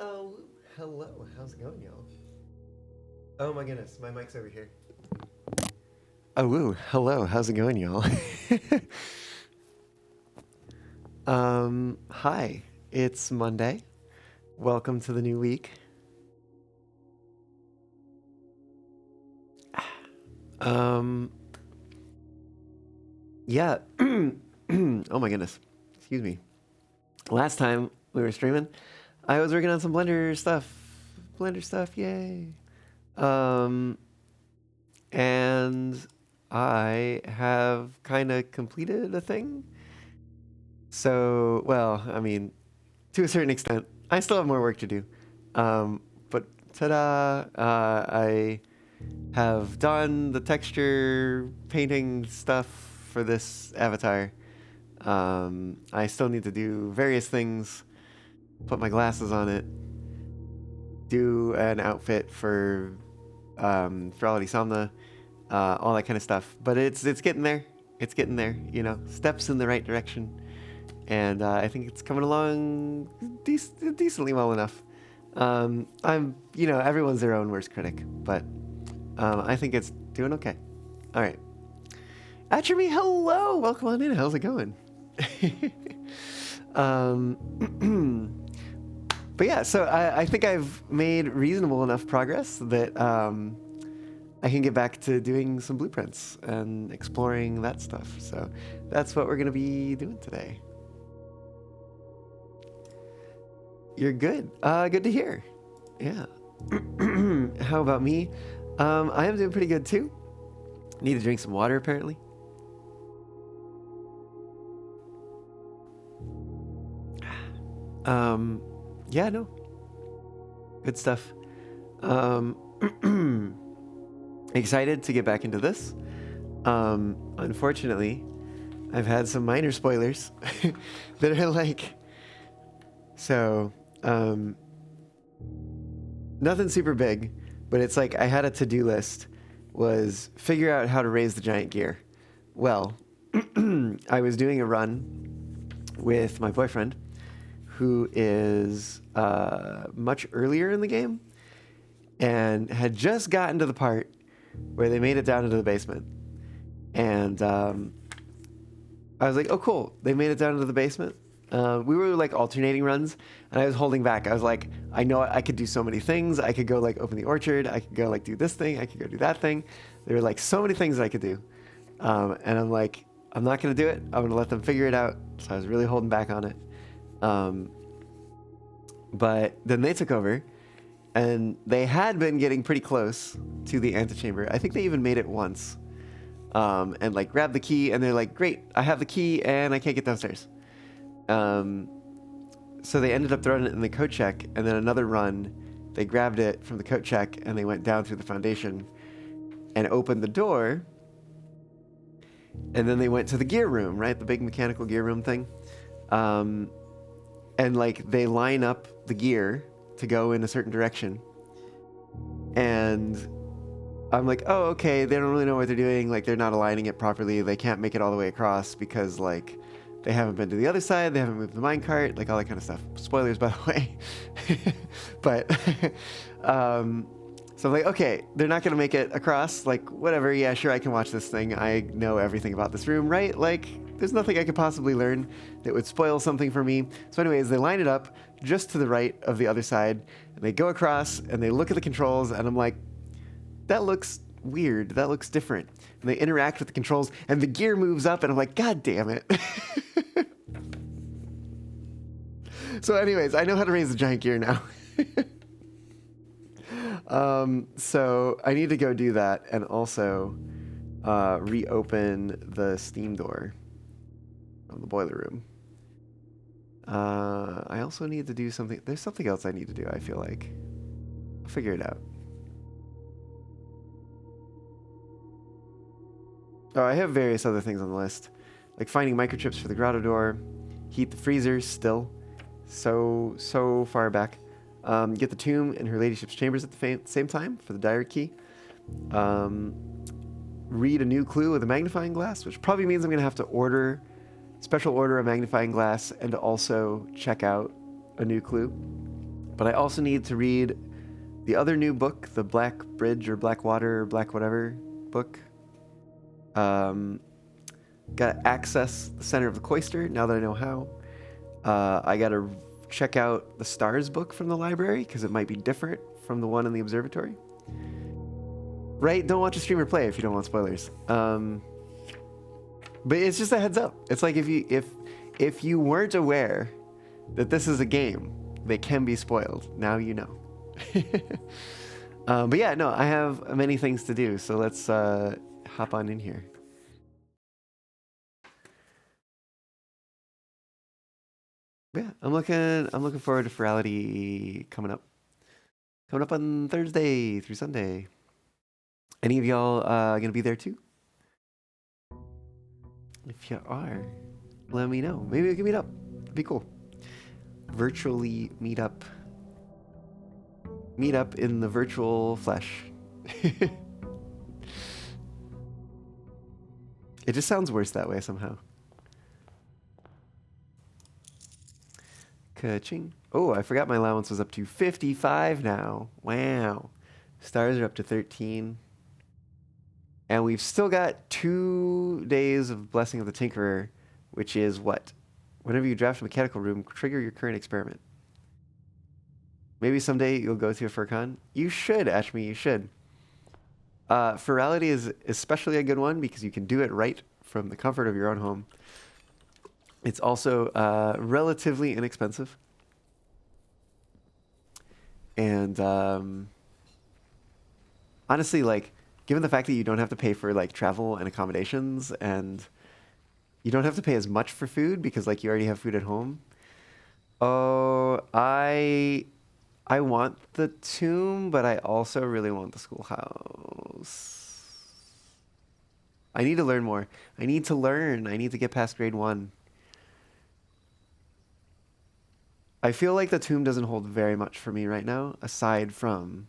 Oh, hello. How's it going, y'all? Oh my goodness, my mic's over here. Oh, woo. Hello. How's it going, y'all? Hi. It's Monday. Welcome to the new week. Um, yeah. Oh my goodness. Excuse me. Last time we were streaming, I was working on some Blender stuff. Blender stuff, yay. Um, and I have kind of completed a thing. So, well, I mean, to a certain extent, I still have more work to do. But ta-da! I have done the texture painting stuff for this avatar. I still need to do various things, put my glasses on it, do an outfit for Frality Somna, all that kind of stuff. But it's getting there. It's getting there. You know, steps in the right direction. And I think it's coming along decently well enough. Everyone's their own worst critic, but I think it's doing okay. All right. Atcherby, hello. Welcome on in. How's it going? But yeah, so I think I've made reasonable enough progress that I can get back to doing some blueprints and exploring that stuff. So that's what we're going to be doing today. You're good. Good to hear. Yeah. How about me? I am doing pretty good too. Need to drink some water apparently. Yeah, no. Good stuff. Excited to get back into this. Unfortunately, I've had some minor spoilers that are like, so, nothing super big, but it's like I had a to-do list, was figure out how to raise the giant gear. Well, I was doing a run with my boyfriend, who is much earlier in the game, and had just gotten to the part where they made it down into the basement. And I was like, oh, cool, they made it down into the basement. We were like alternating runs, and I was holding back. I was like, I know I could do so many things. I could go like open the orchard. I could go like do this thing. I could go do that thing. There were like so many things that I could do. And I'm like, I'm not going to do it. I'm going to let them figure it out. So I was really holding back on it. But then they took over, and they had been getting pretty close to the antechamber. I think they even made it once. And like grabbed the key, and they're like, great, I have the key, and I can't get downstairs. So they ended up throwing it in the coat check, and then another run, they grabbed it from the coat check, and they went down through the foundation and opened the door, and then they went to the gear room, right? The big mechanical gear room thing. And like they line up the gear to go in a certain direction. And I'm like, oh, okay, they don't really know what they're doing. Like they're not aligning it properly. They can't make it all the way across because like they haven't been to the other side. They haven't moved the minecart, like all that kind of stuff. Spoilers, by the way. But, so I'm like, okay, they're not going to make it across. Like, whatever. Yeah, sure, I can watch this thing. I know everything about this room, right? Like, there's nothing I could possibly learn that would spoil something for me. So anyways, they line it up just to the right of the other side, and they go across, and they look at the controls, and I'm like, that looks weird. That looks different. And they interact with the controls, and the gear moves up, and I'm like, God damn it. So anyways, I know how to raise the giant gear now. So I need to go do that, and also reopen the steam door of the boiler room. I also need to do something. There's something else I need to do, I feel like. I'll figure it out. Oh, I have various other things on the list. Like finding microchips for the grotto door, heat the freezers still. So far back. Get the tomb in her ladyship's chambers at the same time for the diary key. Read a new clue with a magnifying glass, which probably means I'm going to have to special order a magnifying glass and also check out a new clue. But I also need to read the other new book, the Black Bridge or Black Water or Black whatever book. Got to access the center of the cloister now that I know how. I got to check out the Stars book from the library because it might be different from the one in the observatory. Right? Don't watch a streamer play if you don't want spoilers. But it's just a heads up. It's like if you weren't aware that this is a game that can be spoiled, now you know. But yeah, no, I have many things to do, so let's hop on in here. Yeah, I'm looking forward to Ferality coming up on Thursday through Sunday. Any of y'all gonna be there too? If you are, let me know. Maybe we can meet up. It'd be cool. Virtually meet up in the virtual flesh. It just sounds worse that way somehow. Ka-ching. Oh, I forgot my allowance was up to 55 now. Wow. Stars are up to 13. And we've still got 2 days of Blessing of the Tinkerer, which is what? Whenever you draft a mechanical room, trigger your current experiment. Maybe someday you'll go to a Furcon. You should, Ashmi, you should. Ferality is especially a good one because you can do it right from the comfort of your own home. It's also relatively inexpensive. And honestly, like, given the fact that you don't have to pay for like travel and accommodations, and you don't have to pay as much for food because like you already have food at home. Oh, I want the tomb, but I also really want the schoolhouse. I need to learn more. I need to get past grade 1. I feel like the tomb doesn't hold very much for me right now, aside from...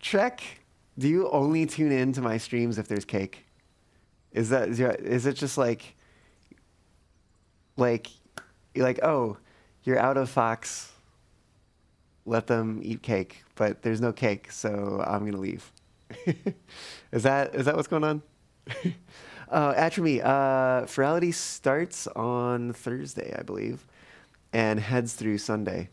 Trek, do you only tune in to my streams if there's cake? Is it just like, oh, you're out of Fox, let them eat cake, but there's no cake, so I'm gonna leave. Is that what's going on? Atramy, Ferality starts on Thursday, I believe, and heads through Sunday.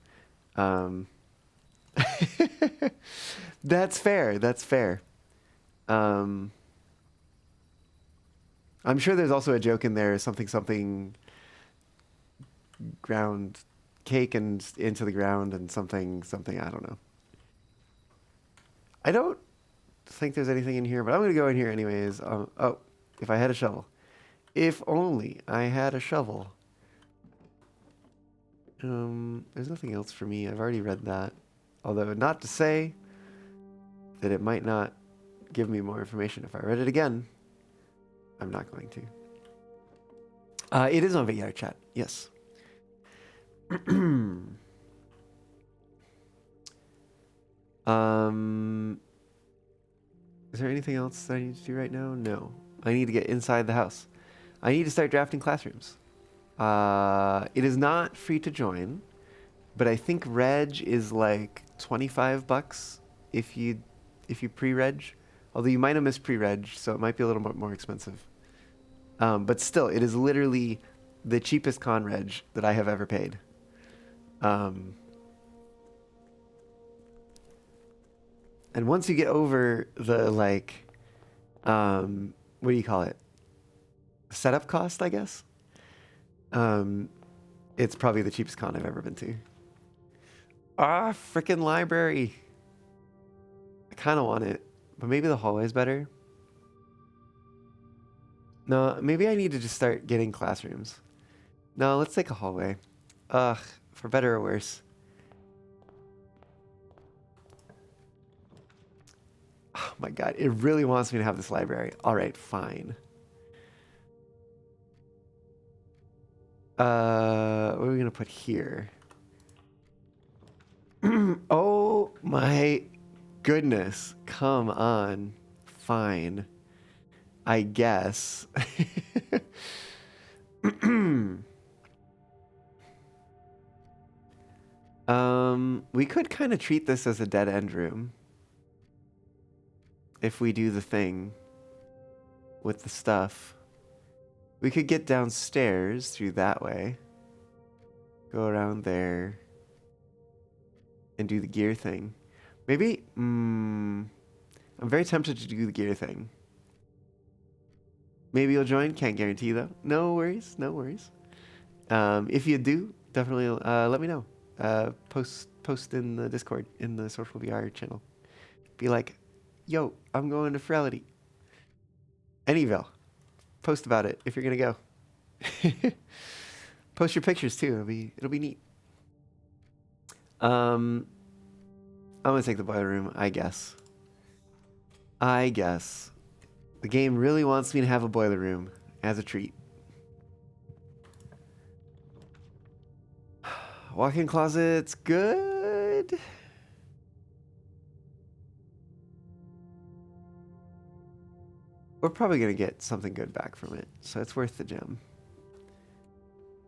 That's fair. I'm sure there's also a joke in there, something ground cake and into the ground and something, I don't know. I don't think there's anything in here, but I'm going to go in here anyways. Oh, if I had a shovel. If only I had a shovel. There's nothing else for me. I've already read that. Although not to say that it might not give me more information if I read it again. I'm not going to. It is on VR chat, yes. Is there anything else that I need to do right now? No. I need to get inside the house. I need to start drafting classrooms. It is not free to join, but I think reg is like $25 if you pre-reg. Although you might have missed pre-reg, so it might be a little bit more expensive. But still, it is literally the cheapest con reg that I have ever paid. And once you get over the what do you call it? Setup cost, I guess. It's probably the cheapest con I've ever been to. Frickin' library. I kind of want it, but maybe the hallway's better. No, maybe I need to just start getting classrooms. No, let's take a hallway. For better or worse. Oh my god, it really wants me to have this library. All right, fine. What are we gonna put here? Oh my goodness, come on. Fine. I guess. We could kind of treat this as a dead end room. If we do the thing with the stuff. We could get downstairs through that way. Go around there. And do the gear thing. Maybe, I'm very tempted to do the gear thing. Maybe you'll join. Can't guarantee though. No worries. No worries. If you do, definitely let me know. Post in the Discord in the Social VR channel. Be like, yo, I'm going to Ferality. Anyville. Post about it if you're gonna go. Post your pictures too. It'll be neat. I'm gonna take the boiler room, I guess. The game really wants me to have a boiler room as a treat. Walk-in closet's good. We're probably gonna get something good back from it, so it's worth the gem.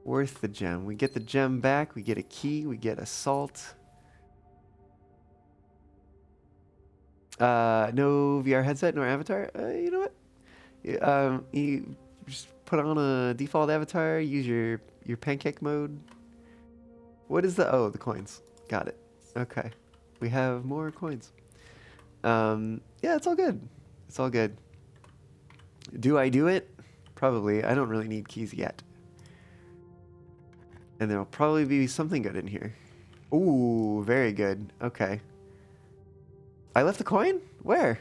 Worth the gem. We get the gem back, we get a key, we get a salt. No VR headset, nor avatar. You know what? You just put on a default avatar, use your pancake mode. What is the... Oh, the coins. Got it. Okay. We have more coins. Yeah, it's all good. It's all good. Do I do it? Probably. I don't really need keys yet. And there'll probably be something good in here. Ooh, very good. Okay. I left the coin? Where?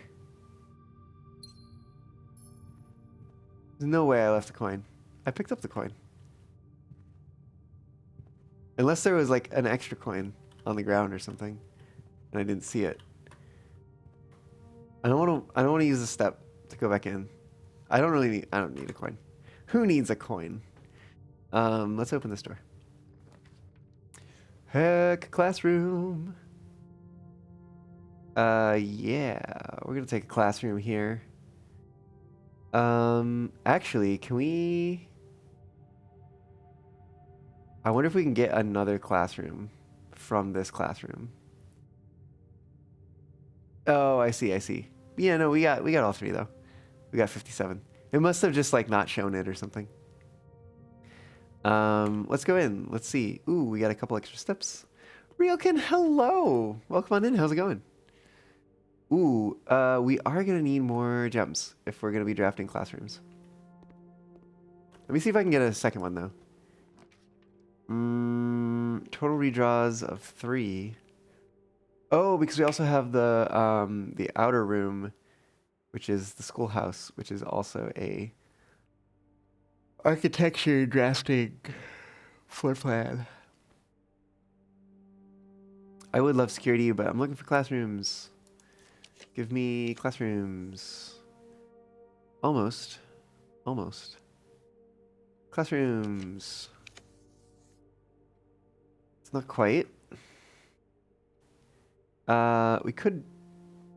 There's no way I left the coin. I picked up the coin. Unless there was like an extra coin on the ground or something, and I didn't see it. I don't want to use the step to go back in. I don't need a coin. Who needs a coin? Let's open this door. Heck, classroom. Yeah, we're gonna take a classroom here. Actually, can we... I wonder if we can get another classroom from this classroom. Oh, I see. Yeah, no, we got all three though. We got 57. It must have just like not shown it or something. Let's go in. Let's see. Ooh, we got a couple extra steps. Realkin, hello. Welcome on in. How's it going? Ooh, we are gonna need more gems if we're gonna be drafting classrooms. Let me see if I can get a second one though. Total redraws of 3. Oh, because we also have the outer room, which is the schoolhouse, which is also a architecture drafting floor plan. I would love security, but I'm looking for classrooms. Give me classrooms. Almost. Classrooms. It's not quite. We could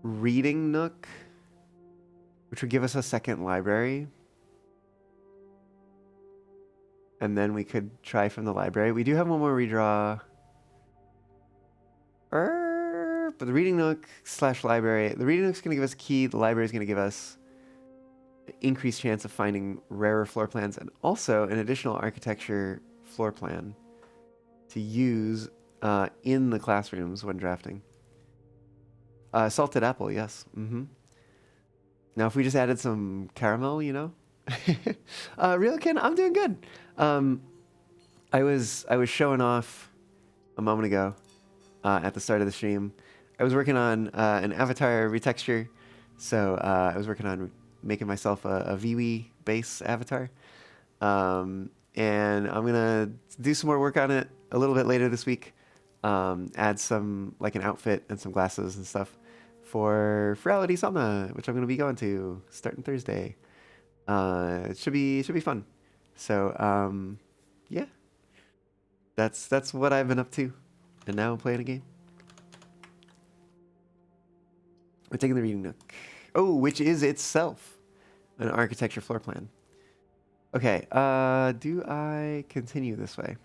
reading nook, which would give us a second library. And then we could try from the library. We do have one more redraw. But the reading nook / library. The reading nook's going to give us a key. The library is going to give us an increased chance of finding rarer floor plans and also an additional architecture floor plan to use in the classrooms when drafting. Salted apple, yes. Now, if we just added some caramel, you know. Realkin, I'm doing good. I was showing off a moment ago at the start of the stream. I was working on an avatar retexture, so I was working on making myself a Viwi base avatar, and I'm gonna do some more work on it a little bit later this week. Add some like an outfit and some glasses and stuff for Ferality Somna, which I'm gonna be going to starting Thursday. It should be fun. So yeah, that's what I've been up to, and now I'm playing a game. We're taking the reading nook. Oh, which is itself an architecture floor plan. Okay, do I continue this way?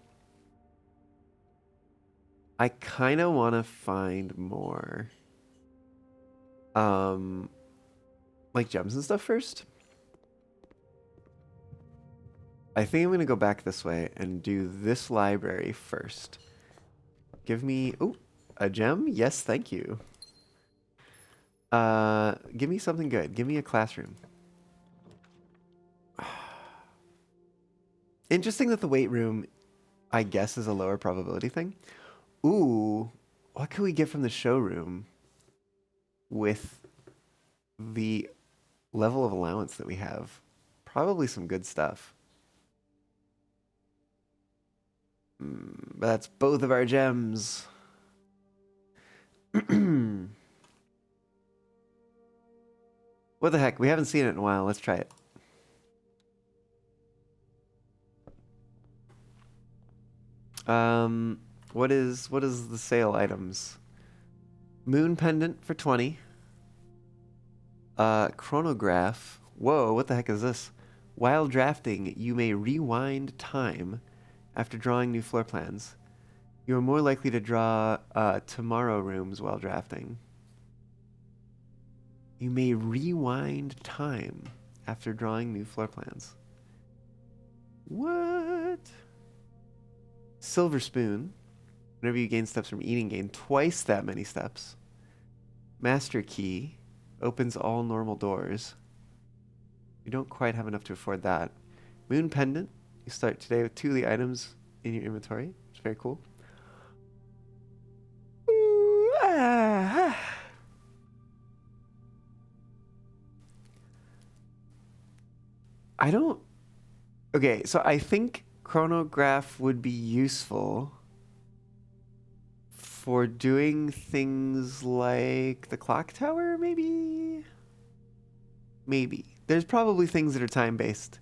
I kind of want to find more, like gems and stuff first. I think I'm going to go back this way and do this library first. Give me, oh, a gem? Yes, thank you. Give me something good. Give me a classroom. Interesting that the weight room, I guess, is a lower probability thing. Ooh, what can we get from the showroom with the level of allowance that we have? Probably some good stuff. But that's both of our gems. What the heck? We haven't seen it in a while. Let's try it. What is the sale items? Moon pendant for 20. Chronograph. Whoa, what the heck is this? While drafting, you may rewind time after drawing new floor plans. You are more likely to draw tomorrow rooms while drafting. You may rewind time after drawing new floor plans. What? Silver spoon. Whenever you gain steps from eating, gain twice that many steps. Master key. Opens all normal doors. You don't quite have enough to afford that. Moon pendant. You start today with 2 of the items in your inventory. It's very cool. Ooh, ah. I don't... Okay, so I think chronograph would be useful for doing things like the clock tower, maybe? Maybe. There's probably things that are time-based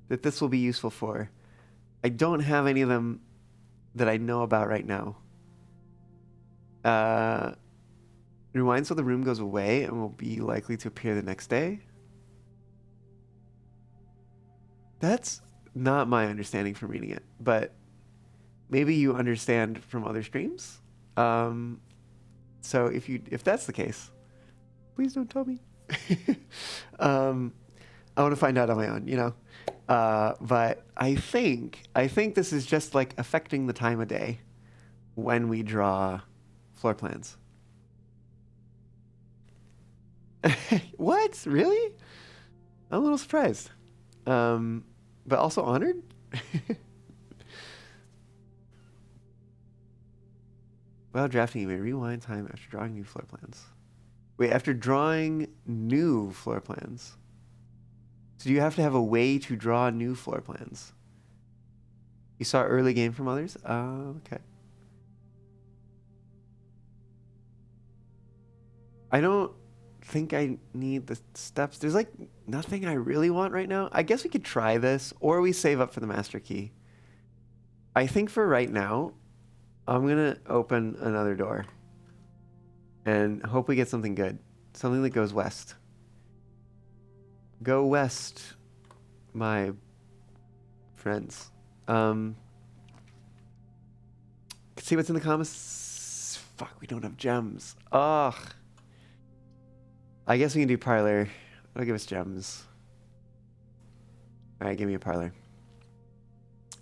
that this will be useful for. I don't have any of them that I know about right now. Rewind so the room goes away and will be likely to appear the next day. That's not my understanding from reading it, but maybe you understand from other streams. So if that's the case, please don't tell me. I want to find out on my own, you know. But I think this is just like affecting the time of day when we draw floor plans. What? Really? I'm a little surprised. But also honored? While drafting, you may rewind time after drawing new floor plans. Wait, after drawing new floor plans? So you have to have a way to draw new floor plans? You saw early game from others? Okay. I don't think I need the steps. There's like nothing I really want right now. I guess we could try this, or we save up for the master key. I think for right now, I'm gonna open another door and hope we get something good. Something that goes west. Go west, my friends. See what's in the comments. Fuck, we don't have gems. Ugh. I guess we can do parlor. It'll give us gems. All right, give me a parlor.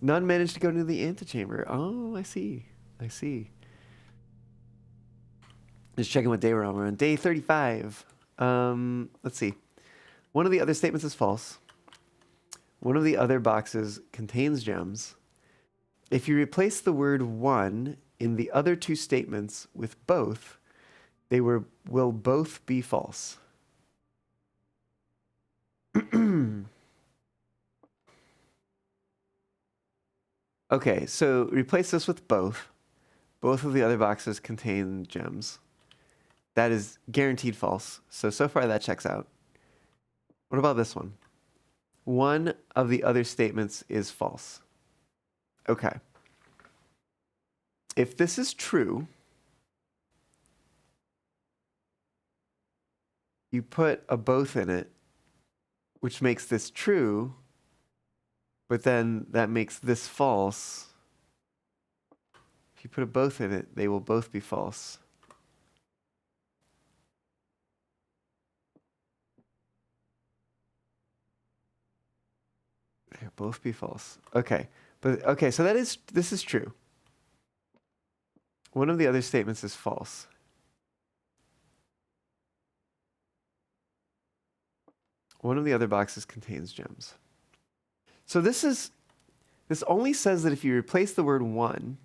None managed to go into the antechamber. Oh, I see. I see. Just checking what day we're on. We're on day 35. Let's see. One of the other statements is false. One of the other boxes contains gems. If you replace the word one in the other 2 statements with both, they will both be false. Okay, so replace this with both. Both of the other boxes contain gems. That is guaranteed false. So far that checks out. What about this one? One of the other statements is false. Okay. If this is true, you put a both in it, which makes this true, but then that makes this false. If you put a both in it, they will both be false. They'll both be false. Okay. But okay, so this is true. One of the other statements is false. One of the other boxes contains gems. So this only says that if you replace the word one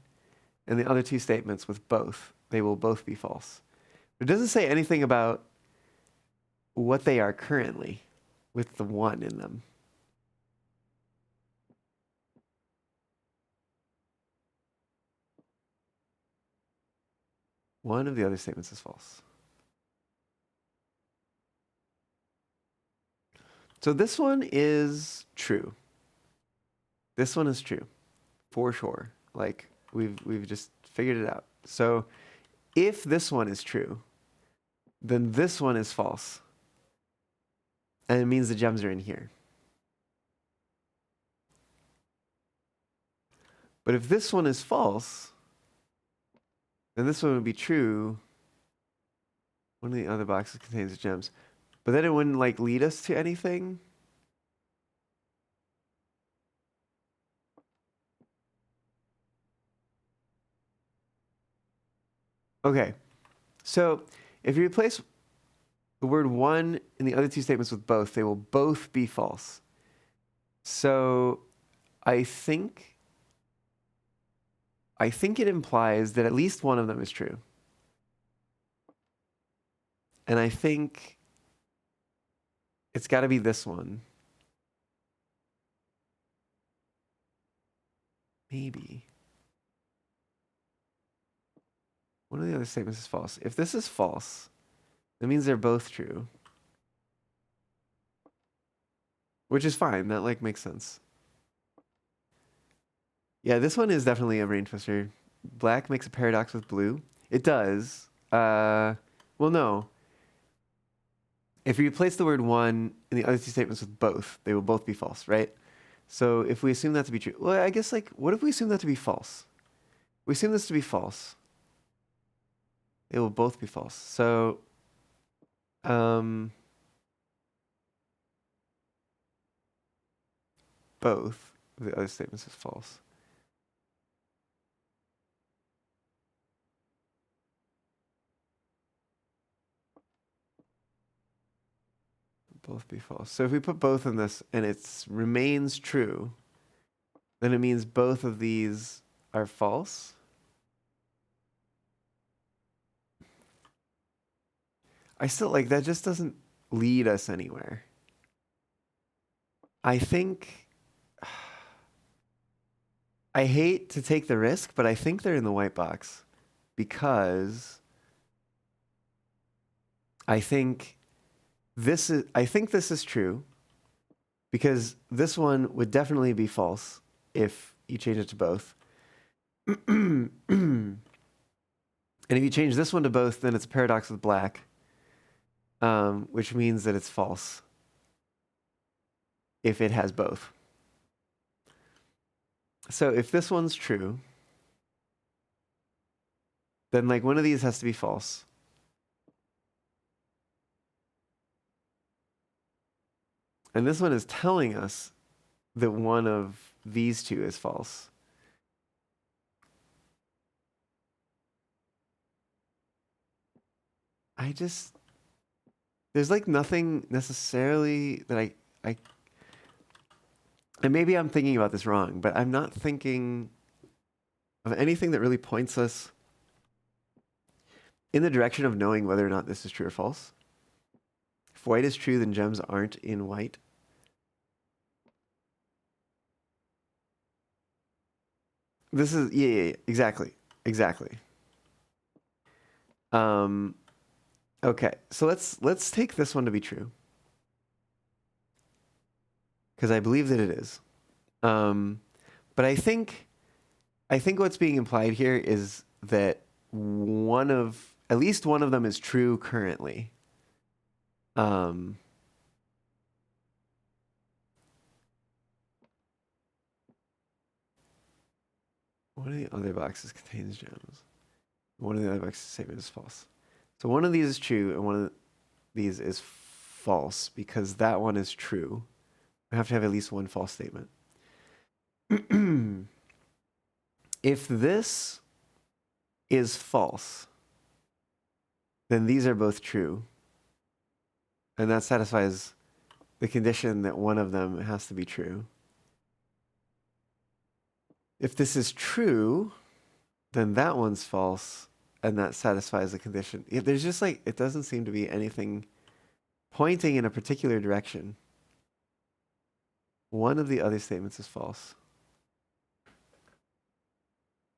in the other two statements with both, they will both be false. It doesn't say anything about what they are currently with the one in them. One of the other statements is false. So this one is true. This one is true, for sure. Like we've just figured it out. So if this one is true, then this one is false. And it means the gems are in here. But if this one is false, then this one would be true. One of the other boxes contains gems. But then it wouldn't like lead us to anything. Okay. So if you replace the word one in the other two statements with both, they will both be false. So I think it implies that at least one of them is true. And I think it's got to be this one. Maybe. One of the other statements is false. If this is false, that means they're both true. Which is fine. That like makes sense. Yeah, this one is definitely a brain twister. Black makes a paradox with blue. It does. Well, no. If you replace the word one in the other two statements with both, they will both be false, right? So if we assume that to be true, well, I guess like, what if we assume that to be false? We assume this to be false. They will both be false. So, both of the other statements is false. Both be false. So if we put both in this and it remains true, then it means both of these are false. I still like that just doesn't lead us anywhere. I think I hate to take the risk, but I think they're in the white box because I think this is true because this one would definitely be false if you change it to both. And if you change this one to both, then it's a paradox with black, which means that it's false if it has both. So if this one's true, then like one of these has to be false. And this one is telling us that one of these two is false. There's like nothing necessarily that and maybe I'm thinking about this wrong, but I'm not thinking of anything that really points us in the direction of knowing whether or not this is true or false. If white is true, then gems aren't in white. This is, yeah, exactly. Okay, so let's take this one to be true. Because I believe that it is. But I think what's being implied here is that at least one of them is true currently. One of the other boxes contains gems. One of the other boxes statement is false. So one of these is true and one of these is false because that one is true. I have to have at least one false statement. If this is false, then these are both true. And that satisfies the condition that one of them has to be true. If this is true, then that one's false, and that satisfies the condition. There's just like, it doesn't seem to be anything pointing in a particular direction. One of the other statements is false.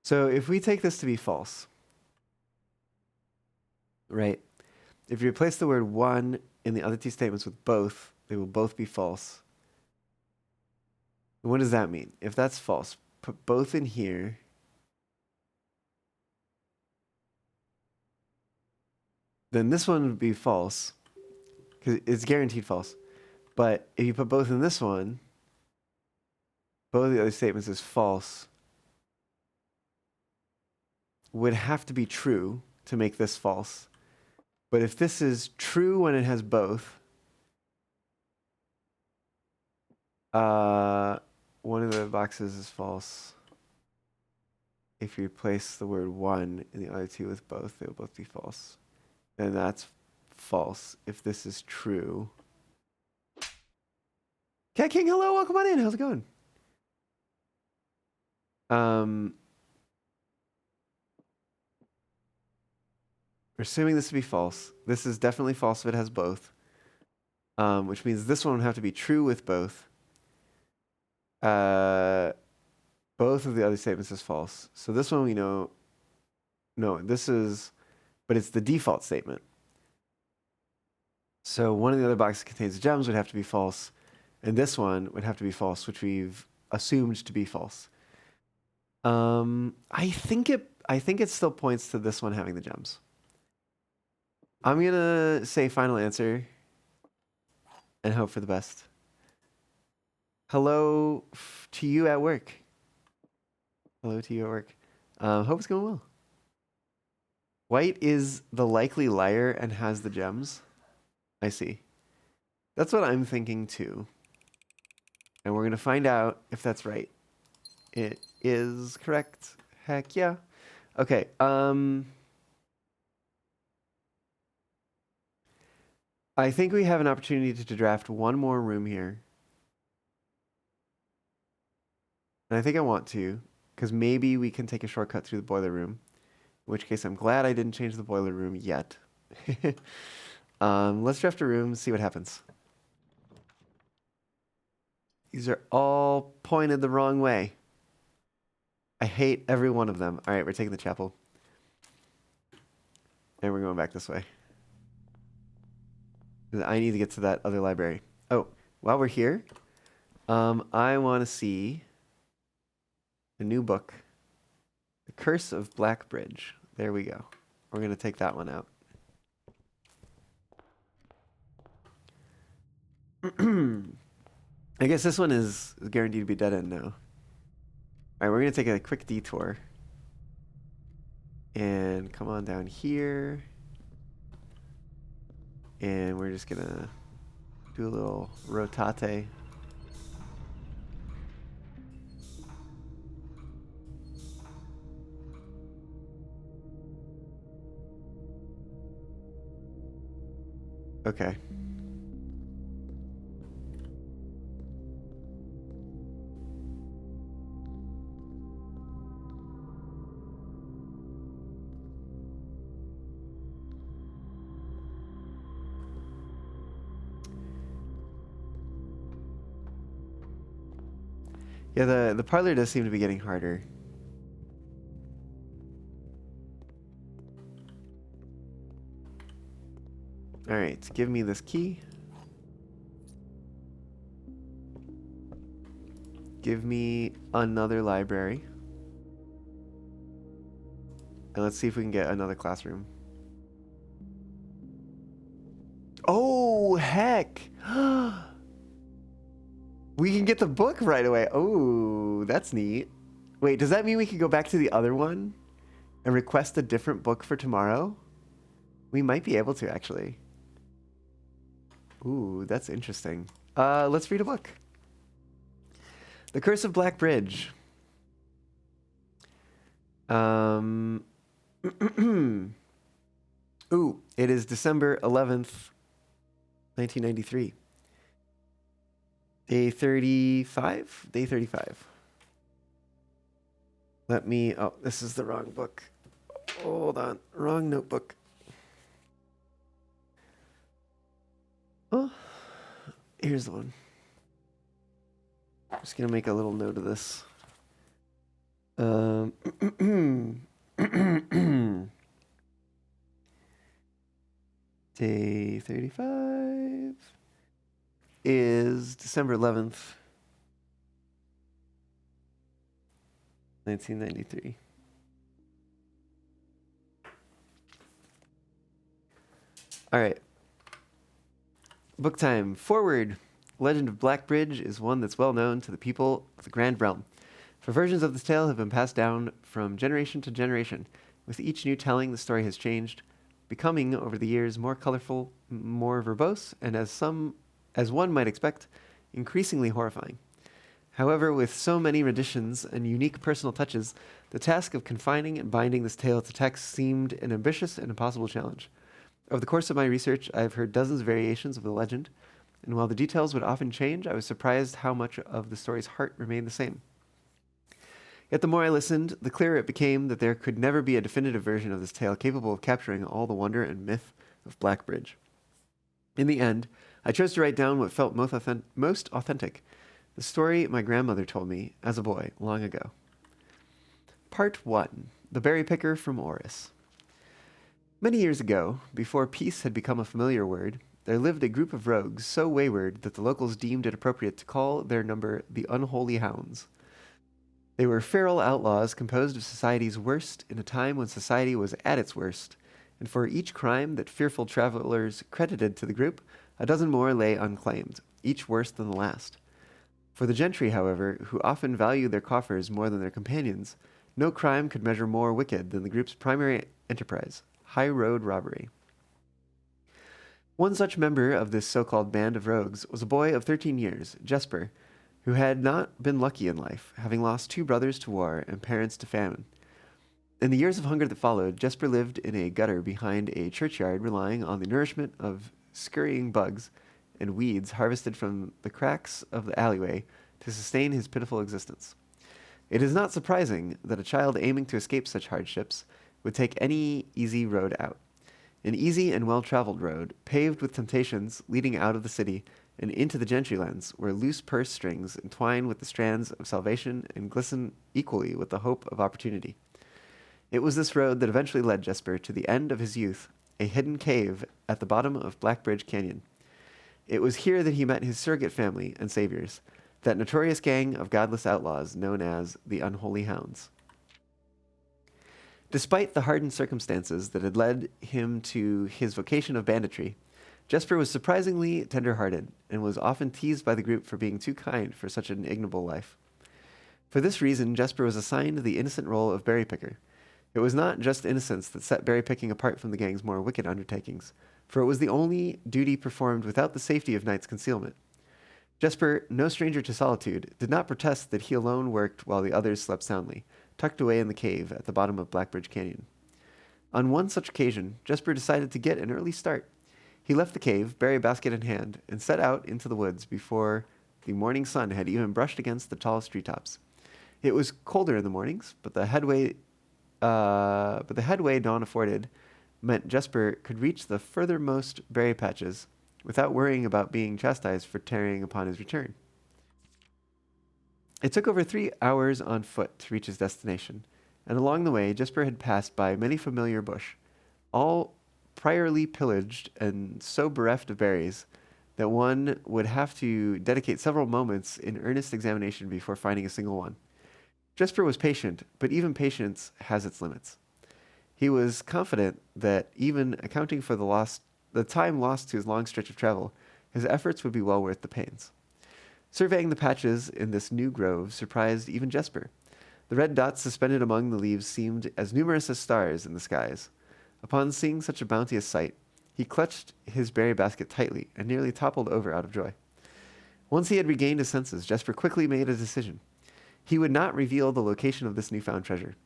So if we take this to be false, right? If you replace the word one in the other two statements with both, they will both be false. What does that mean? If that's false, put both in here. Then this one would be false, because it's guaranteed false. But if you put both in this one, both of the other statements is false, would have to be true to make this false. But if this is true when it has both, one of the boxes is false. If you replace the word one in the other two with both, they will both be false. Then that's false if this is true. Cat King, hello, welcome on in. How's it going? We're assuming this to be false. This is definitely false if it has both. Which means this one would have to be true with both. Both of the other statements is false. So this one we know, no, this is, but it's the default statement. So one of the other boxes contains gems would have to be false, and this one would have to be false, which we've assumed to be false. I think it still points to this one having the gems. I'm gonna say final answer and hope for the best. Hello to you at work. Hello to you at work. Hope it's going well. White is the likely liar and has the gems. I see. That's what I'm thinking too. And we're going to find out if that's right. It is correct. Heck yeah. Okay. I think we have an opportunity to draft one more room here. And I think I want to, because maybe we can take a shortcut through the boiler room. In which case, I'm glad I didn't change the boiler room yet. Let's draft a room, see what happens. These are all pointed the wrong way. I hate every one of them. All right, we're taking the chapel. And we're going back this way. I need to get to that other library. Oh, while we're here, I want to see a new book. The Curse of Black Bridge. There we go. We're going to take that one out. I guess this one is guaranteed to be dead end now. All right, we're going to take a quick detour. And come on down here. And we're just going to do a little rotate. Okay. Yeah, the parlor does seem to be getting harder. All right, give me this key. Give me another library. And let's see if we can get another classroom. Oh, heck. We can get the book right away. Oh, that's neat. Wait, does that mean we could go back to the other one and request a different book for tomorrow? We might be able to, actually. Ooh, that's interesting. Let's read a book. The Curse of Black Bridge. Ooh, it is December 11th, 1993. Day 35? Day 35. Oh, this is the wrong book. Hold on, wrong notebook. Oh, here's the one. I'm just gonna make a little note of this. Day 35 is December 11th, 1993. All right. Book time. Forward. Legend of Black Bridge is one that's well known to the people of the Grand Realm. For versions of this tale have been passed down from generation to generation. With each new telling, the story has changed, becoming over the years more colorful, more verbose, and as one might expect, increasingly horrifying. However, with so many renditions and unique personal touches, the task of confining and binding this tale to text seemed an ambitious and impossible challenge. Over the course of my research, I have heard dozens of variations of the legend, and while the details would often change, I was surprised how much of the story's heart remained the same. Yet the more I listened, the clearer it became that there could never be a definitive version of this tale capable of capturing all the wonder and myth of Black Bridge. In the end, I chose to write down what felt most authentic, the story my grandmother told me as a boy long ago. Part 1. The Berry Picker from Oris. Many years ago, before peace had become a familiar word, there lived a group of rogues so wayward that the locals deemed it appropriate to call their number the Unholy Hounds. They were feral outlaws composed of society's worst in a time when society was at its worst, and for each crime that fearful travelers credited to the group, a dozen more lay unclaimed, each worse than the last. For the gentry, however, who often valued their coffers more than their companions, no crime could measure more wicked than the group's primary enterprise, high road robbery. One such member of this so-called band of rogues was a boy of 13 years, Jesper, who had not been lucky in life, having lost 2 brothers to war and parents to famine. In the years of hunger that followed, Jesper lived in a gutter behind a churchyard, relying on the nourishment of scurrying bugs and weeds harvested from the cracks of the alleyway to sustain his pitiful existence. It is not surprising that a child aiming to escape such hardships would take any easy road out. An easy and well-traveled road, paved with temptations leading out of the city and into the gentrylands, where loose purse strings entwine with the strands of salvation and glisten equally with the hope of opportunity. It was this road that eventually led Jesper to the end of his youth, a hidden cave at the bottom of Black Bridge Canyon. It was here that he met his surrogate family and saviors, that notorious gang of godless outlaws known as the Unholy Hounds. Despite the hardened circumstances that had led him to his vocation of banditry, Jesper was surprisingly tender-hearted and was often teased by the group for being too kind for such an ignoble life. For this reason, Jesper was assigned the innocent role of berry picker. It was not just innocence that set berry picking apart from the gang's more wicked undertakings, for it was the only duty performed without the safety of night's concealment. Jesper, no stranger to solitude, did not protest that he alone worked while the others slept soundly, tucked away in the cave at the bottom of Black Bridge Canyon. On one such occasion, Jesper decided to get an early start. He left the cave, berry basket in hand, and set out into the woods before the morning sun had even brushed against the tallest treetops. It was colder in the mornings, but the headway dawn afforded meant Jesper could reach the furthermost berry patches without worrying about being chastised for tarrying upon his return. It took over 3 hours on foot to reach his destination, and along the way Jesper had passed by many familiar bush, all priorly pillaged and so bereft of berries that one would have to dedicate several moments in earnest examination before finding a single one. Jesper was patient, but even patience has its limits. He was confident that even accounting for the time lost to his long stretch of travel, his efforts would be well worth the pains. Surveying the patches in this new grove surprised even Jesper. The red dots suspended among the leaves seemed as numerous as stars in the skies. Upon seeing such a bounteous sight, he clutched his berry basket tightly and nearly toppled over out of joy. Once he had regained his senses, Jesper quickly made a decision. He would not reveal the location of this newfound treasure.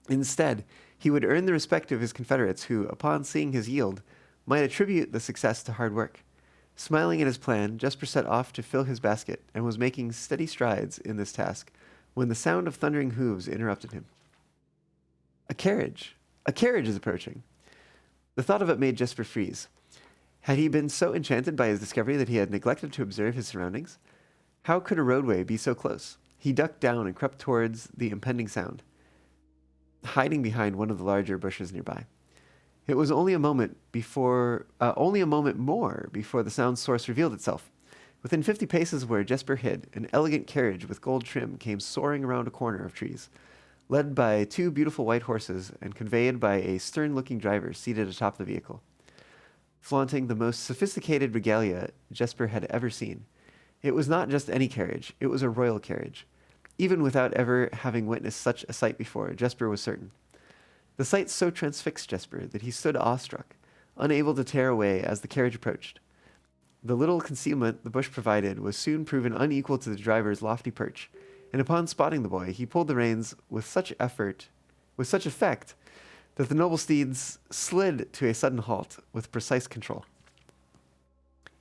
Instead, he would earn the respect of his confederates who, upon seeing his yield, might attribute the success to hard work. Smiling at his plan, Jesper set off to fill his basket and was making steady strides in this task when the sound of thundering hooves interrupted him. A carriage! A carriage is approaching! The thought of it made Jesper freeze. Had he been so enchanted by his discovery that he had neglected to observe his surroundings? How could a roadway be so close? He ducked down and crept towards the impending sound, hiding behind one of the larger bushes nearby. It was only a moment more before the sound source revealed itself. Within 50 paces of where Jesper hid, an elegant carriage with gold trim came soaring around a corner of trees, led by two beautiful white horses and conveyed by a stern-looking driver seated atop the vehicle, flaunting the most sophisticated regalia Jesper had ever seen. It was not just any carriage, it was a royal carriage. Even without ever having witnessed such a sight before, Jesper was certain. The sight so transfixed Jesper that he stood awestruck, unable to tear away as the carriage approached. The little concealment the bush provided was soon proven unequal to the driver's lofty perch, and upon spotting the boy, he pulled the reins with such effect, that the noble steeds slid to a sudden halt with precise control.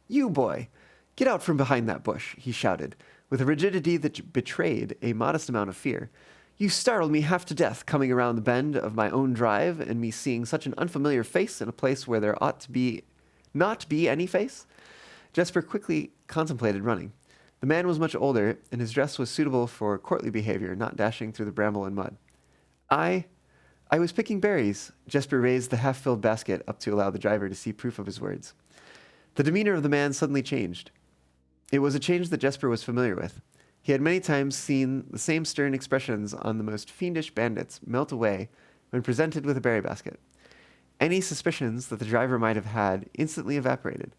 "You, boy, get out from behind that bush," he shouted, with a rigidity that betrayed a modest amount of fear. "You startled me half to death coming around the bend of my own drive and me seeing such an unfamiliar face in a place where there ought to be not be any face." Jesper quickly contemplated running. The man was much older, and his dress was suitable for courtly behavior, not dashing through the bramble and mud. I was picking berries." Jesper raised the half-filled basket up to allow the driver to see proof of his words. The demeanor of the man suddenly changed. It was a change that Jesper was familiar with. He had many times seen the same stern expressions on the most fiendish bandits melt away when presented with a berry basket. Any suspicions that the driver might have had instantly evaporated,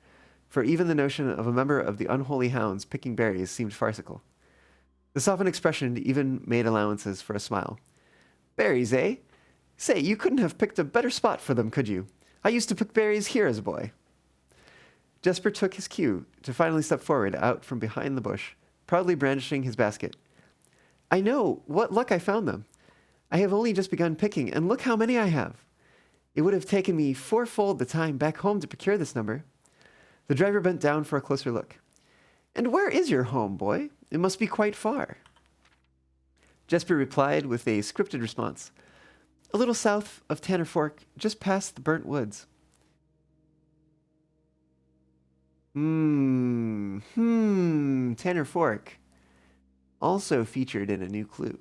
for even the notion of a member of the unholy hounds picking berries seemed farcical. The softened expression even made allowances for a smile. "Berries, eh? Say, you couldn't have picked a better spot for them, could you? I used to pick berries here as a boy." Jesper took his cue to finally step forward out from behind the bush, proudly brandishing his basket. "I know. What luck I found them. I have only just begun picking, and look how many I have. It would have taken me fourfold the time back home to procure this number." The driver bent down for a closer look. "And where is your home, boy? It must be quite far." Jesper replied with a scripted response. "A little south of Tanner Fork, just past the burnt woods." Tanner Fork. Also featured in a new clue.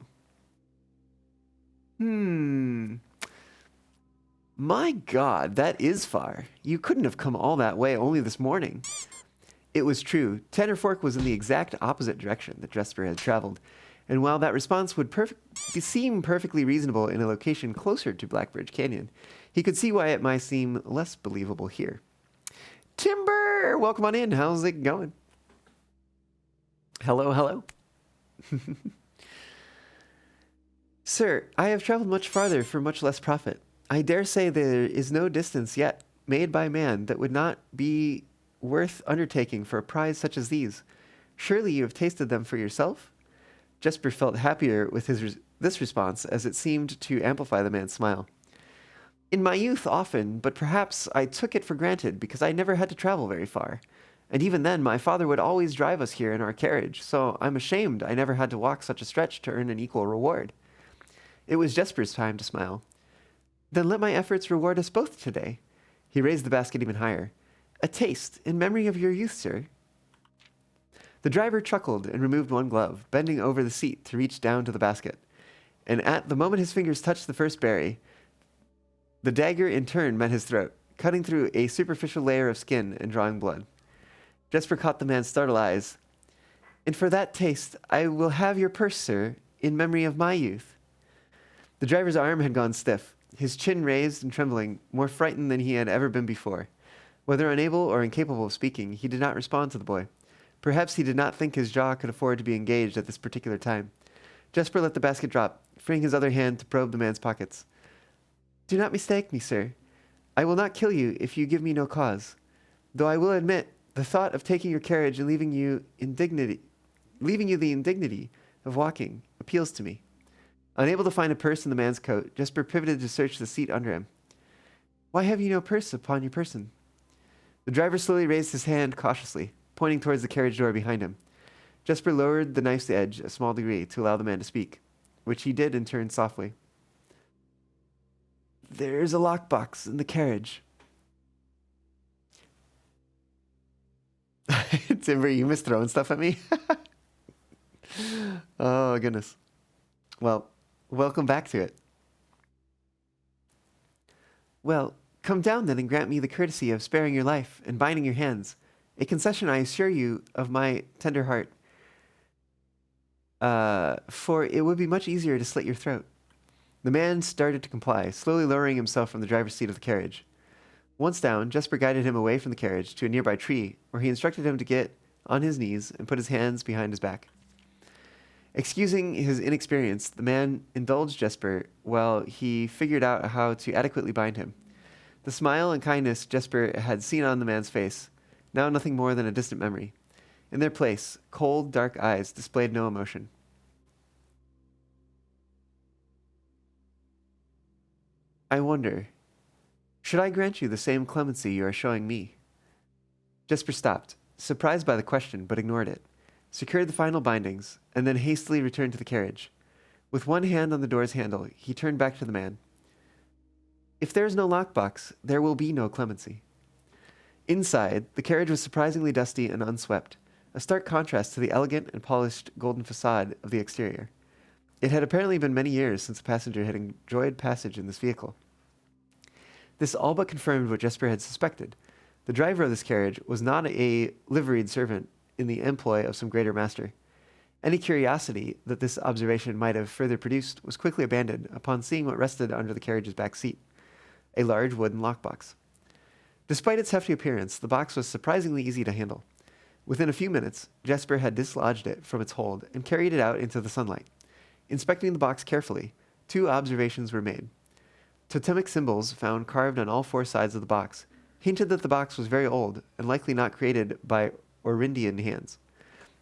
My God, that is far. You couldn't have come all that way only this morning. It was true. Tanner Fork was in the exact opposite direction that Jesper had traveled, and while that response would seem perfectly reasonable in a location closer to Blackbridge Canyon, he could see why it might seem less believable here. Timber! Welcome on in. How's it going? Hello, hello. "Sir, I have traveled much farther for much less profit. I dare say there is no distance yet made by man that would not be worth undertaking for a prize such as these. Surely you have tasted them for yourself?" Jesper felt happier with this response, as it seemed to amplify the man's smile. "In my youth often, but perhaps I took it for granted because I never had to travel very far. And even then, my father would always drive us here in our carriage, so I'm ashamed I never had to walk such a stretch to earn an equal reward." It was Jesper's time to smile. "Then let my efforts reward us both today." He raised the basket even higher. "A taste in memory of your youth, sir." The driver chuckled and removed one glove, bending over the seat to reach down to the basket. And at the moment his fingers touched the first berry, the dagger in turn met his throat, cutting through a superficial layer of skin and drawing blood. Jesper caught the man's startled eyes. "And for that taste, I will have your purse, sir, in memory of my youth." The driver's arm had gone stiff, his chin raised and trembling, more frightened than he had ever been before. Whether unable or incapable of speaking, he did not respond to the boy. Perhaps he did not think his jaw could afford to be engaged at this particular time. Jesper let the basket drop, freeing his other hand to probe the man's pockets. Do not mistake me, sir. I will not kill you if you give me no cause. Though I will admit, the thought of taking your carriage and leaving you the indignity of walking appeals to me. Unable to find a purse in the man's coat, Jesper pivoted to search the seat under him. Why have you no purse upon your person? The driver slowly raised his hand cautiously, pointing towards the carriage door behind him. Jesper lowered the knife's edge a small degree to allow the man to speak, which he did in turn softly. There's a lockbox in the carriage. Timber, you miss throwing stuff at me? Oh, goodness. Well, welcome back to it. Well, come down then and grant me the courtesy of sparing your life and binding your hands, a concession I assure you of my tender heart. For it would be much easier to slit your throat. The man started to comply, slowly lowering himself from the driver's seat of the carriage. Once down, Jesper guided him away from the carriage to a nearby tree, where he instructed him to get on his knees and put his hands behind his back. Excusing his inexperience, the man indulged Jesper while he figured out how to adequately bind him. The smile and kindness Jesper had seen on the man's face, now nothing more than a distant memory. In their place, cold, dark eyes displayed no emotion. I wonder, should I grant you the same clemency you are showing me? Jesper stopped, surprised by the question, but ignored it, secured the final bindings, and then hastily returned to the carriage. With one hand on the door's handle, he turned back to the man. If there is no lockbox, there will be no clemency. Inside, the carriage was surprisingly dusty and unswept, a stark contrast to the elegant and polished golden facade of the exterior. It had apparently been many years since a passenger had enjoyed passage in this vehicle. This all but confirmed what Jesper had suspected. The driver of this carriage was not a liveried servant in the employ of some greater master. Any curiosity that this observation might have further produced was quickly abandoned upon seeing what rested under the carriage's back seat, a large wooden lockbox. Despite its hefty appearance, the box was surprisingly easy to handle. Within a few minutes, Jesper had dislodged it from its hold and carried it out into the sunlight. Inspecting the box carefully, 2 observations were made. Totemic symbols found carved on all 4 sides of the box hinted that the box was very old and likely not created by Orindian hands.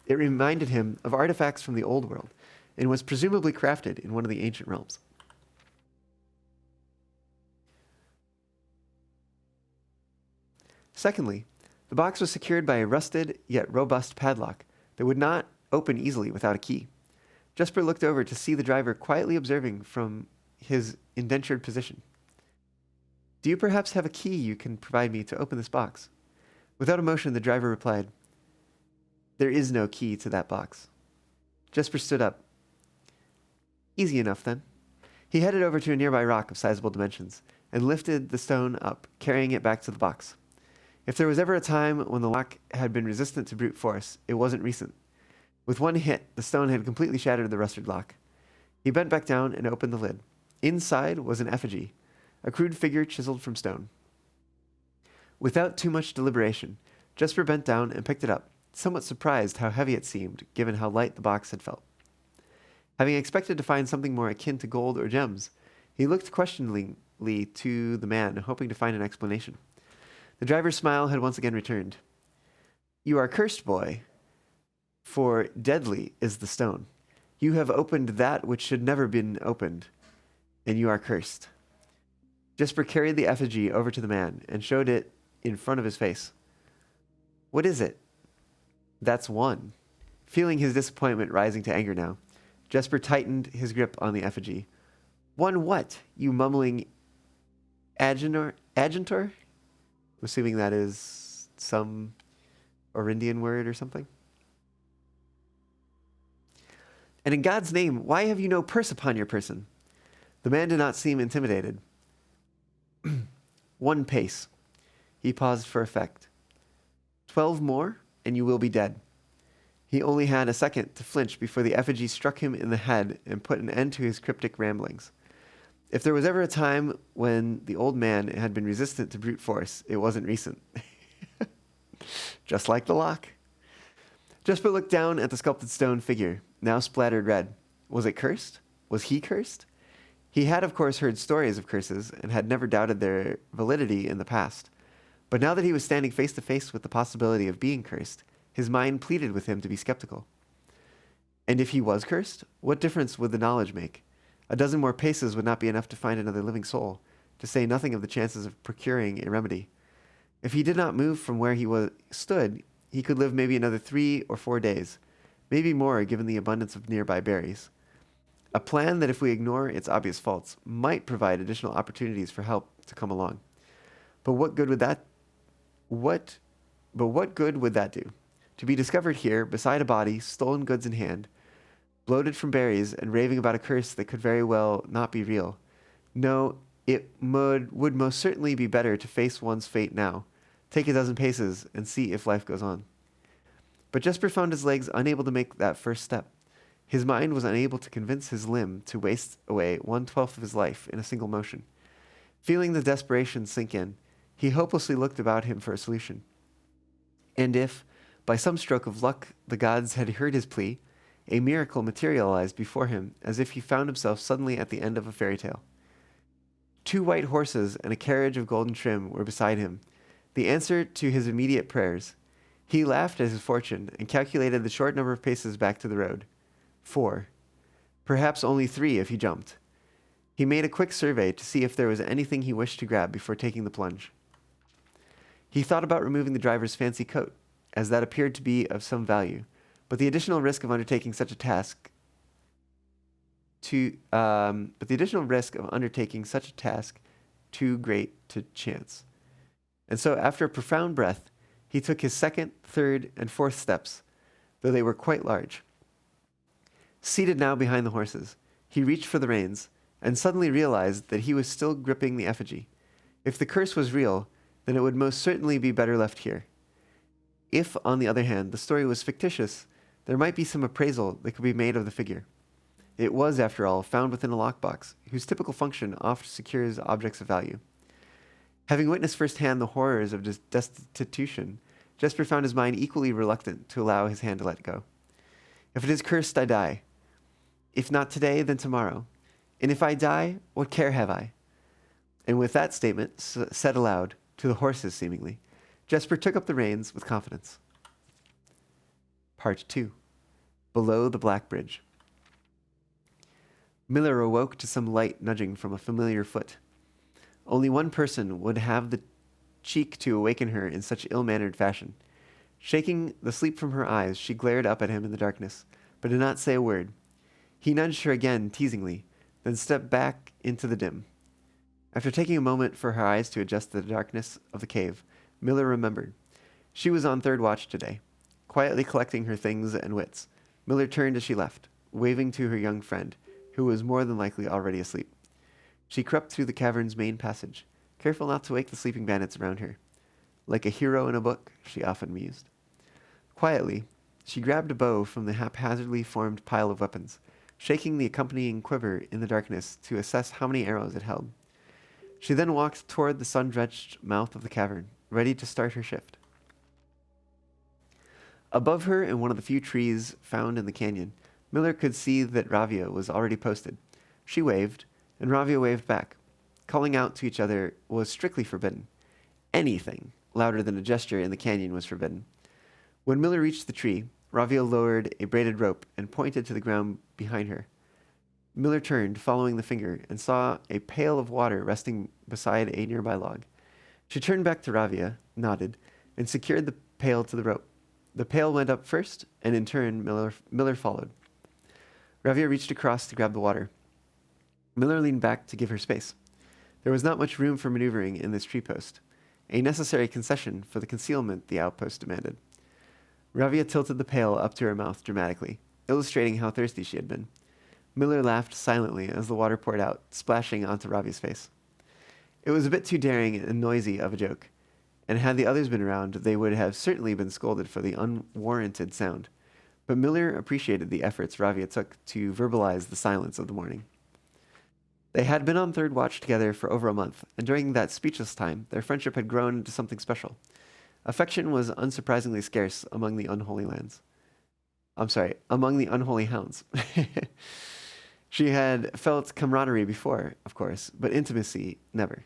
It reminded him of artifacts from the old world and was presumably crafted in one of the ancient realms. Secondly, the box was secured by a rusted yet robust padlock that would not open easily without a key. Jesper looked over to see the driver quietly observing from his indentured position. Do you perhaps have a key you can provide me to open this box? Without emotion, the driver replied, There is no key to that box. Jesper stood up. Easy enough, then. He headed over to a nearby rock of sizable dimensions and lifted the stone up, carrying it back to the box. If there was ever a time when the lock had been resistant to brute force, it wasn't recent. With one hit, the stone had completely shattered the rusted lock. He bent back down and opened the lid. Inside was an effigy, a crude figure chiseled from stone. Without too much deliberation, Jesper bent down and picked it up, somewhat surprised how heavy it seemed, given how light the box had felt. Having expected to find something more akin to gold or gems, he looked questioningly to the man, hoping to find an explanation. The driver's smile had once again returned. You are cursed, boy, for deadly is the stone. You have opened that which should never been opened, and you are cursed. Jesper carried the effigy over to the man and showed it in front of his face. What is it? That's one. Feeling his disappointment rising to anger now, Jesper tightened his grip on the effigy. One what, you mumbling agentor? I'm assuming that is some Orindian word or something. And in God's name, why have you no purse upon your person? The man did not seem intimidated. 1 pace. He paused for effect. 12 more, and you will be dead. He only had a second to flinch before the effigy struck him in the head and put an end to his cryptic ramblings. If there was ever a time when the old man had been resistant to brute force, it wasn't recent. Just like the lock. Jesper looked down at the sculpted stone figure, now splattered red. Was it cursed? Was he cursed? He had, of course, heard stories of curses and had never doubted their validity in the past. But now that he was standing face to face with the possibility of being cursed, his mind pleaded with him to be skeptical. And if he was cursed, what difference would the knowledge make? A dozen more paces would not be enough to find another living soul, to say nothing of the chances of procuring a remedy. If he did not move from where he stood, he could live maybe another 3 or 4 days, maybe more given the abundance of nearby berries. A plan that, if we ignore its obvious faults, might provide additional opportunities for help to come along. But what good would that do? To be discovered here, beside a body, stolen goods in hand, bloated from berries, and raving about a curse that could very well not be real. No, it would most certainly be better to face one's fate now, take a dozen paces, and see if life goes on. But Jesper found his legs unable to make that first step. His mind was unable to convince his limb to waste away 1/12 of his life in a single motion. Feeling the desperation sink in, he hopelessly looked about him for a solution. And if, by some stroke of luck, the gods had heard his plea, a miracle materialized before him as if he found himself suddenly at the end of a fairy tale. 2 white horses and a carriage of golden trim were beside him, the answer to his immediate prayers. He laughed at his fortune and calculated the short number of paces back to the road. 4. Perhaps only 3 if he jumped. He made a quick survey to see if there was anything he wished to grab before taking the plunge. He thought about removing the driver's fancy coat, as that appeared to be of some value, but the additional risk of undertaking such a task too great to chance. And so, after a profound breath, he took his 2nd, 3rd, and 4th steps, though they were quite large. Seated now behind the horses, he reached for the reins, and suddenly realized that he was still gripping the effigy. If the curse was real, then it would most certainly be better left here. If, on the other hand, the story was fictitious, there might be some appraisal that could be made of the figure. It was, after all, found within a lockbox, whose typical function oft secures objects of value. Having witnessed firsthand the horrors of destitution, Jesper found his mind equally reluctant to allow his hand to let go. If it is cursed, I die. If not today, then tomorrow. And if I die, what care have I? And with that statement, said aloud, to the horses seemingly, Jesper took up the reins with confidence. Part 2. Below the Black Bridge. Miller awoke to some light nudging from a familiar foot. Only one person would have the cheek to awaken her in such ill-mannered fashion. Shaking the sleep from her eyes, she glared up at him in the darkness, but did not say a word. He nudged her again teasingly, then stepped back into the dim. After taking a moment for her eyes to adjust to the darkness of the cave, Miller remembered. She was on 3rd watch today. Quietly collecting her things and wits, Miller turned as she left, waving to her young friend, who was more than likely already asleep. She crept through the cavern's main passage, careful not to wake the sleeping bandits around her. Like a hero in a book, she often mused. Quietly, she grabbed a bow from the haphazardly formed pile of weapons, shaking the accompanying quiver in the darkness to assess how many arrows it held. She then walked toward the sun-drenched mouth of the cavern, ready to start her shift. Above her, in one of the few trees found in the canyon, Miller could see that Ravia was already posted. She waved, and Ravia waved back. Calling out to each other was strictly forbidden. Anything louder than a gesture in the canyon was forbidden. When Miller reached the tree, Ravia lowered a braided rope and pointed to the ground behind her. Miller turned, following the finger, and saw a pail of water resting beside a nearby log. She turned back to Ravia, nodded, and secured the pail to the rope. The pail went up first, and in turn, Miller followed. Ravia reached across to grab the water. Miller leaned back to give her space. There was not much room for maneuvering in this tree post, a necessary concession for the concealment the outpost demanded. Ravia tilted the pail up to her mouth dramatically, illustrating how thirsty she had been. Miller laughed silently as the water poured out, splashing onto Ravia's face. It was a bit too daring and noisy of a joke, and had the others been around, they would have certainly been scolded for the unwarranted sound. But Miller appreciated the efforts Ravia took to verbalize the silence of the morning. They had been on 3rd watch together for over a month, and during that speechless time, their friendship had grown into something special. Affection was unsurprisingly scarce among the unholy hounds. She had felt camaraderie before, of course, but intimacy never.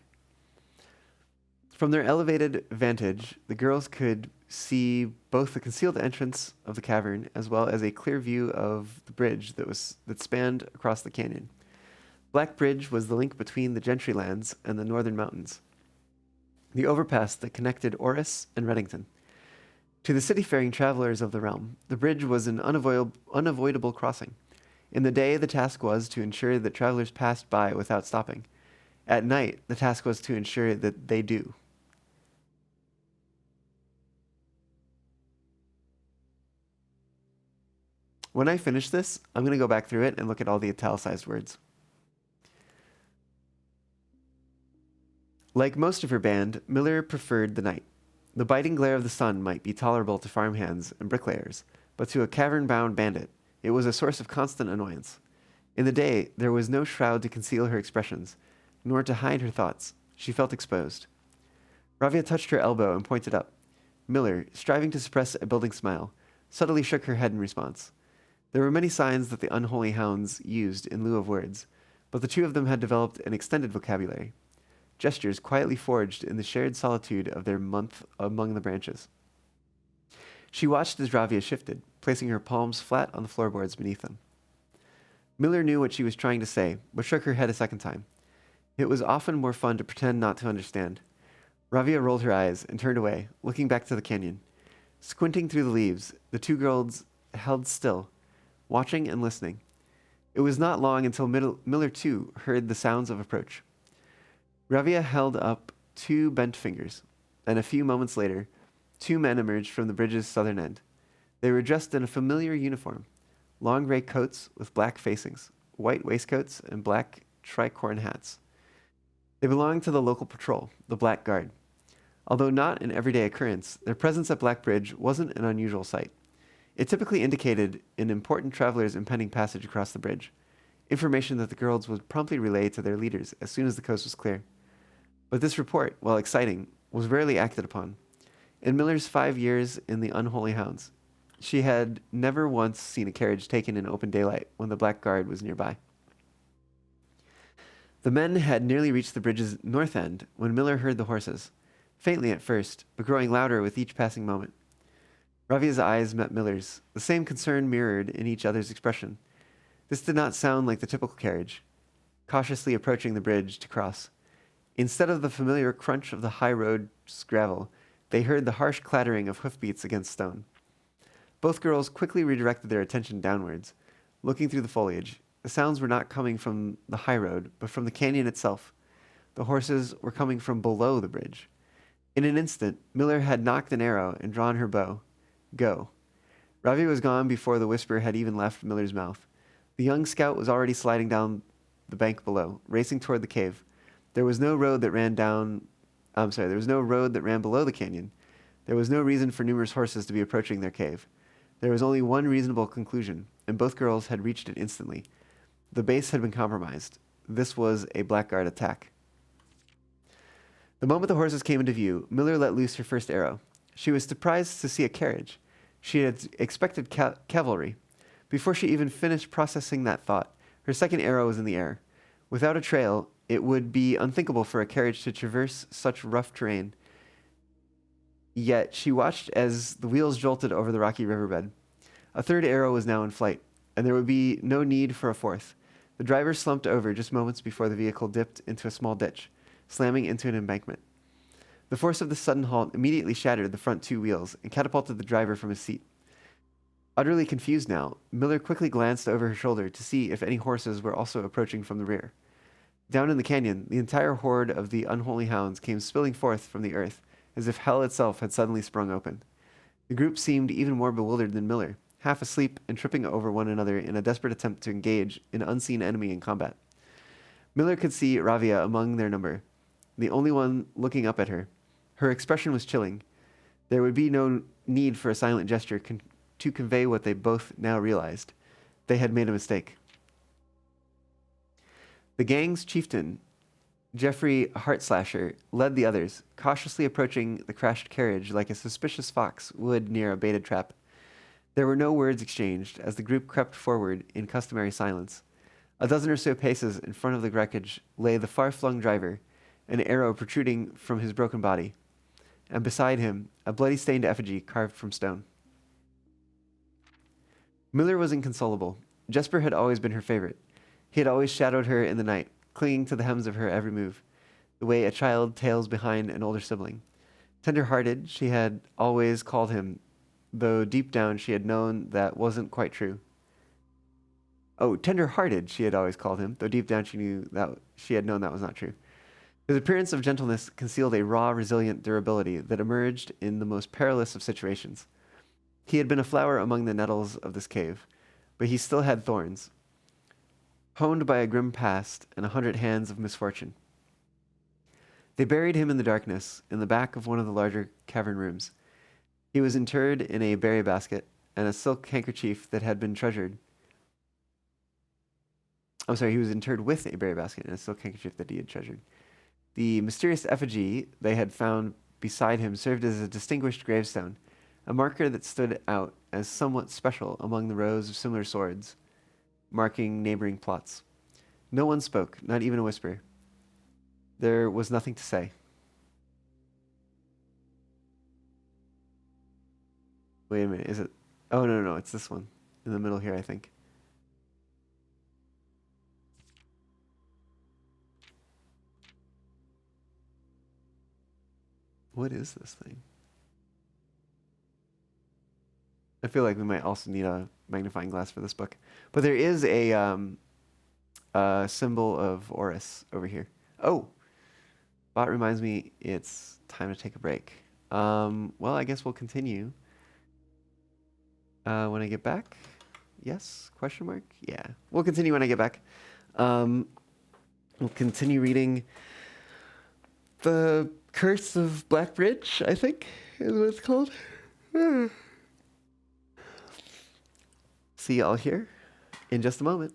From their elevated vantage, the girls could see both the concealed entrance of the cavern as well as a clear view of the bridge that spanned across the canyon. Black Bridge was the link between the Gentry lands and the northern mountains, the overpass that connected Oris and Reddington. To the city-faring travelers of the realm, the bridge was an unavoidable crossing. In the day, the task was to ensure that travelers passed by without stopping. At night, the task was to ensure that they do. When I finish this, I'm going to go back through it and look at all the italicized words. Like most of her band, Miller preferred the night. The biting glare of the sun might be tolerable to farmhands and bricklayers, but to a cavern-bound bandit, it was a source of constant annoyance. In the day, there was no shroud to conceal her expressions, nor to hide her thoughts. She felt exposed. Ravia touched her elbow and pointed up. Miller, striving to suppress a building smile, subtly shook her head in response. There were many signs that the unholy hounds used in lieu of words, but the two of them had developed an extended vocabulary. Gestures quietly forged in the shared solitude of their month among the branches. She watched as Ravia shifted, placing her palms flat on the floorboards beneath them. Miller knew what she was trying to say, but shook her head a second time. It was often more fun to pretend not to understand. Ravia rolled her eyes and turned away, looking back to the canyon. Squinting through the leaves, the two girls held still, watching and listening. It was not long until Miller, too, heard the sounds of approach. Ravia held up two bent fingers, and a few moments later, two men emerged from the bridge's southern end. They were dressed in a familiar uniform, long gray coats with black facings, white waistcoats, and black tricorn hats. They belonged to the local patrol, the Black Guard. Although not an everyday occurrence, their presence at Black Bridge wasn't an unusual sight. It typically indicated an important traveler's impending passage across the bridge, information that the girls would promptly relay to their leaders as soon as the coast was clear. But this report, while exciting, was rarely acted upon. In Miller's 5 years in the Unholy Hounds, she had never once seen a carriage taken in open daylight when the Black Guard was nearby. The men had nearly reached the bridge's north end when Miller heard the horses, faintly at first, but growing louder with each passing moment. Ravia's eyes met Miller's, the same concern mirrored in each other's expression. This did not sound like the typical carriage, cautiously approaching the bridge to cross. Instead of the familiar crunch of the high road gravel, they heard the harsh clattering of hoofbeats against stone. Both girls quickly redirected their attention downwards, looking through the foliage. The sounds were not coming from the high road, but from the canyon itself. The horses were coming from below the bridge. In an instant, Miller had knocked an arrow and drawn her bow. Go. Ravia was gone before the whisper had even left Miller's mouth. The young scout was already sliding down the bank below, racing toward the cave. There was no road that ran below the canyon. There was no reason for numerous horses to be approaching their cave. There was only one reasonable conclusion, and both girls had reached it instantly. The base had been compromised. This was a Blackguard attack. The moment the horses came into view, Miller let loose her first arrow. She was surprised to see a carriage. She had expected cavalry. Before she even finished processing that thought, her second arrow was in the air. Without a trail, it would be unthinkable for a carriage to traverse such rough terrain. Yet she watched as the wheels jolted over the rocky riverbed. A third arrow was now in flight, and there would be no need for a fourth. The driver slumped over just moments before the vehicle dipped into a small ditch, slamming into an embankment. The force of the sudden halt immediately shattered the front two wheels and catapulted the driver from his seat. Utterly confused now, Miller quickly glanced over her shoulder to see if any horses were also approaching from the rear. Down in the canyon, the entire horde of the unholy hounds came spilling forth from the earth, as if hell itself had suddenly sprung open. The group seemed even more bewildered than Miller, half asleep and tripping over one another in a desperate attempt to engage an unseen enemy in combat. Miller could see Ravia among their number, the only one looking up at her. Her expression was chilling. There would be no need for a silent gesture to convey what they both now realized. They had made a mistake. The gang's chieftain, Jeffrey Heartslasher, led the others, cautiously approaching the crashed carriage like a suspicious fox would near a baited trap. There were no words exchanged as the group crept forward in customary silence. A dozen or so paces in front of the wreckage lay the far-flung driver, an arrow protruding from his broken body, and beside him, a bloody-stained effigy carved from stone. Miller was inconsolable. Jesper had always been her favorite. He had always shadowed her in the night, clinging to the hems of her every move, the way a child tails behind an older sibling. Tender-hearted, she had always called him, though deep down she had known that wasn't quite true. Oh, tender-hearted, she had always called him, though deep down she had known that was not true. His appearance of gentleness concealed a raw, resilient durability that emerged in the most perilous of situations. He had been a flower among the nettles of this cave, but he still had thorns, honed by a grim past and 100 hands of misfortune. They buried him in the darkness, in the back of one of the larger cavern rooms. He was interred in a berry basket and a silk handkerchief that had been treasured. He was interred with a berry basket and a silk handkerchief that he had treasured. The mysterious effigy they had found beside him served as a distinguished gravestone, a marker that stood out as somewhat special among the rows of similar swords marking neighboring plots. No one spoke, not even a whisper. There was nothing to say. Wait a minute, is it? Oh, no, it's this one. In the middle here, I think. What is this thing? I feel like we might also need a magnifying glass for this book. But there is a symbol of Oris over here. Oh! Bot reminds me it's time to take a break. Well, I guess we'll continue when I get back. Yes? Question mark? Yeah. We'll continue when I get back. We'll continue reading The Curse of Blackbridge, I think is what it's called. See y'all here in just a moment.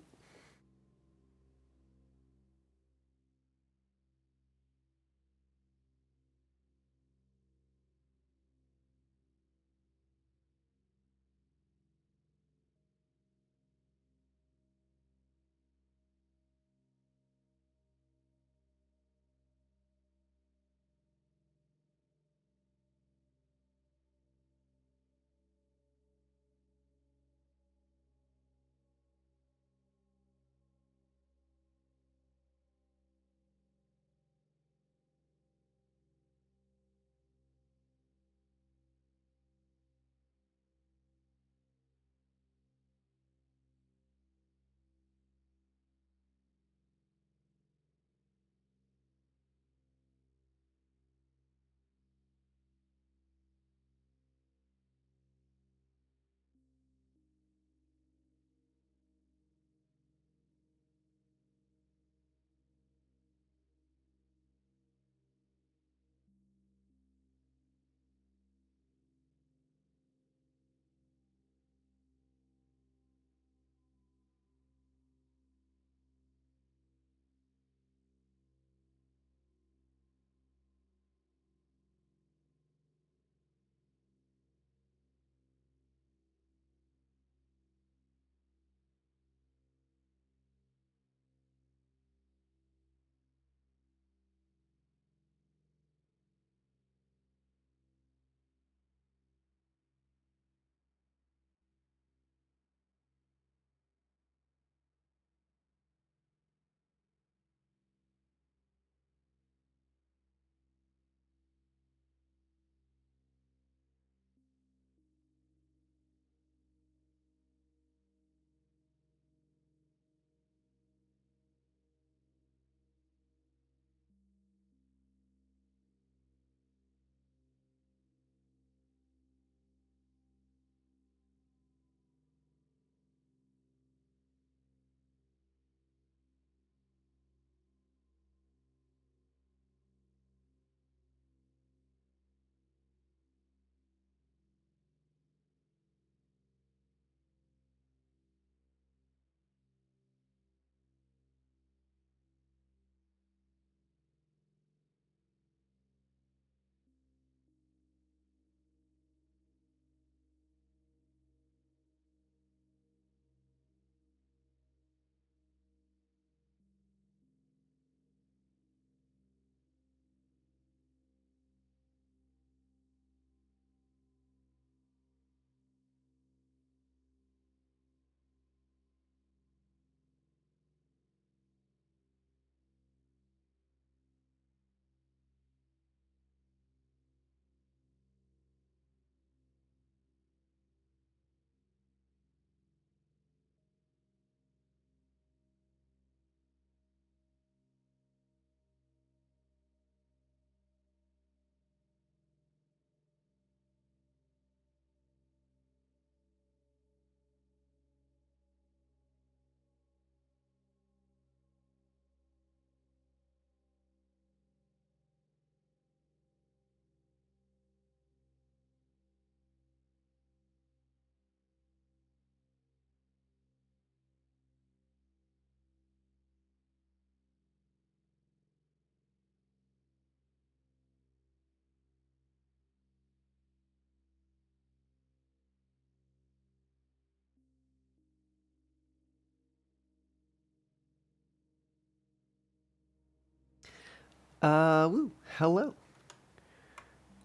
Woo, hello.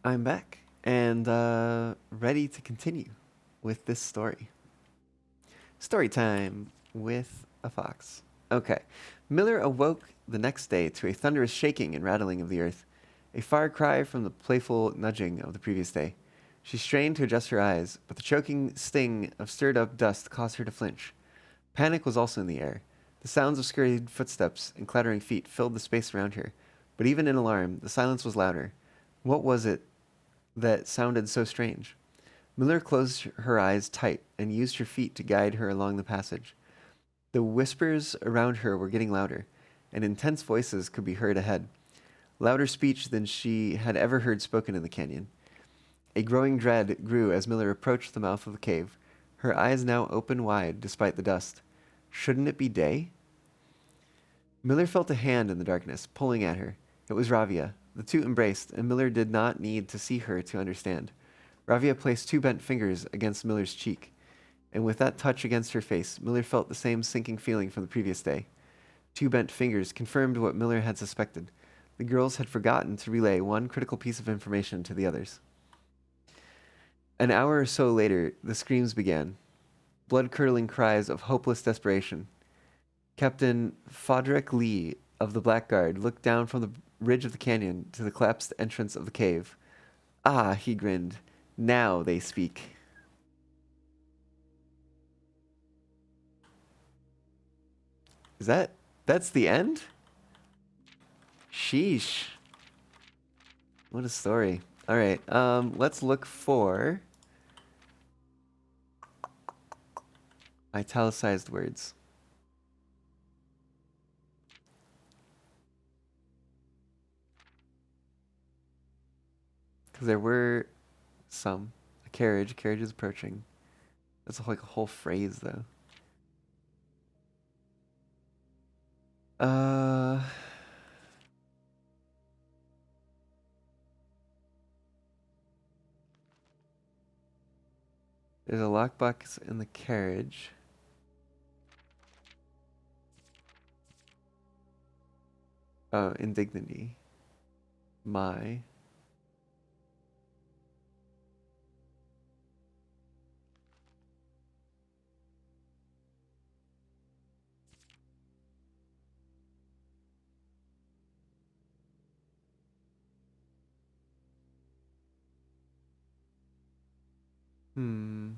I'm back and ready to continue with this story. Story time with a fox. Okay. Miller awoke the next day to a thunderous shaking and rattling of the earth, a far cry from the playful nudging of the previous day. She strained to adjust her eyes, but the choking sting of stirred up dust caused her to flinch. Panic was also in the air. The sounds of scurried footsteps and clattering feet filled the space around her, but even in alarm, the silence was louder. What was it that sounded so strange? Miller closed her eyes tight and used her feet to guide her along the passage. The whispers around her were getting louder, and intense voices could be heard ahead, louder speech than she had ever heard spoken in the canyon. A growing dread grew as Miller approached the mouth of the cave, her eyes now open wide despite the dust. Shouldn't it be day? Miller felt a hand in the darkness, pulling at her. It was Ravia. The two embraced, and Miller did not need to see her to understand. Ravia placed two bent fingers against Miller's cheek, and with that touch against her face, Miller felt the same sinking feeling from the previous day. Two bent fingers confirmed what Miller had suspected. The girls had forgotten to relay one critical piece of information to the others. An hour or so later, the screams began, blood-curdling cries of hopeless desperation. Captain Fodrick Lee of the Blackguard looked down from the ridge of the canyon to the collapsed entrance of the cave. Ah, he grinned. Now they speak. That's the end? Sheesh. What a story. All right, let's look for italicized words. Because there were some. A carriage. A carriage is approaching. That's like a whole phrase, though. Uh, there's a lockbox in the carriage. Oh, indignity. My. Hmm.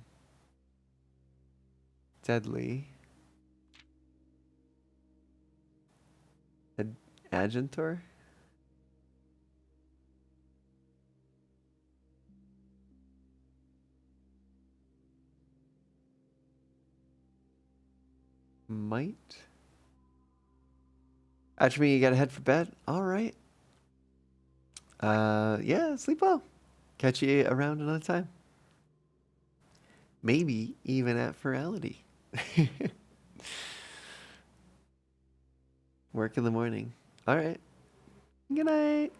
Deadly. Agentor? Might? Actually, you gotta head for bed? Alright. Yeah, sleep well. Catch you around another time. Maybe even at Ferality. Work in the morning. Alright. Good night.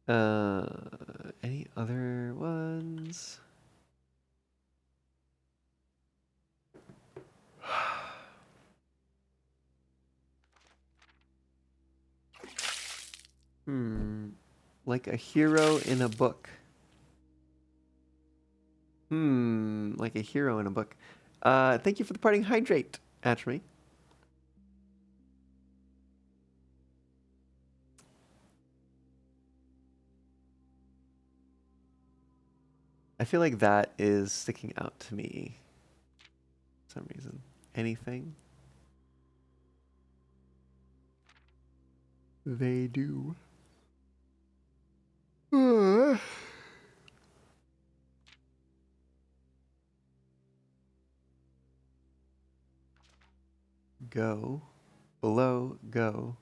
uh, any other ones? Like a hero in a book. Like a hero in a book. Thank you for the parting hydrate, Atri. I feel like that is sticking out to me for some reason. Anything? They do. Go. Below, go.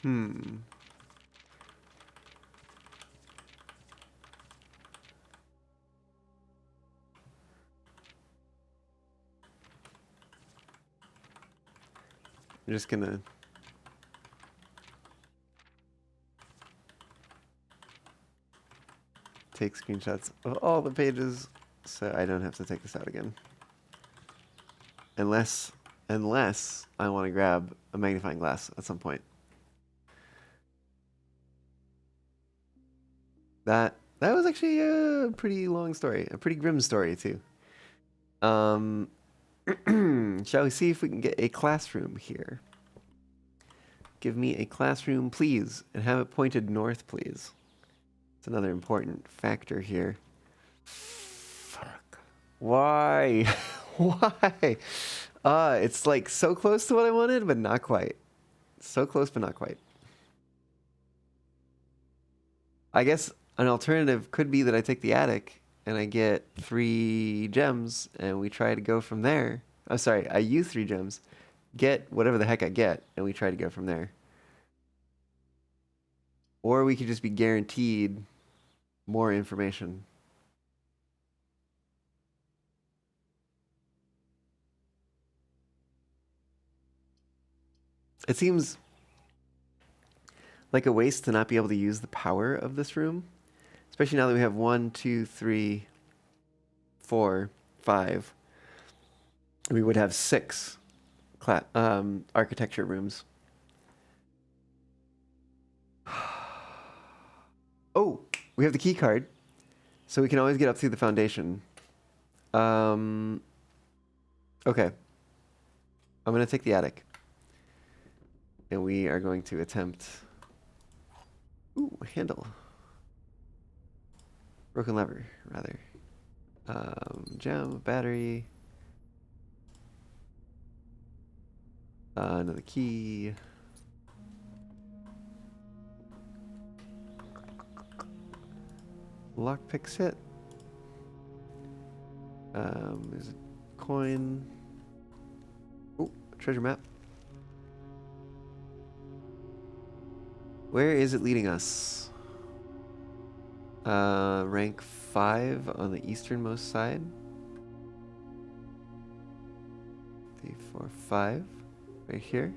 Hmm. I'm just gonna take screenshots of all the pages so I don't have to take this out again. Unless I want to grab a magnifying glass at some point. That was actually a pretty long story, a pretty grim story too. Shall we see if we can get a classroom here? Give me a classroom, please, and have it pointed north, please. It's another important factor here. Fuck. Why? Why? It's like so close to what I wanted, but not quite. So close, but not quite. I guess an alternative could be that I take the attic and I get 3 gems and we try to go from there. I'm sorry, I use 3 gems, get whatever the heck I get, and we try to go from there. Or we could just be guaranteed more information. It seems like a waste to not be able to use the power of this room, especially now that we have 1, 2, 3, 4, 5. We would have 6 architecture rooms. Oh, we have the key card, so we can always get up through the foundation. Okay. I'm going to take the attic. And we are going to attempt... Ooh, handle. Broken lever, rather. Gem, battery. Another key. Lockpick set. There's a coin. Oh, treasure map. Where is it leading us? Rank 5 on the easternmost side. 3, 4, 5. Right here.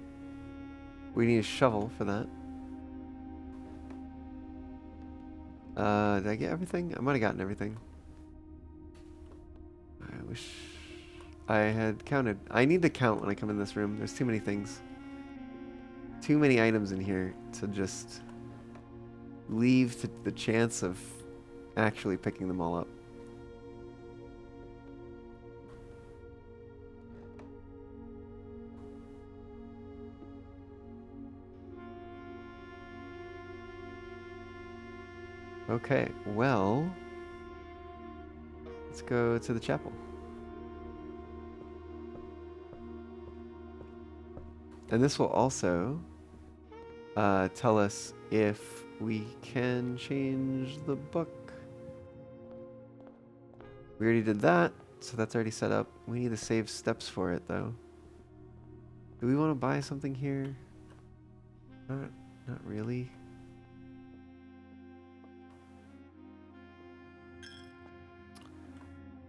We need a shovel for that. Did I get everything? I might have gotten everything. I wish I had counted. I need to count when I come in this room. There's too many things. Too many items in here to just leave to the chance of actually picking them all up. Okay, well, let's go to the chapel. And this will also tell us if we can change the book. We already did that, so that's already set up. We need to save steps for it, though. Do we want to buy something here? Not really.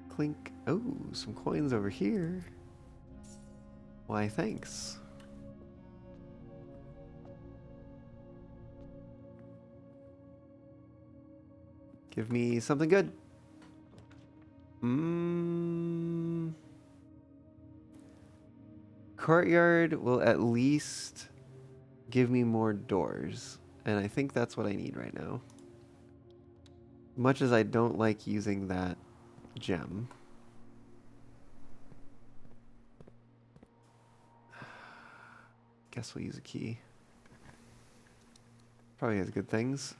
Clink. Oh, some coins over here. Why, thanks. Give me something good. Courtyard will at least give me more doors. And I think that's what I need right now. Much as I don't like using that gem. Guess we'll use a key. Probably has good things.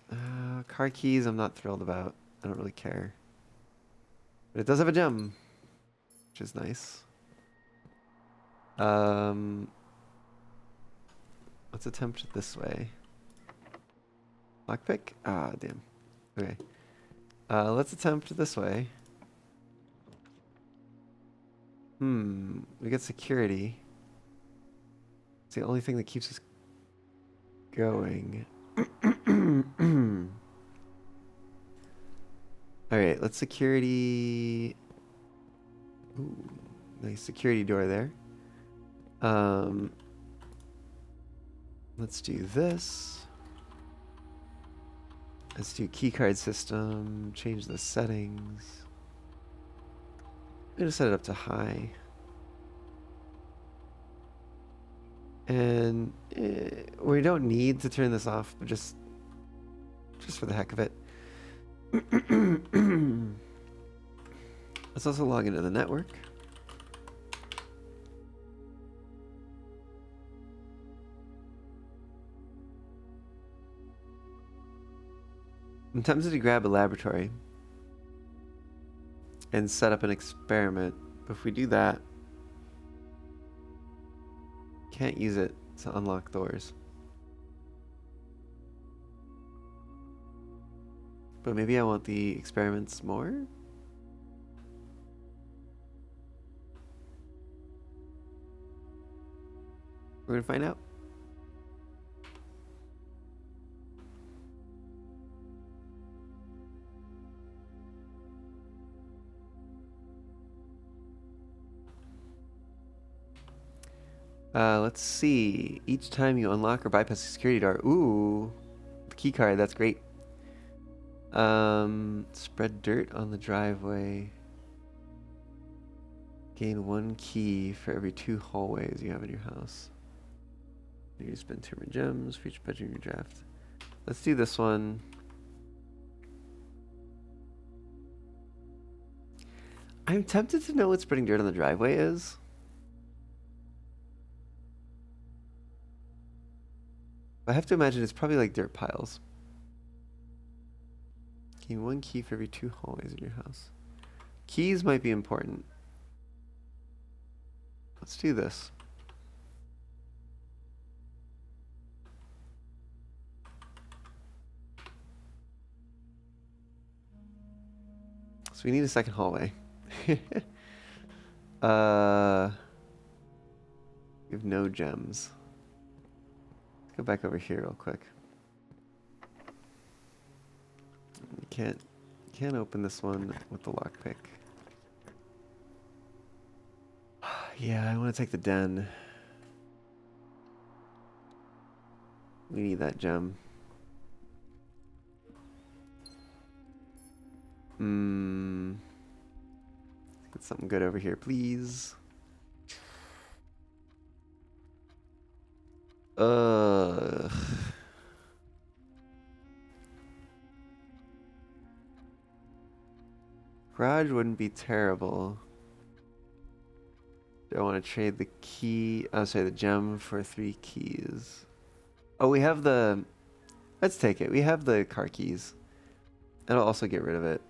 Car keys I'm not thrilled about. I don't really care. But it does have a gem, which is nice. Let's attempt it this way. Lockpick? Ah, damn. Okay. Let's attempt it this way. We get security. It's the only thing that keeps us going. All right, let's security. Ooh, nice security door there. Let's do this. Let's do keycard system. Change the settings. I'm gonna set it up to high. And we don't need to turn this off, but just for the heck of it. Let's also log into the network. I'm tempted to grab a laboratory and set up an experiment, but if we do that, can't use it to unlock doors. But maybe I want the experiments more? We're gonna find out. Let's see. Each time you unlock or bypass a security door. Ooh, the key card. That's great. Spread dirt on the driveway. Gain 1 key for every 2 hallways you have in your house. You spend 2 more gems for each bedroom you draft. Let's do this one. I'm tempted to know what spreading dirt on the driveway is. I have to imagine it's probably like dirt piles. Gain 1 key for every 2 hallways in your house. Keys might be important. Let's do this. So we need a second hallway. We have no gems. Let's go back over here real quick. You can't open this one with the lockpick. Yeah, I want to take the den. We need that gem. Let's get something good over here, please. Ugh. Garage wouldn't be terrible. Do I want to trade the key? Oh, sorry, the gem for 3 keys. Oh, we have the... Let's take it. We have the car keys. And I'll also get rid of it.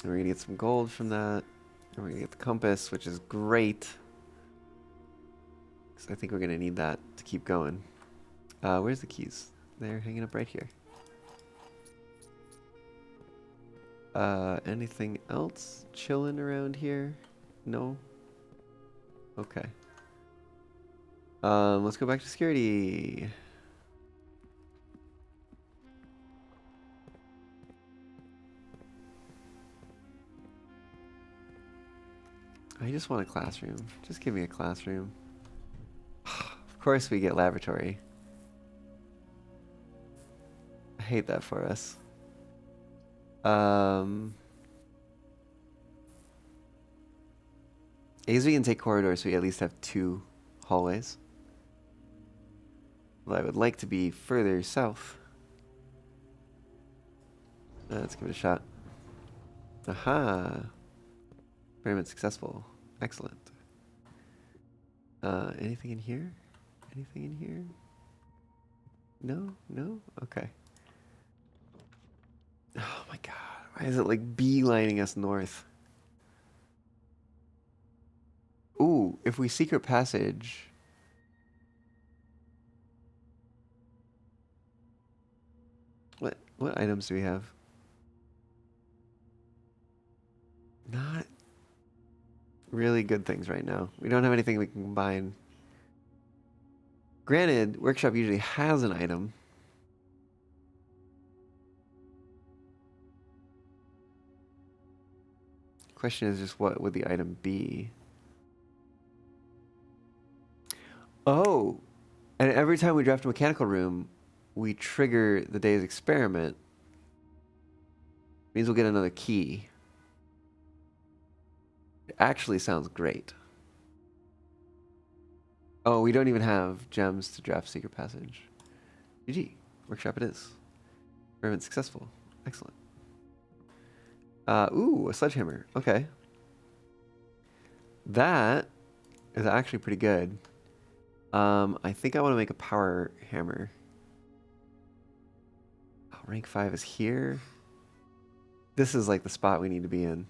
And we're going to get some gold from that. And we're going to get the compass, which is great. Because I think we're going to need that to keep going. Where's the keys? They're hanging up right here. Anything else chilling around here? No? Okay. Let's go back to security. I just want a classroom. Just give me a classroom. Of course we get laboratory. I hate that for us. I guess we can take corridors so we at least have 2 hallways. Well, I would like to be further south. Let's give it a shot. Aha! Experiment successful. Excellent. Anything in here? Anything in here? No? No? Okay. Oh my god. Why is it like beelining us north? Ooh, if we secret passage... What items do we have? Not really good things right now. We don't have anything we can combine. Granted, workshop usually has an item. Question is just what would the item be? Oh, and every time we draft a mechanical room, we trigger the day's experiment. Means we'll get another key. It actually sounds great. Oh, we don't even have gems to draft Secret Passage. GG. Workshop it is. Experiment successful. Excellent. Ooh, a sledgehammer. Okay. That is actually pretty good. I think I want to make a power hammer. Oh, rank 5 is here. This is like the spot we need to be in.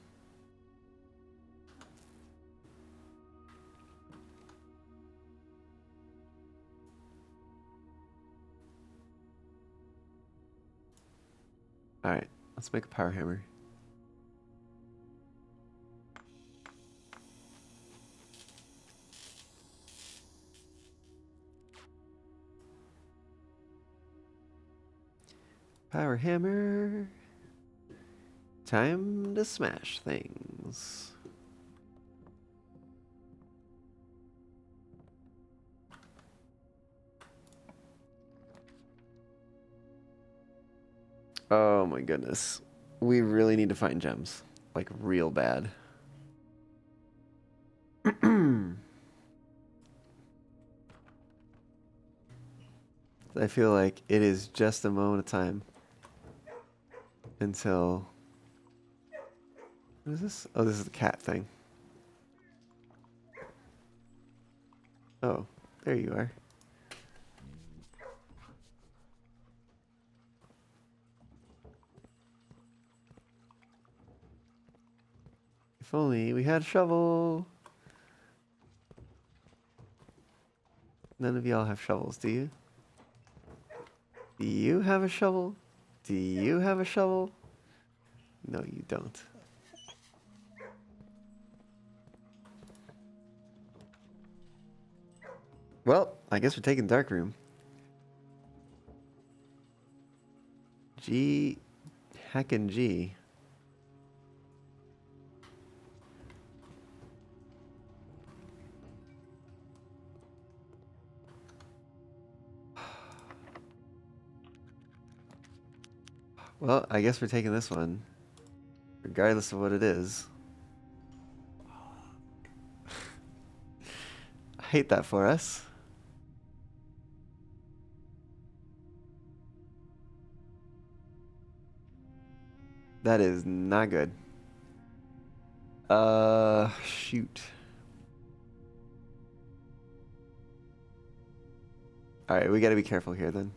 All right, let's make a power hammer. Power hammer. Time to smash things. Oh my goodness. We really need to find gems. Like real bad. I feel like it is just a moment of time until... What is this? Oh, this is the cat thing. Oh, there you are. If only we had a shovel. None of y'all have shovels, do you? Do you have a shovel? Do you have a shovel? No, you don't. Well, I guess we're taking Dark Room. G. Heckin' G. Well, I guess we're taking this one. Regardless of what it is. I hate that for us. That is not good. Shoot. Alright, we gotta be careful here then.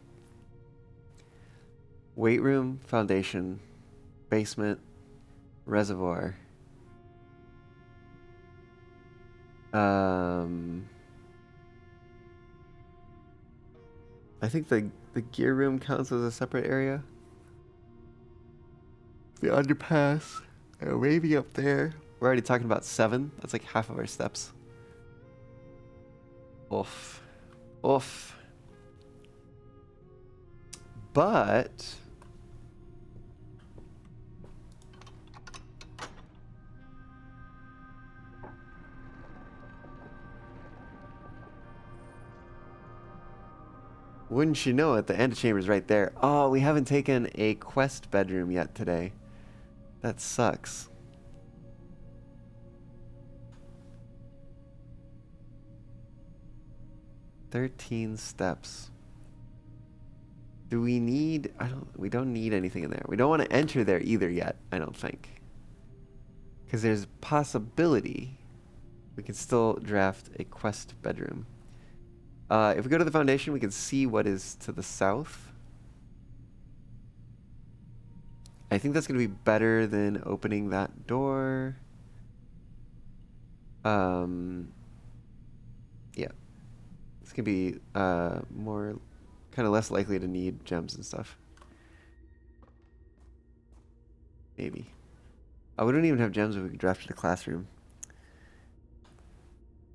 Weight room, foundation, basement, reservoir. I think the gear room counts as a separate area. The underpass. Maybe up there. We're already talking about 7. That's like half of our steps. Oof. Oof. But... wouldn't you know it, the antechamber's right there. Oh, we haven't taken a quest bedroom yet today. That sucks. "13 steps. Do we need... we don't need anything in there. We don't want to enter there either yet, I don't think. Because there's a possibility we can still draft a quest bedroom. If we go to the foundation, we can see what is to the south. I think that's going to be better than opening that door. Yeah. It's going to be more... kind of less likely to need gems and stuff. Maybe. Oh, we don't even have gems if we could draft to the classroom.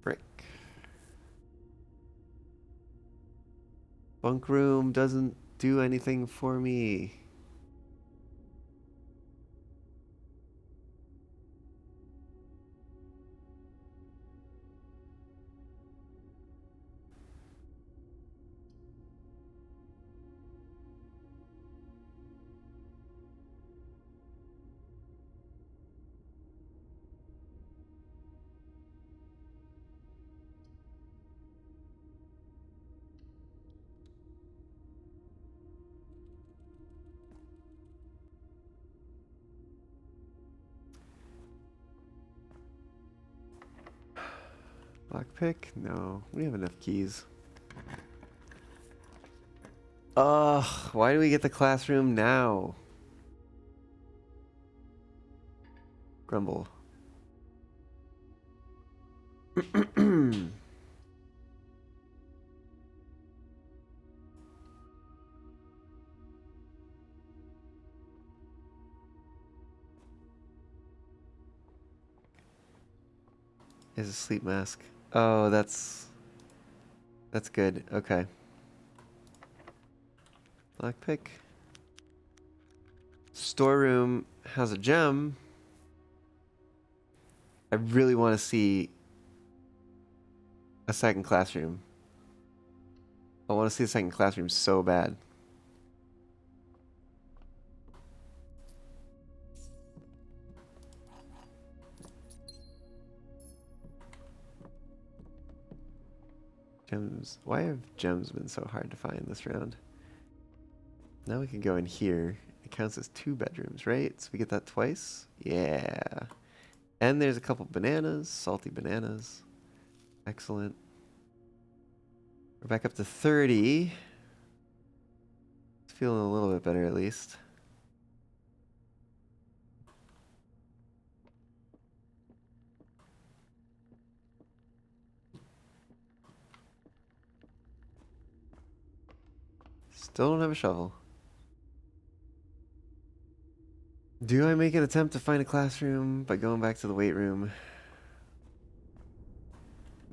Brick. Bunk room doesn't do anything for me. Lockpick? No, we have enough keys. Ugh, why do we get the classroom now? Grumble. Is a sleep mask. Oh, that's good. Okay. Lockpick. Storeroom has a gem. I really want to see a second classroom. I want to see a second classroom so bad. Gems. Why have gems been so hard to find this round? Now we can go in here. It counts as 2 bedrooms, right? So we get that twice? Yeah. And there's a couple bananas, salty bananas. Excellent. We're back up to 30. It's feeling a little bit better at least. Still don't have a shovel. Do I make an attempt to find a classroom by going back to the weight room?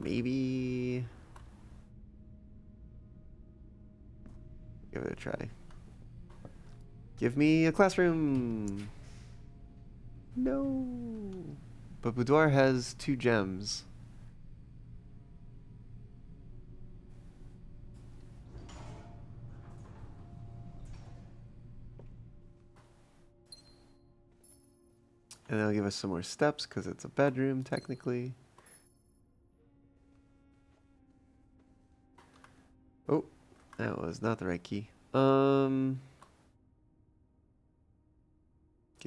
Maybe. Give it a try. Give me a classroom. No. But Boudoir has 2 gems. And they'll give us some more steps because it's a bedroom technically. Oh, that was not the right key. Give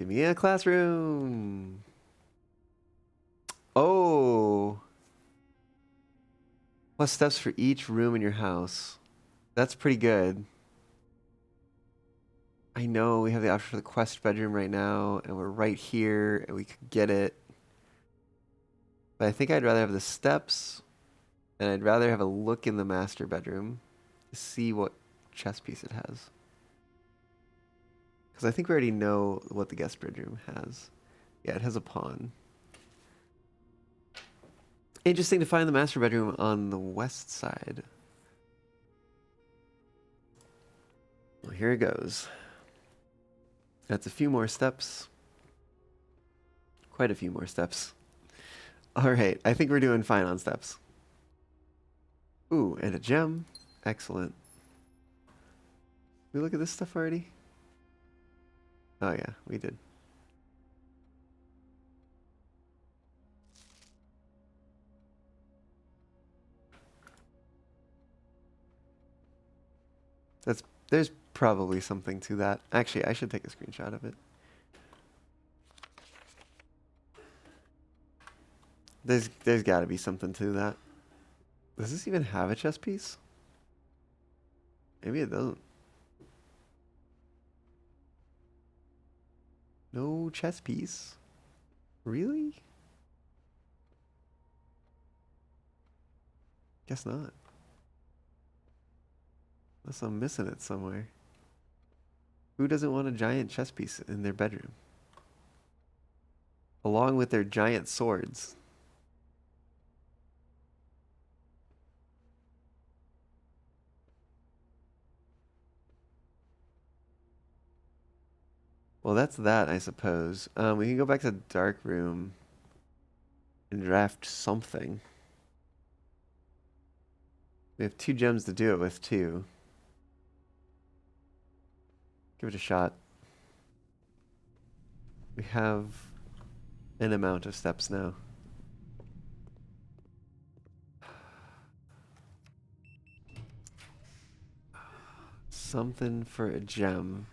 me a classroom. Oh. Plus steps for each room in your house. That's pretty good. I know we have the option for the quest bedroom right now, and we're right here, and we could get it. But I think I'd rather have the steps, and I'd rather have a look in the master bedroom to see what chess piece it has. Because I think we already know what the guest bedroom has. Yeah, it has a pawn. Interesting to find the master bedroom on the west side. Well, here it goes. That's a few more steps. Quite a few more steps. All right, I think we're doing fine on steps. Ooh, and a gem. Excellent. Did we look at this stuff already? Oh yeah, we did. There's probably something to that. Actually, I should take a screenshot of it. There's got to be something to that. Does this even have a chess piece? Maybe it doesn't. No chess piece? Really? Guess not. Unless I'm missing it somewhere. Who doesn't want a giant chess piece in their bedroom? Along with their giant swords. Well, that's that, I suppose. We can go back to the dark room and draft something. We have 2 gems to do it with, too. Give it a shot. We have an amount of steps now. Something for a gem.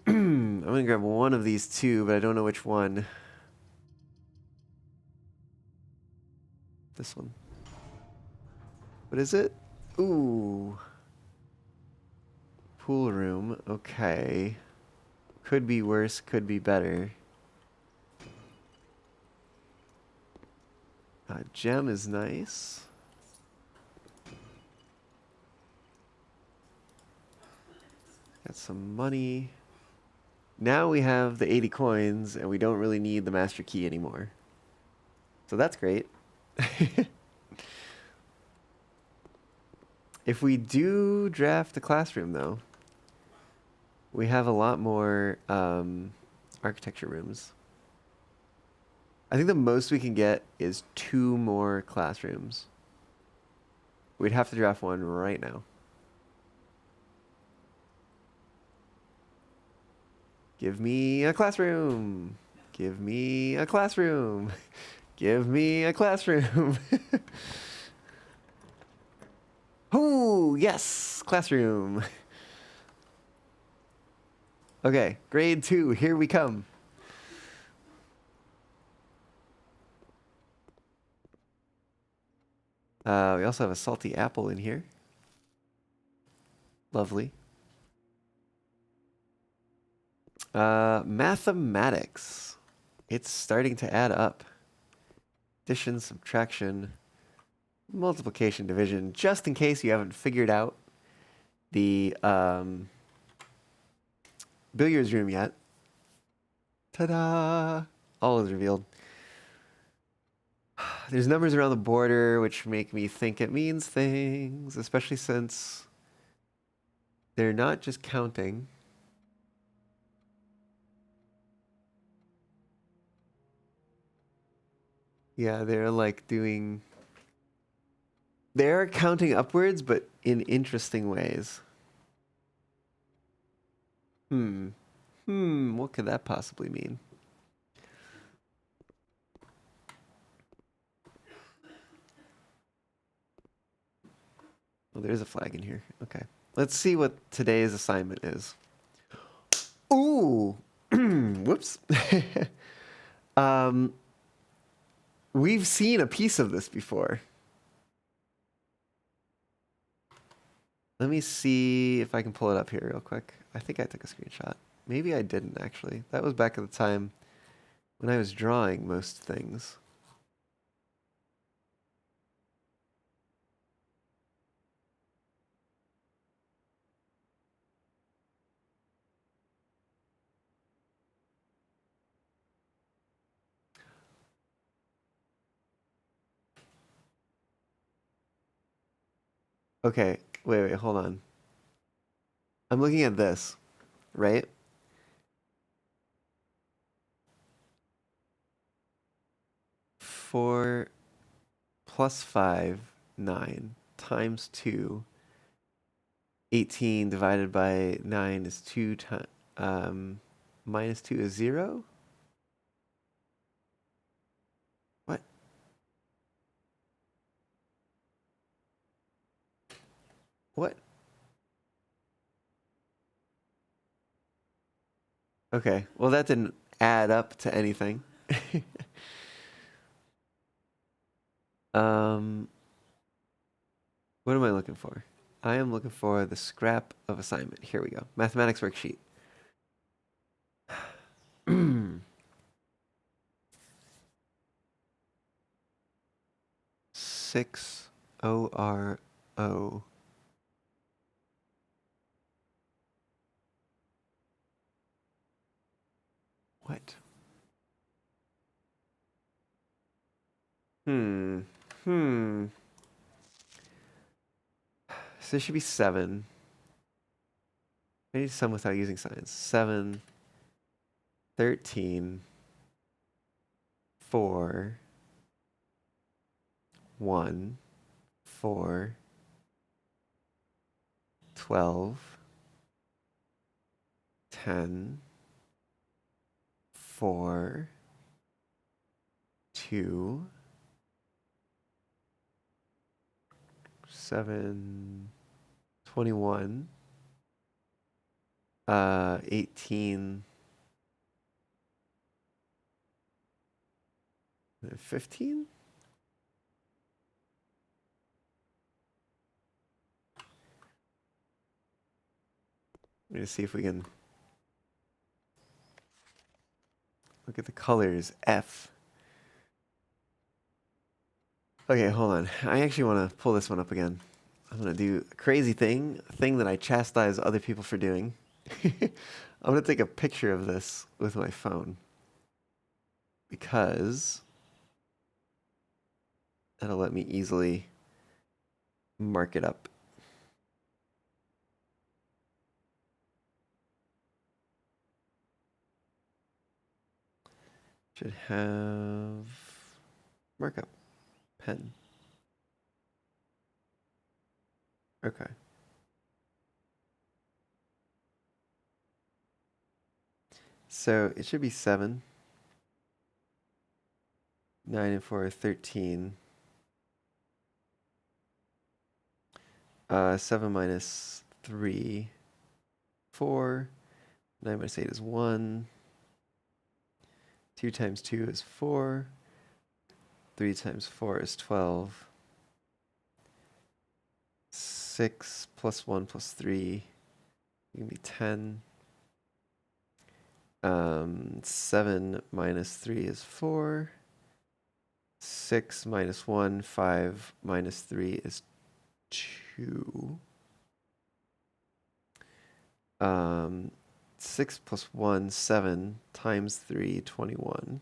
I'm gonna grab one of these 2, but I don't know which one. This one. What is it? Ooh. Pool room. Okay. Could be worse, could be better. Gem is nice. Got some money. Now we have the 80 coins, and we don't really need the master key anymore. So that's great. If we do draft the classroom, though, we have a lot more architecture rooms. I think the most we can get is 2 more classrooms. We'd have to draft one right now. Give me a classroom. Give me a classroom. Give me a classroom. Oh, yes, classroom. Okay, grade 2, here we come. We also have a salty apple in here. Lovely. Mathematics. It's starting to add up. Addition, subtraction, multiplication, division. Just in case you haven't figured out the billiards room yet. Ta-da! All is revealed. There's numbers around the border which make me think it means things, especially since they're not just counting. Yeah, they're like doing... They're counting upwards, but in interesting ways. What could that possibly mean? Oh, there's a flag in here. Okay. Let's see what today's assignment is. Ooh! Whoops. We've seen a piece of this before. Let me see if I can pull it up here real quick. I think I took a screenshot. Maybe I didn't, actually. That was back at the time when I was drawing most things. Okay, wait, hold on. I'm looking at this, right? 4 plus 5, 9, times 2, 18 divided by 9 is 2 times, minus 2 is 0? What? What? Okay, well that didn't add up to anything. What am I looking for? I am looking for the scrap of assignment. Here we go. Mathematics worksheet. 6ORO. What? Hmm. So this should be 7. I need to sum without using signs. 7, 13, 4, 1, 4, 12, 10, 4, 2, 7, 21, 18, 15? Let me see if we can look at the colors. F. Okay, hold on. I actually want to pull this one up again. I'm going to do a crazy thing, a thing that I chastise other people for doing. I'm going to take a picture of this with my phone because that'll let me easily mark it up. Should have markup pen. Okay. So it should be 7. 9 and 4 are 13. 7 minus 3, 4. 9 minus 8 is 1. 2 times 2 is 4. 3 times 4 is 12. 6 plus 1 plus 3 can be 10. 7 minus 3 is 4. 6 minus 1, 5 minus 3 is 2. 6 plus 1, 7 times 3, 21.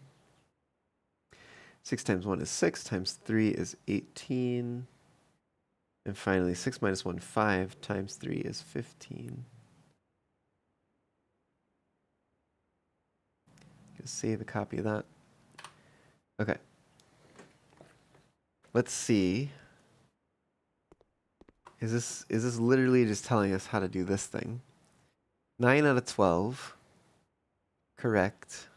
6 times 1 is 6, times 3 is 18. And finally, 6 minus 1, 5 times 3 is 15. Just save a copy of that. Okay. Let's see. Is this literally just telling us how to do this thing? 9 out of 12. Correct.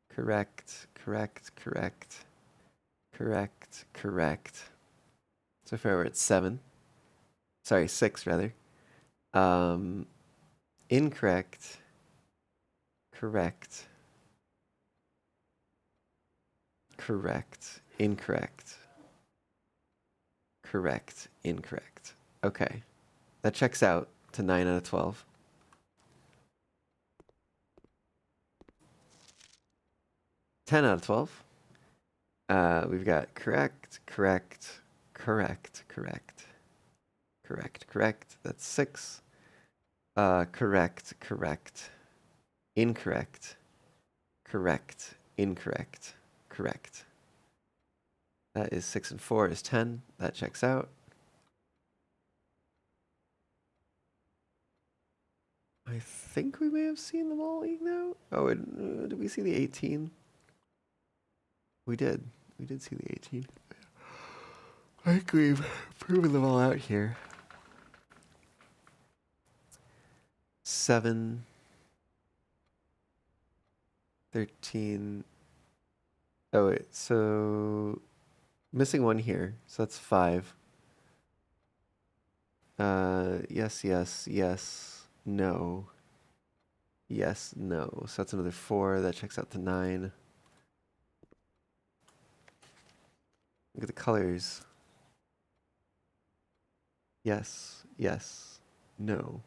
Correct. Correct. Correct. Correct. Correct. So far we're at 7. Sorry, 6 rather. Incorrect. Correct. Correct. Incorrect. Correct. Incorrect. Okay. That checks out to 9 out of 12. Ten out of 12. We've got correct, correct, correct, correct, correct, correct. That's 6. Correct, correct, incorrect, correct, incorrect, correct. That is 6 and 4 is 10. That checks out. I think we may have seen them all now. Oh, did we see the 18? We did. We did see the 18. I think we've proven them all out here. 7, 13. Oh, wait. So missing 1 here. So that's 5. Yes, yes, yes, no. Yes, no. So that's another 4. That checks out to 9. Look at the colors. Yes, yes, no.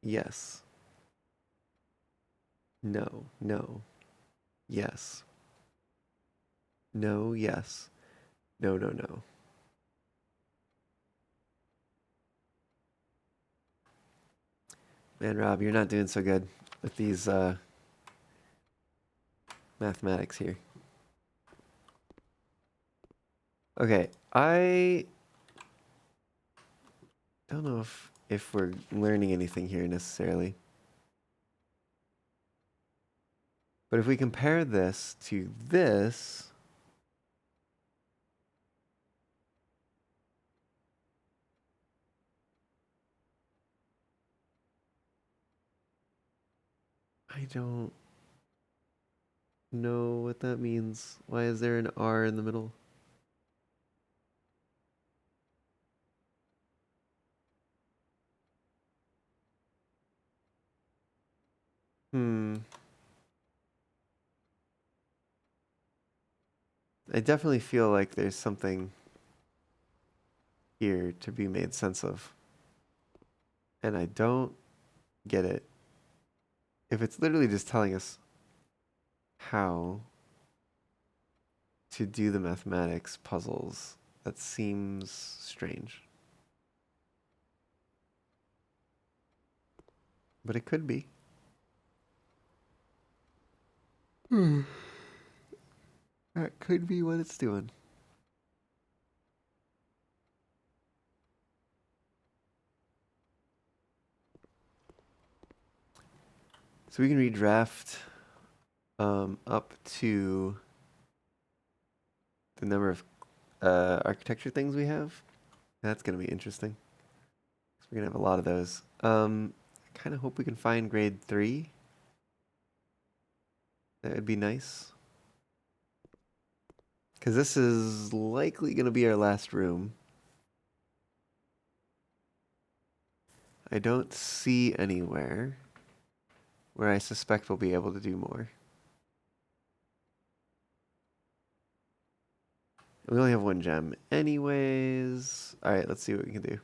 Yes. No, no. Yes. No, yes. No, no, no. Man, Rob, you're not doing so good with these mathematics here. Okay, I don't know if if we're learning anything here necessarily. But if we compare this to this, I don't know what that means. Why is there an R in the middle? I definitely feel like there's something here to be made sense of. And I don't get it. If it's literally just telling us how to do the mathematics puzzles, that seems strange. But it could be. That could be what it's doing. So we can redraft up to the number of architecture things we have. That's going to be interesting. We're going to have a lot of those. I kind of hope we can find grade 3. That would be nice. Because this is likely going to be our last room. I don't see anywhere where I suspect we'll be able to do more. We only have 1 gem anyways. Alright, let's see what we can do.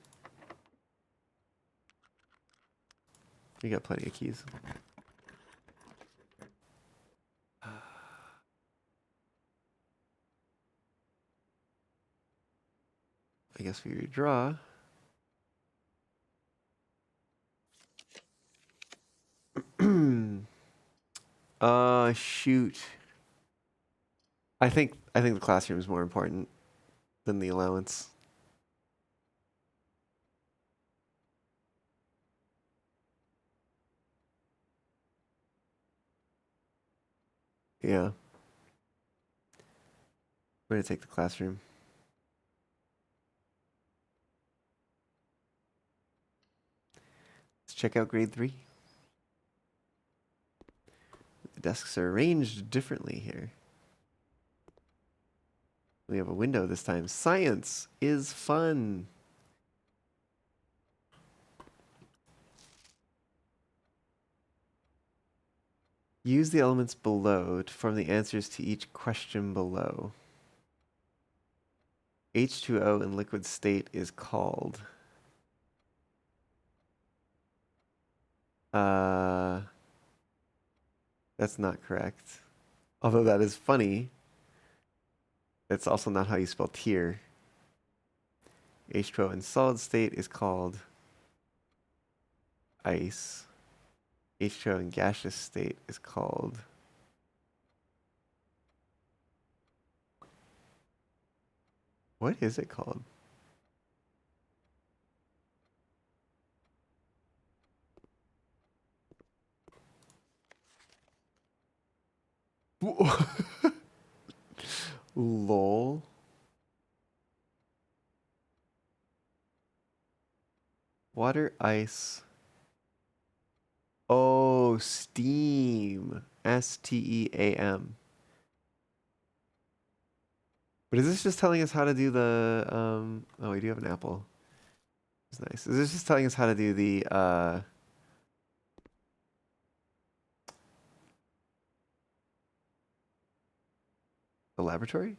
We got plenty of keys. I guess we redraw. Shoot. I think the classroom is more important than the allowance. Yeah. We're gonna take the classroom. Let's check out grade 3. The desks are arranged differently here. We have a window this time. Science is fun. Use the elements below to form the answers to each question below. H2O in liquid state is called. That's not correct. Although that is funny. It's also not how you spell tier. H2O in solid state is called ice. H2O in gaseous state is called... What is it called? Lol. Water, ice. Oh, steam. STEAM. But is this just telling us how to do the, oh, we do have an apple. It's nice. Is this just telling us how to do the laboratory?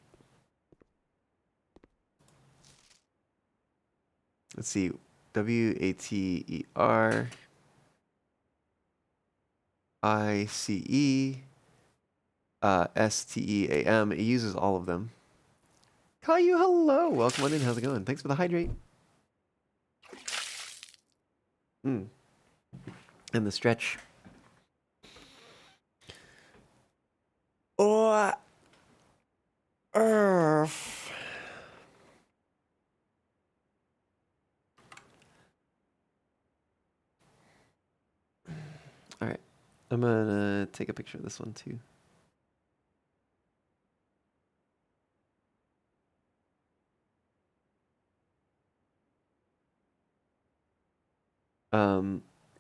Let's see. WATER ICE STEAM. It uses all of them. Caillou, hello. Welcome on in. How's it going? Thanks for the hydrate. And the stretch. Oh, Earth. All right. I'm gonna take a picture of this one too.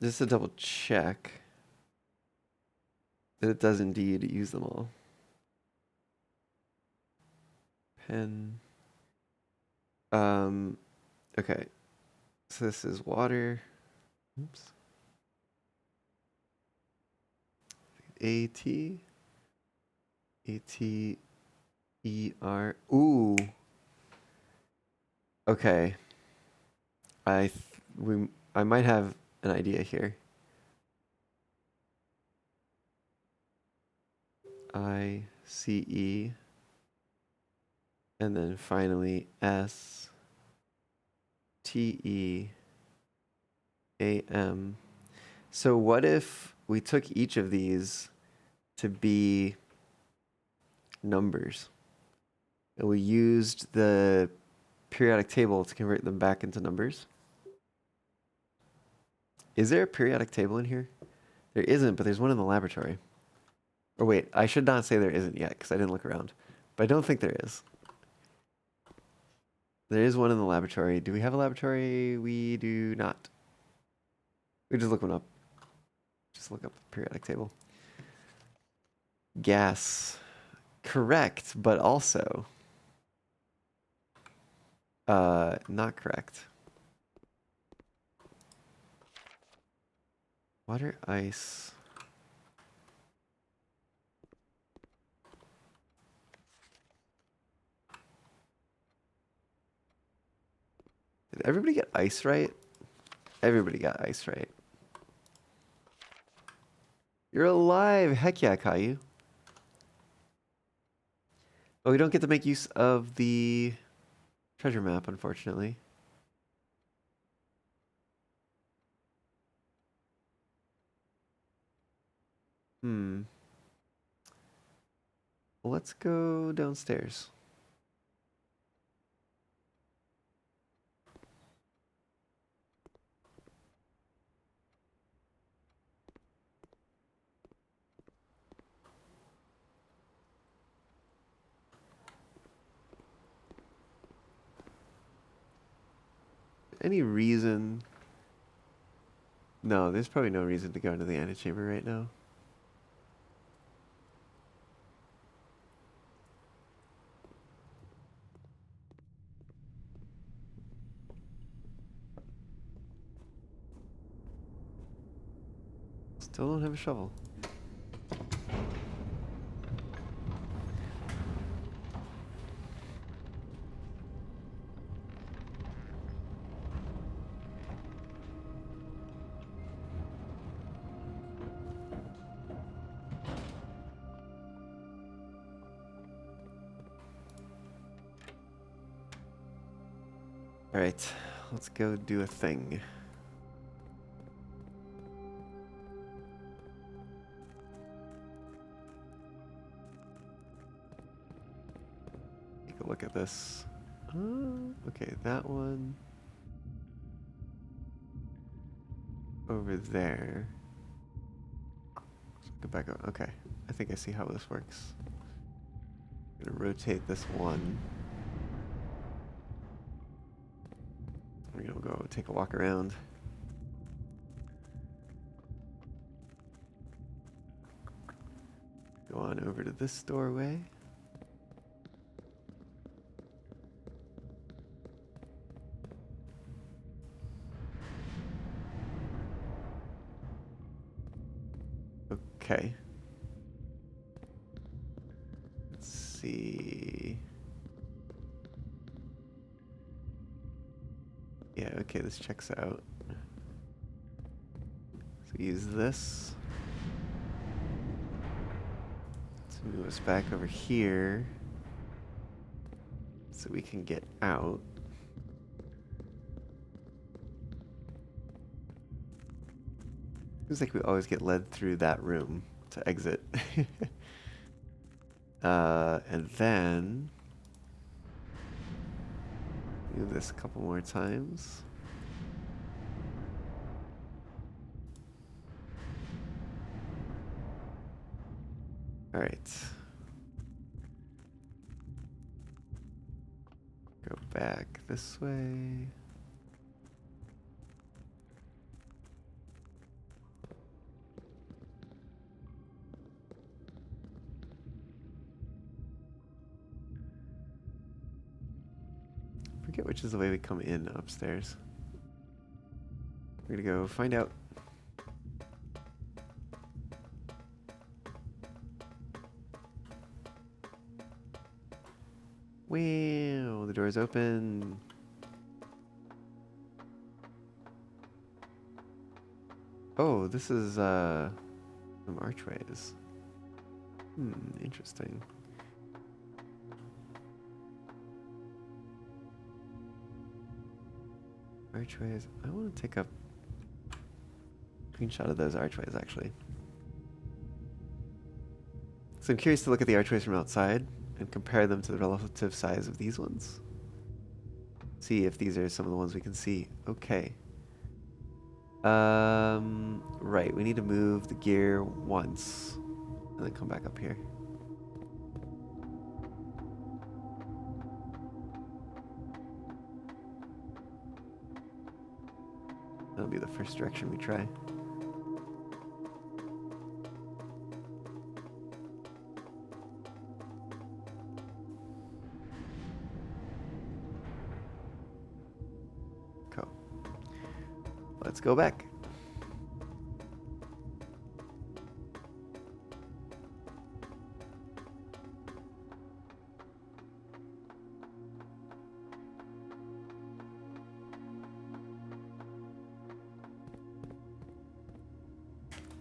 Just to double check that it does indeed use them all. Pen. Okay. So this is water. Oops. A-T. A-T-E-R. Ooh. Okay. I might have an idea here. I-C-E. And then finally S-T-E-A-M. So what if we took each of these to be numbers? And we used the periodic table to convert them back into numbers? Is there a periodic table in here? There isn't, but there's one in the laboratory. Or wait, I should not say there isn't yet because I didn't look around. But I don't think there is. There is one in the laboratory. Do we have a laboratory? We do not. We just look one up. Just look up the periodic table. Gas. Correct, but also not correct. Water, ice. Did everybody get ice right? Everybody got ice right. You're alive! Heck yeah, Caillou. Oh, we don't get to make use of the treasure map, unfortunately. Well, let's go downstairs. Any reason? No, there's probably no reason to go into the antechamber right now. Still don't have a shovel. All right, let's go do a thing. Take a look at this. Okay, that one over there. Let's go back up. Okay, I think I see how this works. I'm gonna rotate this one. We're gonna go take a walk around. Go on over to this doorway. Okay. Let's see. Yeah, okay, this checks out. So use this to move us back over here so we can get out. Seems like we always get led through that room to exit. And then do this a couple more times. All right. Go back this way. Forget which is the way we come in upstairs. We're gonna go find out. Wow, the door's open. Oh, this is some archways. Interesting. Archways. I want to take a screenshot of those archways, actually. So I'm curious to look at the archways from outside and compare them to the relative size of these ones. See if these are some of the ones we can see. Okay. Right, we need to move the gear once and then come back up here. That'll be the first direction we try. Cool. Let's go back.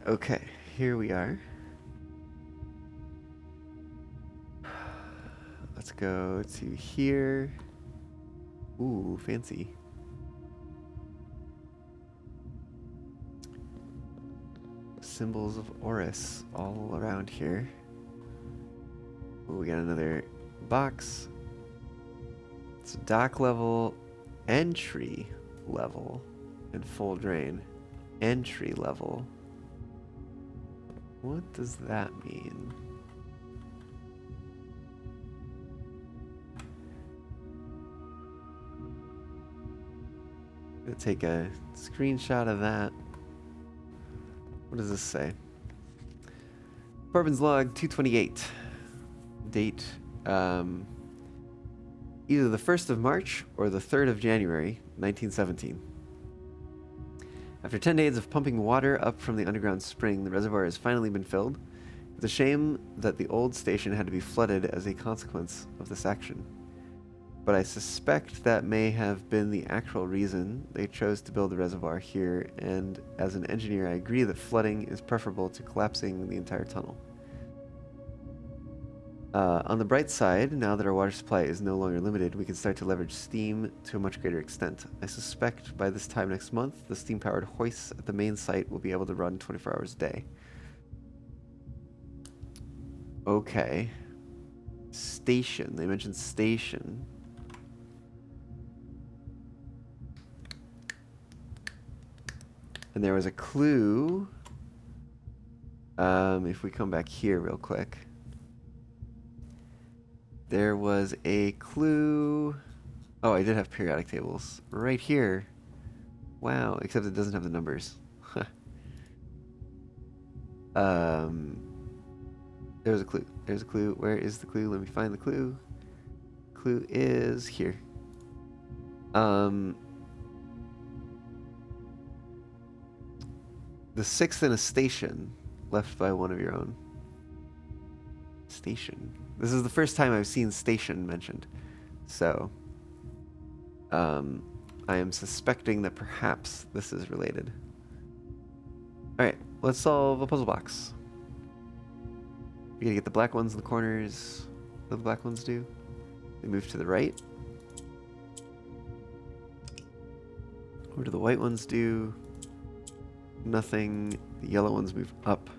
Okay, here we are. Let's go to here. Ooh, fancy. Symbols of Oris all around here. Ooh, we got another box. It's dock level, entry level, and full drain. Entry level. What does that mean? I'm gonna take a screenshot of that. What does this say? Corbin's log 228. Date either the 1st of March or the 3rd of January, 1917. After 10 days of pumping water up from the underground spring, the reservoir has finally been filled. It's a shame that the old station had to be flooded as a consequence of this action. But I suspect that may have been the actual reason they chose to build the reservoir here, and as an engineer I agree that flooding is preferable to collapsing the entire tunnel. On the bright side, now that our water supply is no longer limited, we can start to leverage steam to a much greater extent. I suspect by this time next month, the steam-powered hoists at the main site will be able to run 24 hours a day. Okay. Station. They mentioned station. And there was a clue. If we come back here real quick. There was a clue. Oh, I did have periodic tables right here. Wow, except it doesn't have the numbers. There's a clue. There's a clue. Where is the clue? Let me find the clue. Clue is here. The 6th in a station left by one of your own. Station. This is the first time I've seen station mentioned. So, I am suspecting that perhaps this is related. Alright, let's solve a puzzle box. We gotta get the black ones in the corners. What do the black ones do? They move to the right. What do the white ones do? Nothing. The yellow ones move up.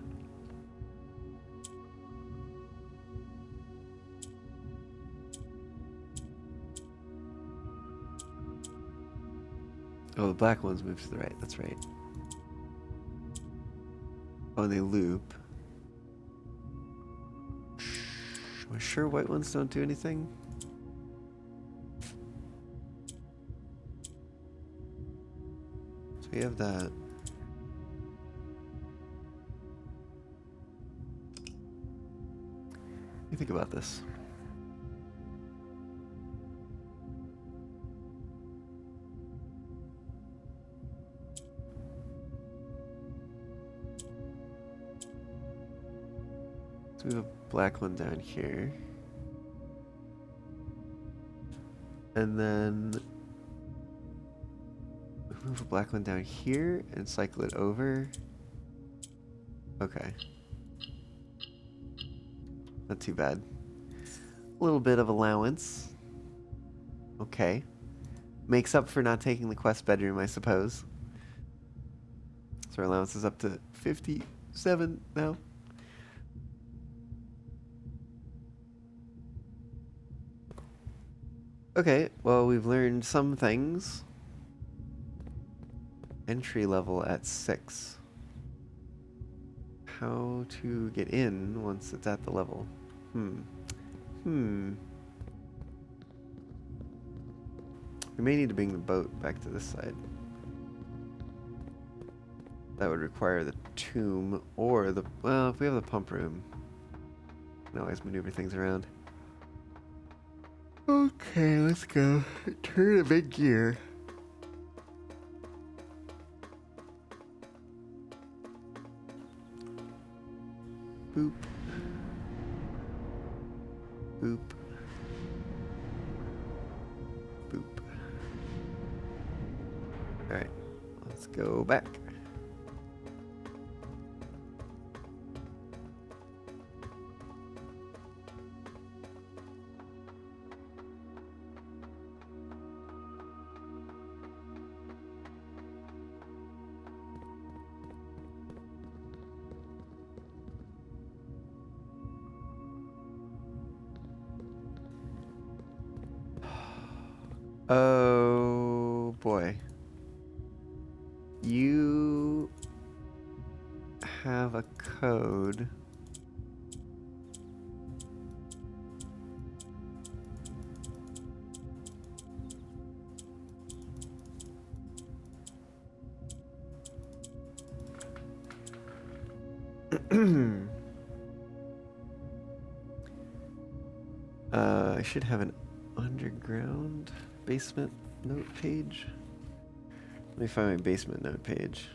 Oh, the black ones move to the right. That's right. Oh, and they loop. Am I sure white ones don't do anything? So we have that. What do you think about this? So we have a black one down here. And then move a black one down here and cycle it over. Okay. Not too bad. A little bit of allowance. Okay. Makes up for not taking the quest bedroom, I suppose. So our allowance is up to 57 now. Okay, well, we've learned some things. Entry level at 6. How to get in once it's at the level. We may need to bring the boat back to this side. That would require the tomb or the... Well, if we have the pump room, we can always maneuver things around. Okay, let's go. Turn a big gear. Boop. Boop. Boop. Alright, let's go back. Oh boy. You have a code. I should have an underground basement note page. Let me find my basement note page.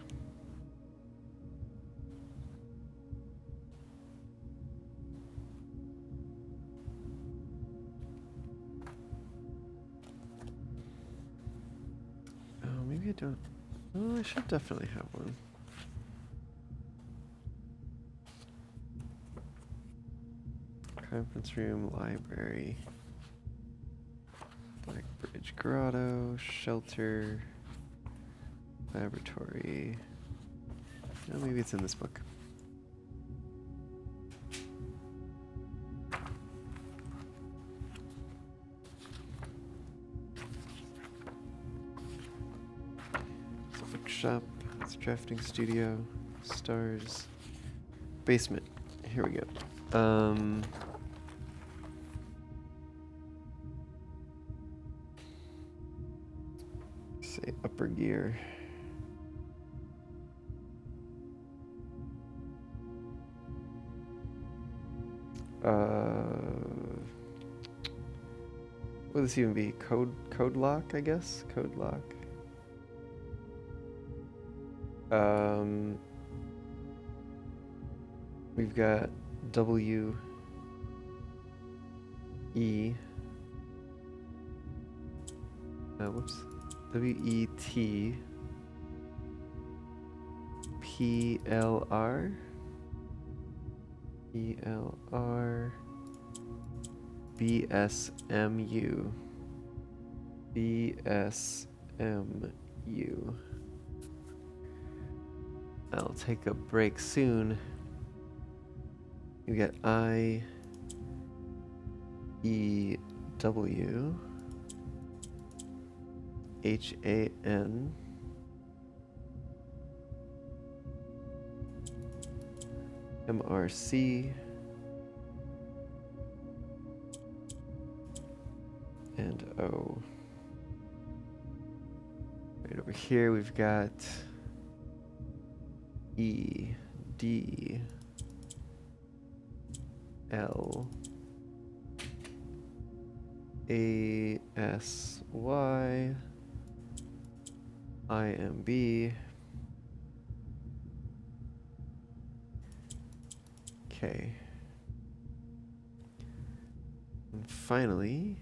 Oh, maybe I don't. Oh, I should definitely have one. Conference room, library, Black Bridge Grotto, shelter, laboratory. Oh, maybe it's in this book. Bookshop, it's drafting studio, stars, basement. Here we go. Say upper gear. What would this even be? Code lock, I guess? Code lock. We've got W E W-E-T P-L-R E-L-R B-S-M-U B-S-M-U. I'll take a break soon. You get I-E-W H-A-N M-R-C and O. Right over here we've got E, D, L, A, S, Y, I, M, B, K. And finally,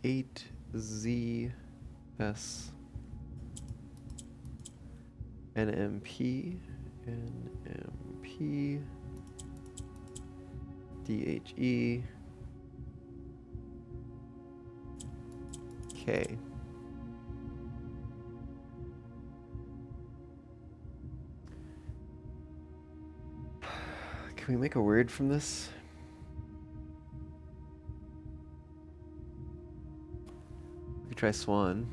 8, Z, S, NMP, NMP, DHE, K. Can we make a word from this? We could try swan.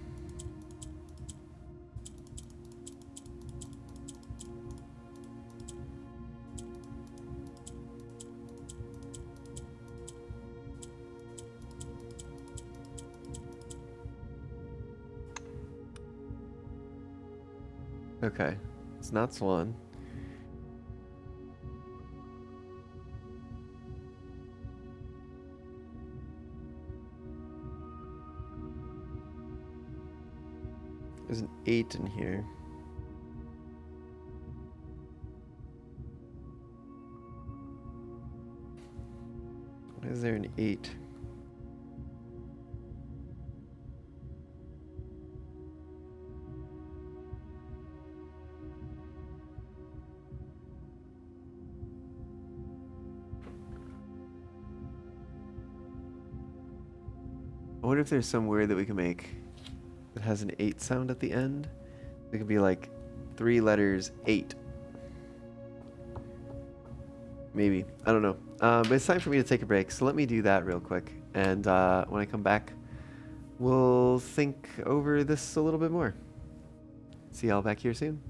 Okay, it's not swan. There's an 8 in here. Why is there an 8? I wonder if there's some word that we can make that has an 8 sound at the end. It could be like 3 letters, 8. Maybe. I don't know. But it's time for me to take a break, so let me do that real quick. And when I come back, we'll think over this a little bit more. See y'all back here soon.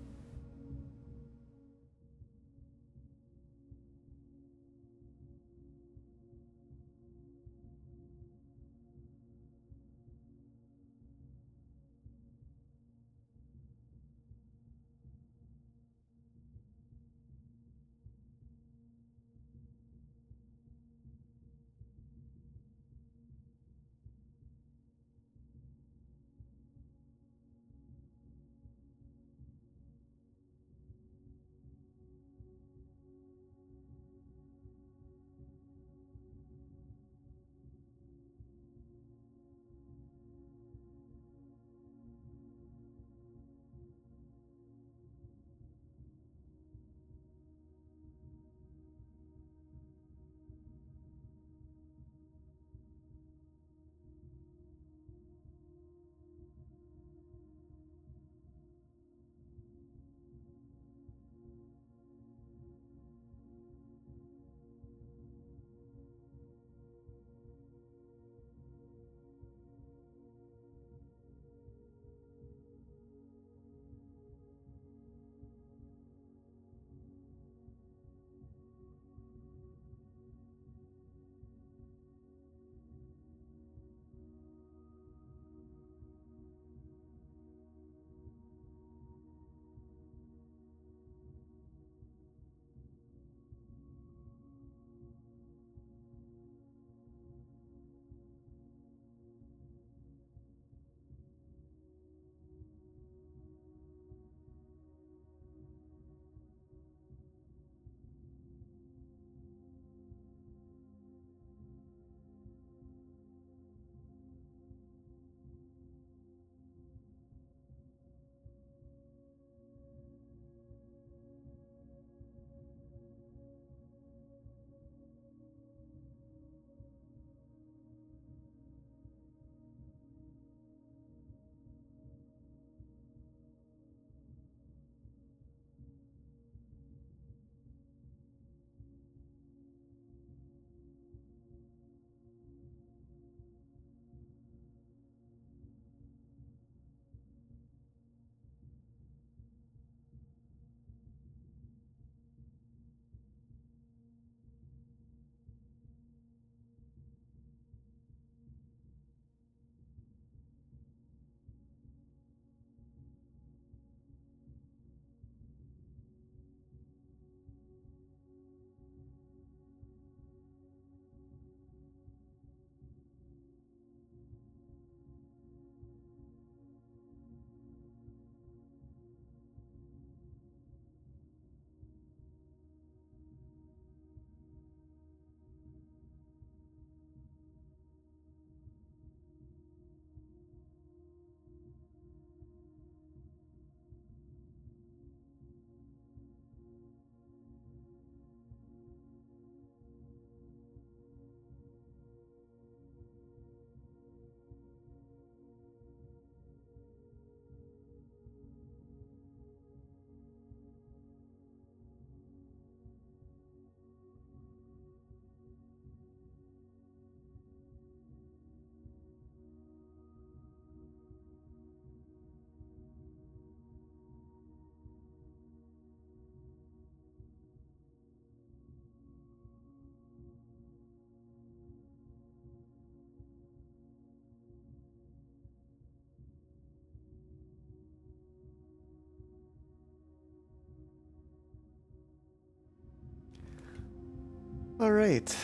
All right,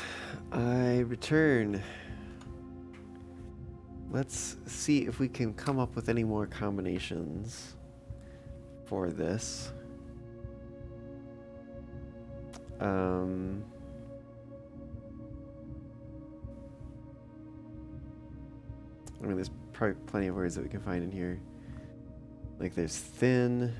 I return. Let's see if we can come up with any more combinations for this. I mean, there's probably plenty of words that we can find in here. Like there's thin.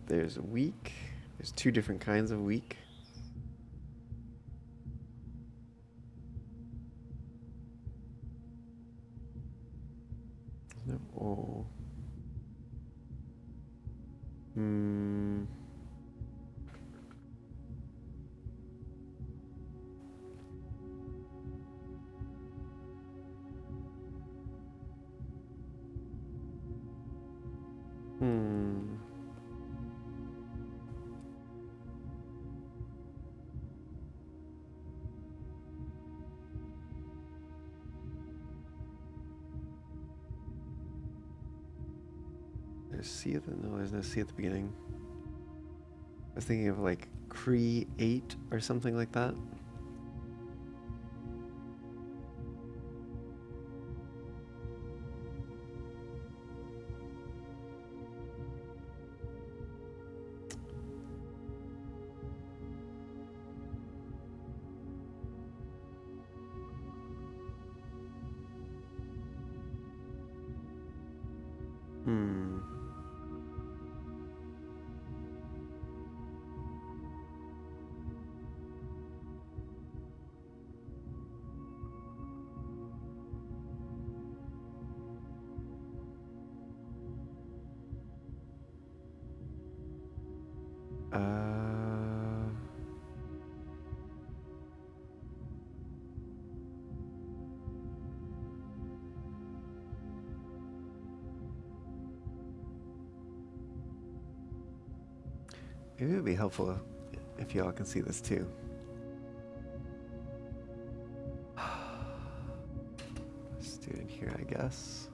There's weak. There's two different kinds of weak. No. Oh. There's C at the, no, there's no C at the beginning. I was thinking of like create or something like that. Maybe it would be helpful if y'all can see this too. Let's do it in here, I guess.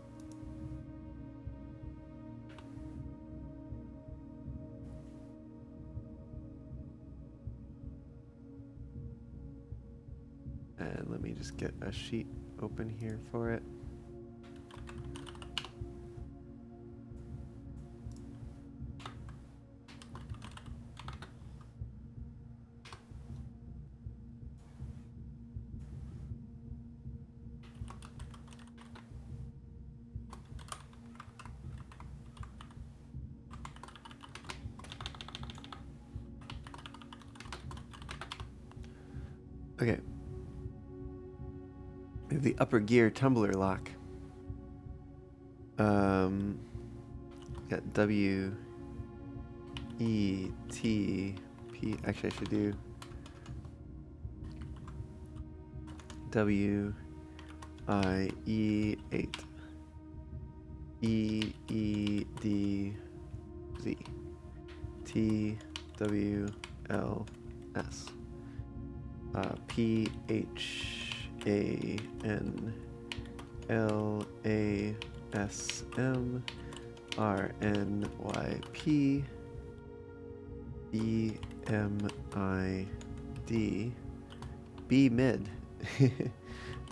And let me just get a sheet open here for it. Okay. We have the upper gear tumbler lock. Got W, E, T, P. Actually, I should do W, I, E, 8. E, E, D, Z. T, W, L, S. P, H, A, N, L, A, S, M, R, N, Y, P, E, M, I, D, B, mid,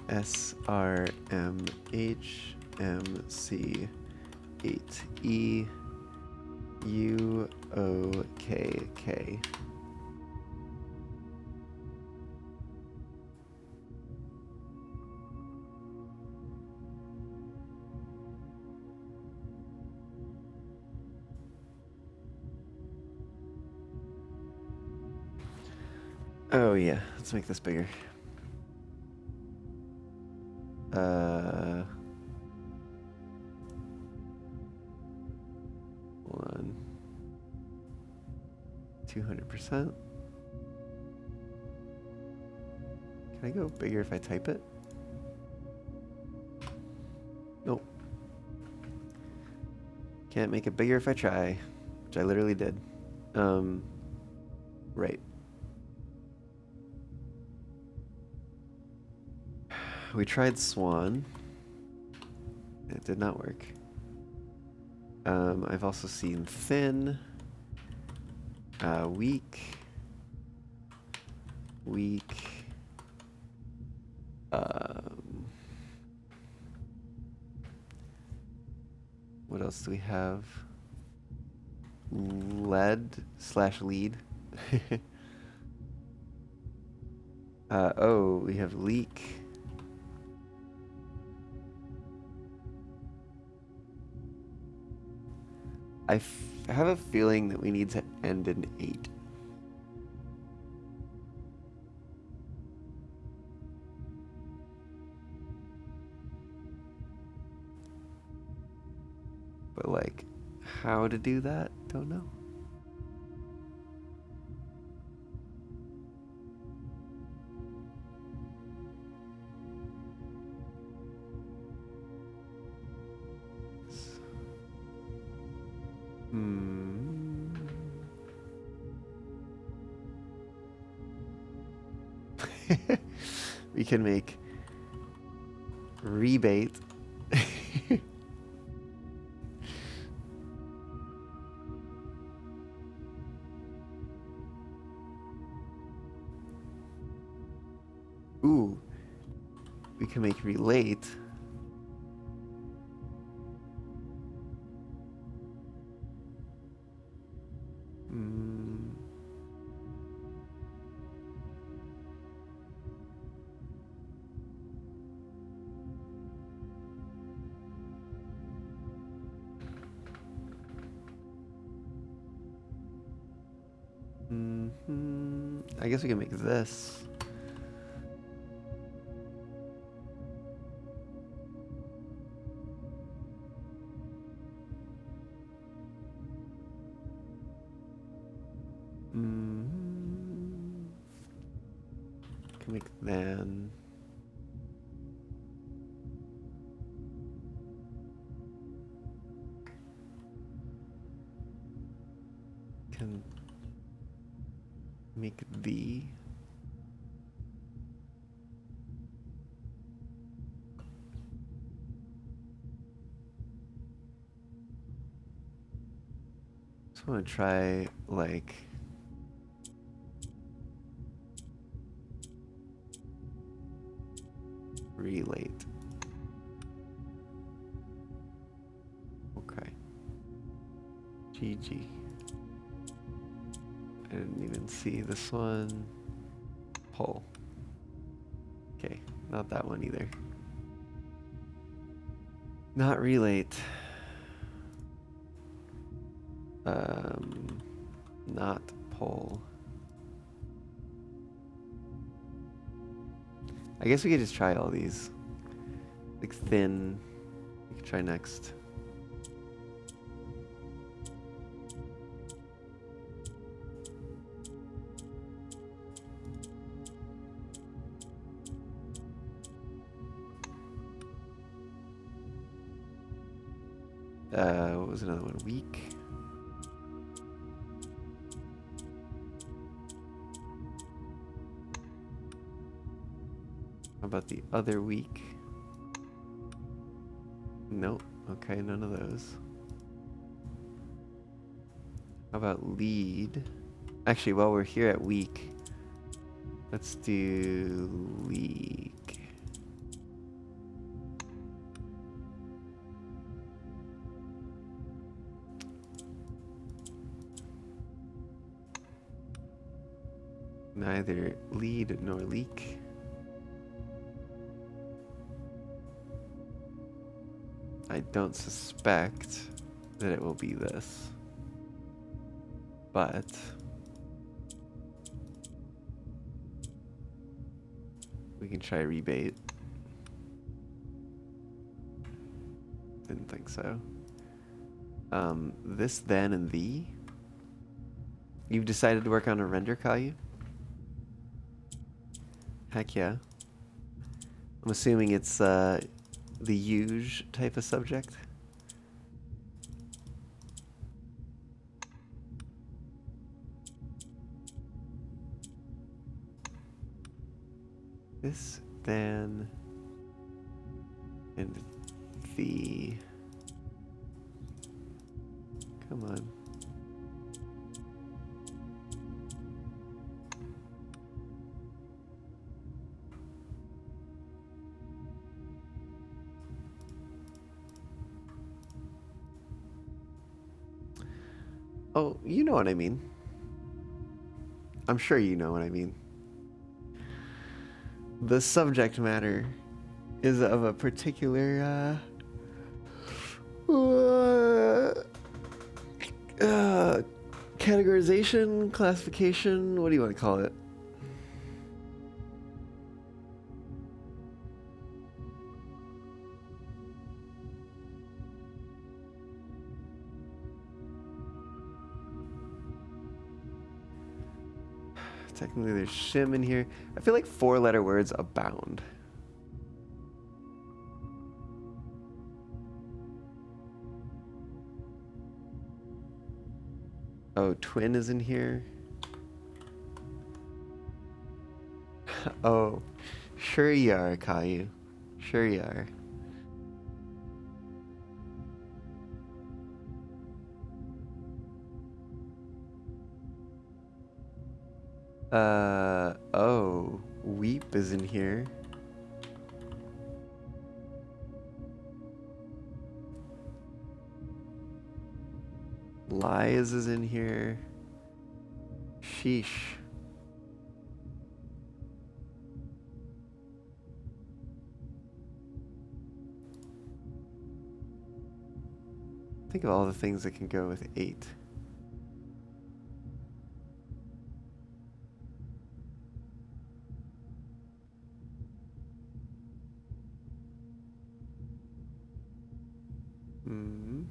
S, R, M, H, M, C, 8, E, U, O, K, K. Oh yeah, let's make this bigger. Hold on. 200%. Can I go bigger if I type it? Nope. Can't make it bigger if I try, which I literally did. Right. We tried Swan. It did not work. I've also seen Thin. Weak. Weak. What else do we have? Lead/lead. Oh, we have leak. I have a feeling that we need to end in 8. But like, how to do that? Don't know. We can make rebate. Ooh, we can make relate. I guess we can make this. Can make then. Can make the. Just want to try like. Relate. Okay. GG. I didn't even see this one. Pull. Okay, not that one either. Not relate. Not pull. I guess we could just try all these. Like thin. We could try next. What was another one? Weak. How about the other week? Nope. Okay, none of those. How about lead? Actually, while we're here at week, let's do league. Neither lead nor leak. I don't suspect that it will be this, but we can try rebate. Didn't think so. This, then, and the. You've decided to work on a render, Caillou? Heck yeah. I'm assuming it's the huge type of subject. This, then, and the. Come on. Oh, you know what I mean. I'm sure you know what I mean. The subject matter is of a particular categorization, classification, what do you want to call it? Technically, there's shim in here. I feel like 4-letter words abound. Oh, twin is in here. Oh, sure you are, Caillou. Sure you are. Oh, weep is in here. Lies is in here. Sheesh. Think of all the things that can go with 8. Mm-hmm.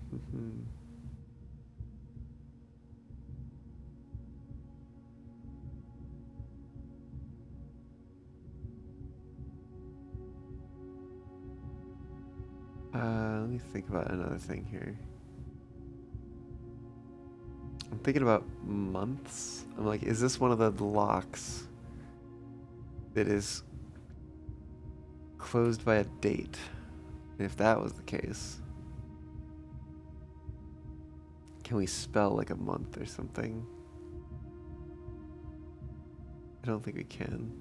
Let me think about another thing here. I'm thinking about months. I'm like, is this one of the locks that is closed by a date? And if that was the case, can we spell like a month or something? I don't think we can.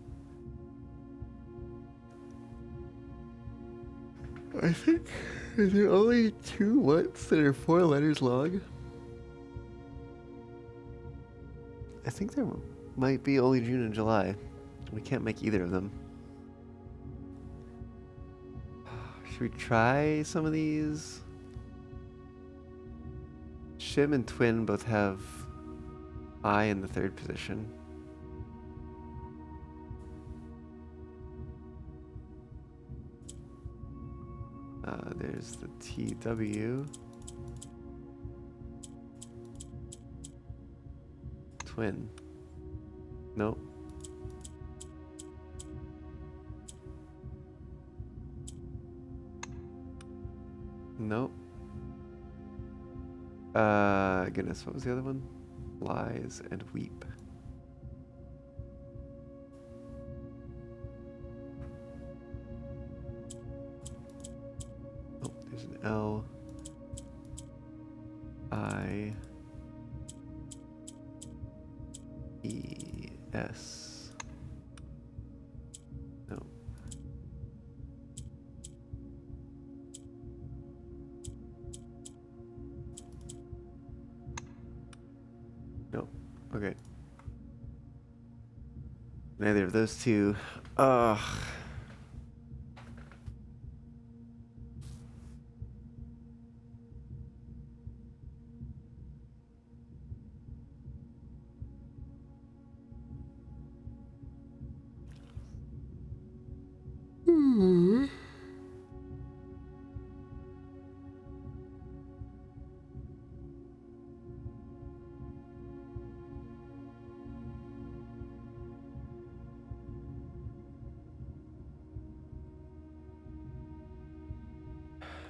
I think, is there only 2 months that are 4 letters long? I think there might be only June and July. We can't make either of them. Should we try some of these? Shim and Twin both have I in the 3rd position. There's the TW. Twin. Nope. Nope. Goodness, what was the other one? Lies and weep. Oh, there's an L. I. E. S. No. No. Okay. Neither of those two. Ugh.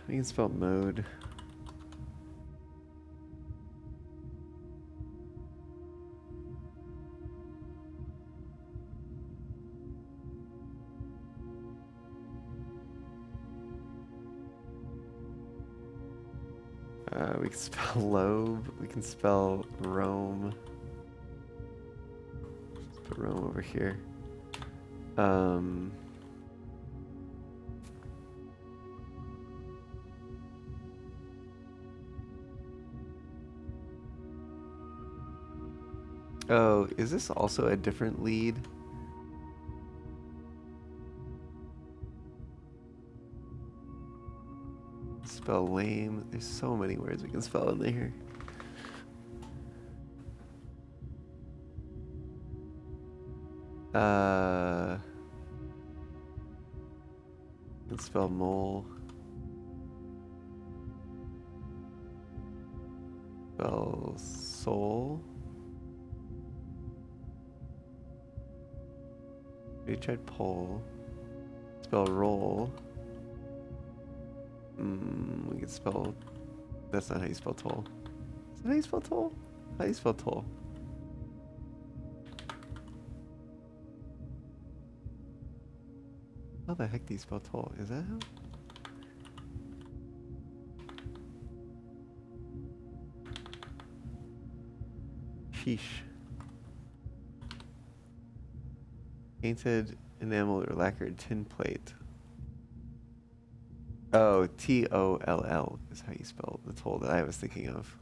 We can spell mode. We can spell lobe. We can spell Rome. Let's put Rome over here. Oh, is this also a different lead? Spell lame. There's so many words we can spell in there. You can spell mole. Spell soul. We tried pole. Spell roll. We can spell. That's not how you spell toll. Is that how you spell toll? How do you spell toll? How the heck do you spell toll? Is that how? Sheesh. Painted, enameled, or lacquered tin plate. Oh, T-O-L-L is how you spell the toll that I was thinking of.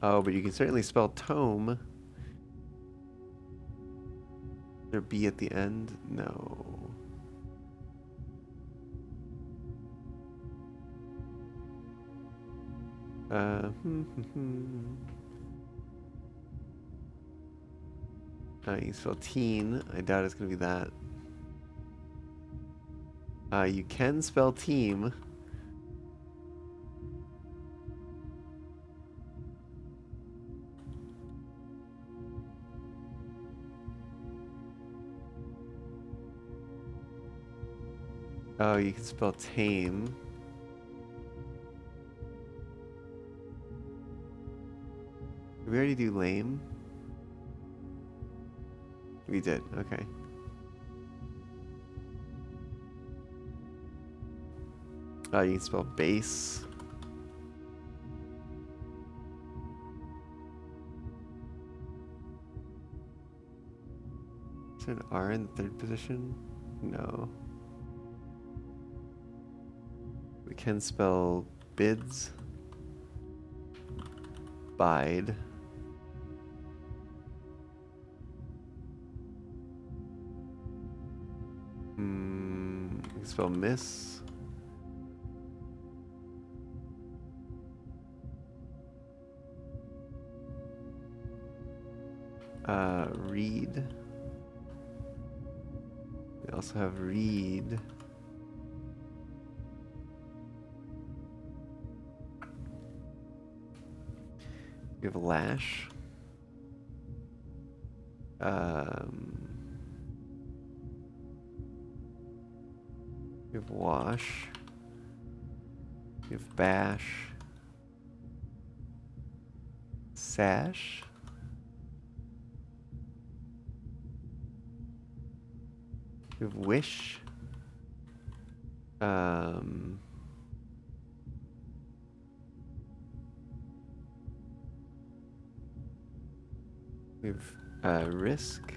Oh, but you can certainly spell tome. Is there B at the end? No. You can spell teen. I doubt it's going to be that. You can spell team. Oh, you can spell tame. Did we already do lame? We did, okay. You can spell base. Is there an R in the third position? No. We can spell bids. Bide. We can spell miss. Read. We also have read. We have lash. We have wash. We have bash. Sash. We have wish. We have risk.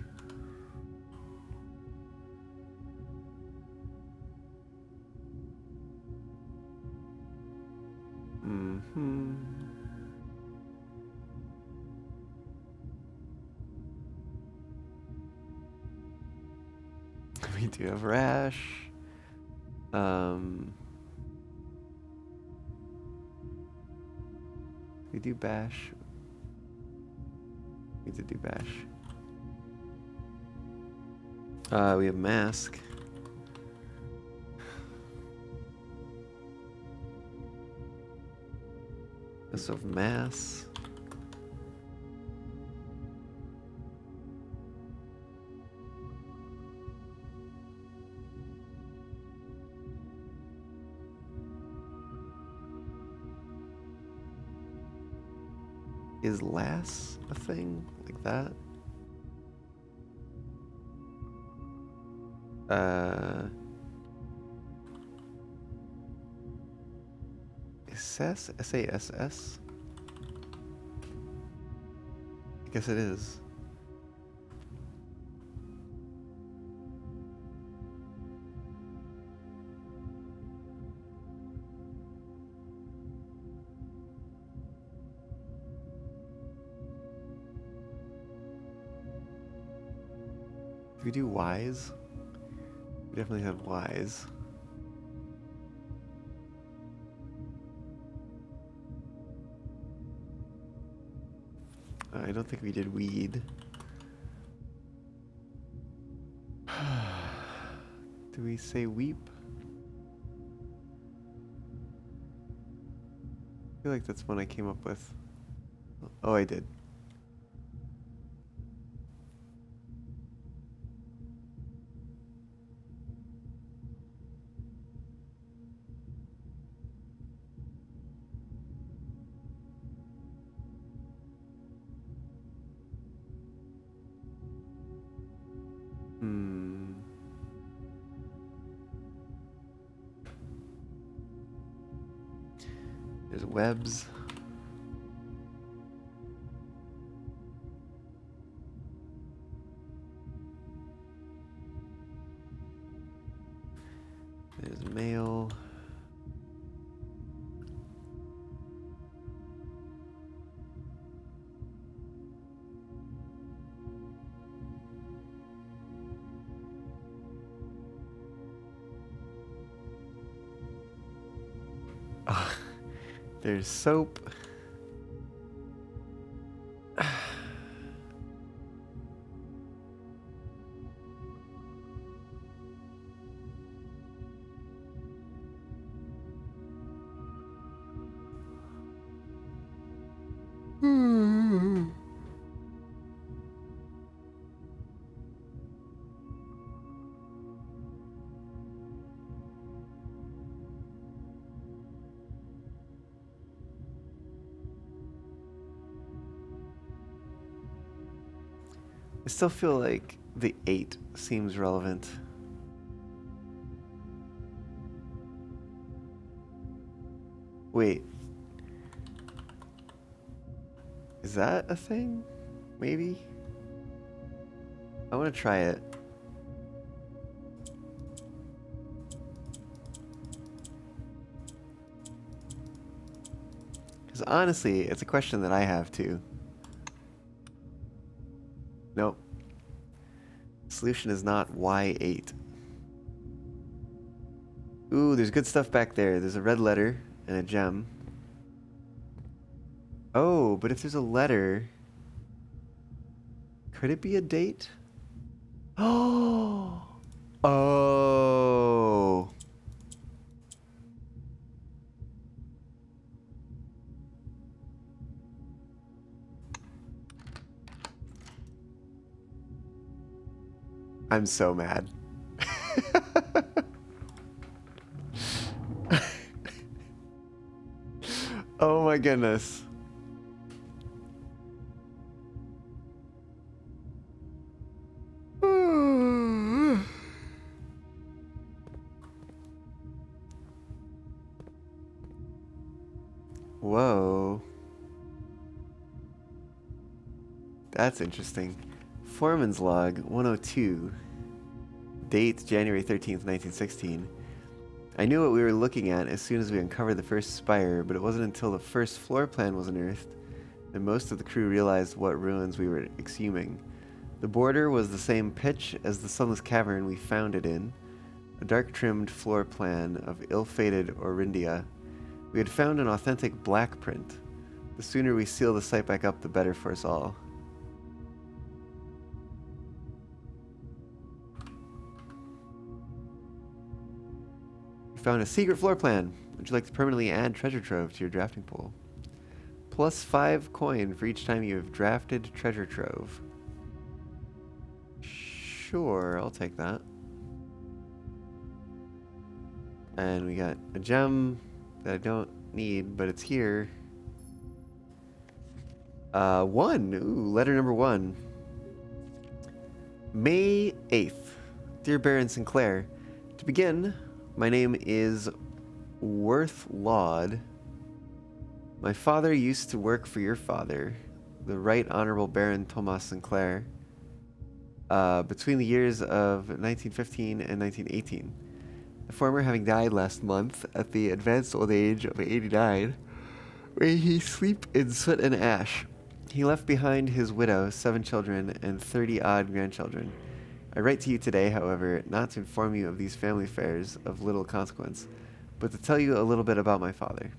We do have rash. We do bash. We did do bash. We have mask. This of mass. Is lass a thing like that? Success? SASS? I guess it is. Did we do Wise? We definitely had Wise. I don't think we did Weed. Do we say Weep? I feel like that's one I came up with. Oh, I did. There's webs. There's mail. There's soap. I still feel like the 8 seems relevant. Wait. Is that a thing? Maybe? I want to try it. Because honestly, it's a question that I have too. Nope. Solution is not Y8. Ooh, there's good stuff back there. There's a red letter and a gem. Oh, but if there's a letter, could it be a date? Oh. Oh. I'm so mad. Oh my goodness. Whoa. That's interesting. Foreman's log 102. Date January 13th, 1916. I knew what we were looking at as soon as we uncovered the first spire, but it wasn't until the first floor plan was unearthed that most of the crew realized what ruins we were exhuming. The border was the same pitch as the sunless cavern we found it in, a dark-trimmed floor plan of ill-fated Orindia. We had found an authentic black print. The sooner we seal the site back up, the better for us all. We found a secret floor plan. Would you like to permanently add treasure trove to your drafting pool? Plus 5 coin for each time you have drafted treasure trove. Sure, I'll take that. And we got a gem that I don't need, but it's here. 1. Ooh, letter number 1. May 8th. Dear Baron Sinclair, to begin, my name is Worth Laud. My father used to work for your father, the Right Honorable Baron Thomas Sinclair, between the years of 1915 and 1918. The former having died last month at the advanced old age of 89, may he sleep in soot and ash. He left behind his widow, 7 children, and 30-odd grandchildren. I write to you today, however, not to inform you of these family affairs of little consequence, but to tell you a little bit about my father.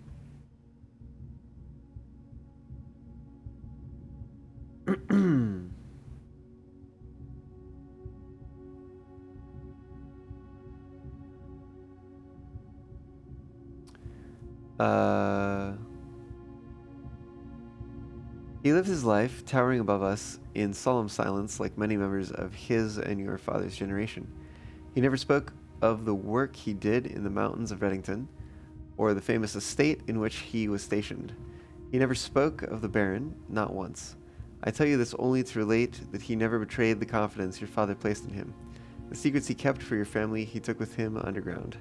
uh... He lived his life, towering above us, in solemn silence like many members of his and your father's generation. He never spoke of the work he did in the mountains of Reddington, or the famous estate in which he was stationed. He never spoke of the Baron, not once. I tell you this only to relate that he never betrayed the confidence your father placed in him. The secrets he kept for your family he took with him underground.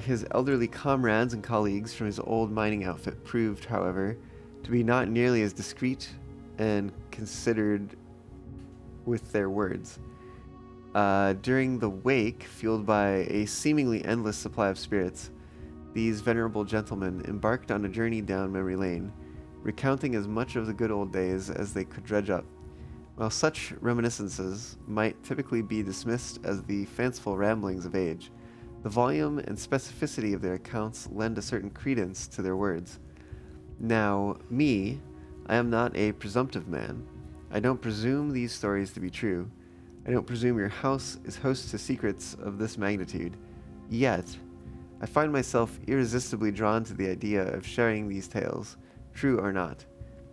His elderly comrades and colleagues from his old mining outfit proved, however, to be not nearly as discreet and considered with their words. During the wake, fueled by a seemingly endless supply of spirits, these venerable gentlemen embarked on a journey down memory lane, recounting as much of the good old days as they could dredge up. While such reminiscences might typically be dismissed as the fanciful ramblings of age, the volume and specificity of their accounts lend a certain credence to their words. Now, I am not a presumptive man. I don't presume these stories to be true. I don't presume your house is host to secrets of this magnitude. Yet, I find myself irresistibly drawn to the idea of sharing these tales, true or not.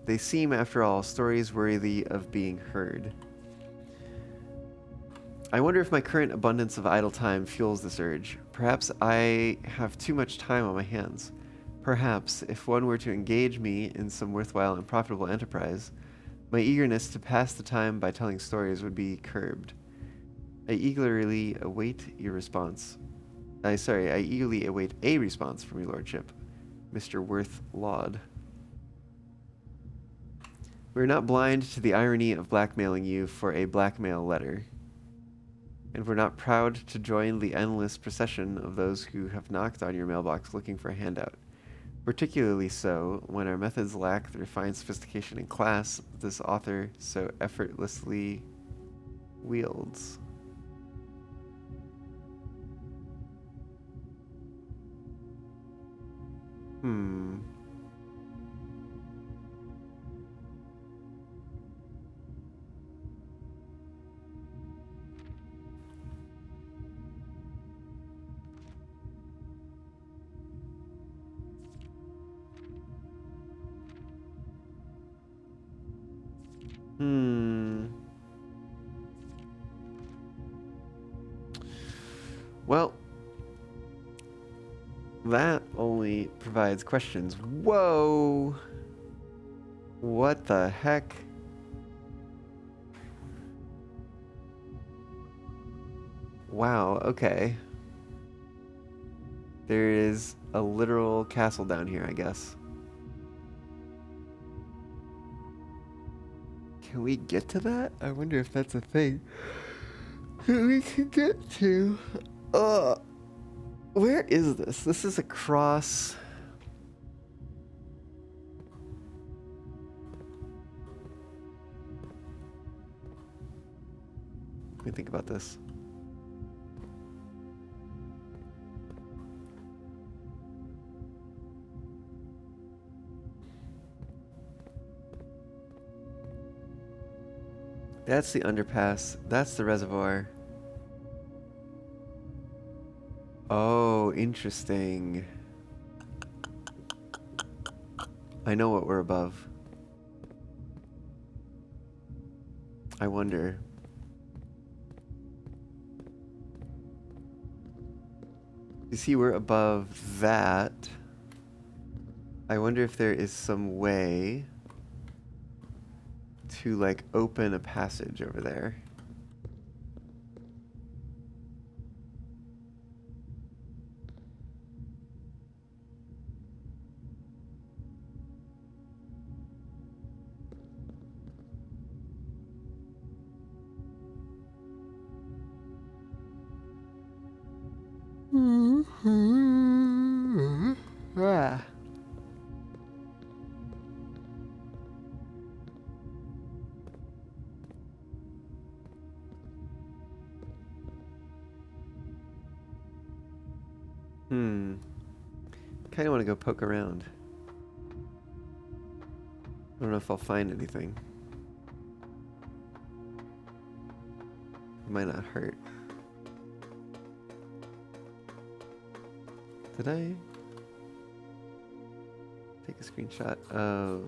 They seem, after all, stories worthy of being heard. I wonder if my current abundance of idle time fuels this urge. Perhaps I have too much time on my hands. Perhaps, if one were to engage me in some worthwhile and profitable enterprise, my eagerness to pass the time by telling stories would be curbed. I eagerly await your response. I eagerly await a response from your lordship, Mr. Worth Laud. We are not blind to the irony of blackmailing you for a blackmail letter, and we're not proud to join the endless procession of those who have knocked on your mailbox looking for a handout. Particularly so when our methods lack the refined sophistication and class that this author so effortlessly wields. Hmm. Well, that only provides questions. Whoa! What the heck? Wow, okay. There is a literal castle down here, I guess. Can we get to that? I wonder if that's a thing that we can get to. Where is this? This is across. Let me think about this. That's the underpass. That's the reservoir. Oh, interesting. I know what we're above. I wonder. You see, we're above that. I wonder if there is some way to, like, open a passage over there. Ah. Kind of want to go poke around. I don't know if I'll find anything. It might not hurt. Did I take a screenshot of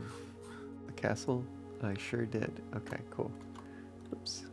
the castle? I sure did. Okay, cool. Oops.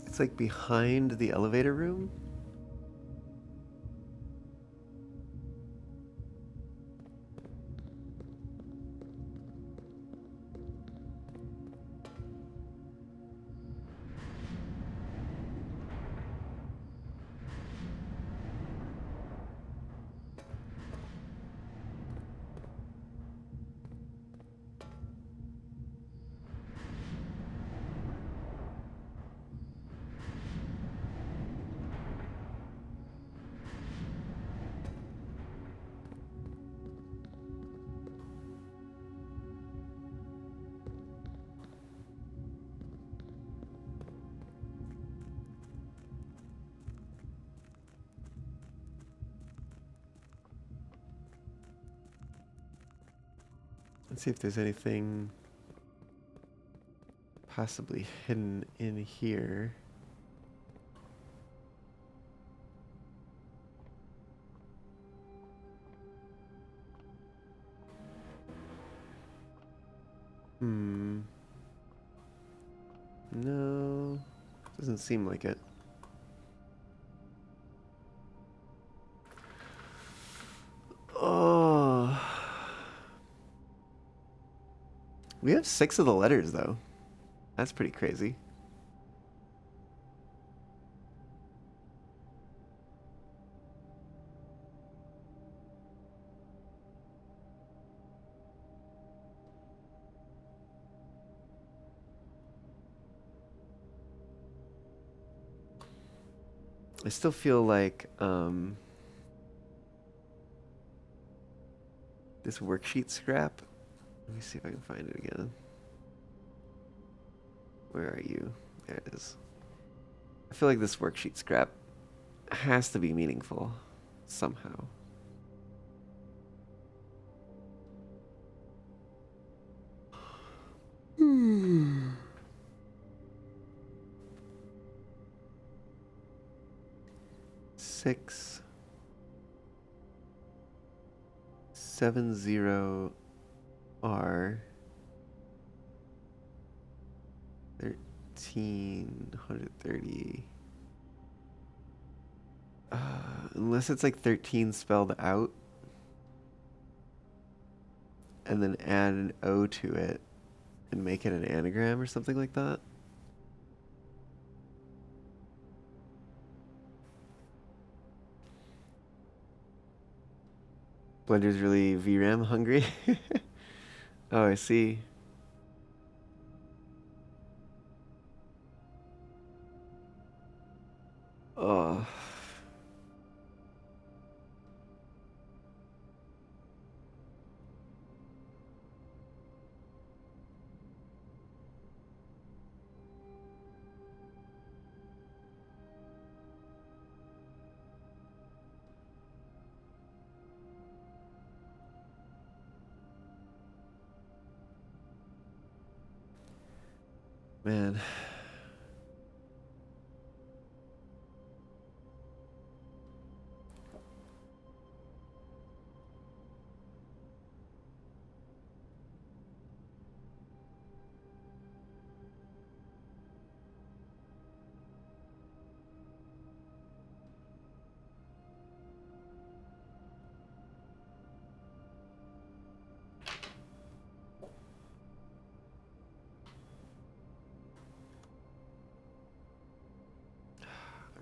It's like behind the elevator room. Let's see if there's anything possibly hidden in here. No, doesn't seem like it. Oh. We have 6 of the letters, though. That's pretty crazy. I still feel like this worksheet scrap. Let me see if I can find it again. Where are you? There it is. I feel like this worksheet scrap has to be meaningful somehow. Six 70 R 1330. Unless it's like 13 spelled out and then add an O to it and make it an anagram or something like that. Blender's really VRAM hungry. Oh, I see. Oh. Man.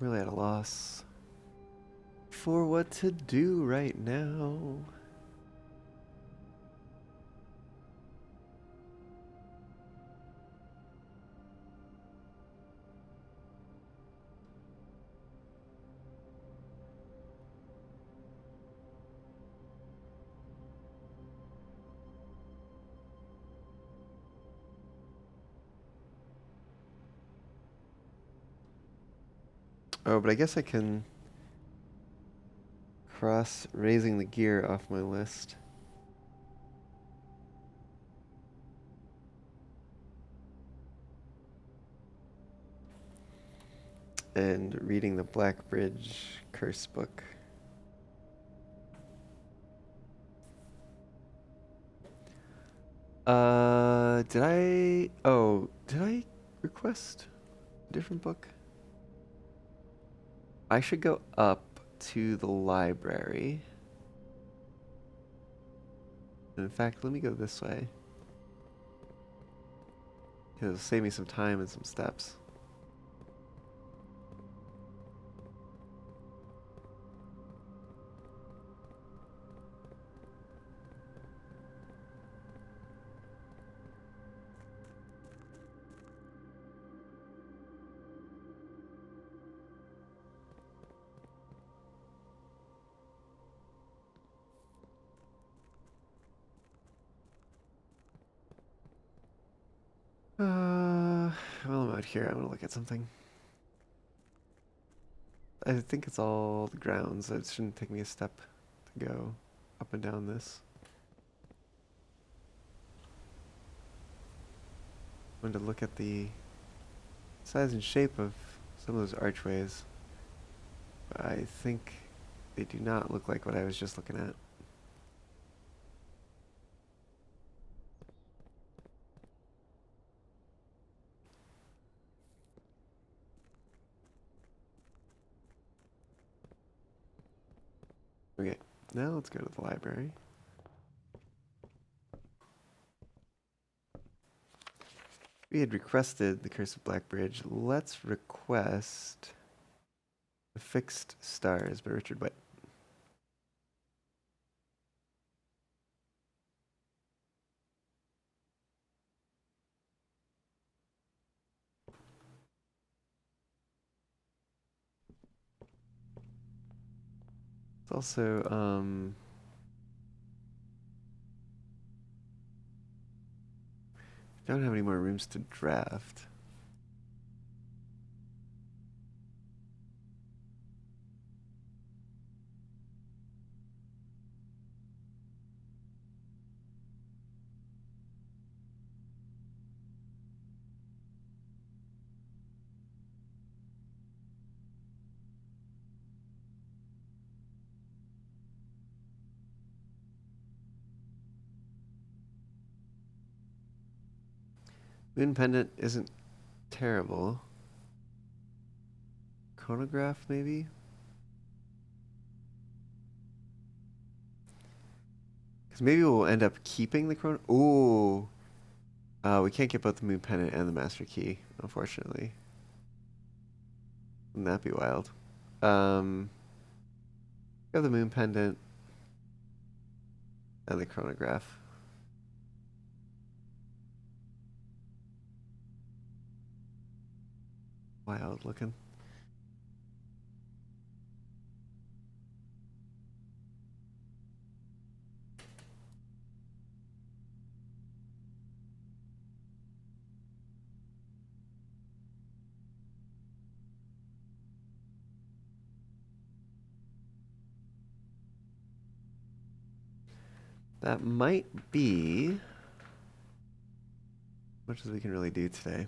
I'm really at a loss for what to do right now. Oh, but I guess I can cross raising the gear off my list. And reading the Black Bridge curse book. Did I request a different book? I should go up to the library. In fact, let me go this way. It'll save me some time and some steps. While I'm out here, I'm gonna look at something. I think it's all the grounds. It shouldn't take me a step to go up and down this. I wanted to look at the size and shape of some of those archways. But I think they do not look like what I was just looking at. Okay, now let's go to the library. We had requested the Curse of Black Bridge. Let's request The Fixed Stars by Richard White. It's also, don't have any more rooms to draft. Moon Pendant isn't terrible. Chronograph, maybe? Because maybe we'll end up keeping the chrono. Ooh. We can't get both the Moon Pendant and the Master Key, unfortunately. Wouldn't that be wild? Got the Moon Pendant and the Chronograph. Wild looking. That might be as much as we can really do today.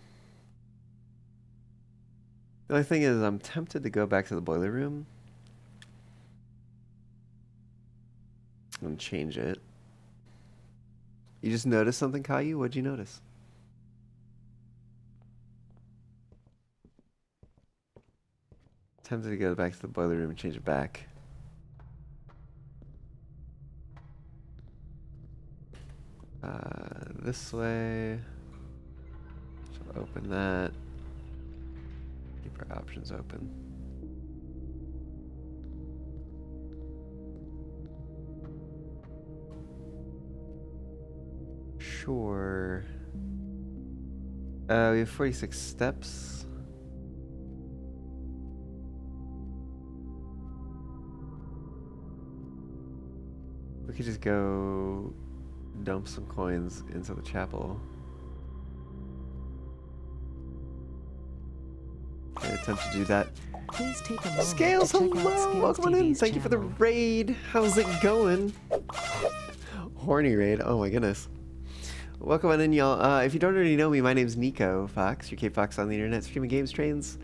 The only thing is, I'm tempted to go back to the boiler room and change it. You just noticed something, Caillou? What'd you notice? Tempted to go back to the boiler room and change it back. This way. So open that. Keep our options open. Sure. We have 46 steps. We could just go dump some coins into the chapel. I attempt to do that. Please take a moment Scales, to check out hello! Scales Welcome on in. TV's Thank you for the channel. raid. How's it going? Horny raid. Oh my goodness. Welcome on in, y'all. If you don't already know me, my name's Nico Fox, your K-Fox on the internet, streaming games, trains,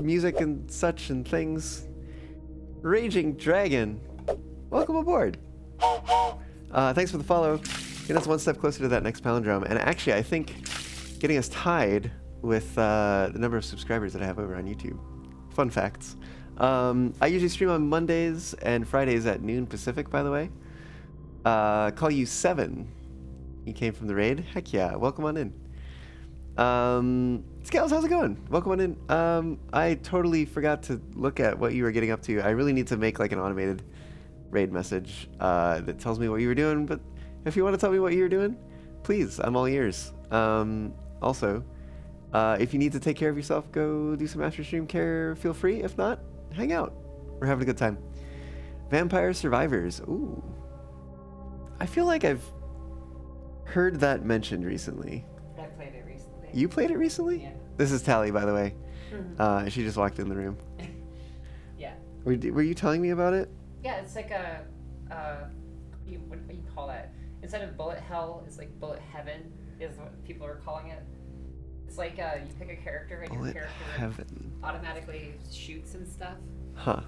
music and such and things. Raging Dragon. Welcome aboard. Thanks for the follow. Getting us one step closer to that next palindrome. And actually, I think getting us tied with the number of subscribers that I have over on YouTube. Fun facts. I usually stream on Mondays and Fridays at noon Pacific, by the way. Call you 7. You came from the raid? Heck yeah. Welcome on in. Scales, how's it going? Welcome on in. I totally forgot to look at what you were getting up to. I really need to make like an automated raid message that tells me what you were doing, but if you want to tell me what you were doing, please, I'm all ears. Also, if you need to take care of yourself, go do some after stream care, feel free. If not, hang out. We're having a good time. Vampire Survivors. Ooh. I feel like I've heard that mentioned recently. I played it recently. You played it recently? Yeah. This is Tally, by the way. She just walked in the room. Yeah. Were you telling me about it? Yeah, it's like a, what do you call that? Instead of bullet hell, it's like bullet heaven is what people are calling it. It's like you pick a character and your Bullet character Heaven. automatically shoots and stuff. Huh.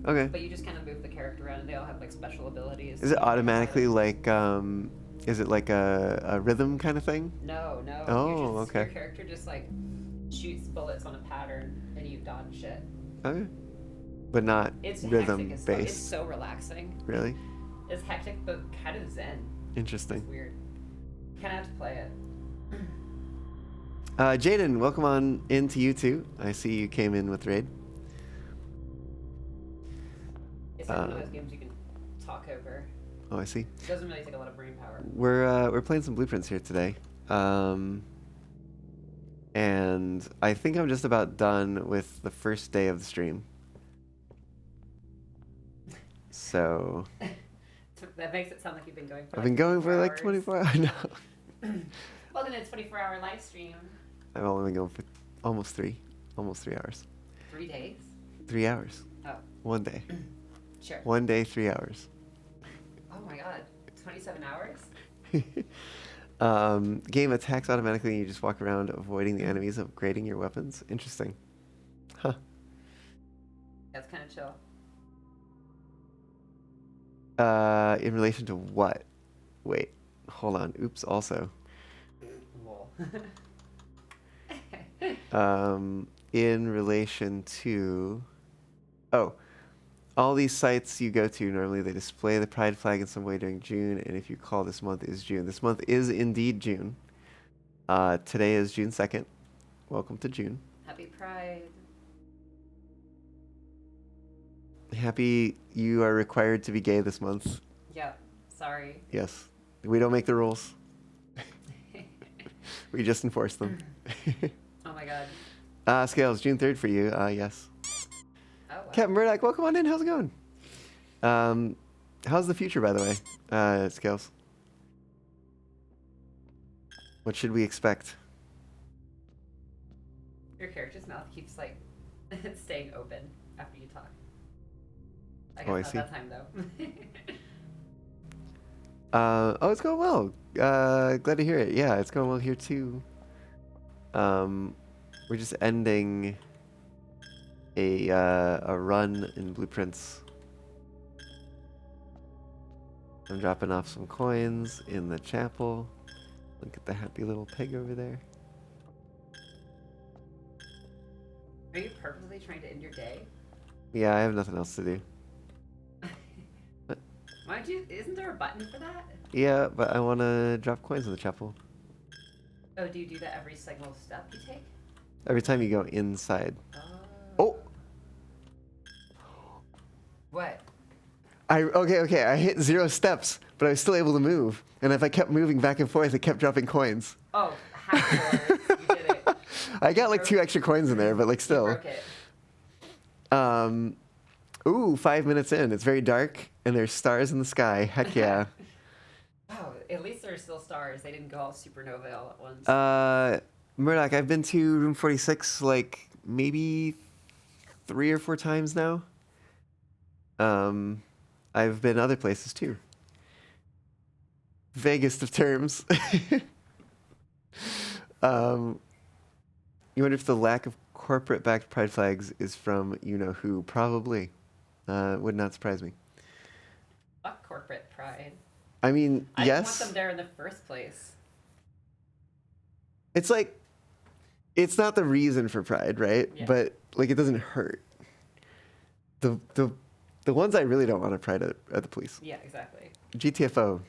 Okay. But you just kind of move the character around and they all have like special abilities. Is it automatically like, is it like a rhythm kind of thing? No, no. Oh, just, okay. Your character just like shoots bullets on a pattern and you dodge shit. Okay. But not It's rhythm hectic as fuck. It's based. so relaxing. Really? It's hectic but kind of zen. It's Interesting. weird. You kind of have to play it. Jaden, welcome on into you too. I see you came in with raid. It's like one of those games you can talk over. Oh, I see. It doesn't really take a lot of brain power. We're playing some blueprints here today. And I think I'm just about done with the first day of the stream. So That makes it sound like you've been going for I've been going for like 24 hours. I know. Welcome to a 24-hour live stream. I've only been going for almost 3 hours. 3 days? 3 hours. Oh, One day. sure. One day, 3 hours. Oh my god. 27 hours? Game attacks automatically and you just walk around avoiding the enemies, upgrading your weapons. Interesting. Huh. That's kind of chill. In relation to what? Wait, hold on. Oops, also. Lol. In relation to... Oh. All these sites you go to, normally they display the pride flag in some way during June, and if you call this month is June. This month is indeed June. Today is June 2nd. Welcome to June. Happy Pride. Happy you are required to be gay this month. Yeah, sorry. Yes. We don't make the rules. We just enforce them. Oh my god. Scales, June 3rd for you. Yes. Oh wow. Captain Murdoch, welcome on in. How's it going? How's the future, by the way, Scales? What should we expect? Your character's mouth keeps like staying open after you talk. I guess Oh, I not see. that time though. Oh, it's going well. Glad to hear it. Yeah, it's going well here too. We're just ending a run in Blueprints. I'm dropping off some coins in the chapel. Look at the happy little pig over there. Are you purposely trying to end your day? Yeah, I have nothing else to do. Why don't you? Isn't there a button for that? Yeah, but I want to drop coins in the chapel. Oh, do you do that every single step you take? Every time you go inside. Oh. Oh! What? Okay, I hit 0 steps, but I was still able to move. And if I kept moving back and forth, it kept dropping coins. Oh, half yours. You did it. I got like 2 extra coins in there, but like You still. broke it. Ooh, 5 minutes in. It's very dark, and there's stars in the sky. Heck yeah. Wow, at least there's still stars. They didn't go all supernova all at once. Murdoch, I've been to room 46 like maybe 3 or 4 times now. I've been other places too. Vaguest of terms. You wonder if the lack of corporate-backed pride flags is from you-know-who. Probably. Would not surprise me. Fuck corporate pride. I mean, I didn't want yes. them there in the first place. It's like, it's not the reason for pride, right? Yeah. But like, it doesn't hurt. The ones I really don't want to pride at the police. Yeah, exactly. GTFO.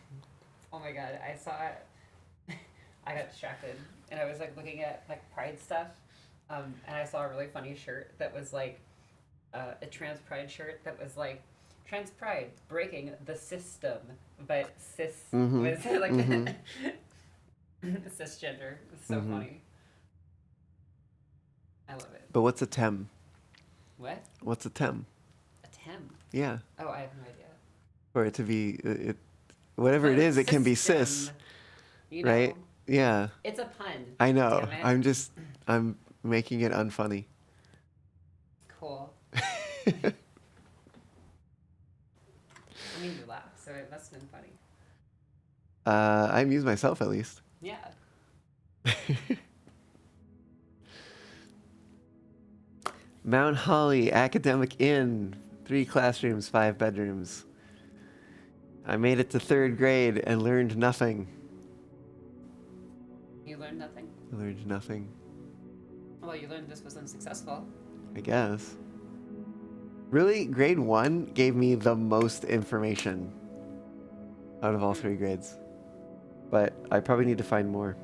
Oh my god, I saw it. I got distracted, and I was like looking at like pride stuff, and I saw a really funny shirt that was like a trans pride shirt that was like trans pride breaking the system, but cis was like cisgender. It's so funny. I love it. But what's a TEM? What? What's a TEM? A TEM? Yeah. Oh, I have no idea. For it to be, whatever it is, it can be cis, System, you know, right? Yeah. It's a pun. I know. Damn it. I'm making it unfunny. Cool. I mean, you laugh, so it must have been funny. I amuse myself at least. Yeah. Mount Holly Academic Inn. 3 classrooms, 5 bedrooms. I made it to 3rd grade and learned nothing. You learned nothing? I learned nothing, Well, you learned this was unsuccessful. I guess. Really, grade 1 gave me the most information out of all 3 grades. But I probably need to find more.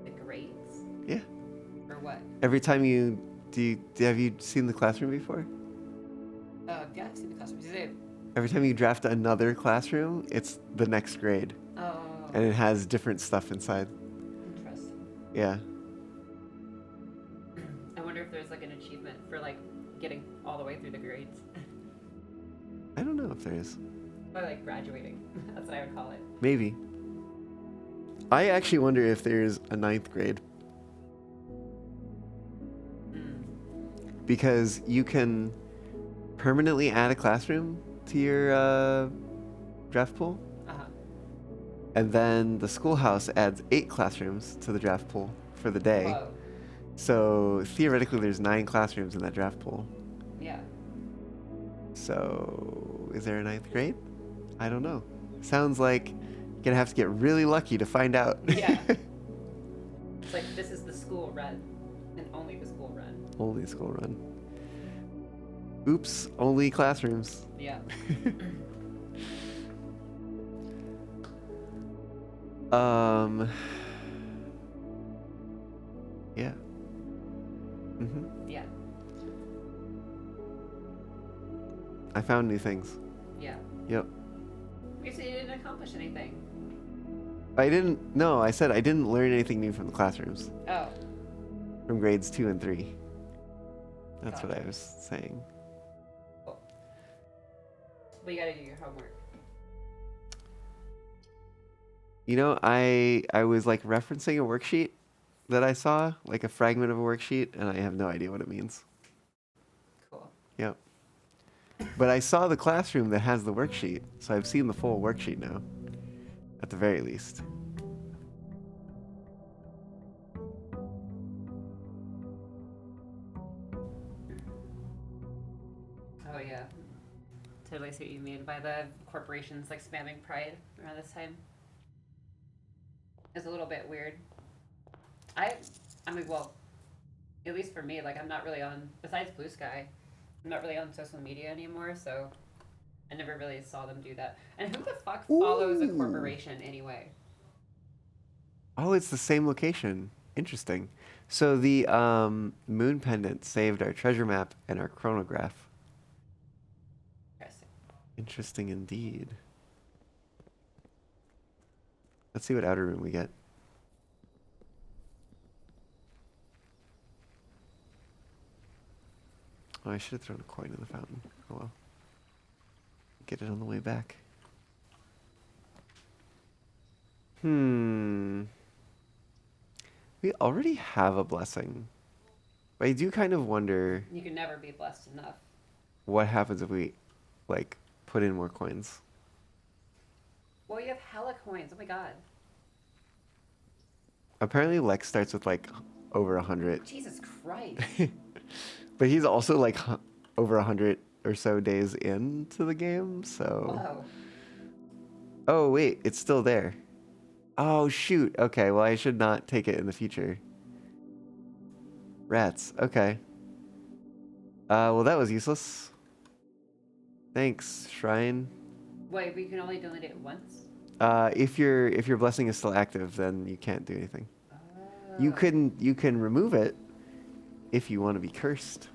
The grades? Yeah. Or what? Every time have you seen the classroom before? Yeah, I've seen the classrooms. Is it? Every time you draft another classroom, it's the next grade. Oh. And it has different stuff inside. Interesting. Yeah. I wonder if there's like an achievement for like getting all the way through the grades. I don't know if there is. Or like graduating. That's what I would call it. Maybe. I actually wonder if there's a 9th grade. Because you can permanently add a classroom to your draft pool. Uh-huh. And then the schoolhouse adds 8 classrooms to the draft pool for the day. Whoa. So theoretically, there's 9 classrooms in that draft pool. Yeah. So is there a 9th grade? I don't know. Sounds like you're gonna have to get really lucky to find out. Yeah. It's like this is the school run, and only the school run. Only school run. Oops, only classrooms. Yeah. Yeah. Yeah. I found new things. Yeah. Yep. You said you didn't accomplish anything. No, I said I didn't learn anything new from the classrooms. Oh. From grades 2 and 3. That's what I Gotcha. was saying. Cool. But you gotta do your homework. You know, I was like referencing a worksheet that I saw, like a fragment of a worksheet, and I have no idea what it means. Cool. Yep. But I saw the classroom that has the worksheet, so I've seen the full worksheet now, at the very least. Oh yeah, totally see what you mean by the corporations like spamming Pride around this time. It's a little bit weird. I, I mean, well, at least for me, like I'm not really on. Besides Blue Sky, I'm not really on social media anymore, so I never really saw them do that. And who the fuck follows a Ooh. corporation anyway? Oh, it's the same location. Interesting. So the moon pendant saved our treasure map and our chronograph. Interesting. Interesting indeed. Let's see what outer room we get. Oh, I should have thrown a coin in the fountain. Oh well. Get it on the way back. Hmm. We already have a blessing. But I do kind of wonder You can never be blessed enough. what happens if we, like, put in more coins. Well, you have hella coins. Oh my god. Apparently Lex starts with, like, over 100. Jesus Christ. But he's also, like, over 100 or so days into the game, so... Whoa. Oh, wait, it's still there. Oh, shoot. Okay, well, I should not take it in the future. Rats. Okay. Well, that was useless. Thanks, Shrine. Wait, but you can only delete it once? If your blessing is still active, then you can't do anything. You Oh. can remove it if you want to be cursed.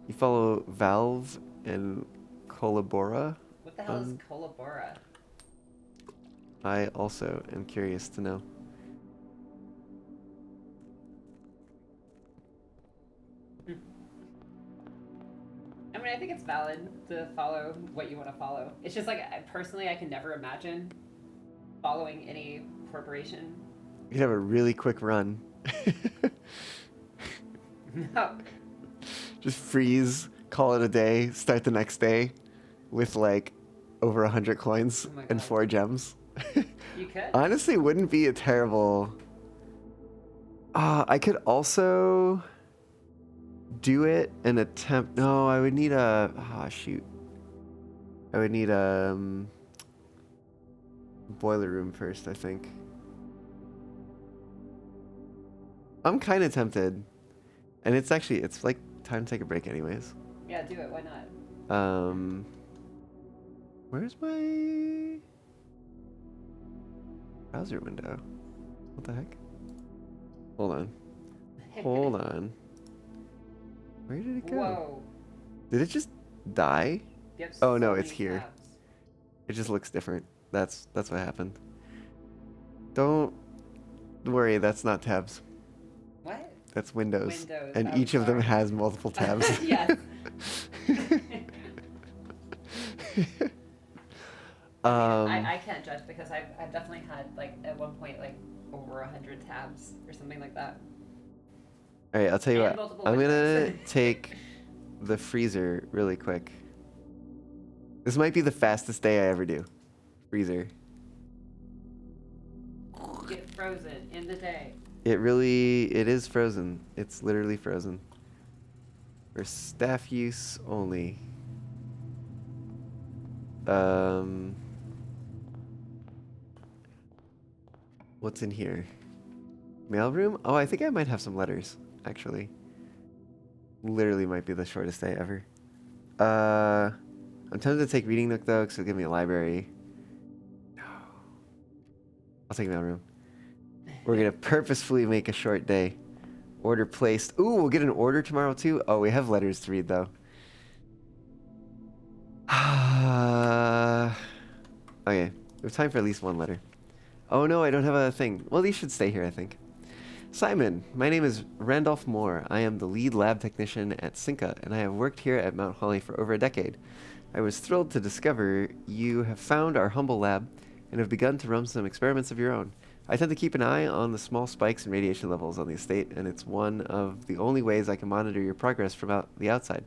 You follow Valve and Collabora. What the hell is Collabora? I also am curious to know. I mean, I think it's valid to follow what you want to follow. It's just like, personally, I can never imagine following any corporation. You could have a really quick run. No. Just freeze, call it a day, start the next day with like over 100 coins Oh my and God. 4 gems. You could? Honestly, wouldn't be a terrible. I could also do it and attempt. No, I would need a. Shoot. I would need a boiler room first, I think. I'm kind of tempted. And it's like time to take a break anyways. Yeah, do it. Why not? Where's my browser window? What the heck? Hold on. Hold on. Where did it go? Whoa. Did it just die? You have Oh, so no, many it's here. tabs. It just looks different. That's what happened. Don't worry, that's not tabs. What? That's windows. Windows. And Oh, each of them sorry. has multiple tabs. Yes. I can't judge because I've definitely had like at one point like over 100 tabs or something like that. All right, I'll tell you And what. multiple I'm gonna windows. take the freezer really quick. This might be the fastest day I ever do. Freezer. Get frozen in the day. It is frozen. It's literally frozen. For staff use only. What's in here? Mailroom? Oh, I think I might have some letters, actually. Literally might be the shortest day ever. I'm tempted to take Reading Nook though, because it'll give me a library. No. I'll take mailroom. We're gonna purposefully make a short day. Order placed. Ooh, we'll get an order tomorrow too. Oh, we have letters to read though. Okay, we have time for at least one letter. Oh no, I don't have a thing. Well, these should stay here, I think. Simon, my name is Randolph Moore. I am the lead lab technician at Cinca, and I have worked here at Mount Holly for over a decade. I was thrilled to discover you have found our humble lab and have begun to run some experiments of your own. I tend to keep an eye on the small spikes in radiation levels on the estate, and it's one of the only ways I can monitor your progress from the outside.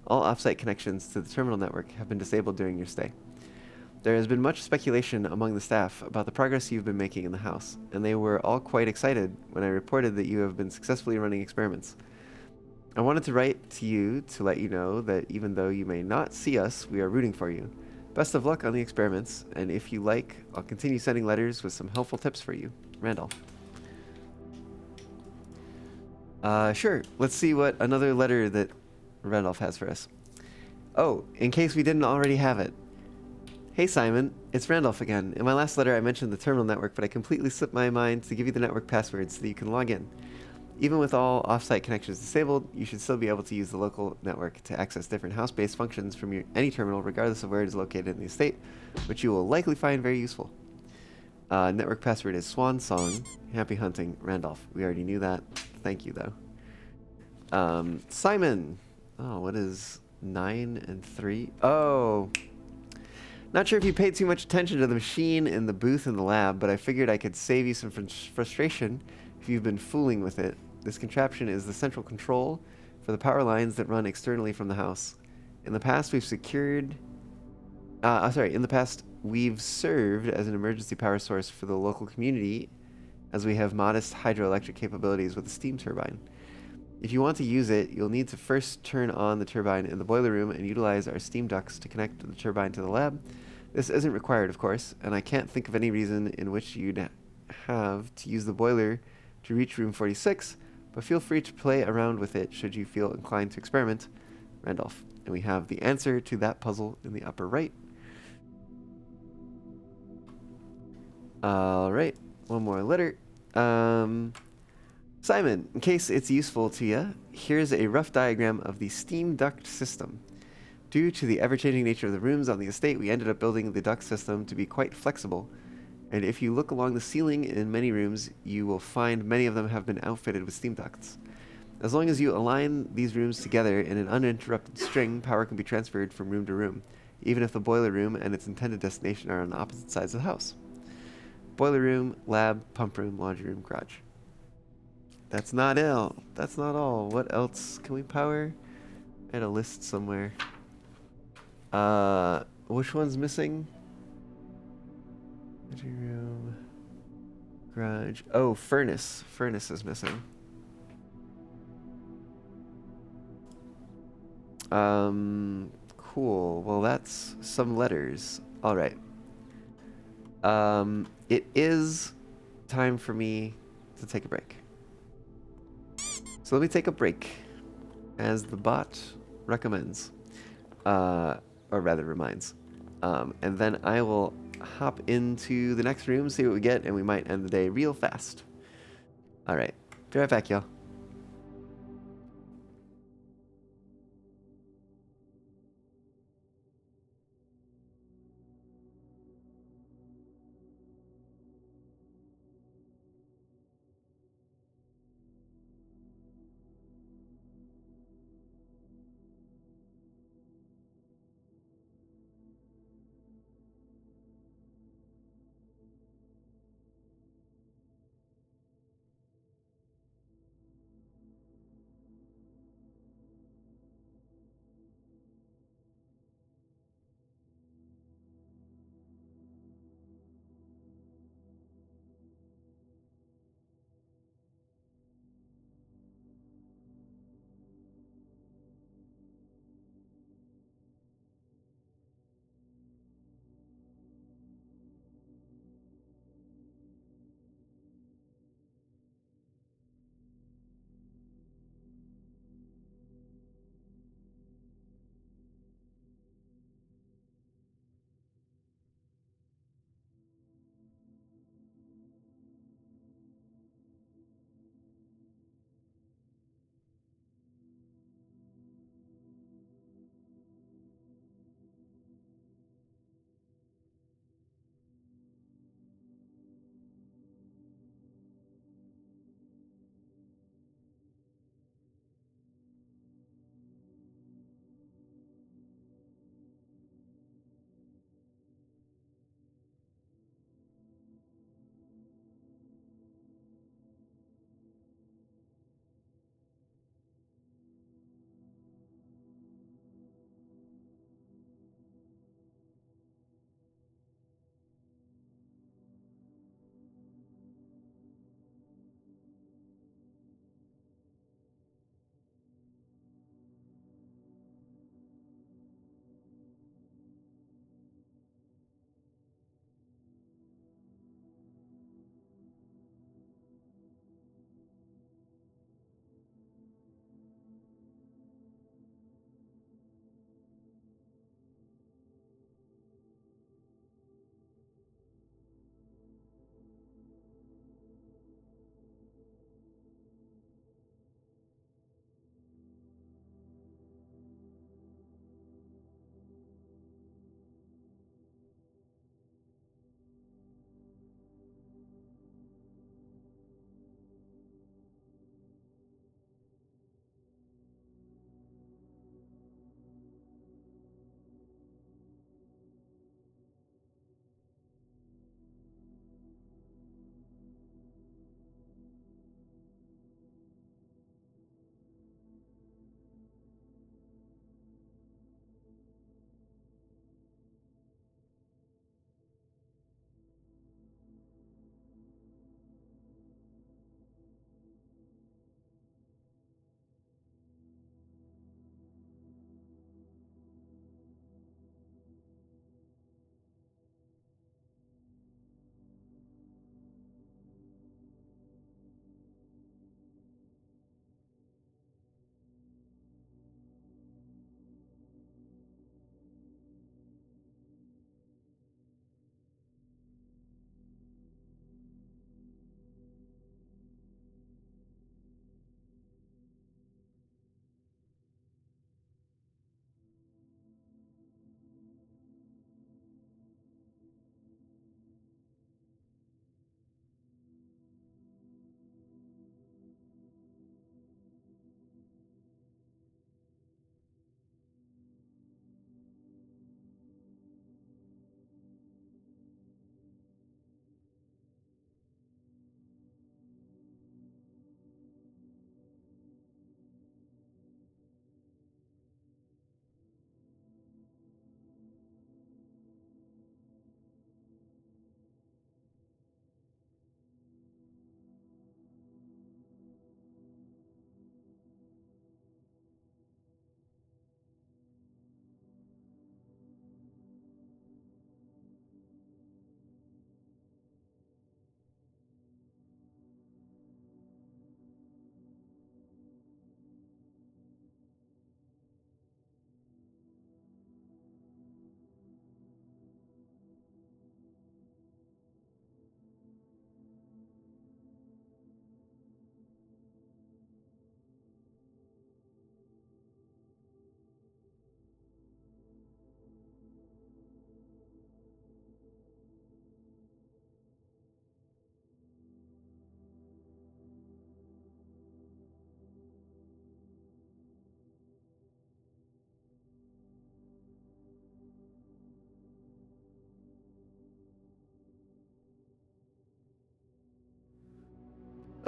All offsite connections to the terminal network have been disabled during your stay. There has been much speculation among the staff about the progress you've been making in the house, and they were all quite excited when I reported that you have been successfully running experiments. I wanted to write to you to let you know that even though you may not see us, we are rooting for you. Best of luck on the experiments, and if you like, I'll continue sending letters with some helpful tips for you. Randolph. Sure. Let's see what another letter that Randolph has for us. Oh, in case we didn't already have it. Hey Simon, it's Randolph again. In my last letter I mentioned the terminal network, but I completely slipped my mind to give you the network password so that you can log in. Even with all off-site connections disabled, you should still be able to use the local network to access different house-based functions from any terminal, regardless of where it is located in the estate, which you will likely find very useful. Network password is Swan Song. Happy hunting, Randolph. We already knew that. Thank you, though. Simon. Oh, what is 9 and 3? Oh. Not sure if you paid too much attention to the machine in the booth in the lab, but I figured I could save you some frustration if you've been fooling with it. This contraption is the central control for the power lines that run externally from the house. In the past, we've we've served as an emergency power source for the local community, as we have modest hydroelectric capabilities with a steam turbine. If you want to use it, you'll need to first turn on the turbine in the boiler room and utilize our steam ducts to connect the turbine to the lab. This isn't required, of course, and I can't think of any reason in which you'd have to use the boiler to reach room 46, but feel free to play around with it should you feel inclined to experiment. Randolph. And we have the answer to that puzzle in the upper right. Alright, one more letter. Simon, in case it's useful to you, here's a rough diagram of the steam duct system. Due to the ever-changing nature of the rooms on the estate, we ended up building the duct system to be quite flexible. And if you look along the ceiling in many rooms, you will find many of them have been outfitted with steam ducts. As long as you align these rooms together in an uninterrupted string, power can be transferred from room to room, even if the boiler room and its intended destination are on opposite sides of the house. Boiler room, lab, pump room, laundry room, garage. That's not it. That's not all. What else can we power? I had a list somewhere. Which one's missing? Laundry room, garage. Oh, furnace. Furnace is missing. Cool. Well, that's some letters. All right. It is time for me to take a break. So let me take a break, as the bot recommends, or rather reminds. And then I will hop into the next room, see what we get, and we might end the day real fast. All right. Be right back, y'all.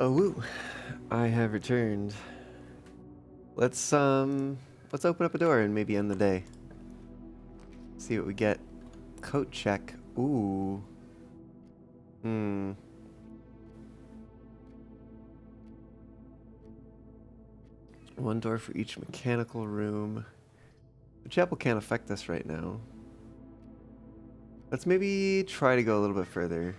Oh woo! I have returned. Let's open up a door and maybe end the day. See what we get. Coat check. Ooh. Hmm. One door for each mechanical room. The chapel can't affect us right now. Let's maybe try to go a little bit further.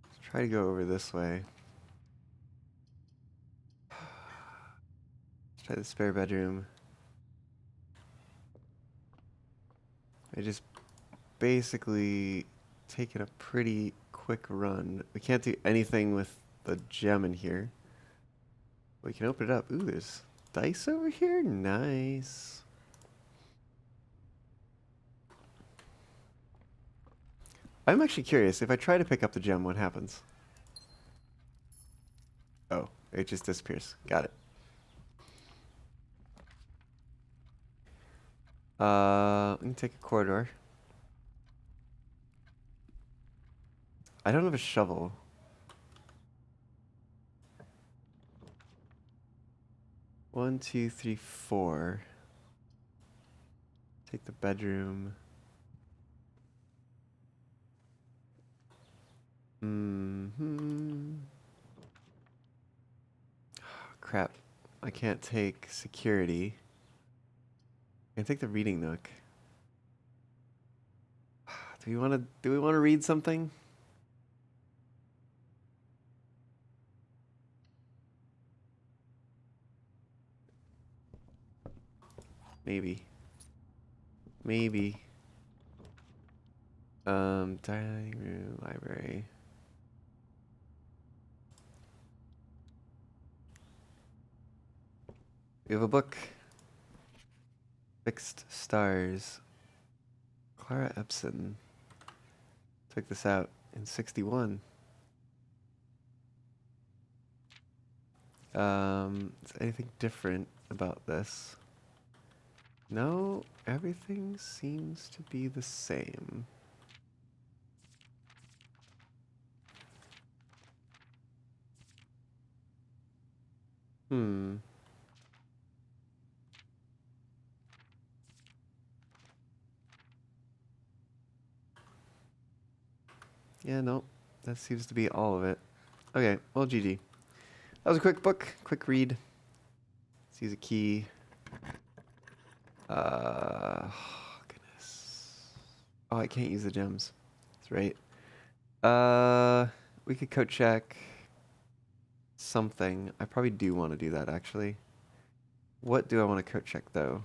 Let's try to go over this way. Let's try the spare bedroom. I just basically taken a pretty quick run. We can't do anything with the gem in here. We can open it up. Ooh, there's dice over here? Nice. I'm actually curious. If I try to pick up the gem, what happens? Oh, it just disappears. Got it. We can take a corridor. I don't have a shovel. One, two, three, four. Take the bedroom. Crap. I can't take security. I can take the reading nook. Do we want to read something? Maybe. Maybe. Dining room, library. We have a book. Fixed Stars. Clara Epson took this out in 61. Is anything different about this? No, everything seems to be the same. Yeah, no, that seems to be all of it. Okay, well, GG. That was a quick book, quick read. Let's use a key. Goodness. Oh, I can't use the gems. That's right. We could coat check something. I probably do want to do that, actually. What do I want to coat check, though?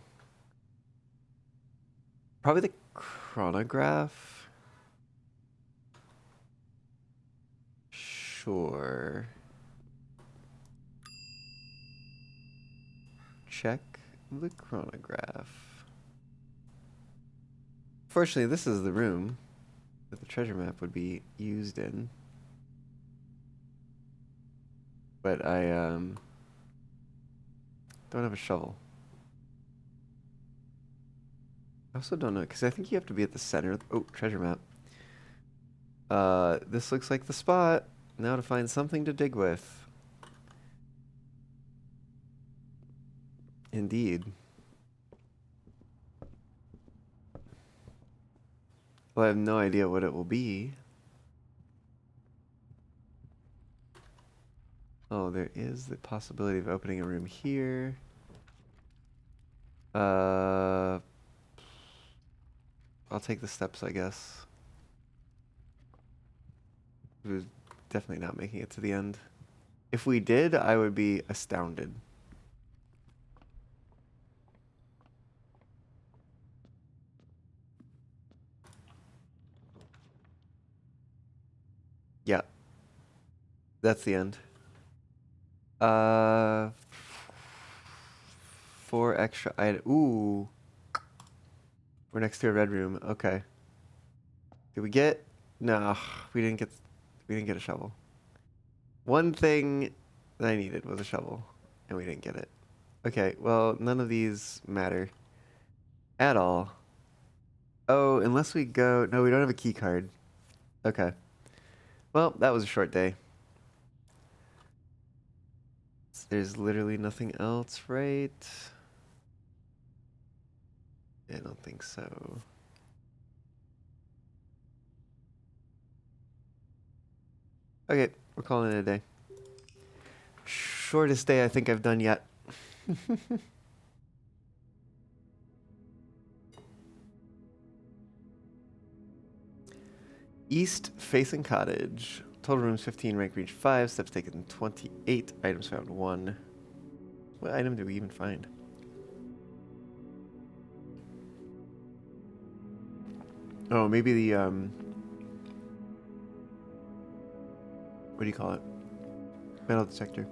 Probably the chronograph. Sure. Check the chronograph. Fortunately, this is the room that the treasure map would be used in. But I don't have a shovel. I also don't know, because I think you have to be at the center. Oh, treasure map. This looks like the spot. Now to find something to dig with. Indeed. Well, I have no idea what it will be. Oh, there is the possibility of opening a room here. I'll take the steps, I guess. We're definitely not making it to the end. If we did, I would be astounded. Yeah. That's the end. 4 extra items. Ooh. We're next to a red room. Okay. Did we get? No, we didn't get a shovel. One thing that I needed was a shovel, and we didn't get it. Okay, well, none of these matter. At all. Oh, unless we go... No, we don't have a key card. Okay. Well, that was a short day. There's literally nothing else, right? I don't think so. Okay, we're calling it a day. Shortest day I think I've done yet. East facing cottage. Total rooms 15, rank reach 5, steps taken 28, items found 1. What item did we even find? Oh, maybe the, what do you call it? Metal detector.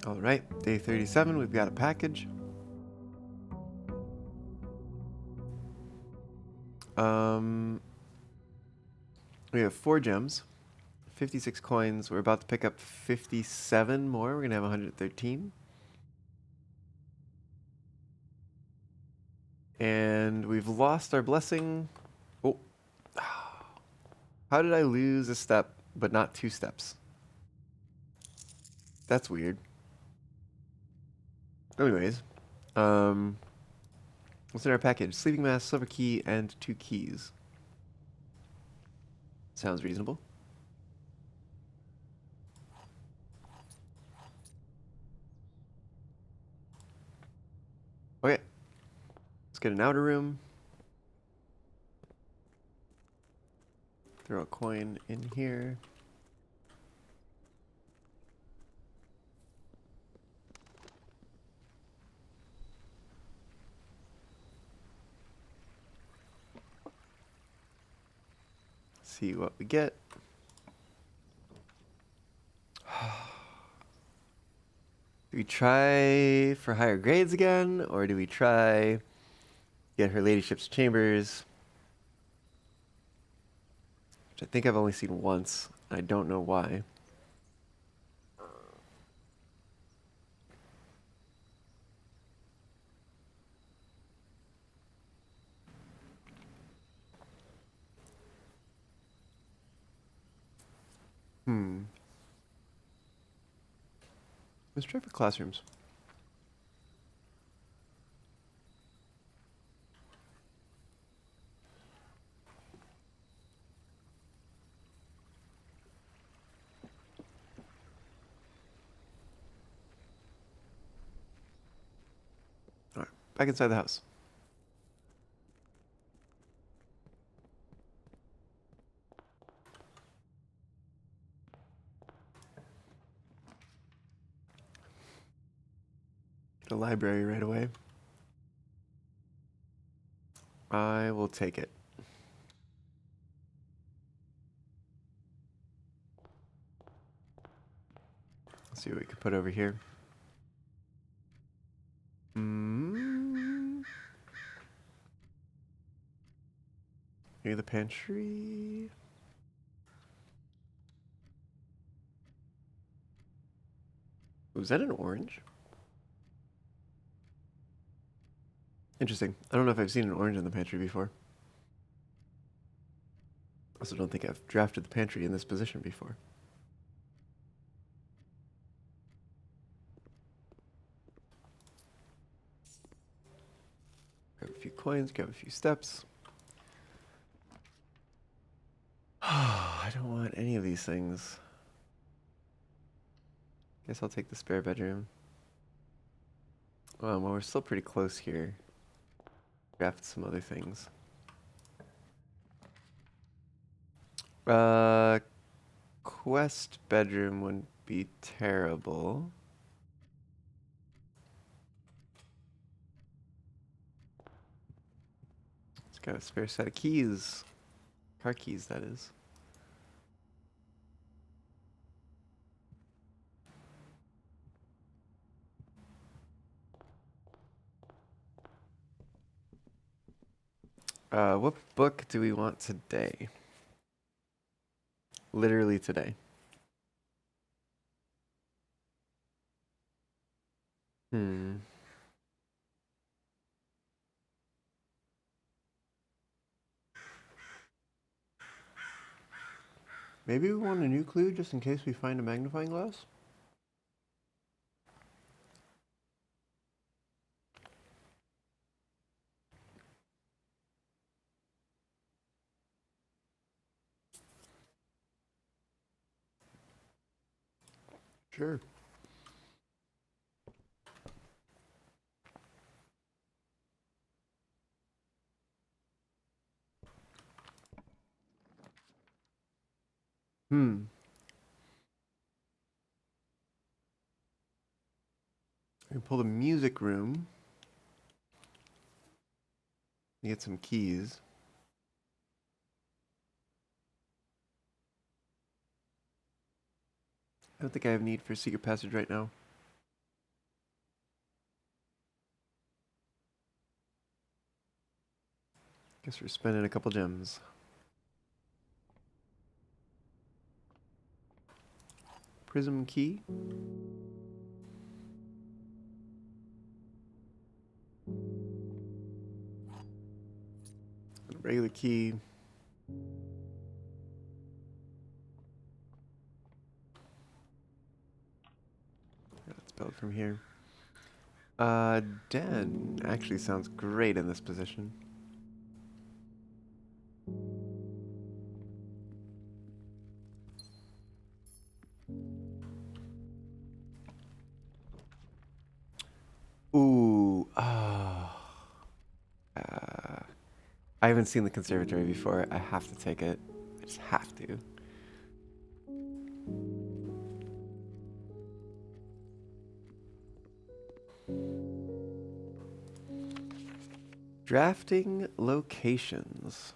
All right, day 37, we've got a package. We have 4 gems, 56 coins. We're about to pick up 57 more. We're gonna have 113. And we've lost our blessing. Oh, how did I lose a step, but not 2 steps? That's weird. Anyways, what's in our package? Sleeping mask, silver key, and 2 keys. Sounds reasonable. Okay, let's get an outer room. Throw a coin in here. See what we get. Do we try for higher grades again, or do we try get her ladyship's chambers? Which I think I've only seen once. I don't know why. Let's try for classrooms. Alright, back inside the house. Get a library right away. I will take it. Let's see what we can put over here. Maybe the pantry. Was that an orange? Interesting. I don't know if I've seen an orange in the pantry before. Also don't think I've drafted the pantry in this position before. Grab a few coins, grab a few steps. I don't want any of these things. Guess I'll take the spare bedroom. Well, we're still pretty close here. Draft some other things. Quest bedroom wouldn't be terrible. Let's Got a spare set of keys. Car keys, that is. What book do we want today? Literally today. Hmm. Maybe we want a new clue just in case we find a magnifying glass? Sure. Hmm. We can pull the music room. Get some keys. I don't think I have need for secret passage right now. Guess we're spending a couple gems. Prism key. Regular key. Let's build from here. Den actually sounds great in this position. Ooh, I haven't seen the conservatory before. I have to take it. I just have to. Drafting locations.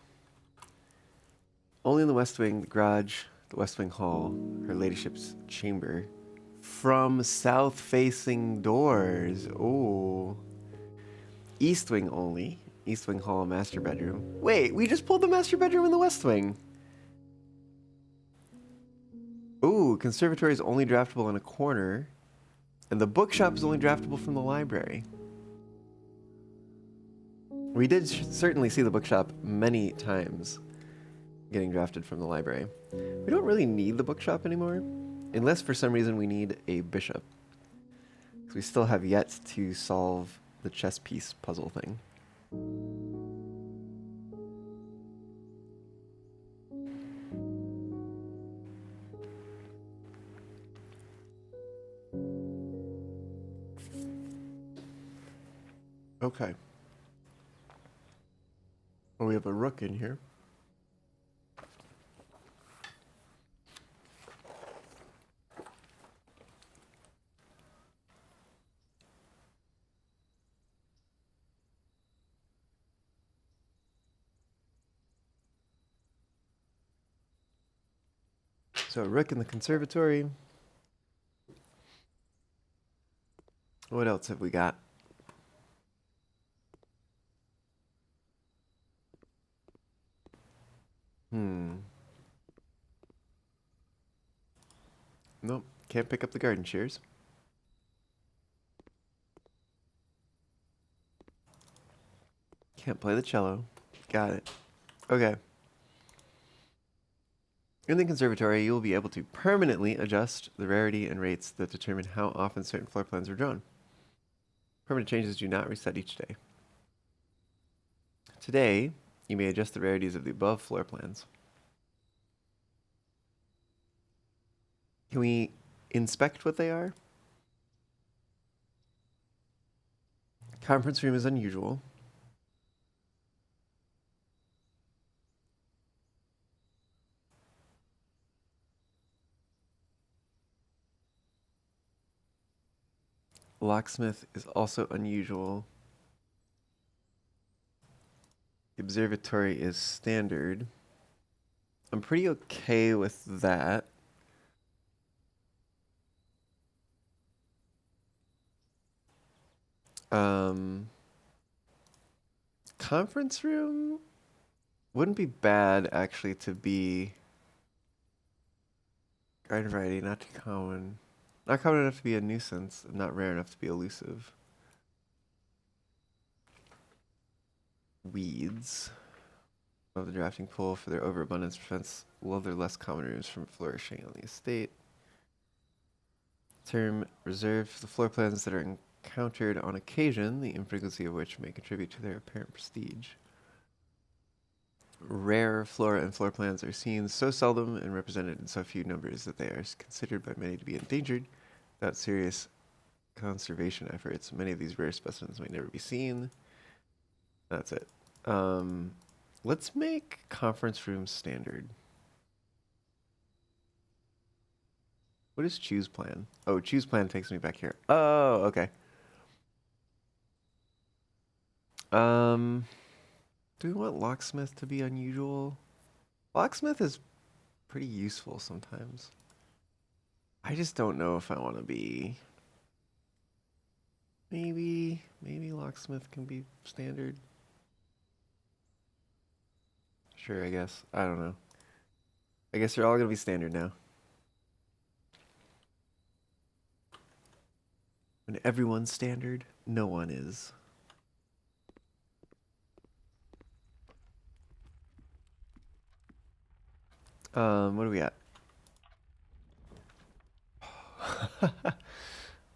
Only in the West Wing, the garage, the West Wing hall, her ladyship's chamber. From south-facing doors. Ooh. East Wing only. East Wing hall, master bedroom. Wait, we just pulled the master bedroom in the West Wing. Ooh, conservatory is only draftable in a corner. And the bookshop is only draftable from the library. We did certainly see the bookshop many times getting drafted from the library. We don't really need the bookshop anymore, unless for some reason we need a bishop. Because we still have yet to solve the chess piece puzzle thing. Okay. Well, we have a rook in here. So a rook in the conservatory. What else have we got? Nope, can't pick up the garden shears. Can't play the cello. Got it. Okay. In the conservatory, you will be able to permanently adjust the rarity and rates that determine how often certain floor plans are drawn. Permanent changes do not reset each day. Today, you may adjust the rarities of the above floor plans. Can we inspect what they are? Conference room is unusual. Locksmith is also unusual. The observatory is standard. I'm pretty okay with that. Conference room wouldn't be bad actually to be garden variety, not too common. Not common enough to be a nuisance, not rare enough to be elusive. Weeds. Of the drafting pool for their overabundance prevents other less common rooms from flourishing on the estate. Term reserved for the floor plans that are encountered on occasion, the infrequency of which may contribute to their apparent prestige. Rare flora and floor plans are seen so seldom and represented in so few numbers that they are considered by many to be endangered without serious conservation efforts. Many of these rare specimens may never be seen. That's it. Let's make conference room standard. What is choose plan? Oh, choose plan takes me back here. Oh, okay. Do we want locksmith to be unusual? Locksmith is pretty useful sometimes. I just don't know if I want to be... Maybe locksmith can be standard. Sure, I guess. I don't know. I guess they're all gonna be standard now. When everyone's standard, no one is. What are we at?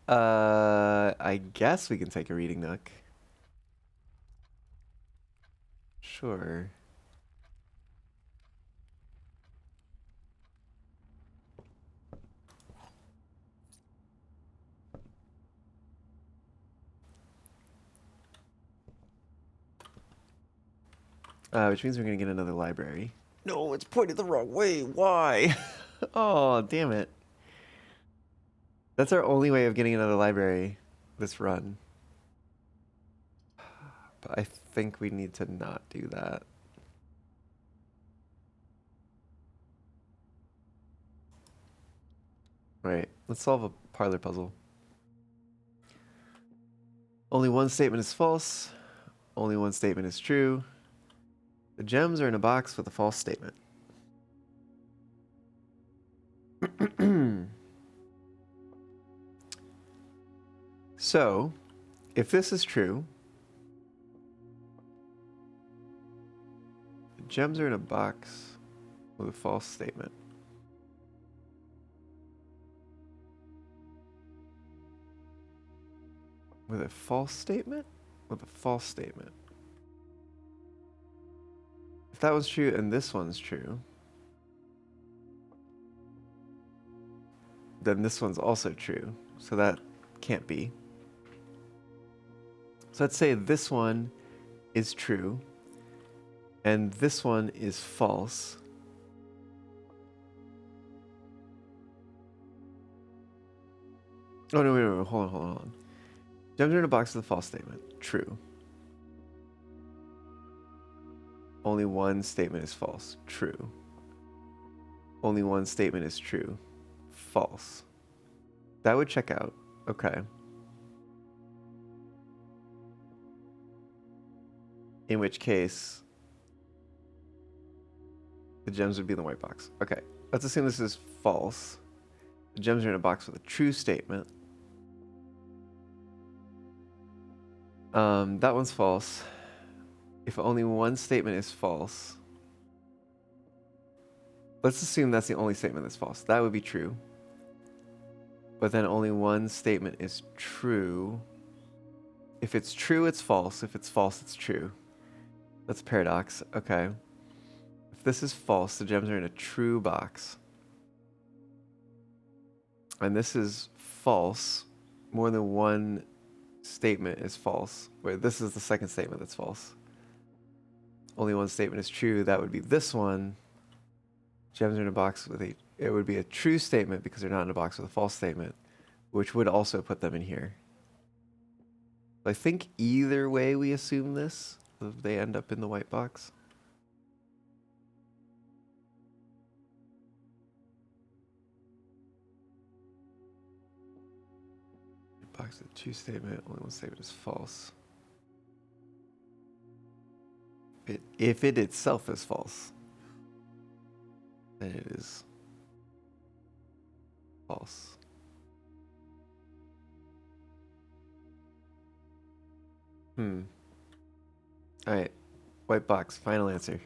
I guess we can take a reading nook. Sure. Which means we're gonna get another library. No, it's pointed the wrong way. Why? Oh, damn it. That's our only way of getting another library this run. But I think we need to not do that. Right, let's solve a parlor puzzle. Only one statement is false. Only one statement is true. The gems are in a box with a false statement. So, if this is true, the gems are in a box with a false statement. With a false statement? With a false statement. If that was true and this one's true, then this one's also true. So that can't be. So let's say this one is true and this one is false. Oh, no, wait, hold on. Gems are in a box with a false statement. True. Only one statement is false. True. Only one statement is true. False. That would check out. Okay. In which case, the gems would be in the white box. Okay. Let's assume this is false. The gems are in a box with a true statement. That one's false. If only one statement is false, let's assume that's the only statement that's false. That would be true. But then only one statement is true. If it's true, it's false. If it's false, it's true. That's a paradox. Okay. If this is false, the gems are in a true box. And this is false. More than one statement is false. Where this is the second statement that's false. Only one statement is true. That would be this one. Gems are in a box with a... It would be a true statement because they're not in a box with a false statement, which would also put them in here. I think either way we assume this, of they end up in the white box. Box with true statement, only one statement is false. If it itself is false, then it is false. Alright. White box, final answer.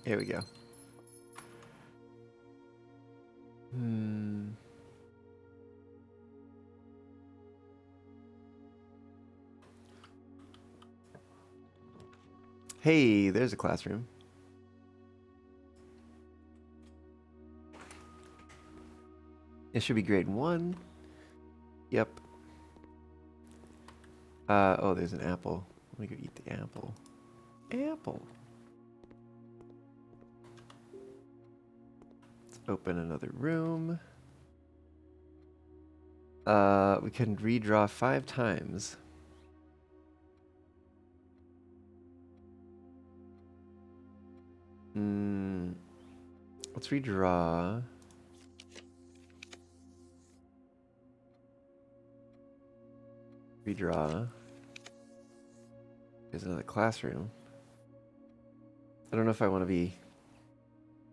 Here we go. Hey, there's a classroom. It should be grade 1. Yep. Oh, there's an apple. Let me go eat the apple. Apple. Let's open another room. We can redraw 5 times. Let's redraw. Redraw. There's another classroom. I don't know if I want to be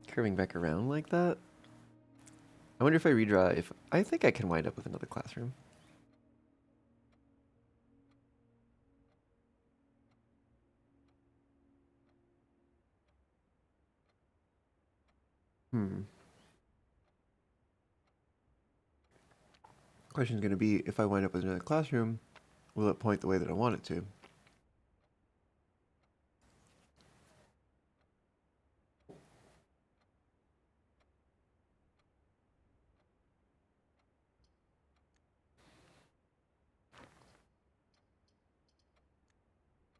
curving back around like that. I wonder if I redraw, if I think I can wind up with another classroom. Question's going to be, if I wind up with another classroom, will it point the way that I want it to?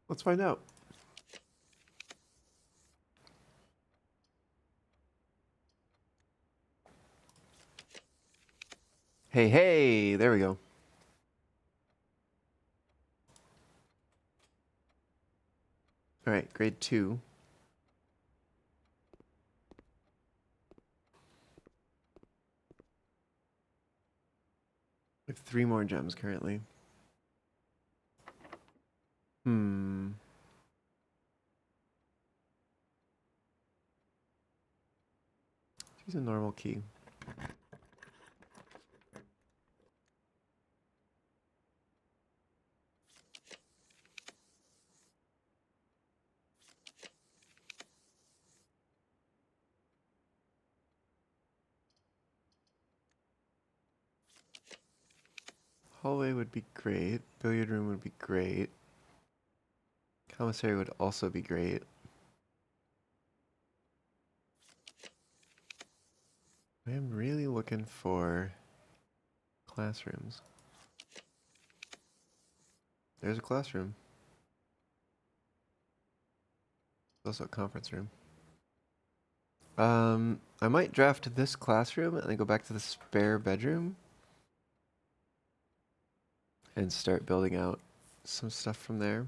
Let's find out. Hey, hey, there we go. All right, grade 2. We have 3 more gems currently. Use a normal key. Hallway would be great. Billiard room would be great. Commissary would also be great. I am really looking for classrooms. There's a classroom. There's also a conference room. I might draft this classroom and then go back to the spare bedroom and start building out some stuff from there.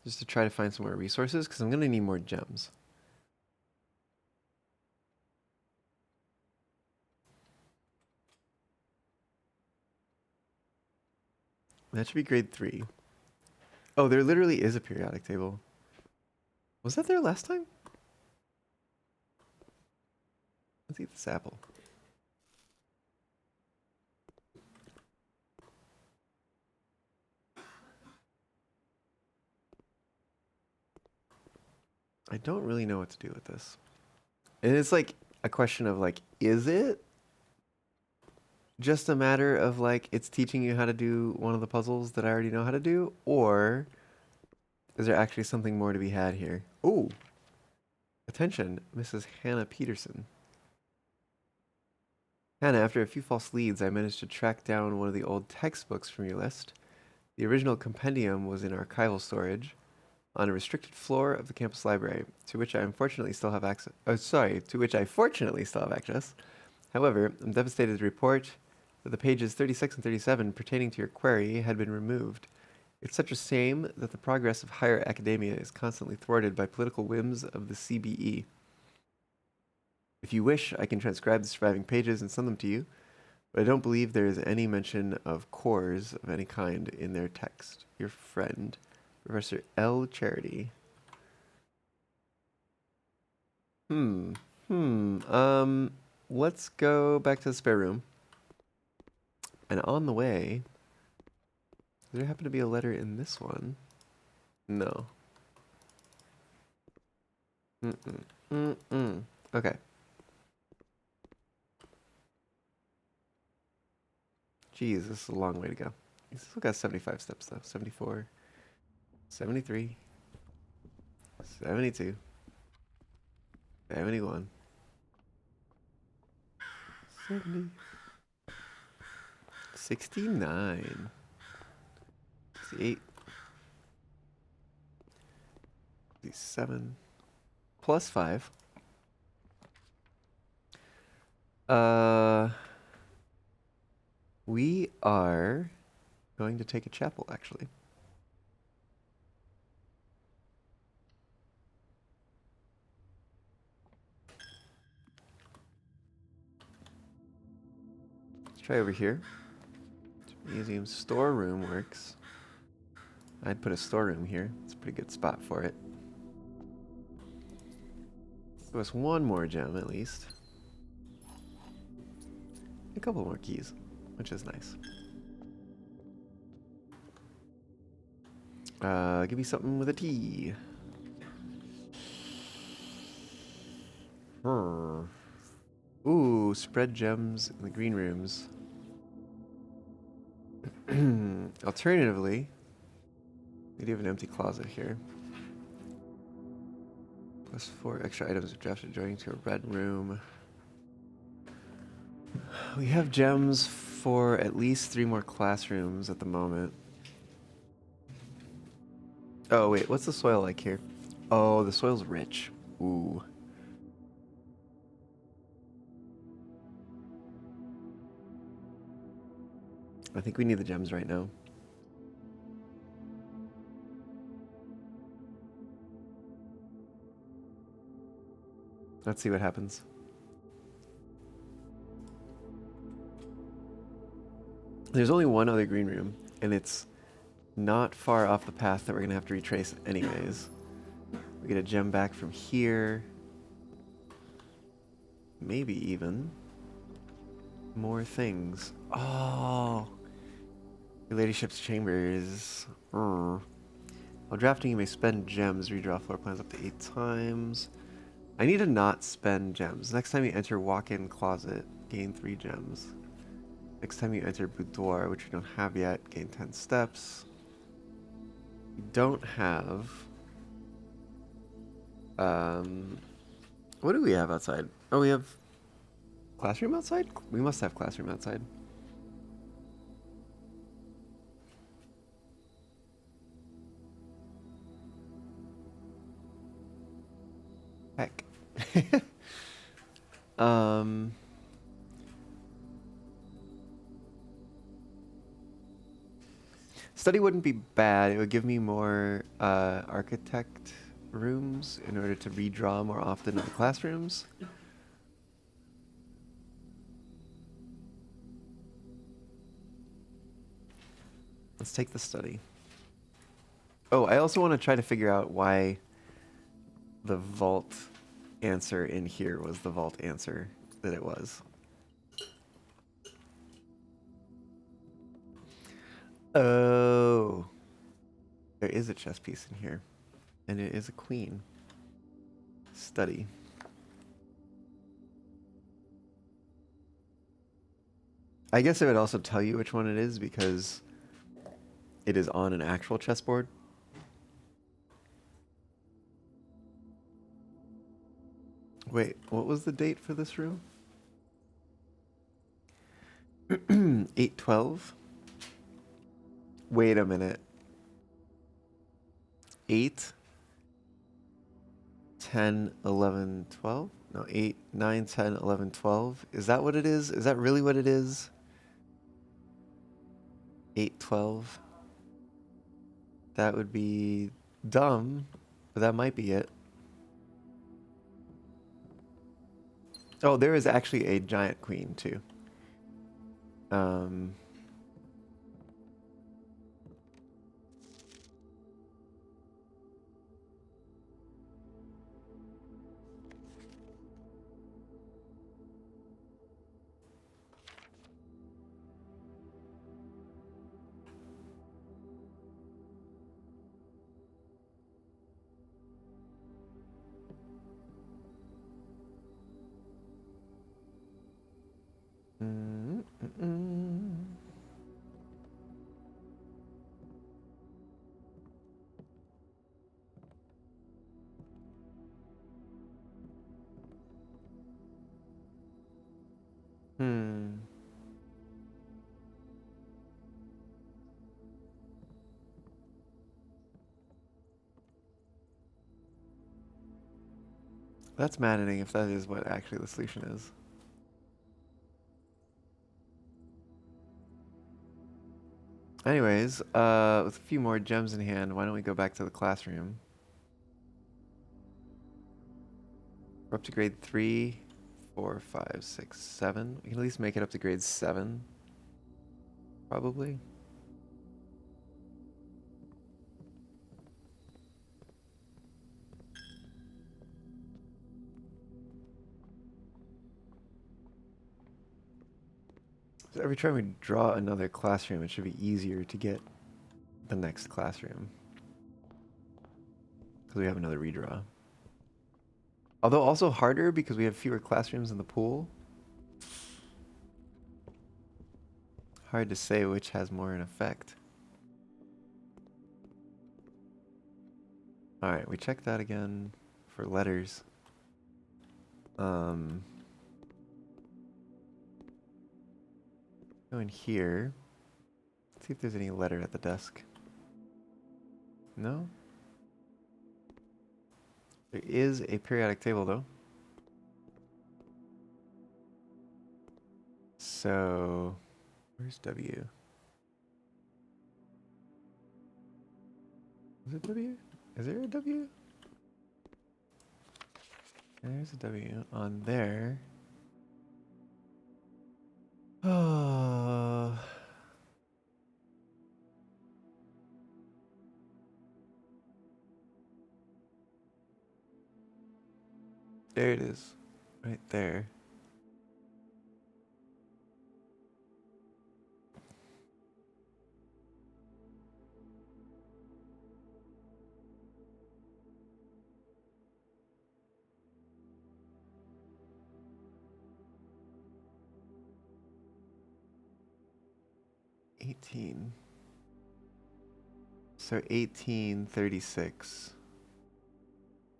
Just to try to find some more resources, because I'm going to need more gems. That should be grade 3. Oh, there literally is a periodic table. Was that there last time? Let's eat this apple. I don't really know what to do with this. And it's like a question of like, is it just a matter of like, it's teaching you how to do one of the puzzles that I already know how to do? Or is there actually something more to be had here? Ooh. Attention, Mrs. Hannah Peterson. Hannah, after a few false leads, I managed to track down one of the old textbooks from your list. The original compendium was in archival storage. on a restricted floor of the campus library, to which I unfortunately still have access. Oh, sorry, to which I fortunately still have access. However, I'm devastated to report that the pages 36 and 37 pertaining to your query had been removed. It's such a shame that the progress of higher academia is constantly thwarted by political whims of the CBE. If you wish, I can transcribe the surviving pages and send them to you, but I don't believe there is any mention of cores of any kind in their text. Your friend, Professor L. Charity. Let's go back to the spare room. And on the way, does there happen to be a letter in this one? No. Okay. Jeez, this is a long way to go. He's still got 75 steps though. 74, 73, 72, 71, 70, 69, 68, 67, plus 5. We are going to take a chapel, actually. Let's try over here. Museum storeroom works. I'd put a storeroom here. It's a pretty good spot for it. Give us one more gem at least. A couple more keys, which is nice. Give me something with a T. Ooh, spread gems in the green rooms. Alternatively, we do have an empty closet here. Plus 4 extra items of drafted joining to a red room. We have gems for at least 3 more classrooms at the moment. Oh, wait, what's the soil like here? Oh, the soil's rich. Ooh. I think we need the gems right now. Let's see what happens. There's only one other green room, and it's not far off the path that we're going to have to retrace anyways. We get a gem back from here. Maybe even more things. Oh, your ladyship's chambers. While drafting, you may spend gems. Redraw floor plans up to 8 times. I need to not spend gems. Next time you enter walk-in closet, gain 3 gems. Next time you enter boudoir, which we don't have yet, gain 10 steps. We don't have... what do we have outside? Oh, we have classroom outside? We must have classroom outside. Heck. Study wouldn't be bad. It would give me more architect rooms in order to redraw more often in the classrooms. Let's take the study. Oh, I also want to try to figure out why the vault answer in here was the vault answer that it was. Oh. There is a chess piece in here. And it is a queen. Study. I guess it would also tell you which one it is because it is on an actual chessboard. Wait, what was the date for this room? 8/12. Wait a minute. 8 10, 11, 12? No, 8, 9, 10, 11, 12. Is that what it is? Is that really what it is? 8, 12. That would be dumb, but that might be it. Oh, there is actually a giant queen too. Um, mm, mm, mm. Hmm. That's maddening if that is what actually the solution is. Anyways, with a few more gems in hand, why don't we go back to the classroom? We're up to grade 3, 4, 5, 6, 7. We can at least make it up to grade 7. Probably. So every time we draw another classroom, it should be easier to get the next classroom. Because we have another redraw. Although also harder because we have fewer classrooms in the pool. Hard to say which has more in effect. Alright, we check that again for letters. Go in here. See if there's any letter at the desk. No? There is a periodic table though. So, where's W? Is it W? Is there a W? There's a W on there. Oh. There it is. Right there. $18. So 1836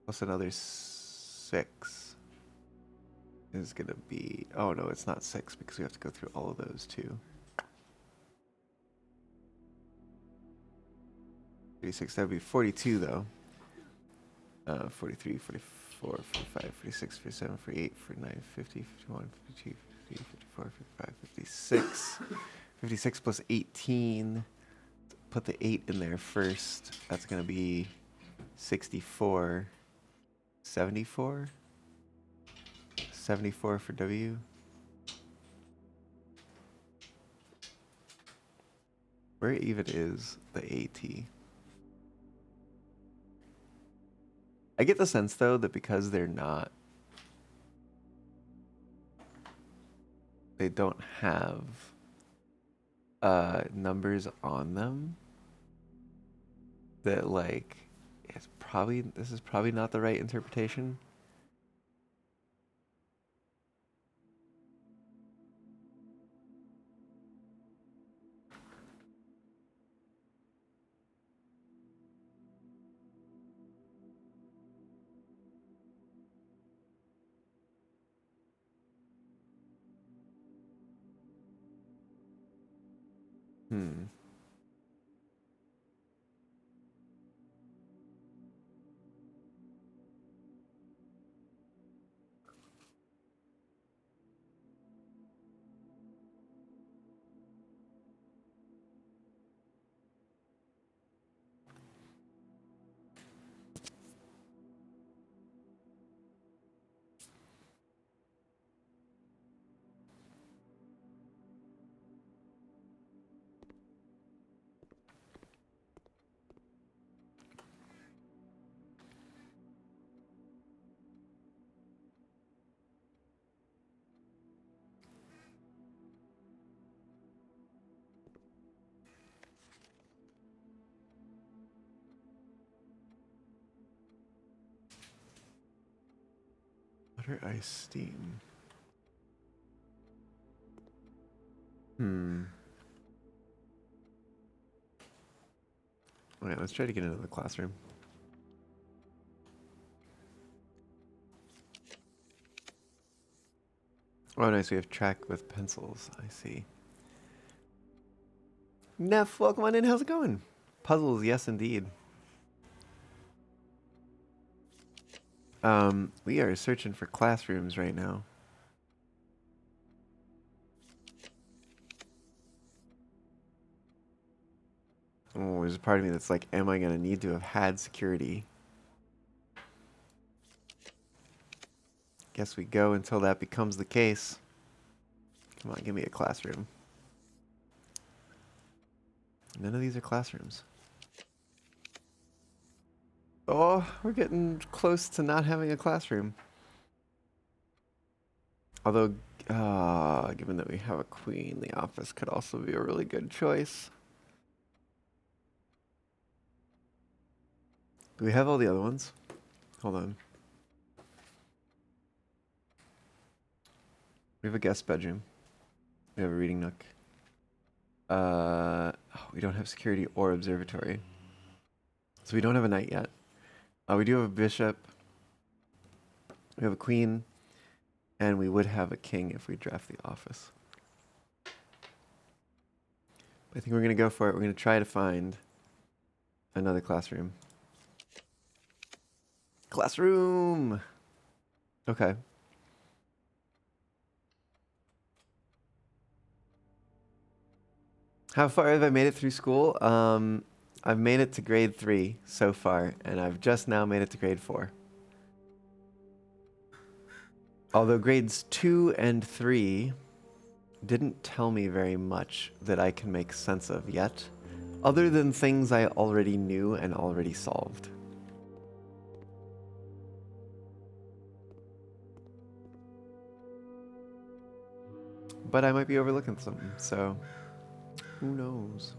plus another 6 is gonna be, oh no, it's not 6 because we have to go through all of those too. 36, that would be 42 though. 43, 44, 45, 46, 47, 48, 49, 50, 51, 52, 53, 54, 55, 56. 56 plus 18. Put the 8 in there first. That's going to be 64. 74? 74 for W. Where even is the AT? I get the sense though that because they don't have numbers on them, that like this is probably not the right interpretation. Hmm. Water, ice, steam. Alright, let's try to get into the classroom. Oh, nice. We have track with pencils. I see. Neff, welcome on in. How's it going? Puzzles, yes, indeed. We are searching for classrooms right now. Oh, there's a part of me that's like, am I going to need to have had security? Guess we go until that becomes the case. Come on, give me a classroom. None of these are classrooms. Oh, we're getting close to not having a classroom. Although, given that we have a queen, the office could also be a really good choice. Do we have all the other ones? Hold on. We have a guest bedroom. We have a reading nook. We don't have security or observatory. So we don't have a knight yet. We do have a bishop. We have a queen. And we would have a king if we draft the office. I think we're going to go for it. We're going to try to find another classroom. Classroom! Okay. How far have I made it through school? I've made it to grade 3 so far, and I've just now made it to grade 4. Although grades 2 and 3 didn't tell me very much that I can make sense of yet, other than things I already knew and already solved. But I might be overlooking something, so who knows?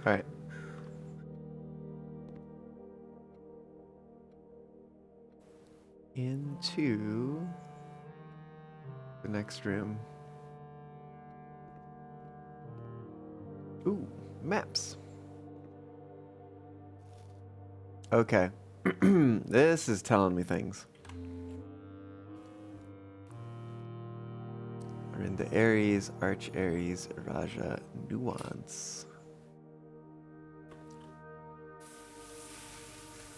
All right. Into the next room. Ooh, maps. Okay. This is telling me things. We're into Aries, Arch Aries, Raja, Nuance.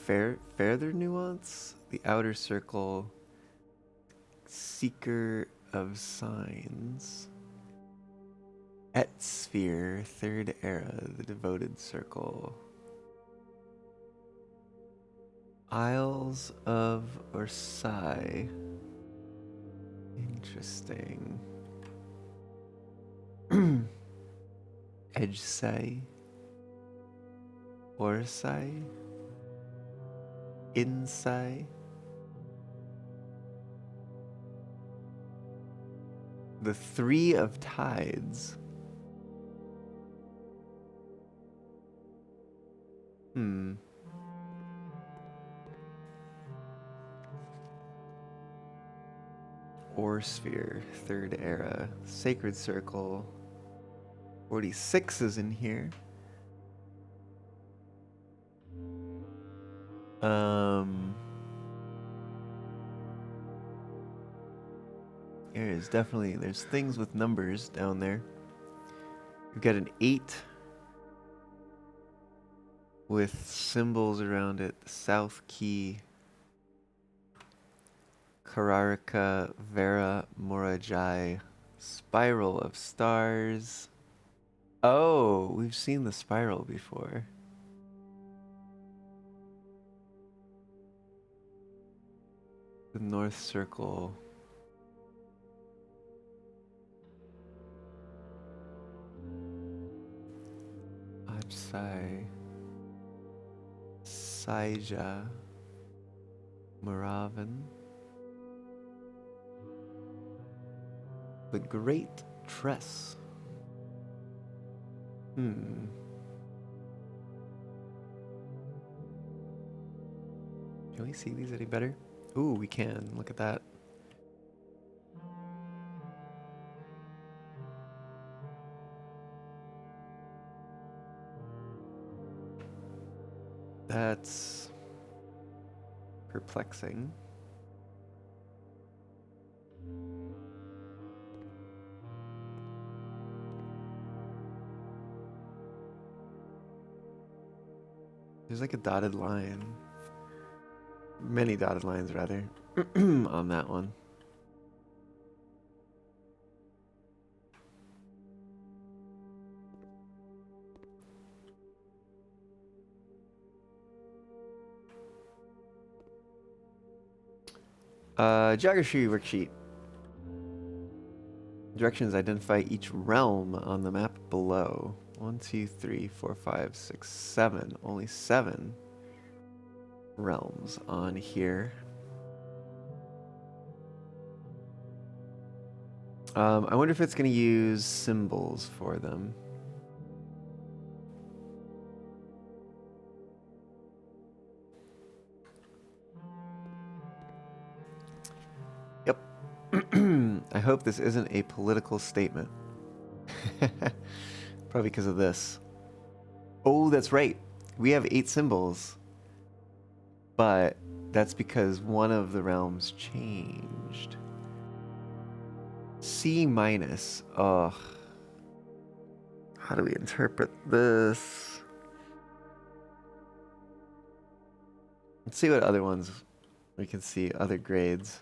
Further Nuance? The Outer Circle. Seeker of Signs. Et Sphere, Third Era, the Devoted Circle. Isles of Orsai. Interesting. Edgesai. Orsai. Insai. The Three of Tides. Ore Sphere, Third Era. Sacred Circle. 46 is in here. There's things with numbers down there. We've got an 8 with symbols around it. South Key. Kararika, Vera, Morajai. Spiral of Stars. Oh, we've seen the spiral before. The North Circle. Ajsai. Saija. Maravan. The Great Tress. Can we see these any better? Ooh, we can. Look at that. That's perplexing. There's like a dotted line. Many dotted lines, rather, on that one. Geography worksheet. Directions identify each realm on the map below. 1, 2, 3, 4, 5, 6, 7. Only 7 realms on here. I wonder if it's going to use symbols for them. Yep. I hope this isn't a political statement. Probably because of this. Oh, that's right. We have 8 symbols. But that's because one of the realms changed. C minus. Ugh. How do we interpret this? Let's see what other ones we can see. Other grades.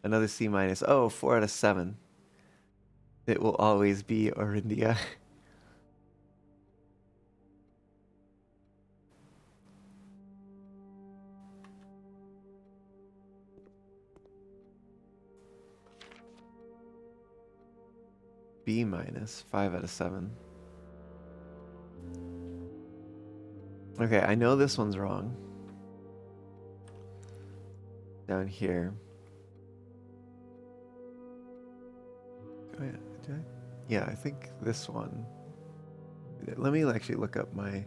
Another C minus. Oh, 4 out of 7. It will always be Orindia. B minus. 5 out of 7. Okay, I know this one's wrong. Down here. Oh yeah, did I? Yeah, I think this one. Let me actually look up my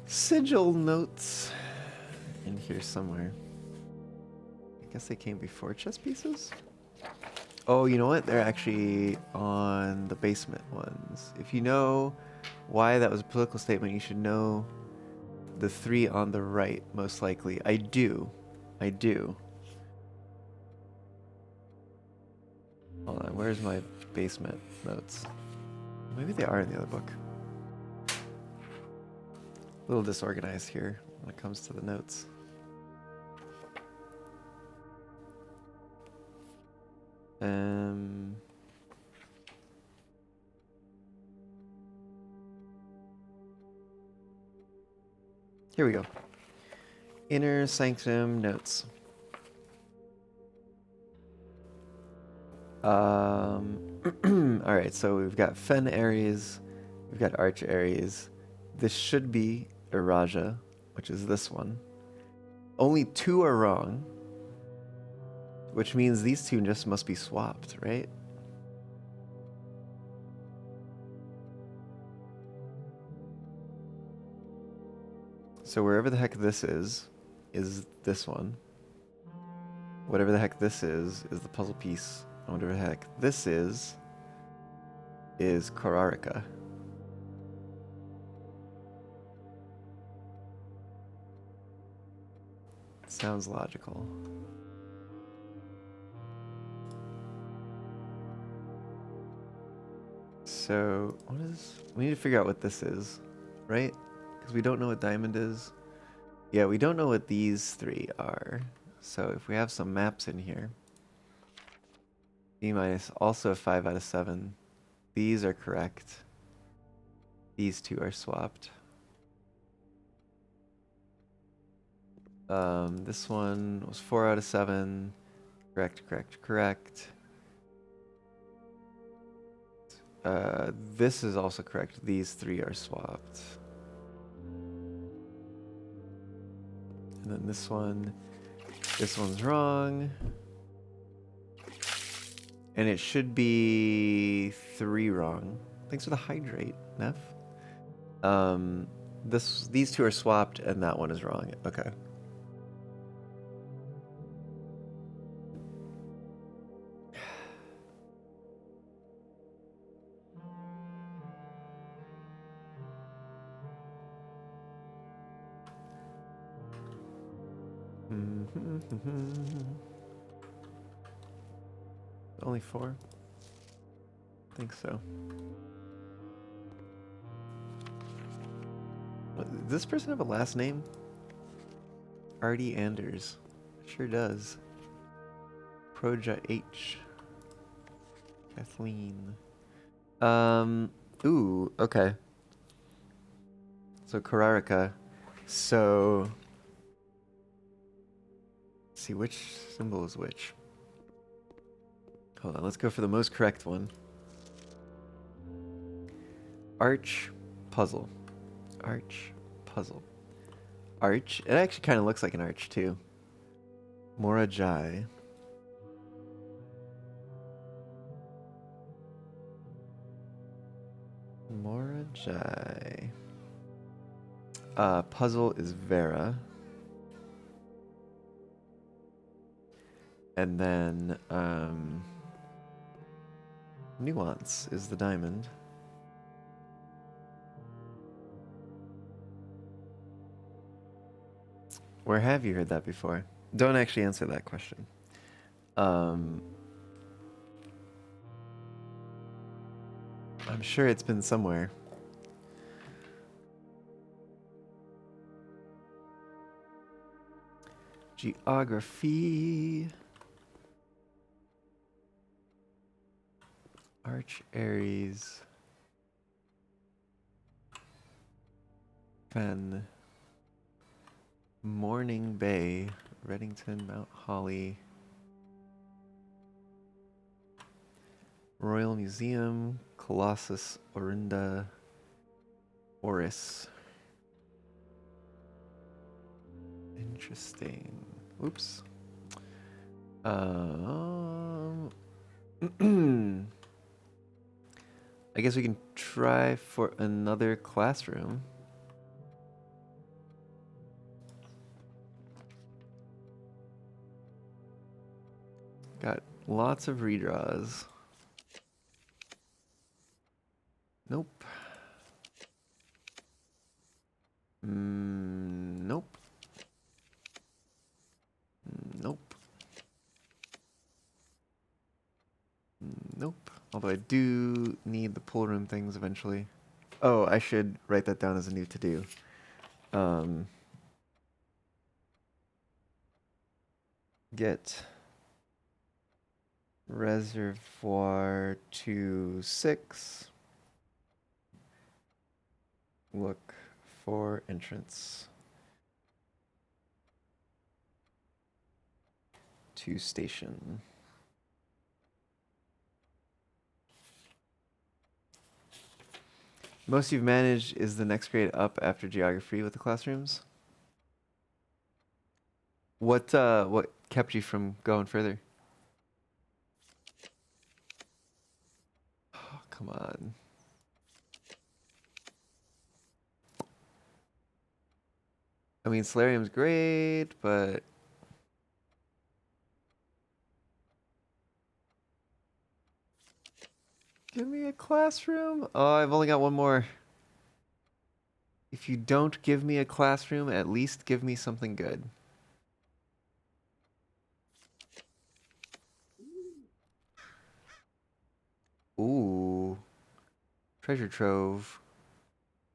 sigil notes in here somewhere. I guess they came before chess pieces? Oh, you know what? They're actually on the basement ones. If you know why that was a political statement, you should know the 3 on the right, most likely. I do. I do. Hold on, where's my basement notes? Maybe they are in the other book. A little disorganized here when it comes to the notes. Here we go. Inner Sanctum notes. All right, so we've got Fen Ares, we've got Arch Ares. This should be Iraja, which is this one. Only 2 are wrong, which means these 2 just must be swapped, right? So wherever the heck this is this one. Whatever the heck this is the puzzle piece. Whatever the heck this is Korarika. Sounds logical. So, we need to figure out what this is, right? Because we don't know what diamond is. Yeah, we don't know what these 3 are. So if we have some maps in here. B minus, also 5 out of 7. These are correct. These 2 are swapped. This one was 4 out of 7. Correct, correct, correct. This is also correct. These 3 are swapped. And then this one's wrong. And it should be 3 wrong. Thanks for the hydrate, Neff. These two are swapped, and that one is wrong. Okay. Only 4? I think so. Does this person have a last name? Artie Anders. Sure does. Proja H. Kathleen. Ooh, okay. So Kararika. So let's see which symbol is which. Hold on, let's go for the most correct one. Arch puzzle. Arch puzzle. Arch. It actually kind of looks like an arch too. Morajai. Morajai. Puzzle is Vera. And then nuance is the diamond. Where have you heard that before? Don't actually answer that question. I'm sure it's been somewhere. Geography. Arch Aries. Fen. Morning Bay. Reddington, Mount Holly. Royal Museum. Colossus, Orinda. Oris. Interesting. Oops. I guess we can try for another classroom. Got lots of redraws. Nope. Nope. Nope. Nope. Although I do need the pool room things eventually. Oh, I should write that down as a new to-do. Get reservoir to 6. Look for entrance to station. Most you've managed is the next grade up after geography with the classrooms. What kept you from going further? Oh, come on. I mean, Solarium's great, but give me a classroom. Oh, I've only got one more. If you don't give me a classroom, at least give me something good. Ooh. Treasure trove.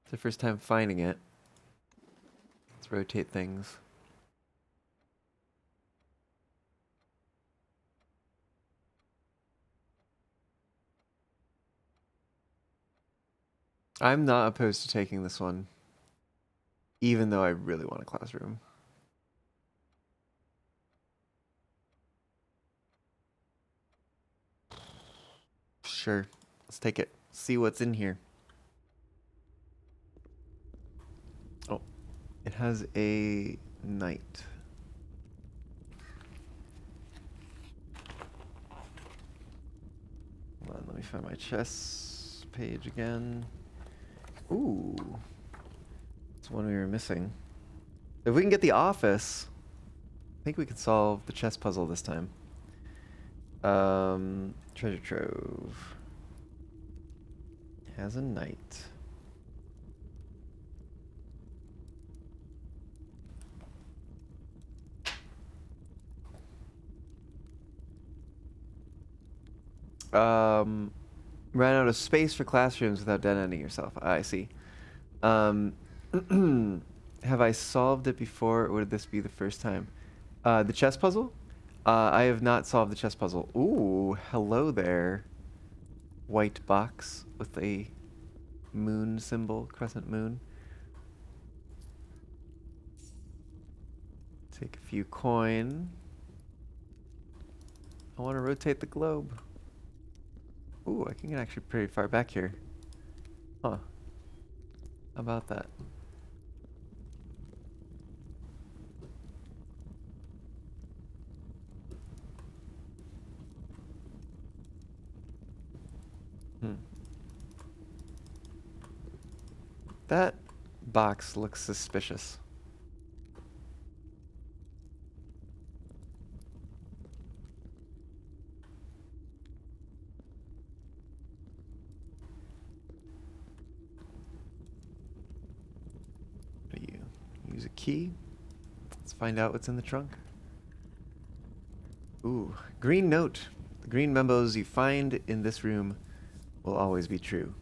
It's the first time finding it. Let's rotate things. I'm not opposed to taking this one, even though I really want a classroom. Sure. Let's take it. See what's in here. Oh, it has a knight. Hold on, let me find my chess page again. Ooh. It's It's one we were missing. If we can get the office, I think we can solve the chess puzzle this time. Treasure trove. Has a knight. Ran out of space for classrooms without dead ending yourself. I see. Have I solved it before, or would this be the first time? The chess puzzle? I have not solved the chess puzzle. Ooh, hello there. White box with a moon symbol, crescent moon. Take a few coin. I want to rotate the globe. Ooh, I can get actually pretty far back here. Huh. How about that? That box looks suspicious. What do you use a key? Let's find out what's in the trunk. Ooh, green note. The green memos you find in this room will always be true.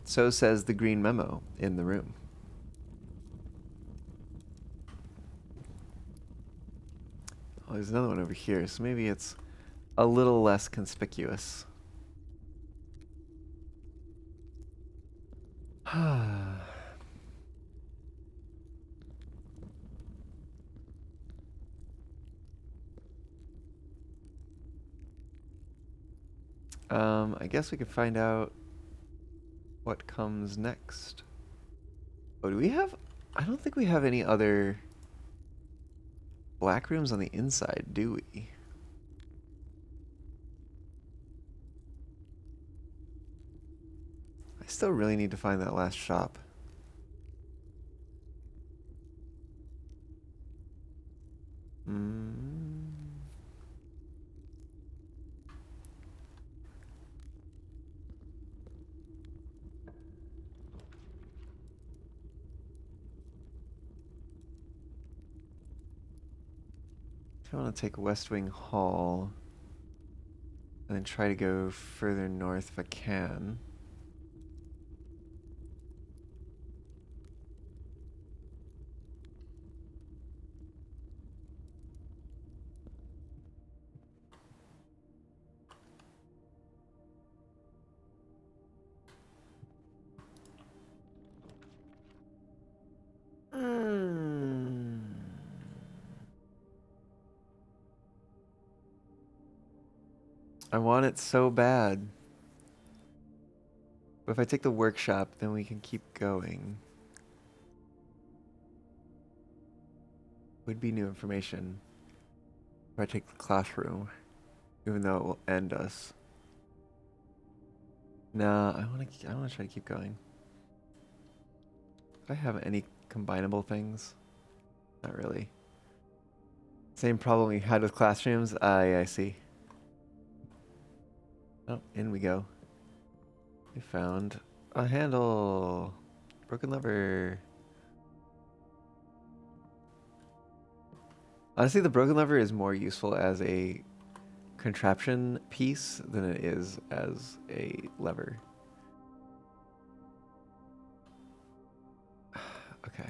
So says the green memo in the room. Oh, there's another one over here, so maybe it's a little less conspicuous. I guess we could find out what comes next. Oh, do we have... I don't think we have any other black rooms on the inside, do we? I still really need to find that last shop. I want to take West Wing Hall and then try to go further north if I can. I want it so bad. But if I take the workshop, then we can keep going. Would be new information. If I take the classroom, even though it will end us. Nah, I want to try to keep going. Do I have any combinable things? Not really. Same problem we had with classrooms. I see. Oh, in we go. We found a handle. Broken lever. Honestly, the broken lever is more useful as a contraption piece than it is as a lever. Okay.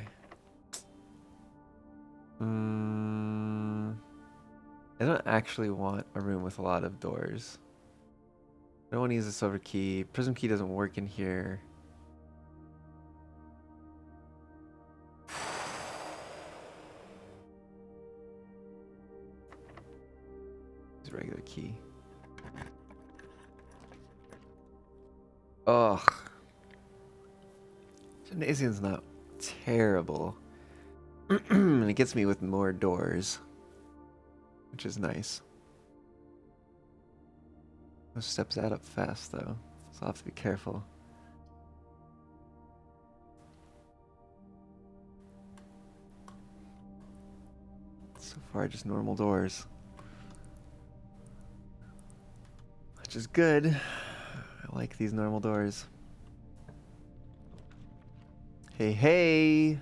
I don't actually want a room with a lot of doors. I don't want to use the silver key. Prism key doesn't work in here. Use a regular key. Ugh. Gymnasium's not terrible. And it gets me with more doors, which is nice. Those steps add up fast, though, so I'll have to be careful. So far, just normal doors. Which is good. I like these normal doors. Hey, hey!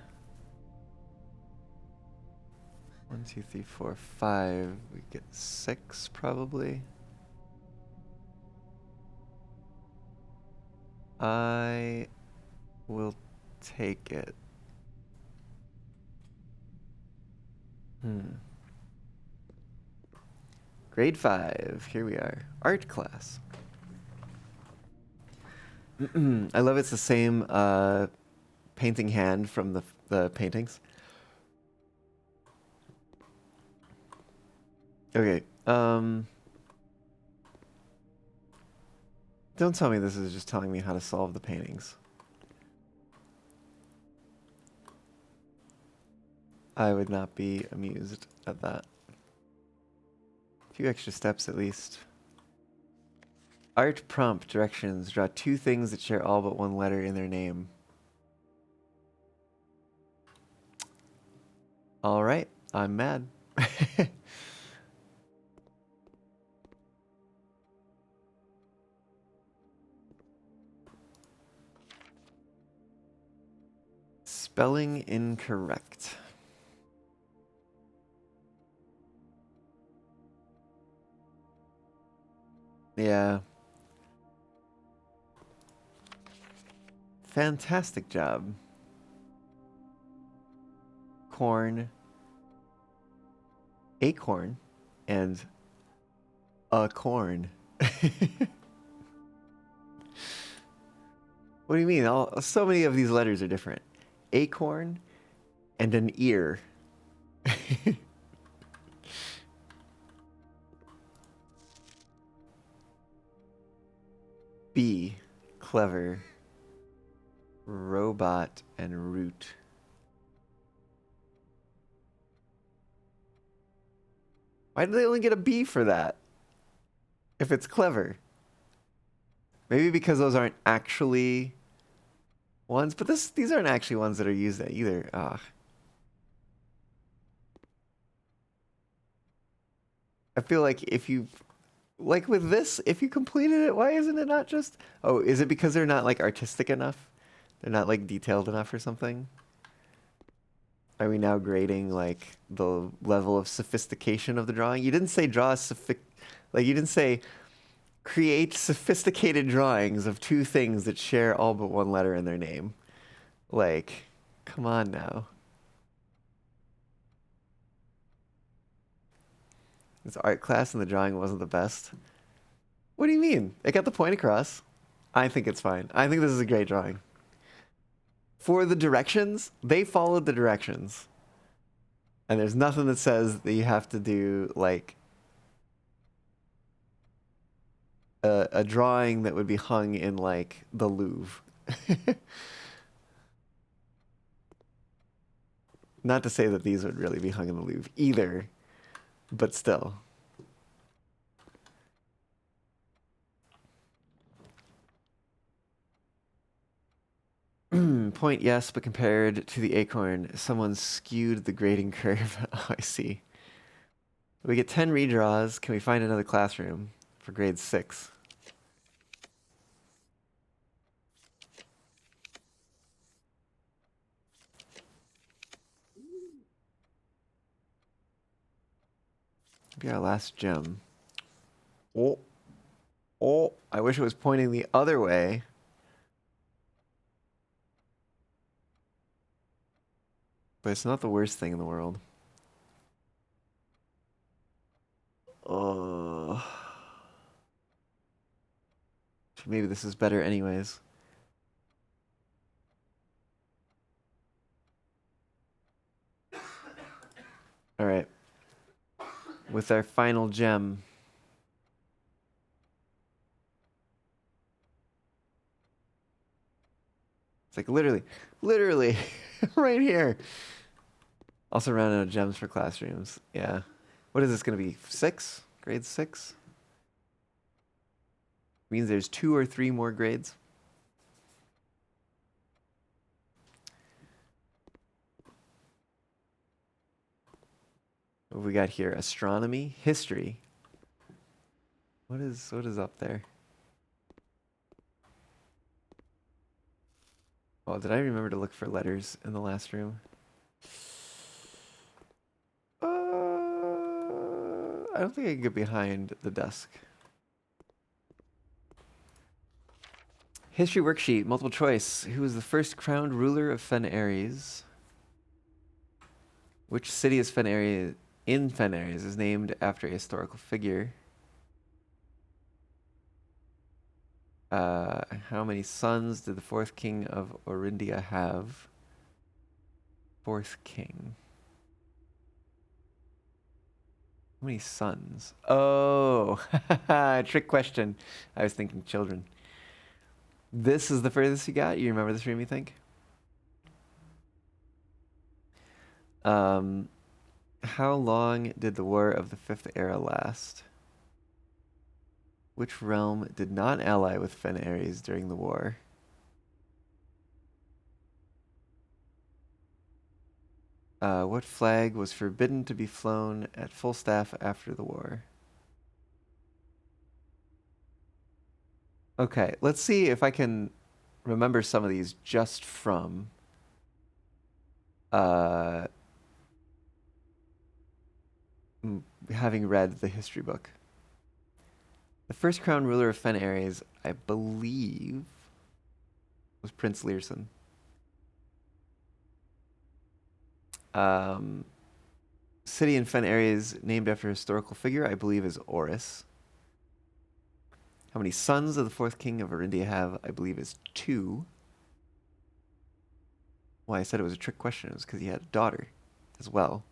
1, 2, 3, 4, 5. We get 6, probably. I will take it. Grade 5. Here we are. Art class. I love it's the same painting hand from the paintings. Okay. Don't tell me this is just telling me how to solve the paintings. I would not be amused at that. A few extra steps at least. Art prompt directions. Draw 2 things that share all but 1 letter in their name. All right, I'm mad. Spelling incorrect. Yeah. Fantastic job. Corn, acorn, and a corn. What do you mean? So many of these letters are different. Acorn and an ear. B, clever. Robot and root. Why did they only get a B for that? If it's clever. Maybe because those aren't actually ones, but these aren't actually ones that are used either. I feel like if you, like with this, if you completed it, why isn't it not just, oh, is it because they're not like artistic enough? They're not like detailed enough or something? Are we now grading like the level of sophistication of the drawing? You didn't say like you didn't say create sophisticated drawings of 2 things that share all but 1 letter in their name. Like, come on now. This art class and the drawing wasn't the best. What do you mean? It got the point across. I think it's fine. I think this is a great drawing. For the directions, they followed the directions. And there's nothing that says that you have to do like a drawing that would be hung in like the Louvre. Not to say that these would really be hung in the Louvre either, but still. Point yes, but compared to the acorn, someone skewed the grading curve. Oh, I see. We get 10 redraws. Can we find another classroom for grade 6? Be our last gem. Oh. Oh, I wish it was pointing the other way. But it's not the worst thing in the world. Oh. Maybe this is better anyways. All right. With our final gem. It's like literally right here. Also ran out of gems for classrooms. Yeah. What is this going to be? 6? Grade 6? Means there's 2 or 3 more grades. What have we got here? Astronomy, history. What is up there? Oh, did I remember to look for letters in the last room? I don't think I can get behind the desk. History worksheet, multiple choice. Who was the first crowned ruler of Fen Ares? Which city is Fen Ares in Fen Ares is named after a historical figure? How many sons did the fourth king of Orindia have? Fourth king. How many sons? Oh, trick question. I was thinking children. This is the furthest you got? You remember this room, you think? How long did the War of the Fifth Era last? Which realm did not ally with Fen Ares during the war? What flag was forbidden to be flown at full staff after the war? Okay, let's see if I can remember some of these just from uh, having read the history book. The first crown ruler of Fen Ares, I believe, was Prince Learson. City in Fen Ares named after a historical figure, I believe, is Oris. How many sons of the fourth king of Orindia have, I believe, is 2. Why I said it was a trick question is because he had a daughter as well.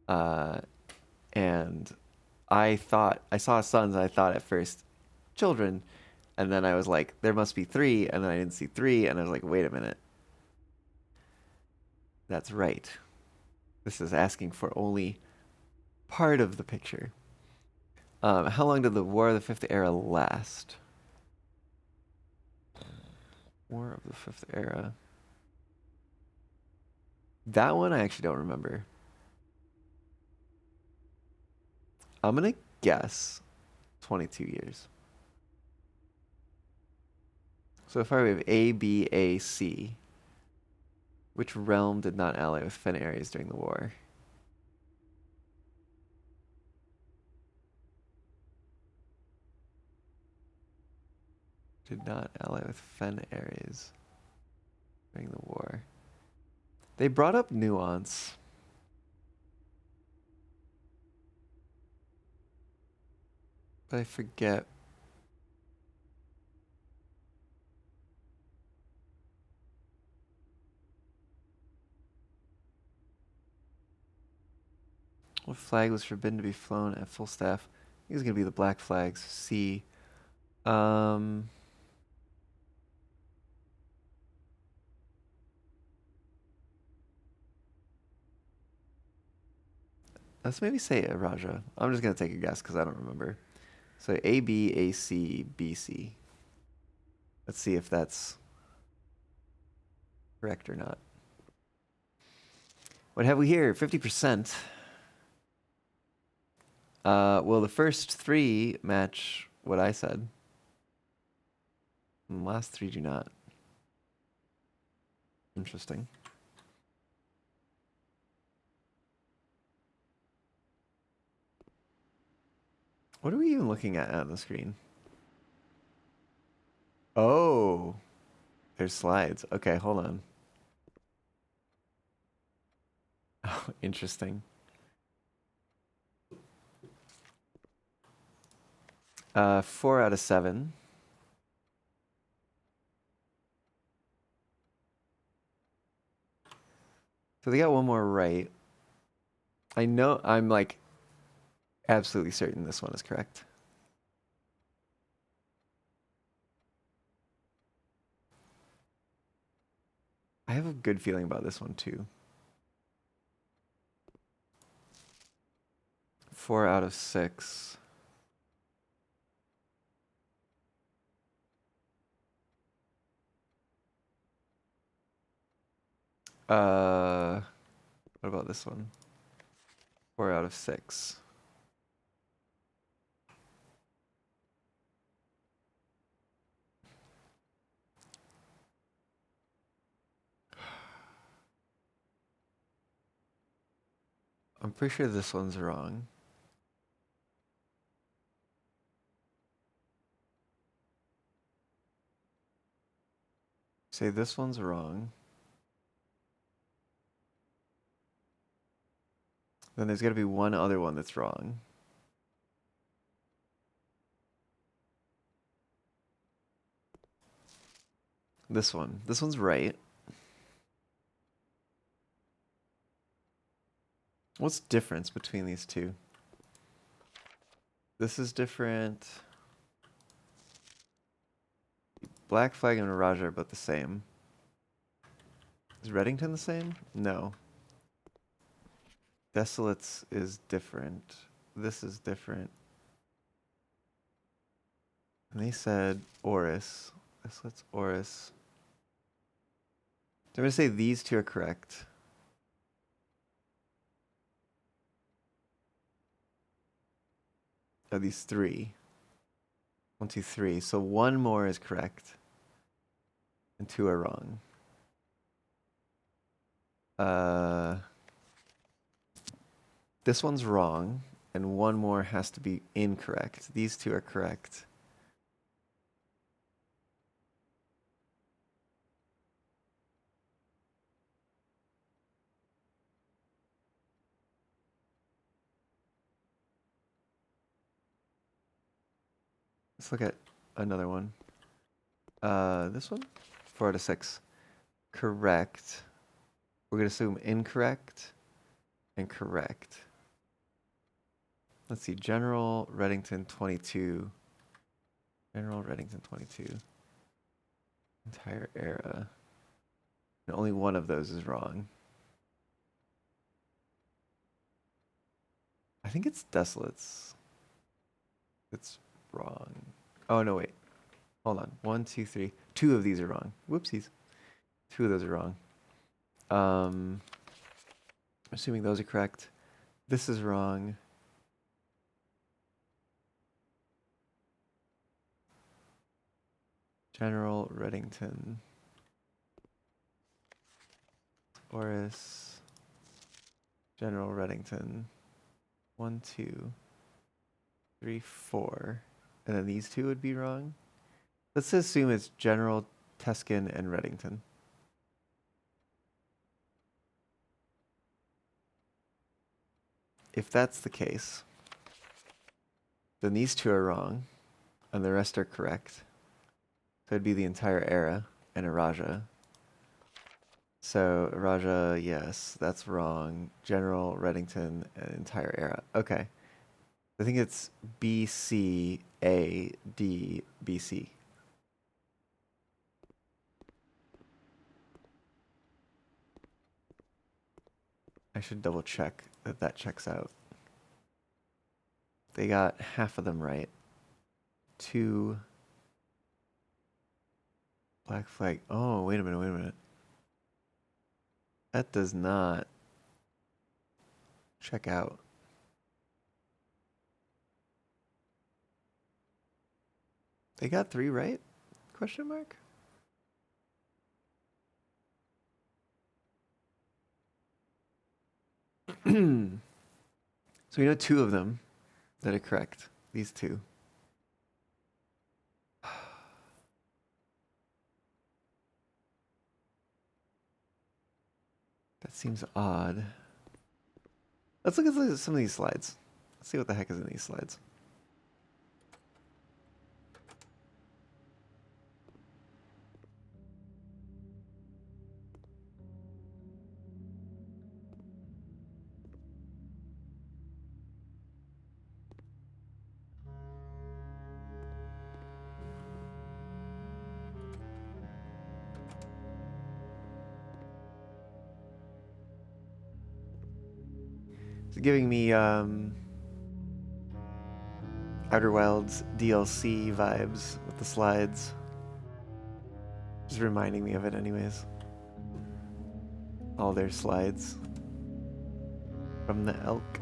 And I saw sons, and I thought at first children, and then I was like, there must be 3, and then I didn't see 3, and I was like, wait a minute. That's right. This is asking for only part of the picture. How long did the War of the Fifth Era last? War of the Fifth Era. That one I actually don't remember. I'm gonna guess 22 years. So far we have A, B, A, C. Which realm did not ally with Fen Ares during the war? Did not ally with Fen Ares during the war. They brought up nuance. But I forget. What flag was forbidden to be flown at full staff? I think it's gonna be the black flags. C. Um, let's maybe say Raja. I'm just gonna take a guess because I don't remember. So A, B, A, C, B, C. Let's see if that's correct or not. What have we here? 50%. Well, the first 3 match what I said. And the last 3 do not. Interesting. What are we even looking at on the screen? Oh, there's slides. Okay, hold on. Oh, interesting. 4 out of 7. So they got one more right. I know, I'm like absolutely certain this one is correct. I have a good feeling about this one too. 4 out of 6. What about this one? 4 out of 6. I'm pretty sure this one's wrong. Say this one's wrong. Then there's got to be one other one that's wrong. This one. This one's right. What's the difference between these two? This is different. Black Flag and Raja are about the same. Is Reddington the same? No. Desolates is different. This is different. And they said Oris. Desolates, Oris. So I'm going to say these two are correct. Oh, these three. 1, 2, 3. So one more is correct. And 2 are wrong. This one's wrong. And one more has to be incorrect. These 2 are correct. Let's look at another one. This one? 4 out of 6. Correct. We're going to assume incorrect and correct. Let's see. General Reddington 22. General Reddington 22. Entire era. And only one of those is wrong. I think it's Desolates. It's wrong. Oh, no, wait. Hold on. 1, 2, 3. 2 of these are wrong. Whoopsies. 2 of those are wrong. Assuming those are correct. This is wrong. General Reddington. Oris. General Reddington. 1, 2, 3, 4. And then these 2 would be wrong. Let's assume it's General Teskin and Reddington. If that's the case, then these 2 are wrong, and the rest are correct. So it'd be the entire era and a Raja. So Raja, yes, that's wrong. General Reddington and entire era. Okay. I think it's BC, A, D, BC. I should double check that that checks out. They got half of them right. 2 Black Flag. Oh, wait a minute, wait a minute. That does not check out. They got 3 right? Question mark? So we know 2 of them that are correct. These 2. That seems odd. Let's look at some of these slides. Let's see what the heck is in these slides. It's giving me Outer Wilds DLC vibes with the slides. Just reminding me of it anyways. All their slides from the elk.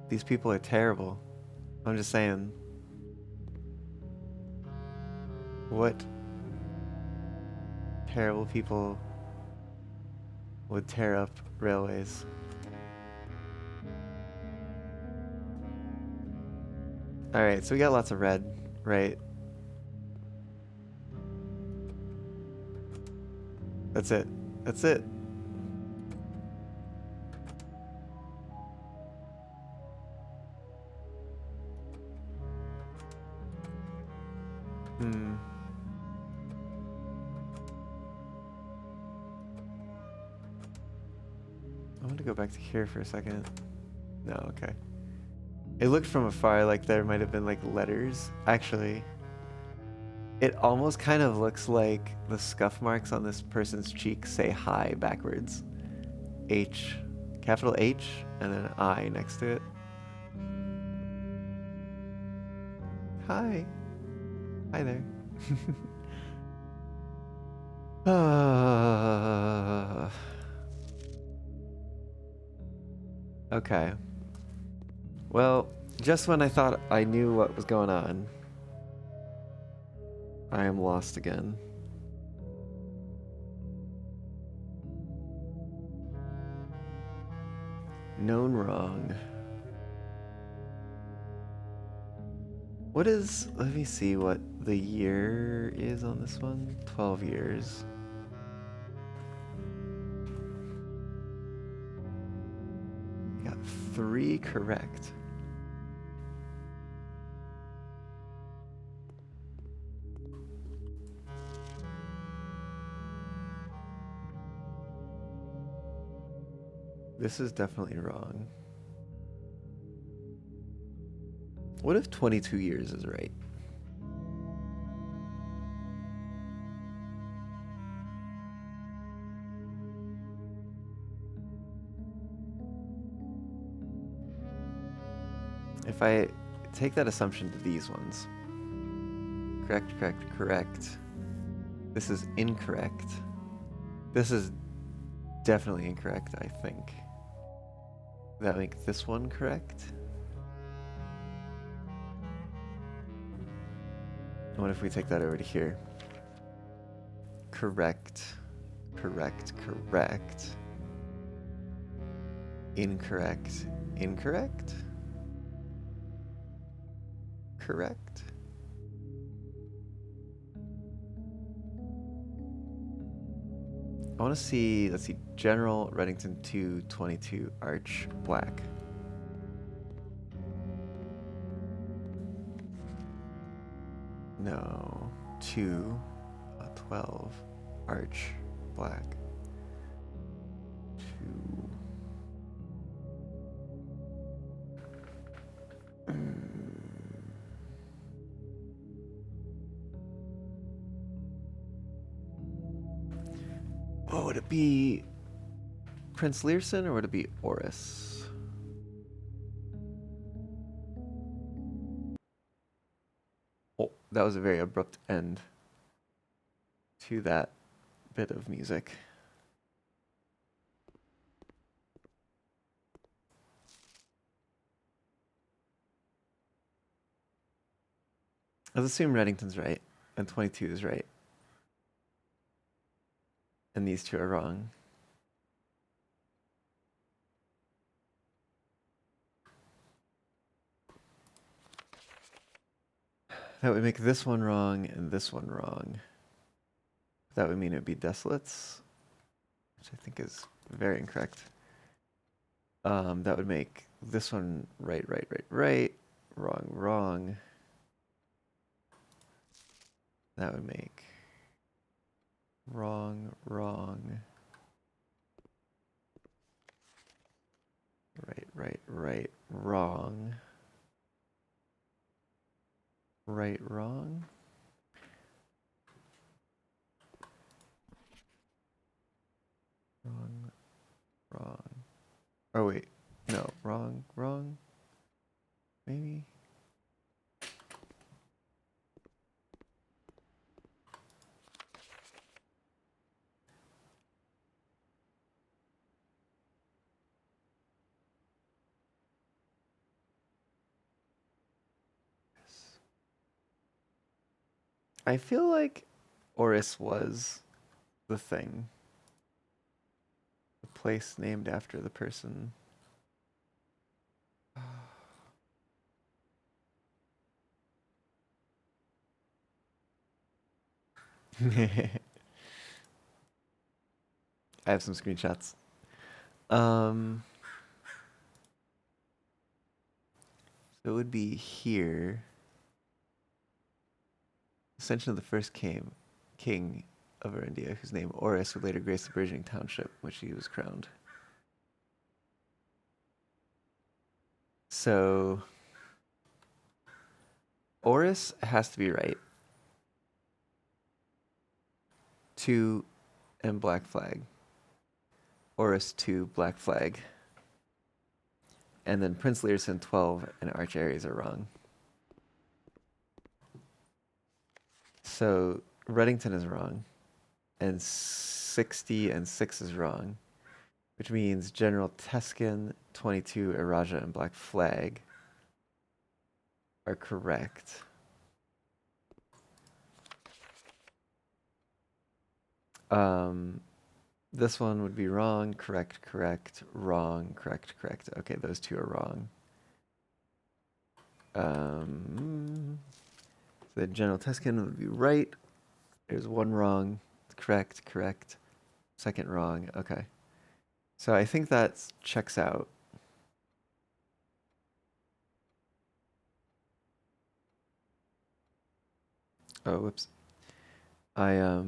These people are terrible. I'm just saying. What terrible people would tear up railways? Alright, so we got lots of red, right? That's it. That's it. Hmm. I want to go back to here for a second. No, okay. It looked from afar like there might have been like letters. Actually, it almost kind of looks like the scuff marks on this person's cheek say hi backwards. H, capital H, and then I next to it. Hi. Hi there. Okay. Well, just when I thought I knew what was going on, I am lost again. Known wrong. What is, let me see what the year is on this one. 12 years. I got 3 correct. This is definitely wrong. What if 22 years is right? If I take that assumption to these ones. Correct, correct, correct. This is incorrect. This is definitely incorrect, I think. That make this one correct? What if we take that over to here? Correct, correct, correct. Incorrect, incorrect? Correct? I want to see, let's see, General Reddington 222 Arch Black. No, 12 Arch Black. 2. Oh, would it be Prince Learson or would it be Oris? Oh, that was a very abrupt end to that bit of music. Let's assume Reddington's right and 22 is right. And these two are wrong. That would make this one wrong and this one wrong. That would mean it would be Desolates, which I think is very incorrect. That would make this one right, right, right, right, wrong, wrong. That would make wrong, wrong. Right, right, right, wrong. Right, wrong. Wrong, wrong. Oh, wait. No, wrong, wrong. Maybe. I feel like Oris was the thing. The place named after the person. I have some screenshots. So it would be here. Ascension of the first king of Arindia, whose name Oris would later grace the burgeoning township, which he was crowned. So Oris has to be right. 2 and Black Flag. Oris 2, Black Flag. And then Prince Learson 12 and Arch Aries are wrong. So Reddington is wrong. And 60 and 6 is wrong. Which means General Teskin, 22, Araja, and Black Flag are correct. This one would be wrong, correct, correct, wrong, correct, correct. Okay, those 2 are wrong. The General Teskin would be right. There's 1 wrong. Correct, correct. Second wrong. Okay. So I think that checks out. Oh, whoops. I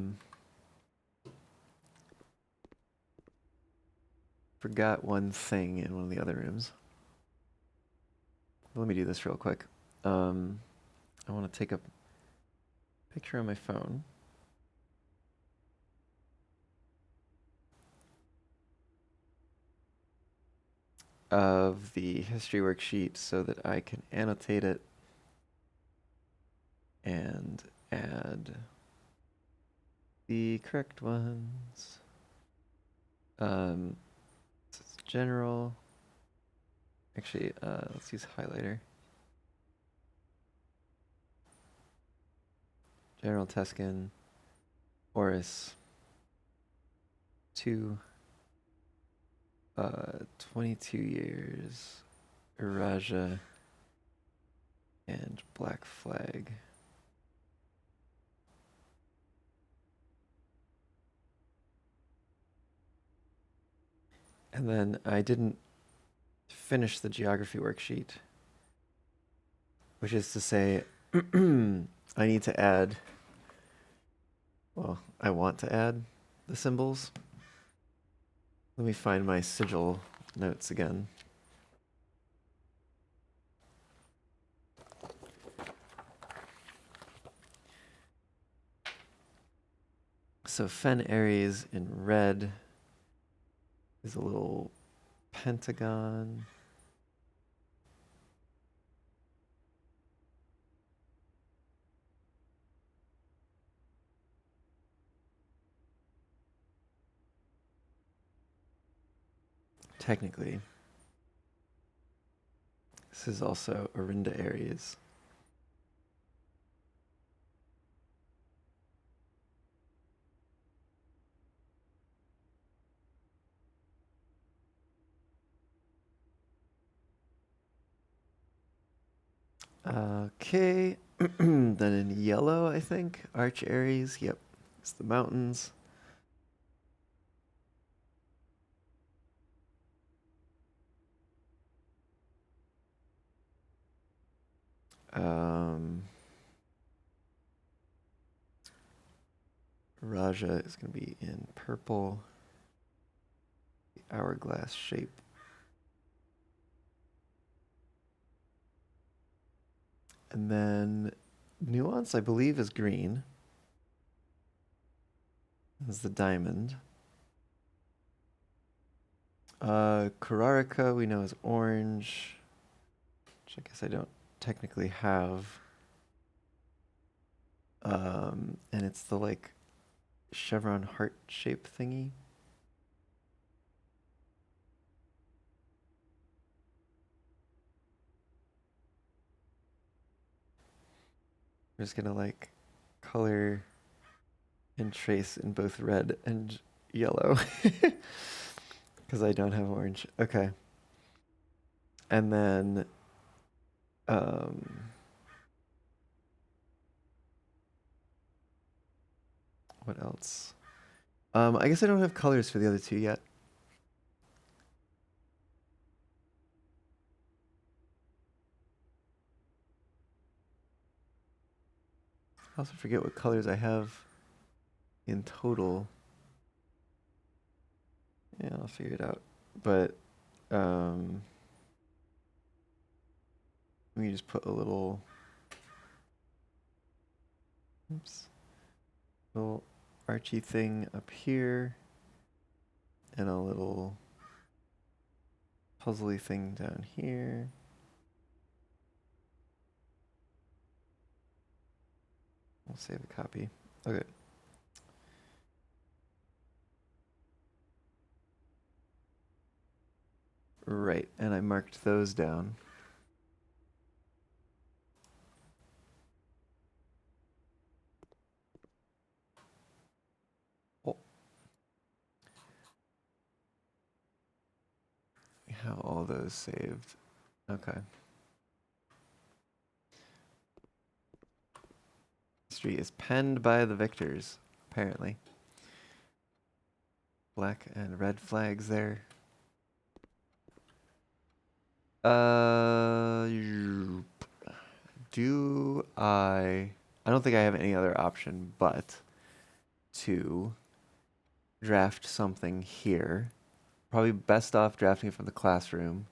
forgot one thing in one of the other rooms. Let me do this real quick. I want to take a picture on my phone. Of the history worksheet so that I can annotate it and add the correct ones. So it's general. Actually, let's use highlighter. General Teskin, Oris, 2, 22 years, Araja, and Black Flag. And then I didn't finish the geography worksheet, which is to say, I need to add, well, I want to add the symbols. Let me find my sigil notes again. So Fen Aries in red is a little pentagon. Technically, this is also Arinda Aries. Okay, then in yellow, I think, Arch Aries. Yep, it's the mountains. Raja is going to be in purple, the hourglass shape. And then Nuance, I believe, is green. This is the diamond. Kararika we know is orange, which I guess I don't technically have. And it's the like chevron heart shape thingy. I'm just gonna like color and trace in both red and yellow. Because I don't have orange. Okay. And then what else? I guess I don't have colors for the other two yet. I also forget what colors I have in total. Yeah, I'll figure it out. But let me just put a little, oops, little Archie thing up here, and a little puzzly thing down here. We'll save a copy. Okay. Right, and I marked those down. Oh. We have all those saved. Okay. History is penned by the victors, apparently. Black and red flags there. Do I don't think I have any other option but to draft something here. Probably best off drafting it from the classroom.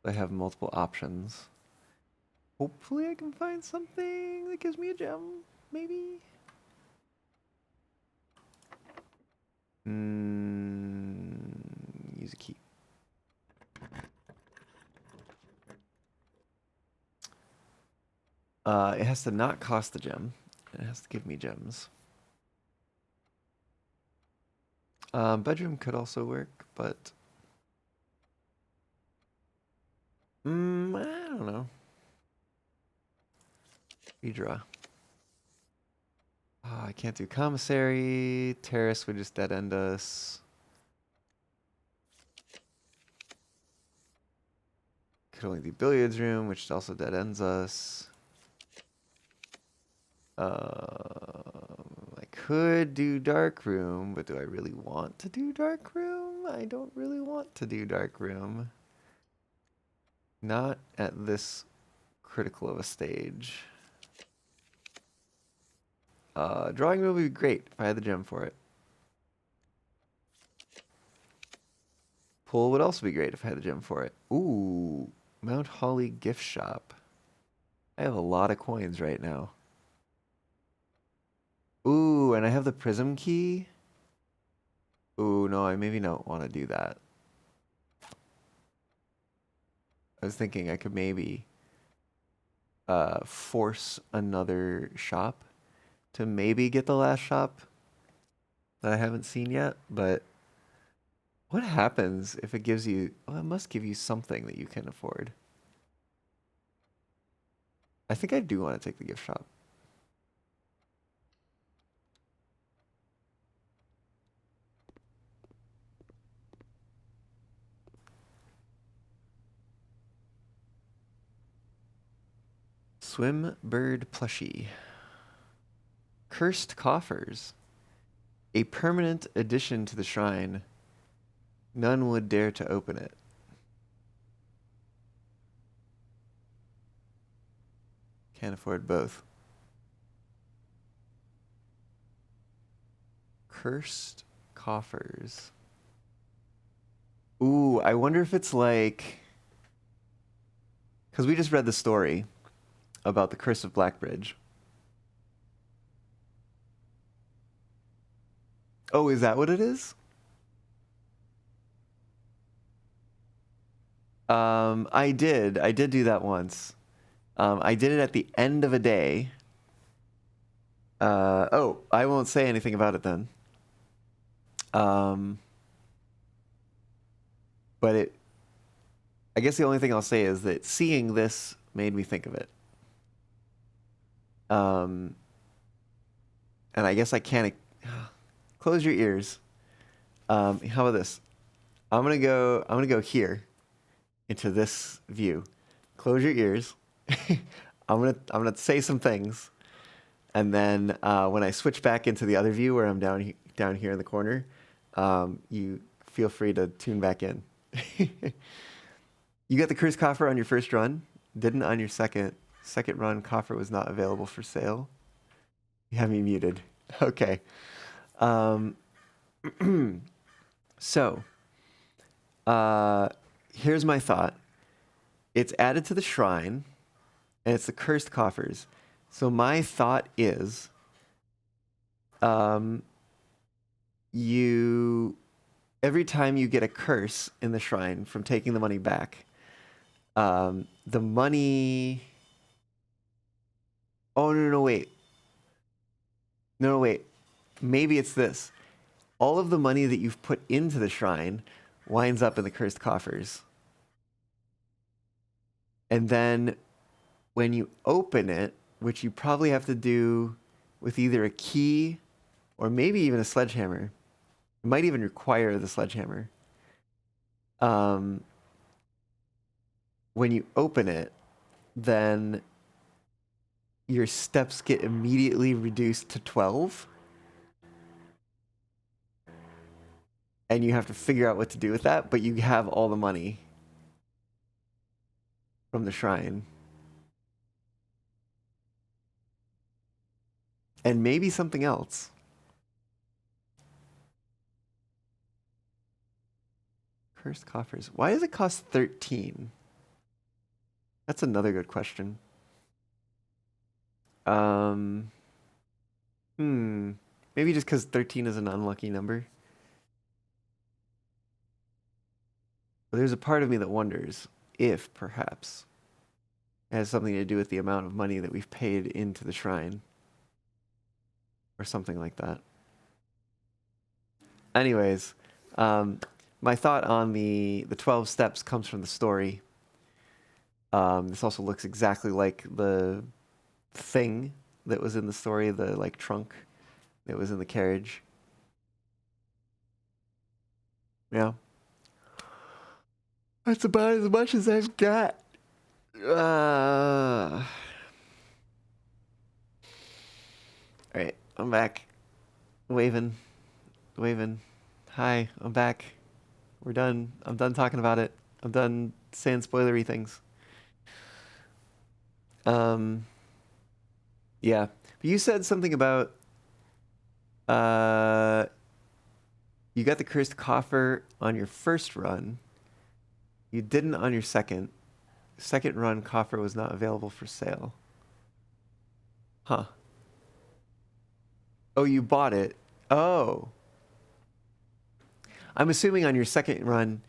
I have multiple options. Hopefully I can find something that gives me a gem, maybe. Use a key. It has to not cost the gem. It has to give me gems. Bedroom could also work, but I don't know. Redraw. I can't do commissary. Terrace would just dead end us. Could only do billiards room, which also dead ends us. I could do dark room, but do I really want to do dark room? I don't really want to do dark room. Not at this critical of a stage. Drawing room would be great if I had the gem for it. Pool would also be great if I had the gem for it. Ooh, Mount Holly gift shop. I have a lot of coins right now. Ooh, and I have the prism key. Ooh, no, I maybe don't want to do that. I was thinking I could maybe force another shop to maybe get the last shop that I haven't seen yet, but what happens if it gives you, well, it must give you something that you can afford. I think I do want to take the gift shop. Swim bird plushie. Cursed coffers. A permanent addition to the shrine. None would dare to open it. Can't afford both. Cursed coffers. Ooh, I wonder if it's like... Because we just read the story about the Curse of Blackbridge. Oh, is that what it is? I did do that once. I did it at the end of a day. Oh, I won't say anything about it then. But I guess the only thing I'll say is that seeing this made me think of it. and I guess I can't close your ears. How about this? I'm gonna go here into this view. Close your ears. I'm gonna say some things, and then when I switch back into the other view where I'm down here in the corner, you feel free to tune back in. You got the Curse Coffer on your first run. Didn't on your second run. Coffer was not available for sale. You have me muted. Okay. Um, so, here's my thought. It's added to the shrine, and it's the cursed coffers. So my thought is, you every time you get a curse in the shrine from taking the money back, the money. Oh no, wait. No, wait. Maybe it's this. All of the money that you've put into the shrine winds up in the cursed coffers. And then when you open it, which you probably have to do with either a key or maybe even a sledgehammer, it might even require the sledgehammer. When you open it, then your steps get immediately reduced to 12. And you have to figure out what to do with that, but you have all the money from the shrine. And maybe something else. Cursed coffers. Why does it cost 13? That's another good question. Maybe just because 13 is an unlucky number. But there's a part of me that wonders if, perhaps, it has something to do with the amount of money that we've paid into the shrine. Or something like that. Anyways, my thought on the 12 steps comes from the story. This also looks exactly like the thing that was in the story, the like trunk that was in the carriage. Yeah. That's about as much as I've got. All right, I'm back. Waving. Hi, I'm back. We're done. I'm done talking about it. I'm done saying spoilery things. Yeah. But you said something about you got the cursed coffer on your first run. You didn't on your second. Second run coffer was not available for sale. Huh. Oh, you bought it. Oh. I'm assuming on your second run,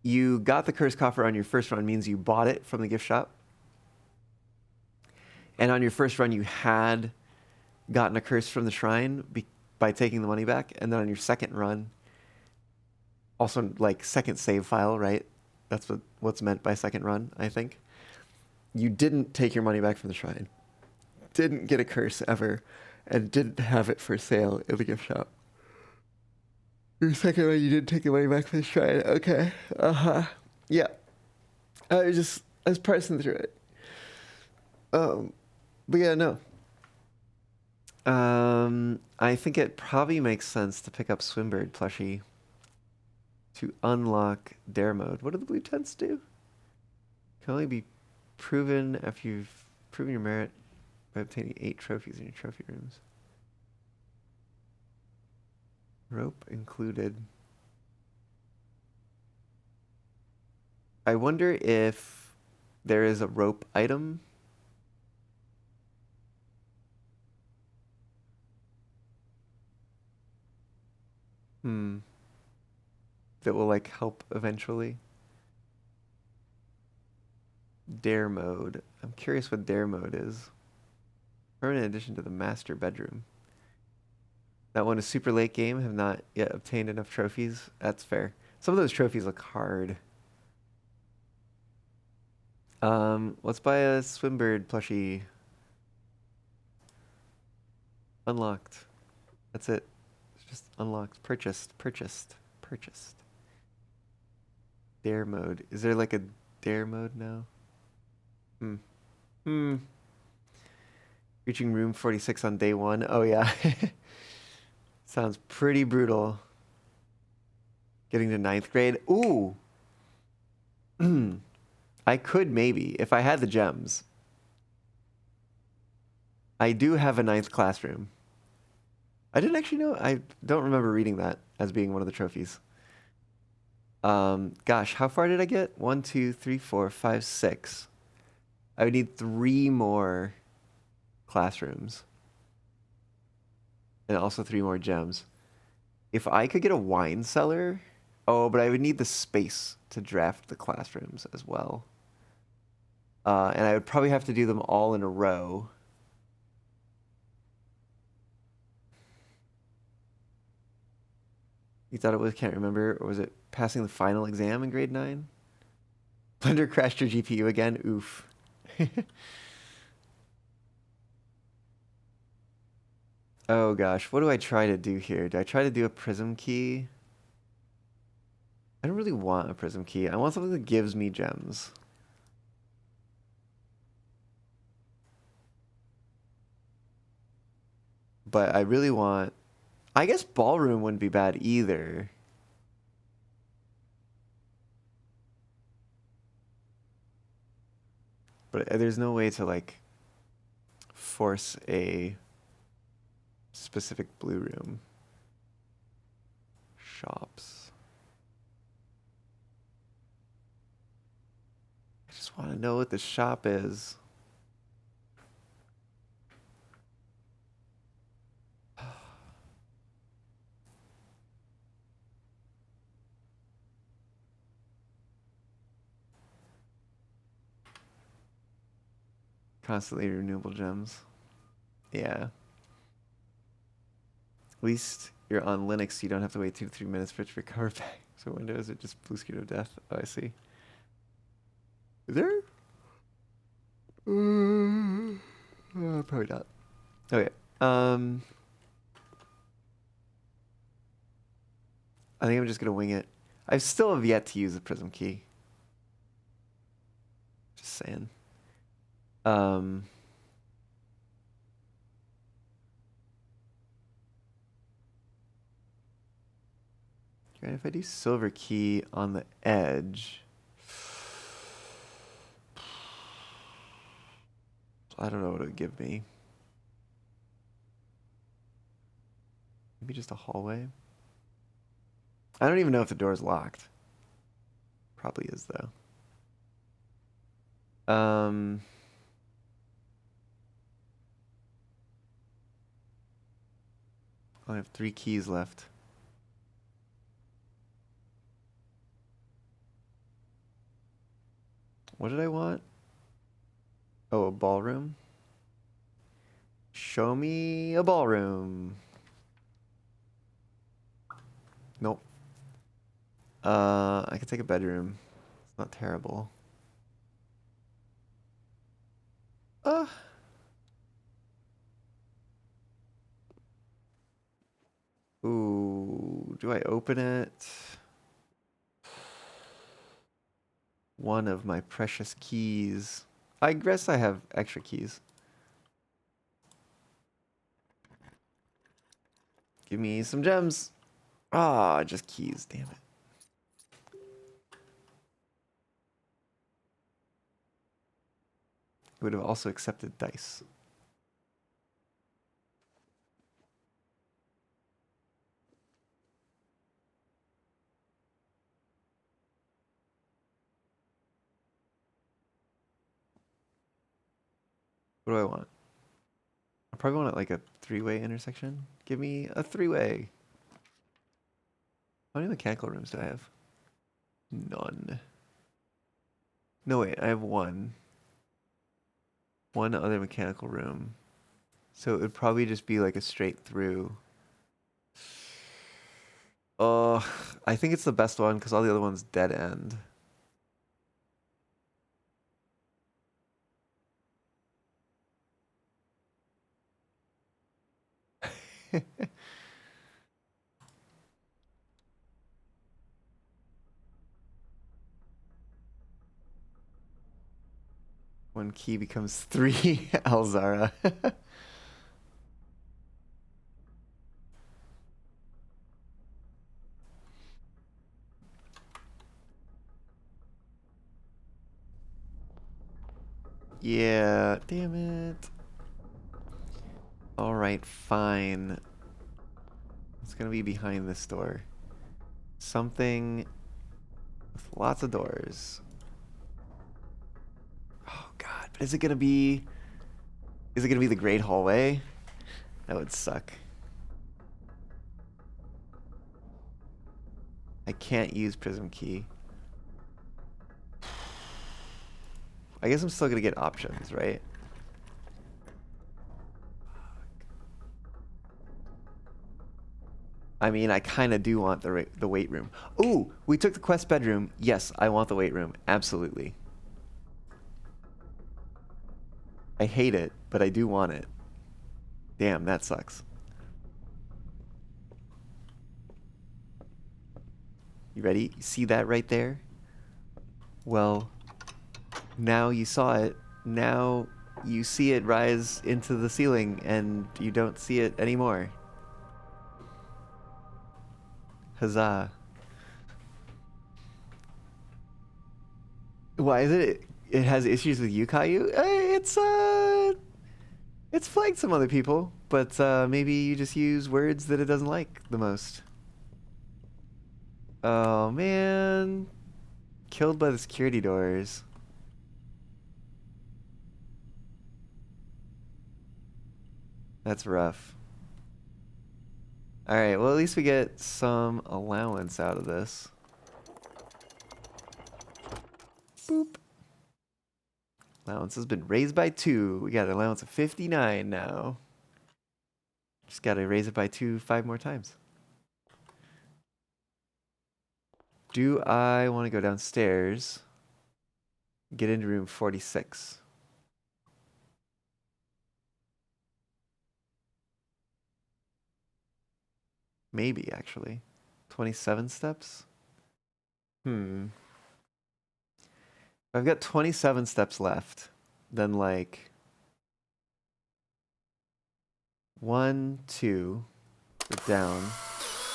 you got the cursed coffer on your first run means you bought it from the gift shop. And on your first run, you had gotten a curse from the shrine by taking the money back. And then on your second run, also like second save file, right? That's what's meant by second run, I think. You didn't take your money back from the shrine. Didn't get a curse ever. And didn't have it for sale in the gift shop. Your second run, you didn't take the money back from the shrine. Okay. Yeah. I was parsing through it. But yeah, no. I think it probably makes sense to pick up Swimbird plushie to unlock Dare mode. What do the blue tents do? Can only be proven after you've proven your merit by obtaining 8 trophies in your trophy rooms. Rope included. I wonder if there is a rope item. That will like help eventually. Dare mode. I'm curious what Dare mode is. Permanent addition to the master bedroom. That one is super late game. Have not yet obtained enough trophies. That's fair. Some of those trophies look hard. Let's buy a Swimbird plushie. Unlocked. That's it. It's just unlocked. Purchased. Dare mode. Is there like a dare mode now? Hmm. Hmm. Reaching room 46 on day 1. Oh yeah. Sounds pretty brutal. Getting to ninth grade. Ooh. I could maybe, if I had the gems. I do have a ninth classroom. I didn't actually know. I don't remember reading that as being one of the trophies. Gosh, how far did I get? 1, 2, 3, 4, 5, 6. I would need 3 more classrooms. And also 3 more gems. If I could get a wine cellar... Oh, but I would need the space to draft the classrooms as well. And I would probably have to do them all in a row. You thought it was, can't remember, or was it passing the final exam in grade 9? Blender crashed your GPU again? Oof. Oh gosh, what do I try to do here? Do I try to do a prism key? I don't really want a prism key. I want something that gives me gems. But I really want... I guess ballroom wouldn't be bad either. But there's no way to like force a specific blue room. Shops. I just want to know what the shop is. Constantly renewable gems. Yeah. At least you're on Linux, so you don't have to wait 2 to 3 minutes for it to recover back. So Windows, it just blue screen of death. Oh, I see. Is there? Probably not. Okay. I think I'm just gonna wing it. I still have yet to use the prism key. Just saying. Right, if I do silver key on the edge, I don't know what it would give me. Maybe just a hallway. I don't even know if the door is locked. Probably is though. I have 3 keys left. What did I want? Oh, a ballroom? Show me a ballroom. Nope. I could take a bedroom. It's not terrible. Ooh, do I open it? One of my precious keys. I guess I have extra keys. Give me some gems. Ah, just keys, damn it. Would have also accepted dice. What do I want? I probably want it like a 3-way intersection. Give me a 3-way. How many mechanical rooms do I have? None. No, wait, I have one. One other mechanical room. So it would probably just be like a straight through. I think it's the best one because all the other ones dead end. One key becomes 3 Alzara. Yeah, damn it. Alright, fine. It's gonna be behind this door. Something with lots of doors. Oh god, but is it gonna be... Is it gonna be the Great Hallway? That would suck. I can't use Prism Key. I guess I'm still gonna get options, right? I mean, I kind of do want the weight room. Ooh, we took the quest bedroom. Yes, I want the weight room. Absolutely. I hate it, but I do want it. Damn, that sucks. You ready? See that right there? Well, now you saw it. Now you see it rise into the ceiling and you don't see it anymore. Huzzah. Why is it? It has issues with you, Caillou? It's flagged some other people, but maybe you just use words that it doesn't like the most. Oh man, killed by the security doors. That's rough. All right, well at least we get some allowance out of this. Boop. Allowance has been raised by 2. We got an allowance of 59 now. Just gotta raise it by 2 5 more times. Do I want to go downstairs? Get into room 46. Maybe, actually. 27 steps? I've got 27 steps left. Then, like... 1, 2... down.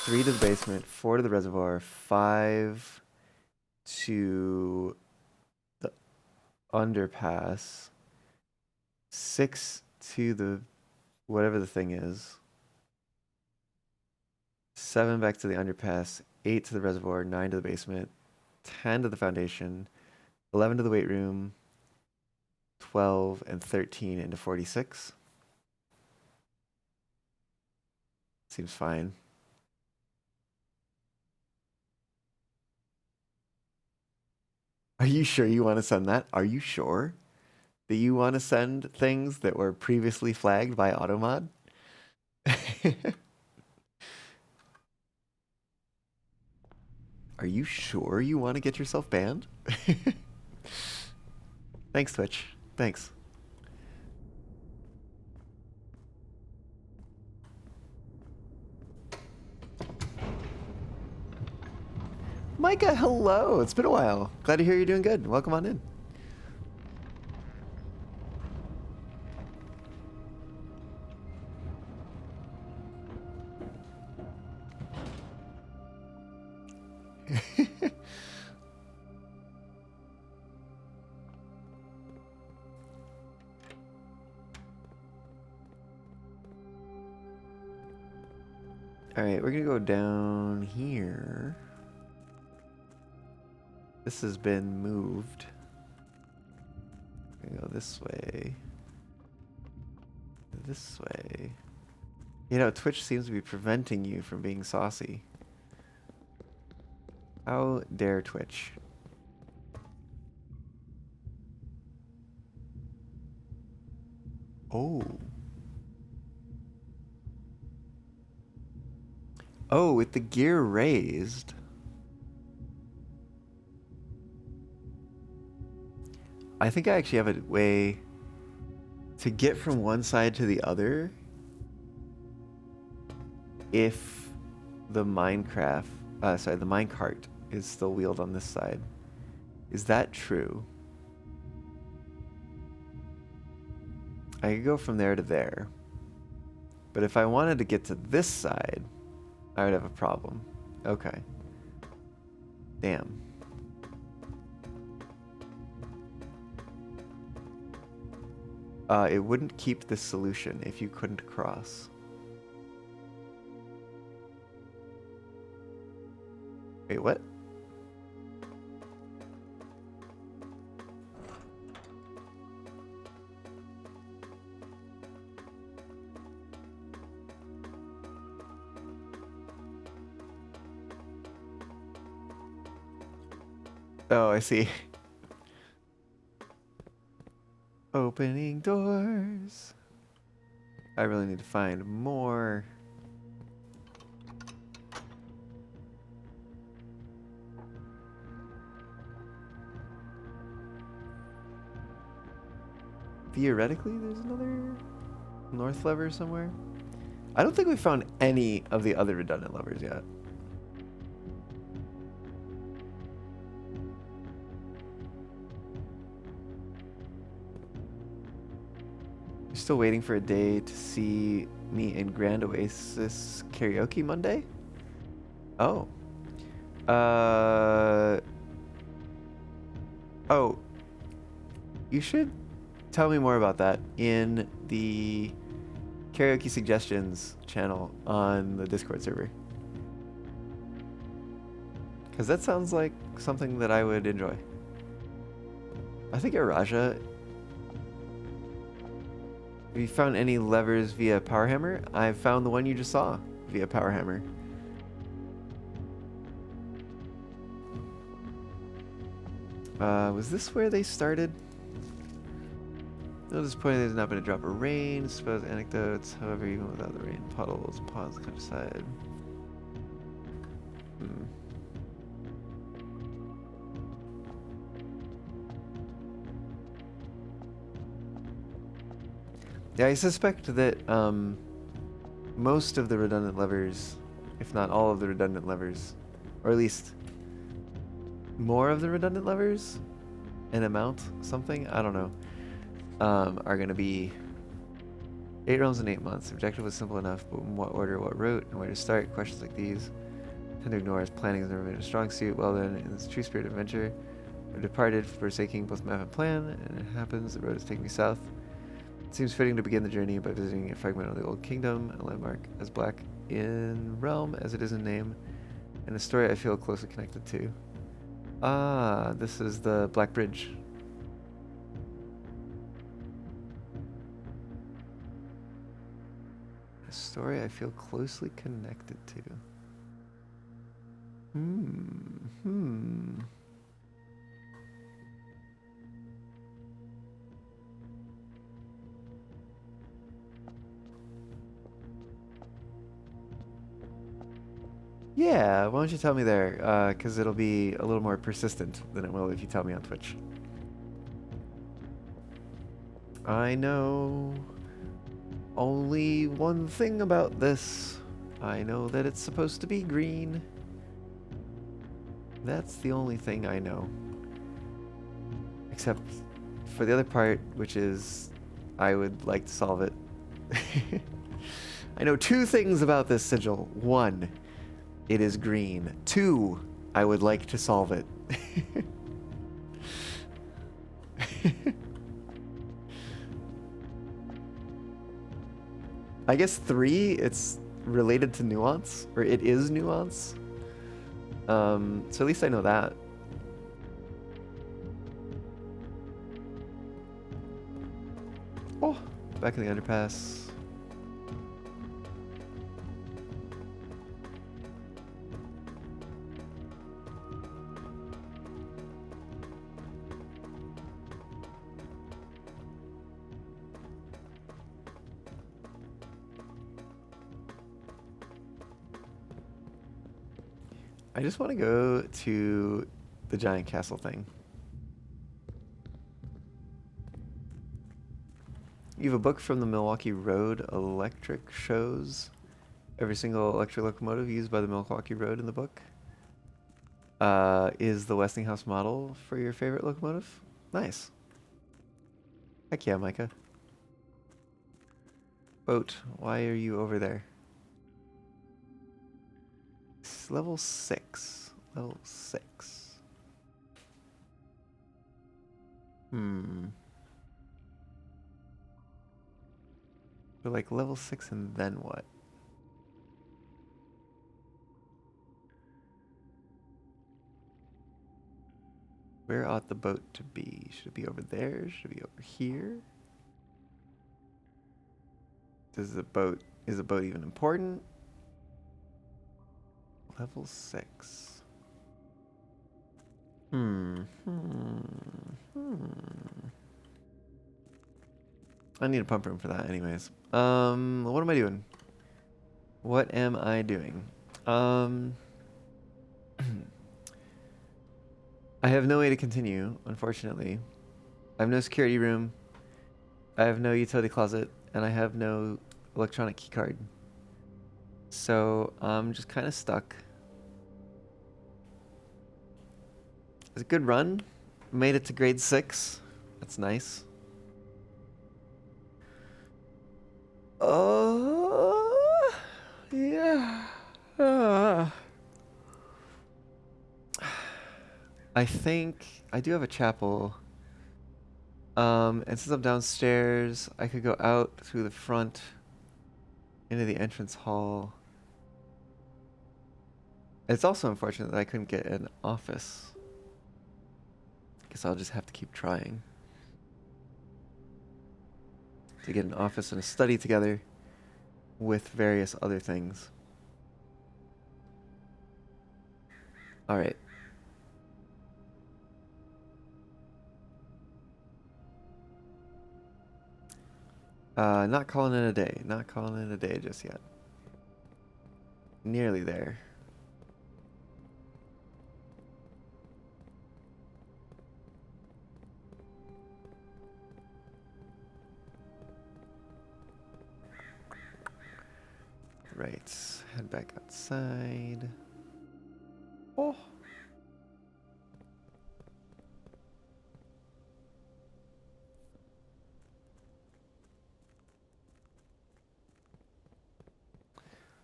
3 to the basement. 4 to the reservoir. 5 to the underpass. 6 to the... whatever the thing is. 7 back to the underpass, 8 to the reservoir, 9 to the basement, 10 to the foundation, 11 to the weight room, 12 and 13 into 46. Seems fine. Are you sure you want to send that? Are you sure that you want to send things that were previously flagged by Automod? Are you sure you want to get yourself banned? Thanks, Twitch. Thanks. Micah, hello. It's been a while. Glad to hear you're doing good. Welcome on in. All right, we're gonna go down here. This has been moved. We're gonna go this way. This way. You know, Twitch seems to be preventing you from being saucy. How dare Twitch? Oh. Oh, with the gear raised. I think I actually have a way to get from one side to the other if the the minecart is still wheeled on this side. Is that true? I could go from there to there. But if I wanted to get to this side, I would have a problem. Okay. Damn. It wouldn't keep this solution if you couldn't cross. Wait, what? Oh, I see. Opening doors. I really need to find more. Theoretically, there's another north lever somewhere. I don't think we found any of the other redundant levers yet. You're still waiting for a day to see me in Grand Oasis Karaoke Monday? Oh. Oh. You should tell me more about that in the Karaoke Suggestions channel on the Discord server. Because that sounds like something that I would enjoy. I think Araja. Have you found any levers via Power Hammer? I found the one you just saw via Power Hammer. Was this where they started? No, disappointing there's not been a drop of rain. Suppose anecdotes, however, even without the rain, puddles, ponds, countryside. Yeah, I suspect that most of the redundant levers, if not all of the redundant levers, or at least more of the redundant levers, an amount, something, I don't know, are going to be 8 realms in 8 months. The objective was simple enough, but in what order, what route, and where to start? Questions like these tend to ignore as planning has never been a strong suit. Well then, in this true spirit of adventure, I've departed, forsaking both map and plan, and it happens, the road is taking me south. It seems fitting to begin the journey by visiting a fragment of the Old Kingdom, a landmark as black in realm as it is in name, and a story I feel closely connected to. Ah, this is the Black Bridge. A story I feel closely connected to. Yeah, why don't you tell me there? Because it'll be a little more persistent than it will if you tell me on Twitch. I know only one thing about this. I know that it's supposed to be green. That's the only thing I know. Except for the other part, which is I would like to solve it. I know 2 things about this sigil. 1, it is green. 2, I would like to solve it. I guess 3, it's related to nuance, or it is nuance. So at least I know that. Oh, back in the underpass. I just want to go to the giant castle thing. You have a book from the Milwaukee Road Electric shows. Every single electric locomotive used by the Milwaukee Road in the book. Is the Westinghouse model for your favorite locomotive? Nice. Heck yeah, Micah. Boat, why are you over there? It's level 6. Level 6. We're like level 6 and then what? Where ought the boat to be? Should it be over there? Should it be over here? Is the boat even important? Level 6. I need a pump room for that anyways. What am I doing? What am I doing? I have no way to continue, unfortunately. I have no security room. I have no utility closet, and I have no electronic keycard. So I'm just kind of stuck. It's a good run. Made it to grade 6. That's nice. Yeah. I think I do have a chapel. And since I'm downstairs, I could go out through the front into the entrance hall. It's also unfortunate that I couldn't get an office. Guess I'll just have to keep trying to get an office and a study together with various other things. All right. Not calling it a day. Not calling it a day just yet. Nearly there. Right. Head back outside. Oh.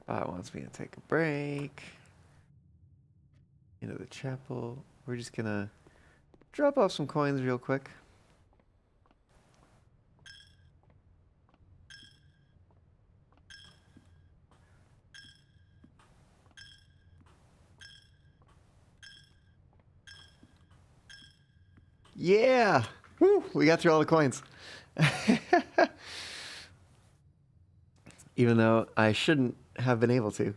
Bot wants me to take a break. Into the chapel. We're just gonna drop off some coins real quick. Yeah! Woo! We got through all the coins. Even though I shouldn't have been able to.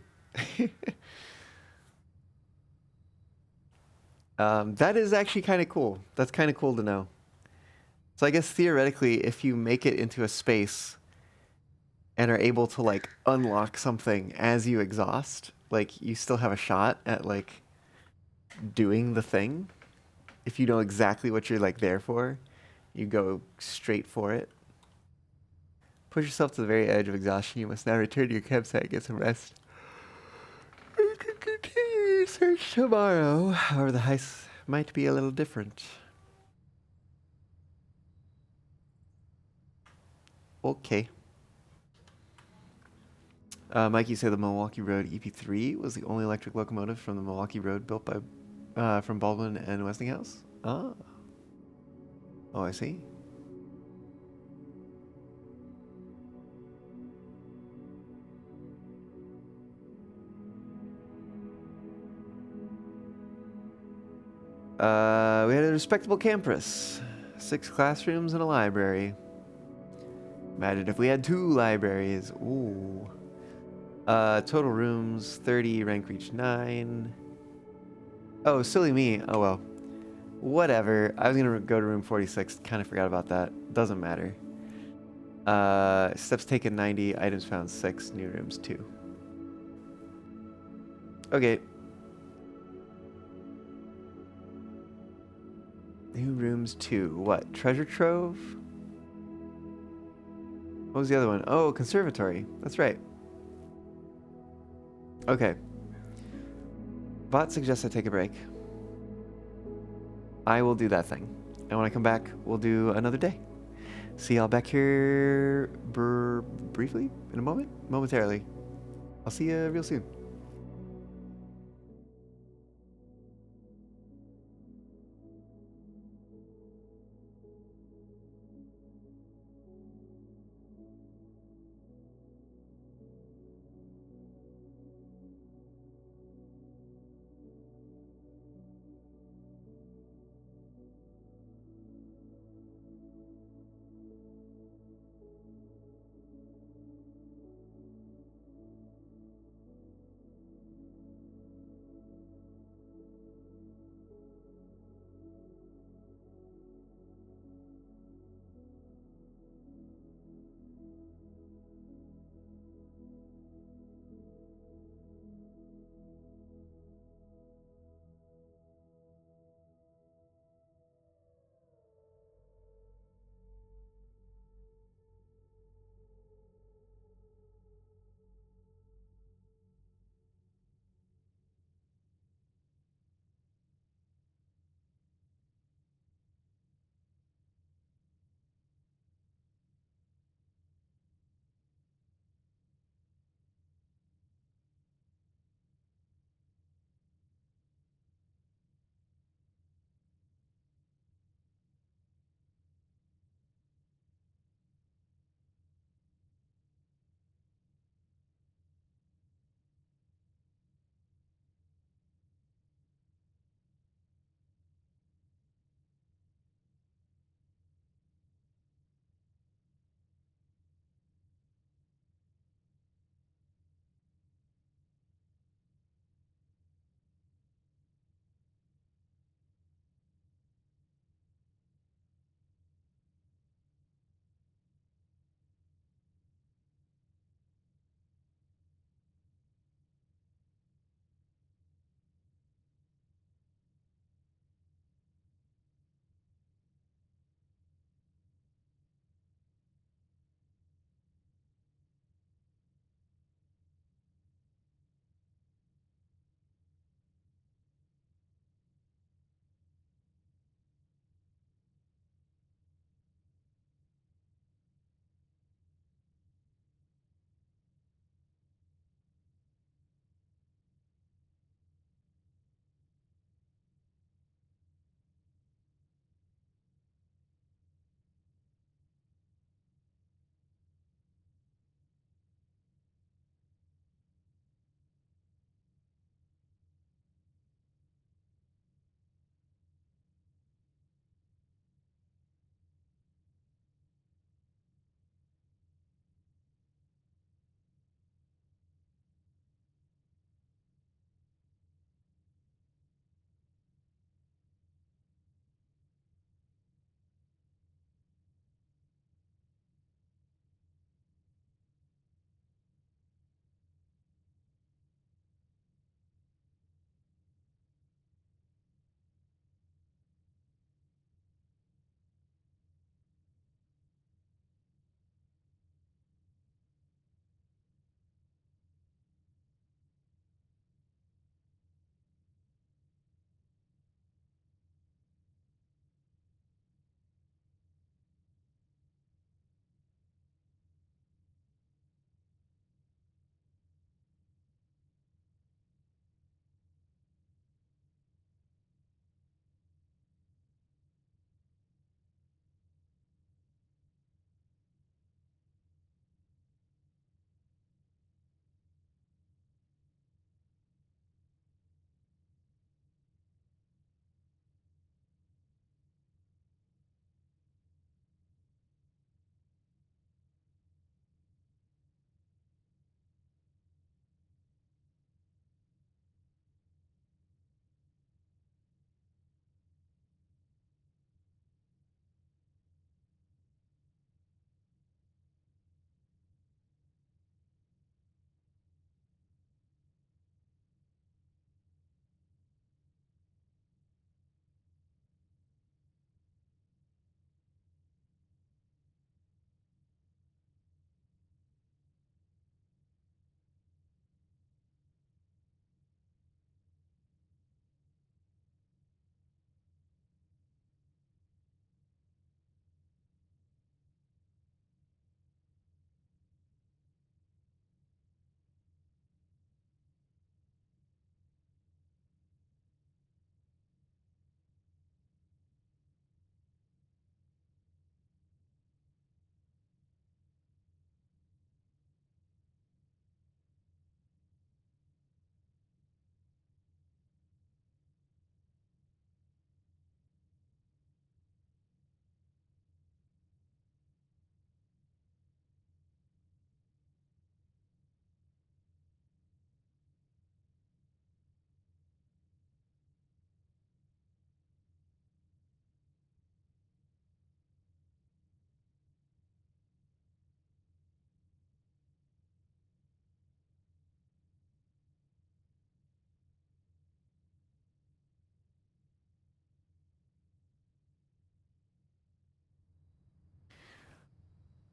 That is actually kind of cool. That's kind of cool to know. So I guess theoretically, if you make it into a space and are able to like unlock something as you exhaust, like you still have a shot at like doing the thing. If you know exactly what you're like there for, you go straight for it. Push yourself to the very edge of exhaustion. You must now return to your campsite and get some rest. You can continue your search tomorrow. However, the heist might be a little different. Okay. Mikey said the Milwaukee Road EP3 was the only electric locomotive from the Milwaukee Road built by from Baldwin and Westinghouse. Ah. Oh, I see. We had a respectable campus. 6 classrooms and a library. Imagine if we had 2 libraries. Ooh. Total rooms, 30, rank reach 9. Oh, silly me. Oh well. Whatever. I was gonna go to room 46. Kind of forgot about that. Doesn't matter. Steps taken 90, items found 6, new rooms 2. Okay. New rooms 2. What? Treasure trove? What was the other one? Oh, conservatory. That's right. Okay. Bot suggests I take a break. I will do that thing. And when I come back, we'll do another day. See y'all back here briefly in a moment? Momentarily. I'll see you real soon.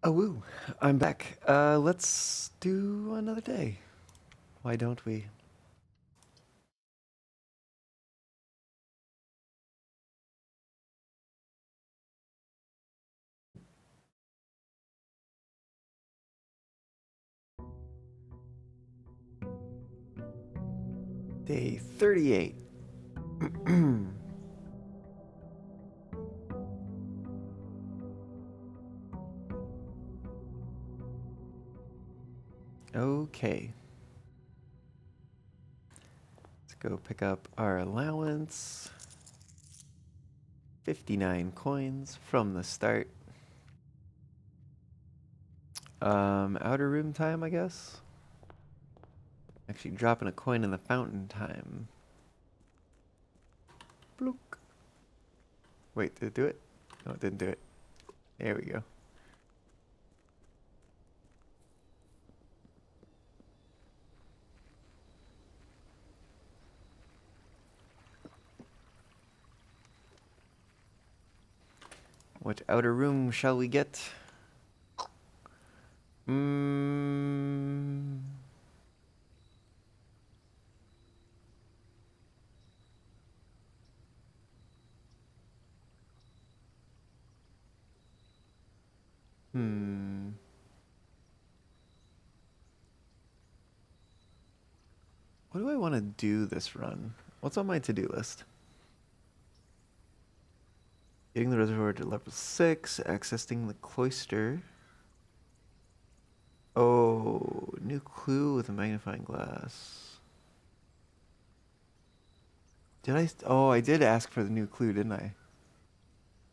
Oh, woo. I'm back. Let's do another day. Why don't we? Day 38. Okay. Let's go pick up our allowance. 59 coins from the start. Outer room time, I guess. Actually dropping a coin in the fountain time. Blook. Wait, did it do it? No, it didn't do it. There we go. What outer room shall we get? Hmm. Hmm. What do I want to do this run? What's on my to-do list? Getting the reservoir to level 6, accessing the cloister. Oh, new clue with a magnifying glass. Did I? Oh, I did ask for the new clue, didn't I?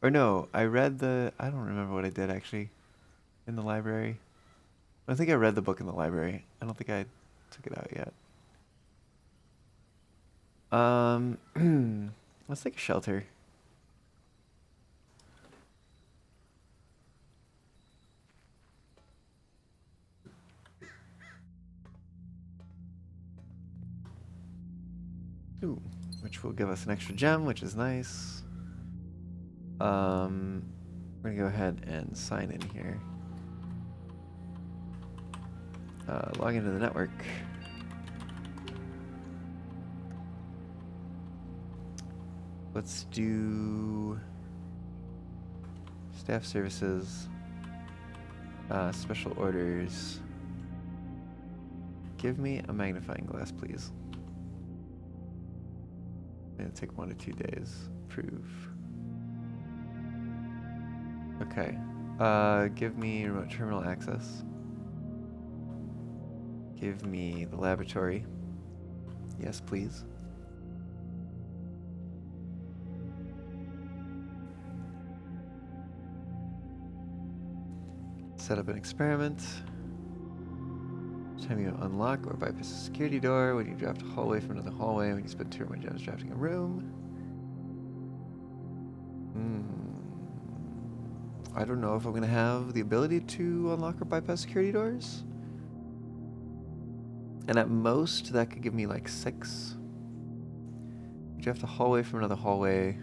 Or no, I read the... I don't remember what I did, actually, in the library. I think I read the book in the library. I don't think I took it out yet. Let's take a shelter. Ooh, which will give us an extra gem, which is nice. We're gonna go ahead and sign in here. Log into the network. Let's do staff services, special orders. Give me a magnifying glass, please. It'll take 1 to 2 days. Approve. Okay. Give me remote terminal access. Give me the laboratory. Yes, please. Set up an experiment. Time you unlock or bypass a security door. When you draft a hallway from another hallway. When you spend 2 or more gems drafting a room. I don't know if I'm gonna have the ability to unlock or bypass security doors. And at most, that could give me like 6. You draft a hallway from another hallway.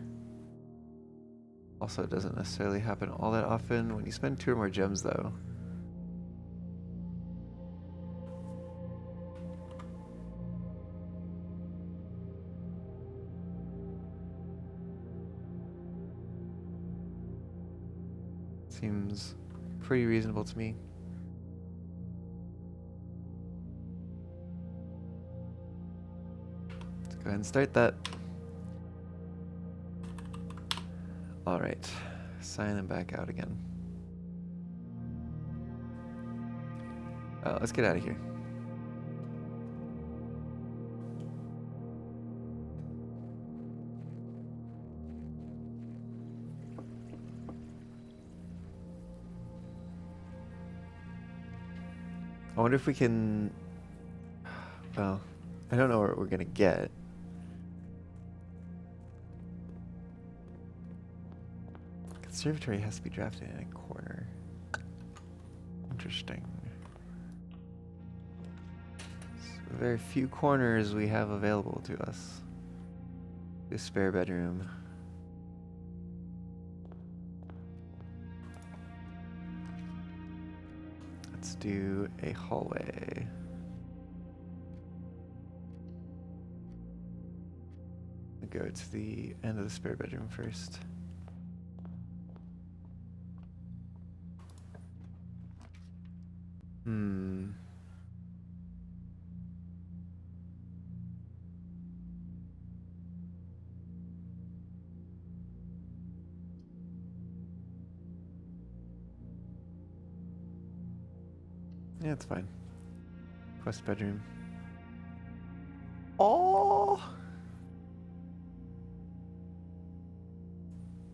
Also, it doesn't necessarily happen all that often. When you spend 2 or more gems, though. Seems pretty reasonable to me. Let's go ahead and start that. Alright. Sign and back out again. Let's get out of here. I wonder if we can... Well, I don't know what we're gonna get. Conservatory has to be drafted in a corner. Interesting. So very few corners we have available to us. The spare bedroom. do a hallway. I'll go to the end of the spare bedroom first. Yeah, it's fine. Quest bedroom. Oh!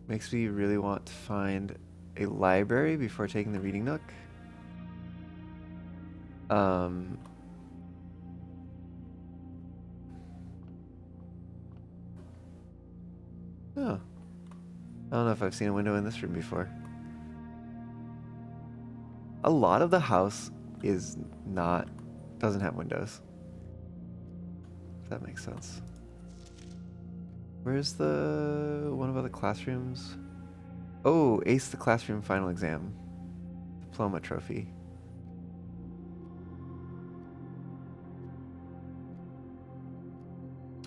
Makes me really want to find a library before taking the reading nook. Oh. I don't know if I've seen a window in this room before. A lot of the house doesn't have windows. If that makes sense. Where's the one about the classrooms? Oh, ace the classroom final exam. Diploma trophy.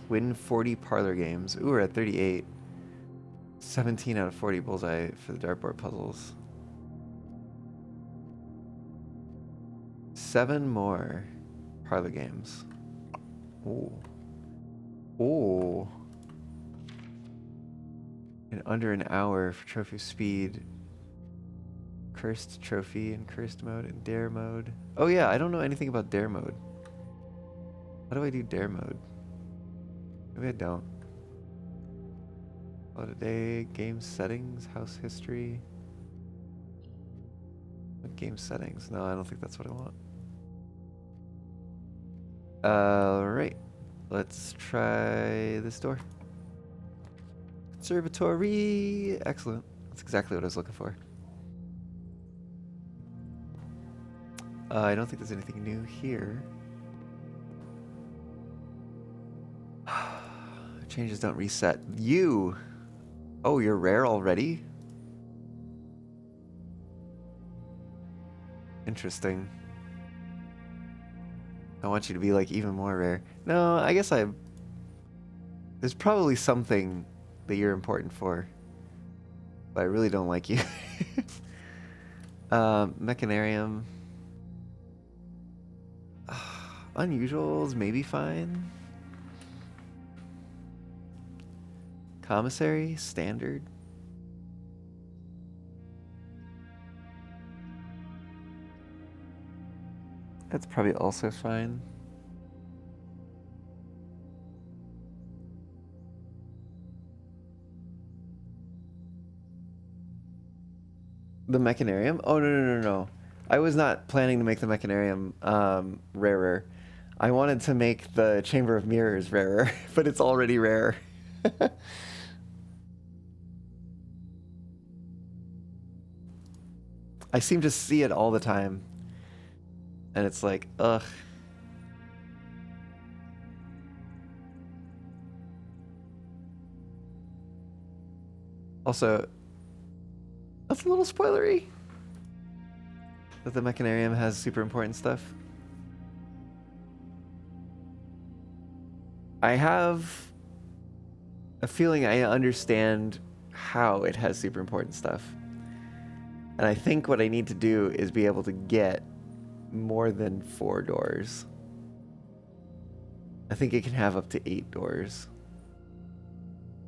Win 40 parlor games. Ooh, we're at 38. 17 out of 40 bullseye for the dartboard puzzles. 7 more parlor games. Ooh. Ooh. In under an hour for trophy speed. Cursed trophy and cursed mode and dare mode. Oh yeah, I don't know anything about dare mode. How do I do dare mode? Maybe I don't. What a day, game settings, house history. What game settings? No, I don't think that's what I want. Alright. Let's try this door. Conservatory! Excellent. That's exactly what I was looking for. I don't think there's anything new here. Changes don't reset. You! Oh, you're rare already? Interesting. I want you to be like even more rare. No, I guess there's probably something that you're important for. But I really don't like you. Mechanarium. Unusuals, maybe fine. Commissary, standard. That's probably also fine. The Mechanarium? Oh, no. I was not planning to make the Mechanarium rarer. I wanted to make the Chamber of Mirrors rarer, but it's already rare. I seem to see it all the time. And it's like, ugh. Also, that's a little spoilery. That the Mechanarium has super important stuff. I have a feeling I understand how it has super important stuff. And I think what I need to do is be able to get more than 4 doors. I think it can have up to 8 doors.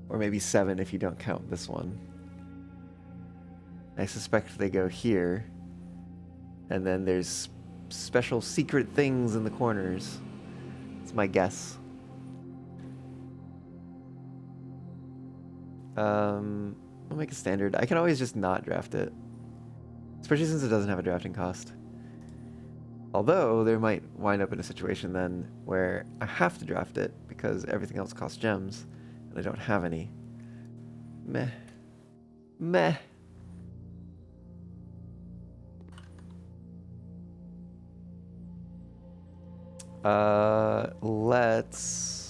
Or maybe 7 if you don't count this one. I suspect they go here. And then there's special secret things in the corners. It's my guess. I'll make a standard. I can always just not draft it. Especially since it doesn't have a drafting cost. Although, there might wind up in a situation then where I have to draft it because everything else costs gems, and I don't have any. Meh. Meh. Let's...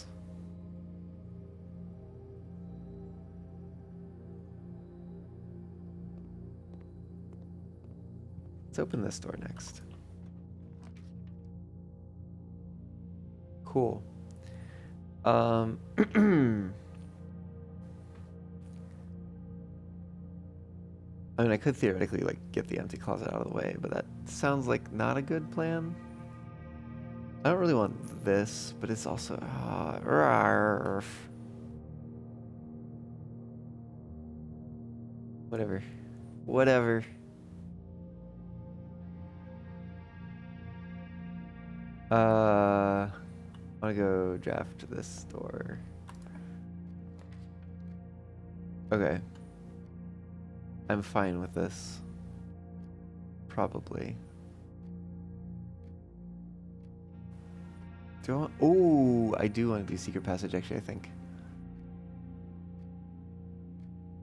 Let's open this door next. Cool. I mean, I could theoretically like get the empty closet out of the way, but that sounds like not a good plan. I don't really want this, but it's also whatever. Whatever. I want to go draft this store. Okay. I'm fine with this. Probably. Do I want... Ooh, I do want to do Secret Passage, actually, I think.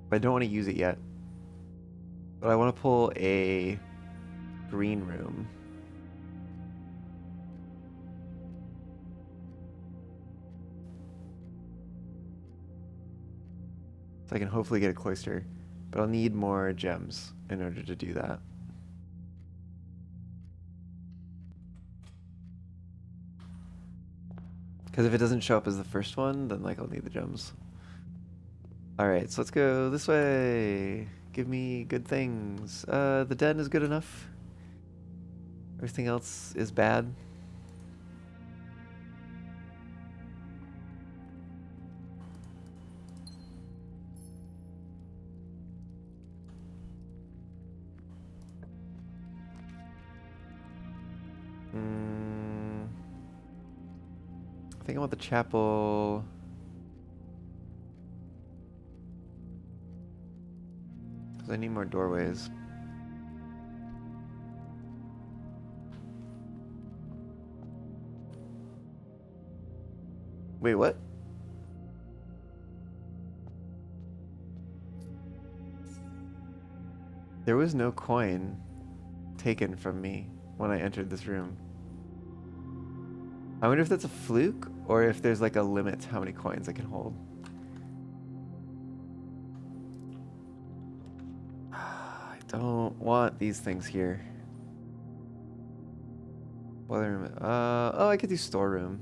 But I don't want to use it yet. But I want to pull a green room. So I can hopefully get a cloister. But I'll need more gems in order to do that. Because if it doesn't show up as the first one, then like I'll need the gems. Alright, so let's go this way. Give me good things. The den is good enough. Everything else is bad. I think I want the chapel. Because I need more doorways. Wait, what? There was no coin taken from me when I entered this room. I wonder if that's a fluke or if there's like a limit to how many coins I can hold. I don't want these things here. Boiler room. Oh, I could do storeroom.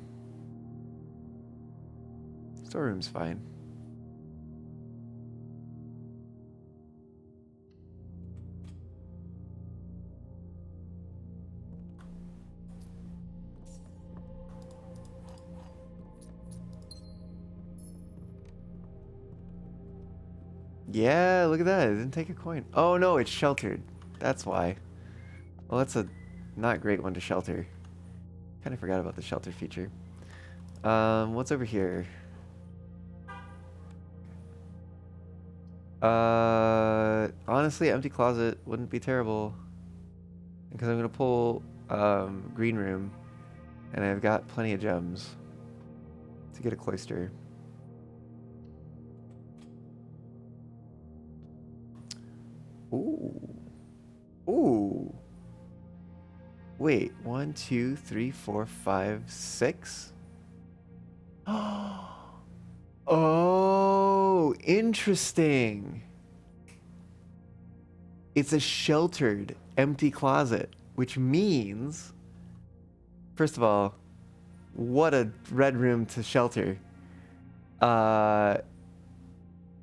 Storeroom's fine. Yeah, look at that. It didn't take a coin. Oh no, it's sheltered. That's why. Well, that's a not great one to shelter. Kind of forgot about the shelter feature. What's over here? Honestly, empty closet wouldn't be terrible. Because I'm gonna pull green room, and I've got plenty of gems to get a cloister. Ooh. Ooh. Wait, 1, 2, 3, 4, 5, 6? Oh, interesting. It's a sheltered empty closet, which means, first of all, what a red room to shelter.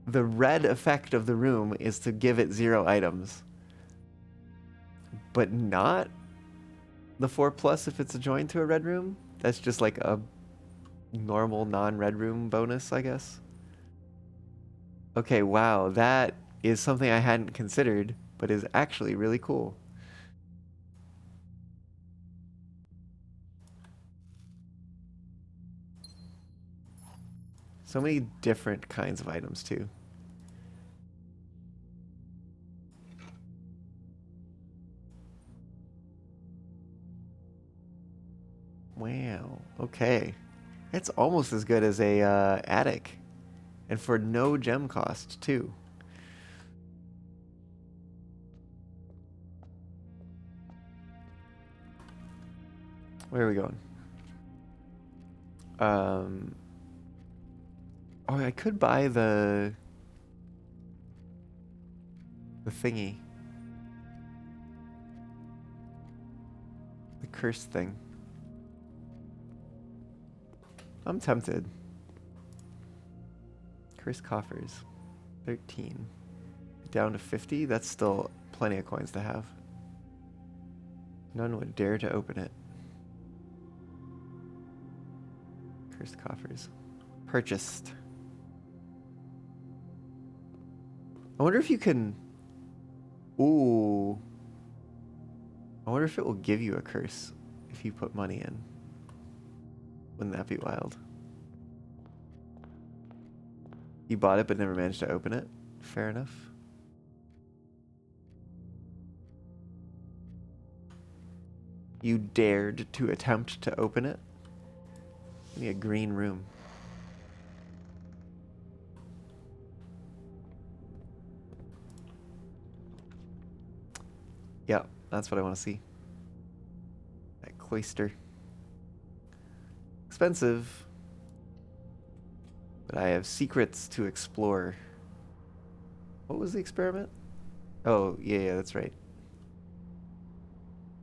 The red effect of the room is to give it 0 items, but not the 4+ if it's adjoined to a red room. That's just like a normal non-red room bonus, I guess. Okay, wow, that is something I hadn't considered, but is actually really cool. So many different kinds of items too. Wow, okay. It's almost as good as a attic. And for no gem cost too. Where are we going? Oh, I could buy the thingy. The curse thing. I'm tempted. Cursed coffers. 13. Down to 50? That's still plenty of coins to have. None would dare to open it. Cursed coffers. Purchased. I wonder if you can... Ooh. I wonder if it will give you a curse if you put money in. Wouldn't that be wild? You bought it but never managed to open it? Fair enough. You dared to attempt to open it? Give me a green room. Yeah, that's what I want to see. That cloister. Expensive. But I have secrets to explore. What was the experiment? Oh, yeah, that's right.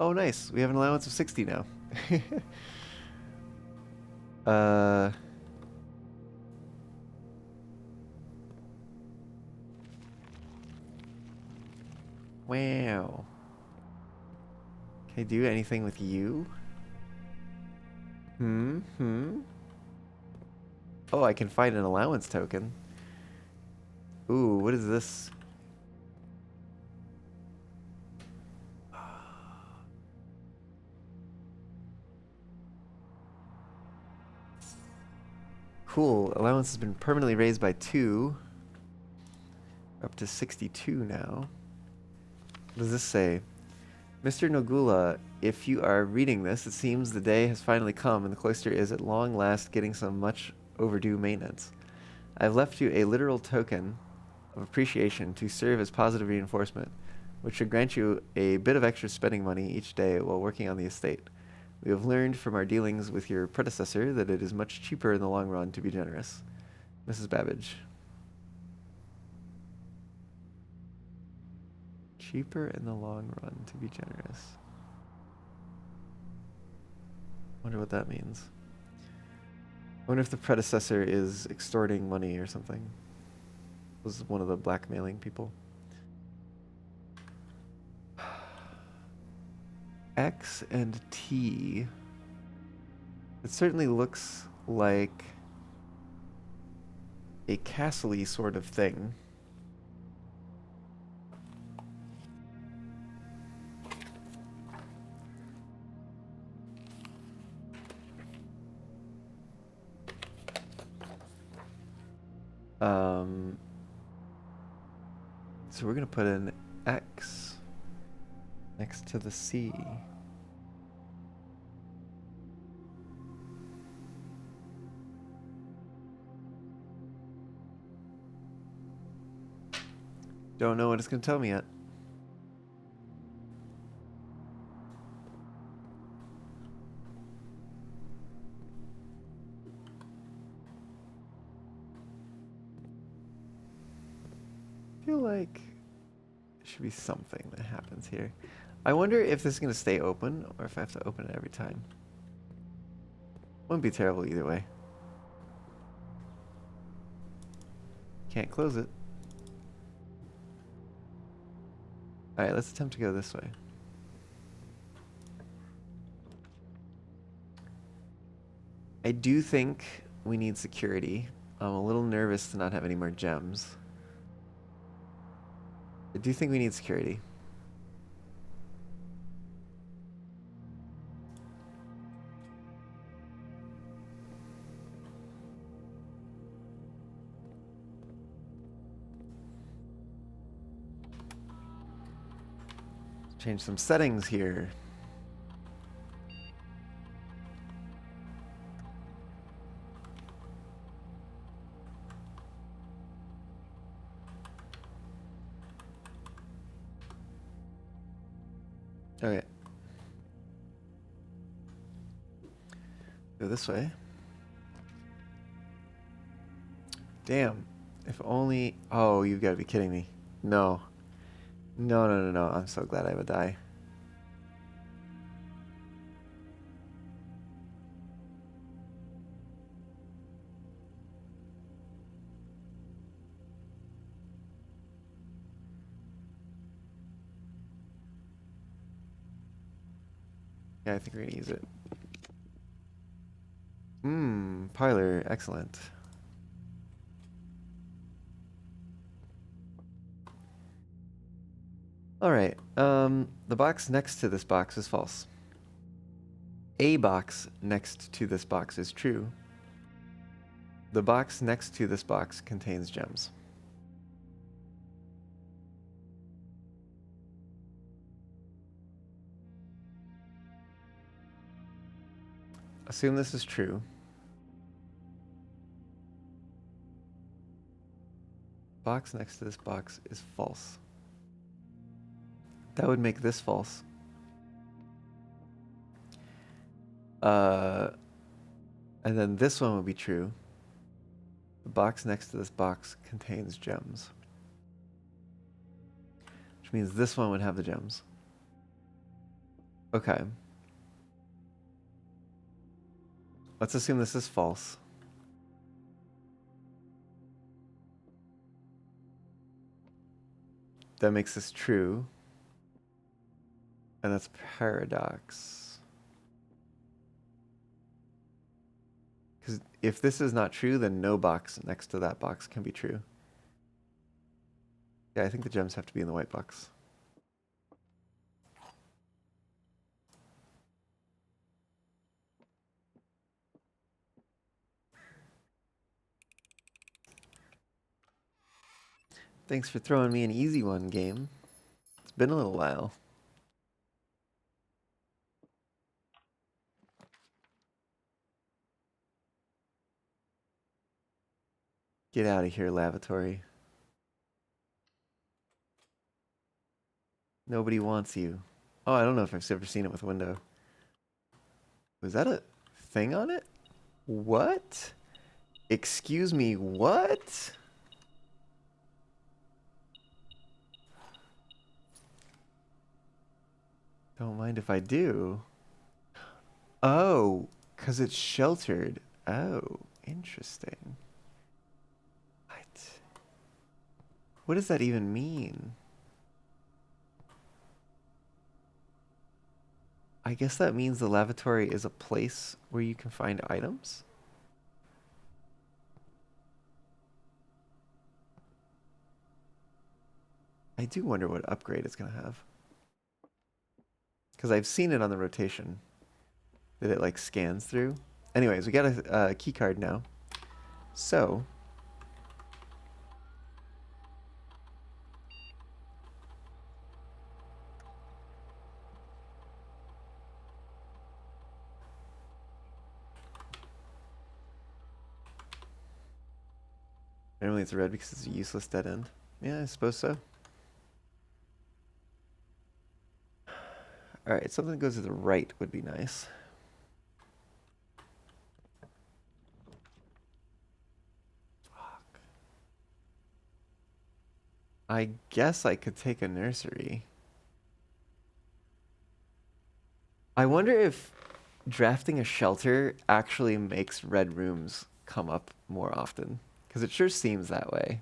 Oh, nice. We have an allowance of 60 now. Wow. Can I do anything with you? Oh, I can find an allowance token. Ooh, what is this? Cool. Allowance has been permanently raised by 2. Up to 62 now. What does this say? Mr. Nogula, if you are reading this, it seems the day has finally come and the cloister is at long last getting some much overdue maintenance. I've left you a literal token of appreciation to serve as positive reinforcement, which should grant you a bit of extra spending money each day while working on the estate. We have learned from our dealings with your predecessor that it is much cheaper in the long run to be generous. Mrs. Babbage. Cheaper in the long run to be generous. Wonder what that means. I wonder if the predecessor is extorting money or something. Was one of the blackmailing people. X and T. It certainly looks like a castle-y sort of thing. So we're gonna put an X next to the C. Don't know what it's gonna tell me yet. I feel like there should be something that happens here. I wonder if this is gonna stay open or if I have to open it every time. Wouldn't be terrible either way. Can't close it. Alright, let's attempt to go this way. I do think we need security. I'm a little nervous to not have any more gems. I do think we need security. Let's change some settings here. Okay. Go this way. Damn. If only... Oh, you've got to be kidding me. No. No, no, no, no. I'm so glad I have a die. Yeah, I think we're gonna use it. Parlor, excellent. All right. The box next to this box is false. A box next to this box is true. The box next to this box contains gems. Assume this is true. Box next to this box is false. That would make this false. And then this one would be true. The box next to this box contains gems. Which means this one would have the gems. Okay. Let's assume this is false. That makes this true. And that's paradox. Because if this is not true, then no box next to that box can be true. Yeah, I think the gems have to be in the white box. Thanks for throwing me an easy one, game. It's been a little while. Get out of here, lavatory. Nobody wants you. Oh, I don't know if I've ever seen it with a window. Was that a thing on it? What? Excuse me, what? Don't mind if I do. Oh, because it's sheltered. Oh, interesting. What? What does that even mean? I guess that means the lavatory is a place where you can find items? I do wonder what upgrade it's going to have. Because I've seen it on the rotation. That it like scans through. Anyways, we got a key card now. So... Normally it's red because it's a useless dead end. Yeah, I suppose so. Alright, something that goes to the right would be nice. Fuck. I guess I could take a nursery. I wonder if drafting a shelter actually makes red rooms come up more often. Because it sure seems that way.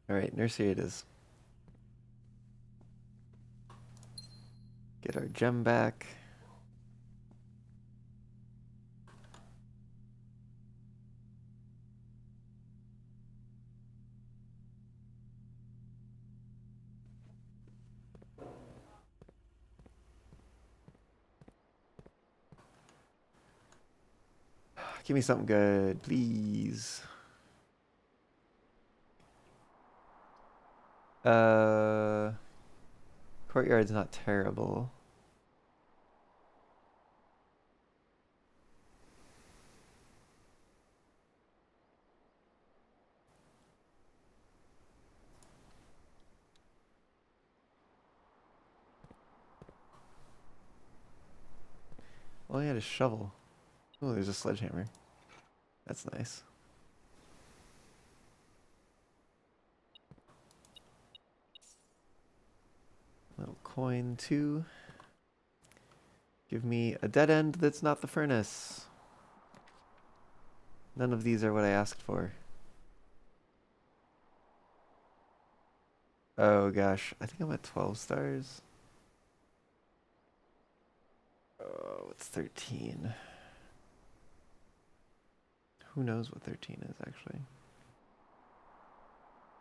Alright, nursery it is. Get our gem back. Give me something good, please. Courtyard's not terrible. Well, I had a shovel. Oh, there's a sledgehammer. That's nice. Little coin too. Give me a dead end that's not the furnace. None of these are what I asked for. Oh gosh, I think I'm at 12 stars. Oh, what's 13? Who knows what 13 is actually?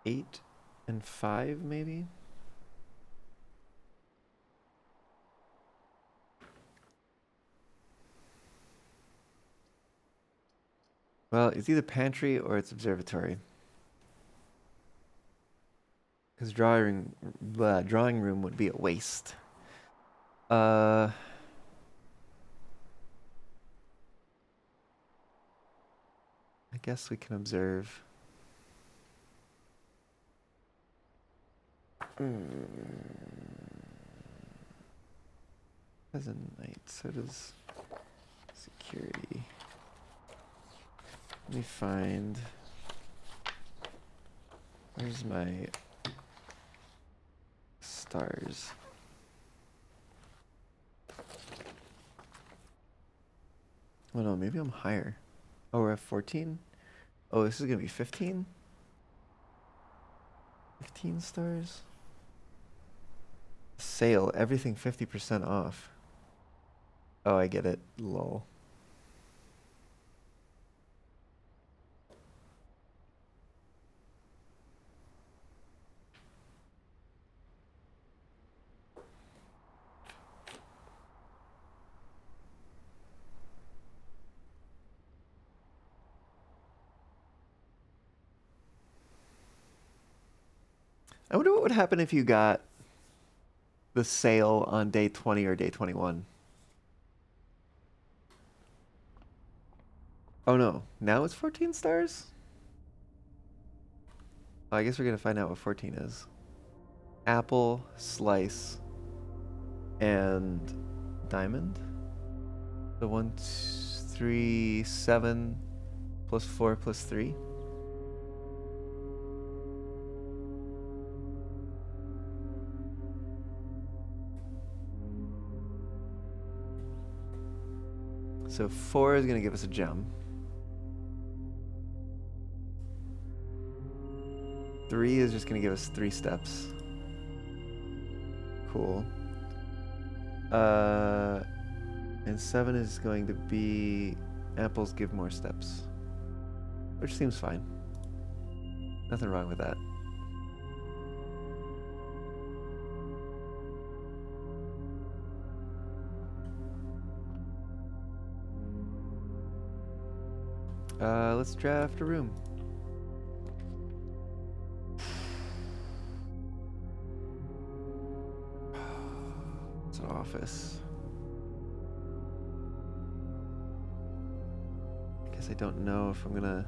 8 and 5 maybe? Well, it's either pantry or it's observatory. Because drawing room would be a waste. I guess we can observe. As a knight, so does security. Let me find. Where's my stars? Oh no, maybe I'm higher. Oh, we're at 14? Oh, this is gonna be 15? 15 stars? Sale, everything 50% off. Oh, I get it. Lol. I wonder what would happen if you got the sale on day 20 or day 21. Oh no, now it's 14 stars? Oh, I guess we're gonna find out what 14 is. Apple, slice, and diamond. So 1, 2, 3, 7 plus 4 plus 3. So 4 is gonna give us a gem. 3 is just gonna give us 3 steps. Cool. And 7 is going to be apples give more steps, which seems fine. Nothing wrong with that. Let's draft a room. It's an office. I guess I don't know if I'm gonna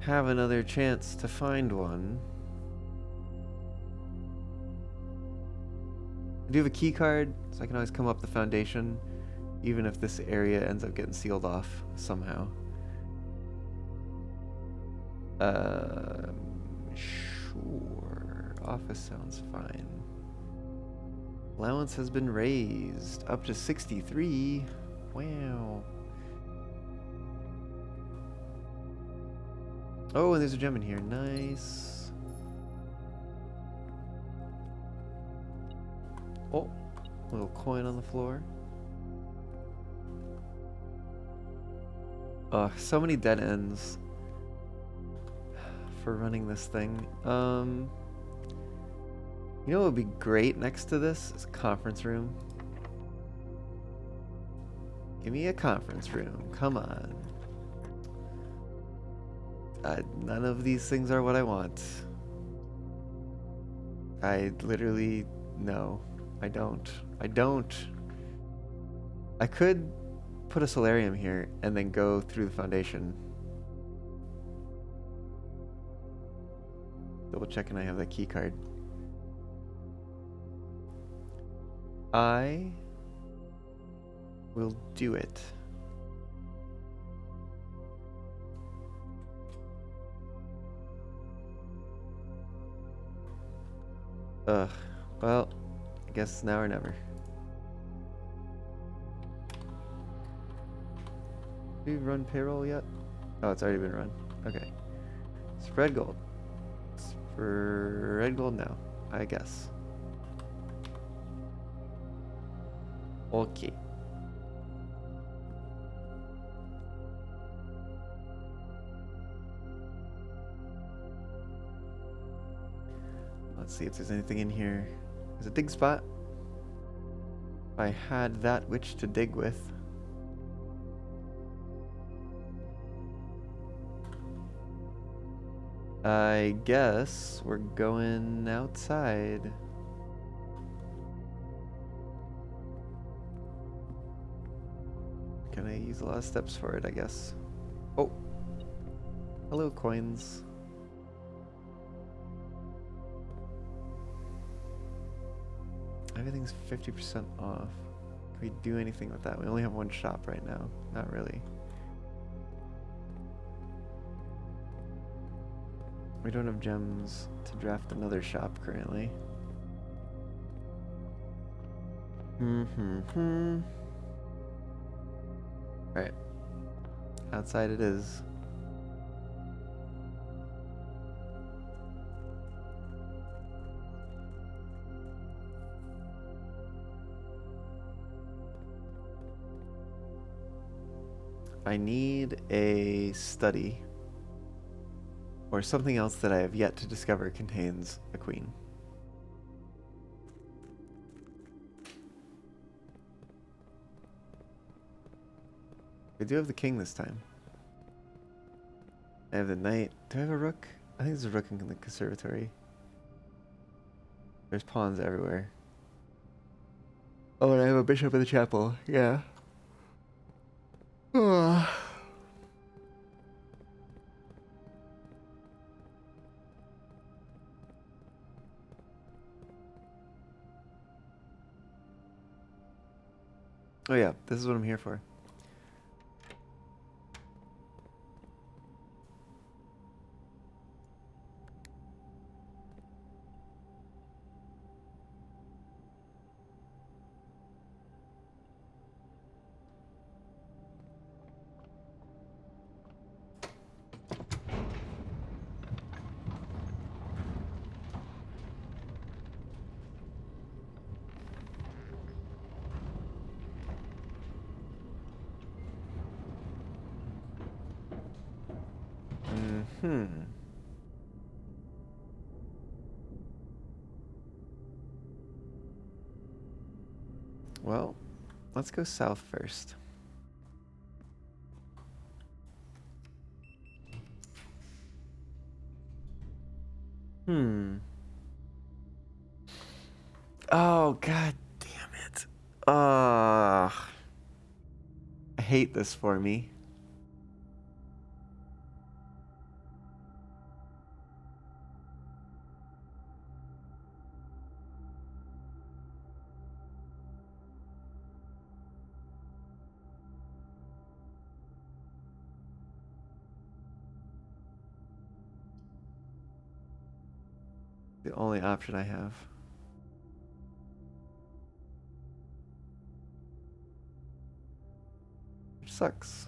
have another chance to find one. I do have a key card, so I can always come up the foundation, even if this area ends up getting sealed off somehow. Sure. Office sounds fine. Allowance has been raised up to 63. Wow. Oh, and there's a gem in here. Nice. Oh, little coin on the floor. So many dead ends for running this thing. You know what would be great next to this is a conference room. Give me a conference room. Come on. None of these things are what I want. I literally, no. I don't. I could put a solarium here and then go through the foundation. Double checking I have that key card. I will do it. Ugh. Well, I guess now or never. Did we run payroll yet? Oh, it's already been run. Okay. Spread gold. Spread gold now, I guess. Okay. Let's see if there's anything in here. There's a dig spot. If I had that which to dig with. I guess we're going outside. Gonna use a lot of steps for it, I guess. Oh. Hello, coins. Everything's 50% off. Can we do anything with that? We only have one shop right now. Not really. We don't have gems to draft another shop currently. Alright. Outside it is. I need a study or something else that I have yet to discover contains a queen. We do have the king this time. I have the knight. Do I have a rook? I think there's a rook in the conservatory. There's pawns everywhere. Oh, and I have a bishop in the chapel. Yeah. Oh yeah, this is what I'm here for. Well, let's go south first. Oh, god damn it. I hate this for me. The only option I have. Which sucks.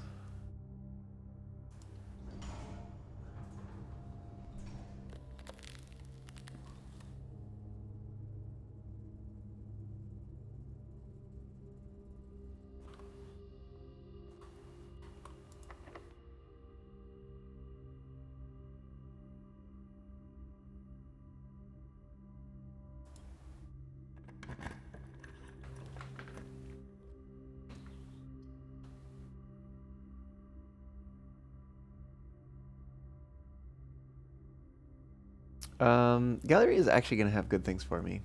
Gallery is actually going to have good things for me.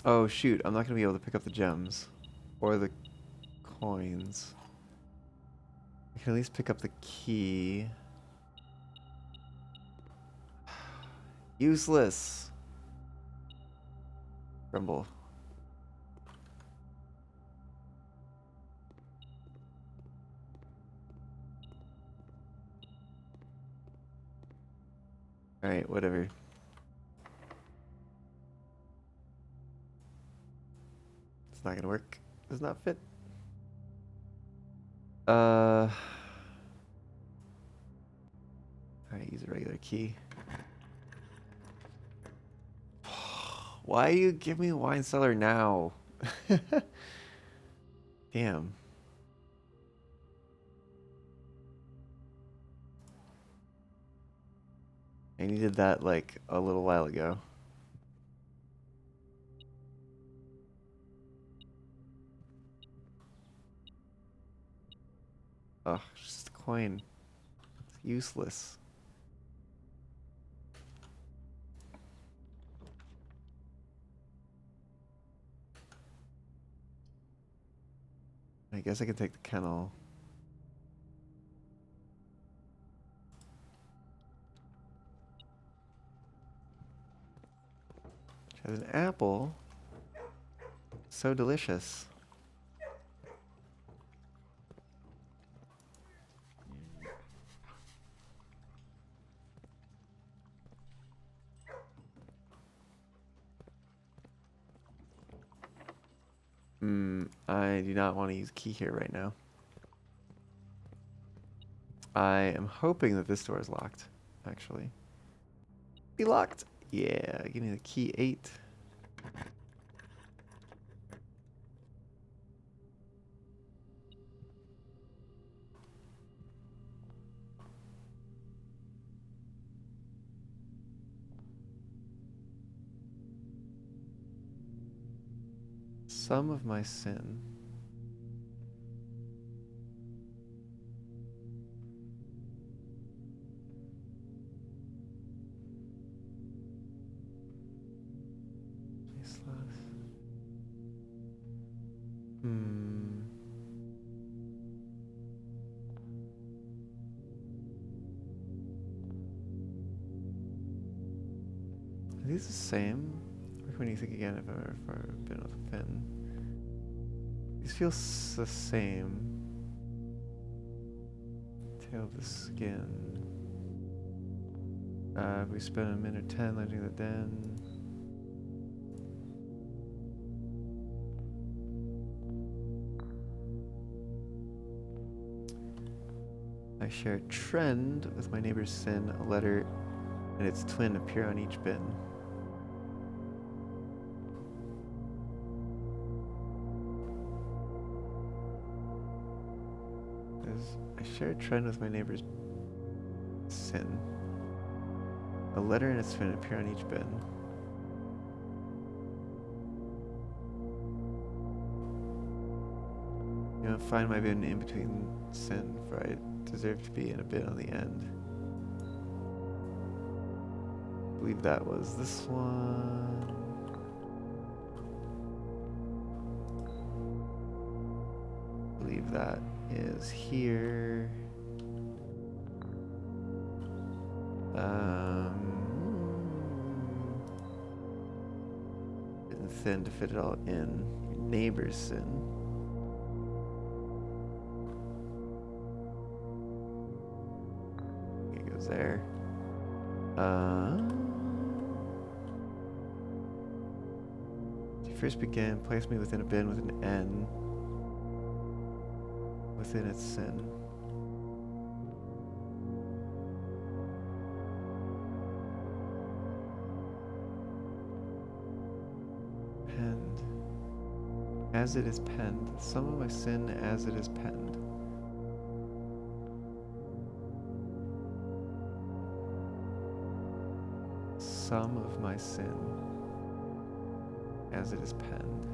Oh shoot, I'm not going to be able to pick up the gems. Or the coins. I can at least pick up the key. Useless. Grumble. Alright, whatever. It's not gonna work. Does not fit. Alright, use a regular key. Why you give me a wine cellar now? Damn. I needed that like a little while ago. Ugh, just a coin. It's useless. I guess I can take the kennel. Which has an apple. So delicious. I do not want to use a key here right now. I am hoping that this door is locked, actually. Be locked. Yeah, give me the key 8. Some of my sin. Hmm. Are these the same? Which one do you think again if I've been with a Finn? These feel the same. Tail of the skin. We spent a minute or 10 leaving the den. I share a trend with my neighbor's sin. A letter and its twin appear on each bin. I share a trend with my neighbor's sin. A letter and its twin appear on each bin. You know, find my bin in between sin, for I deserve to be in a bin on the end. I believe that was this one. I believe that is here. And thin to fit it all in. Your neighbor's sin. It goes there. You first began, place me within a bin with an N. Within its sin. Penned. As it is penned. Some of my sin as it is penned. Some of my sin as it is penned.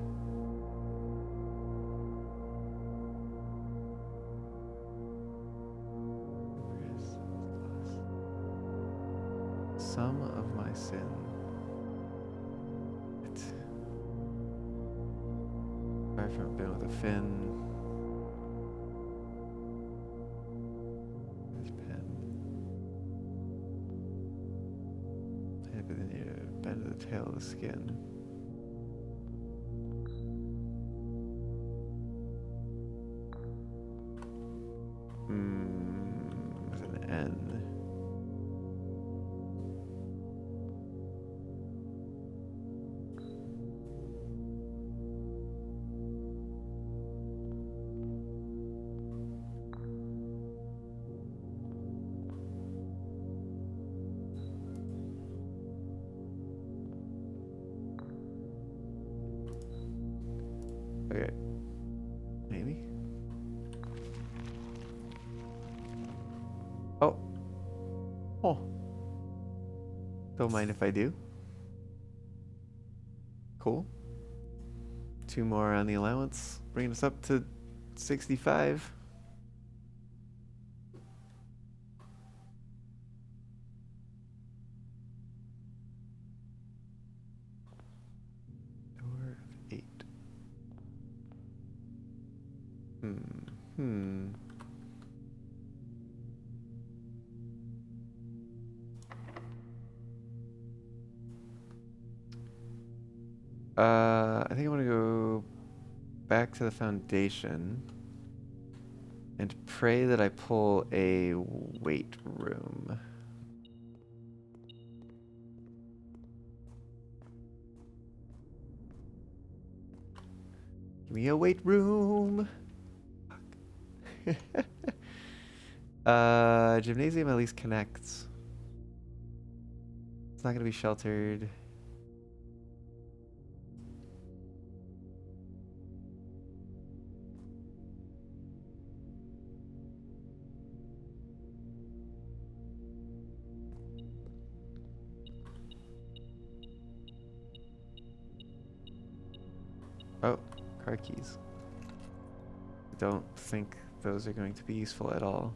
Some of my sin. Apart from been with a fin. It's penned. And then you bend the tail of the skin. With an N. Oh. Oh. Don't mind if I do. Cool. 2 more on the allowance, bringing us up to 65. Door of 8. Hmm. I think I want to go back to the foundation and pray that I pull a weight room. Give me a weight room. Gymnasium at least connects. It's not gonna be sheltered. Oh, car keys. I don't think those are going to be useful at all.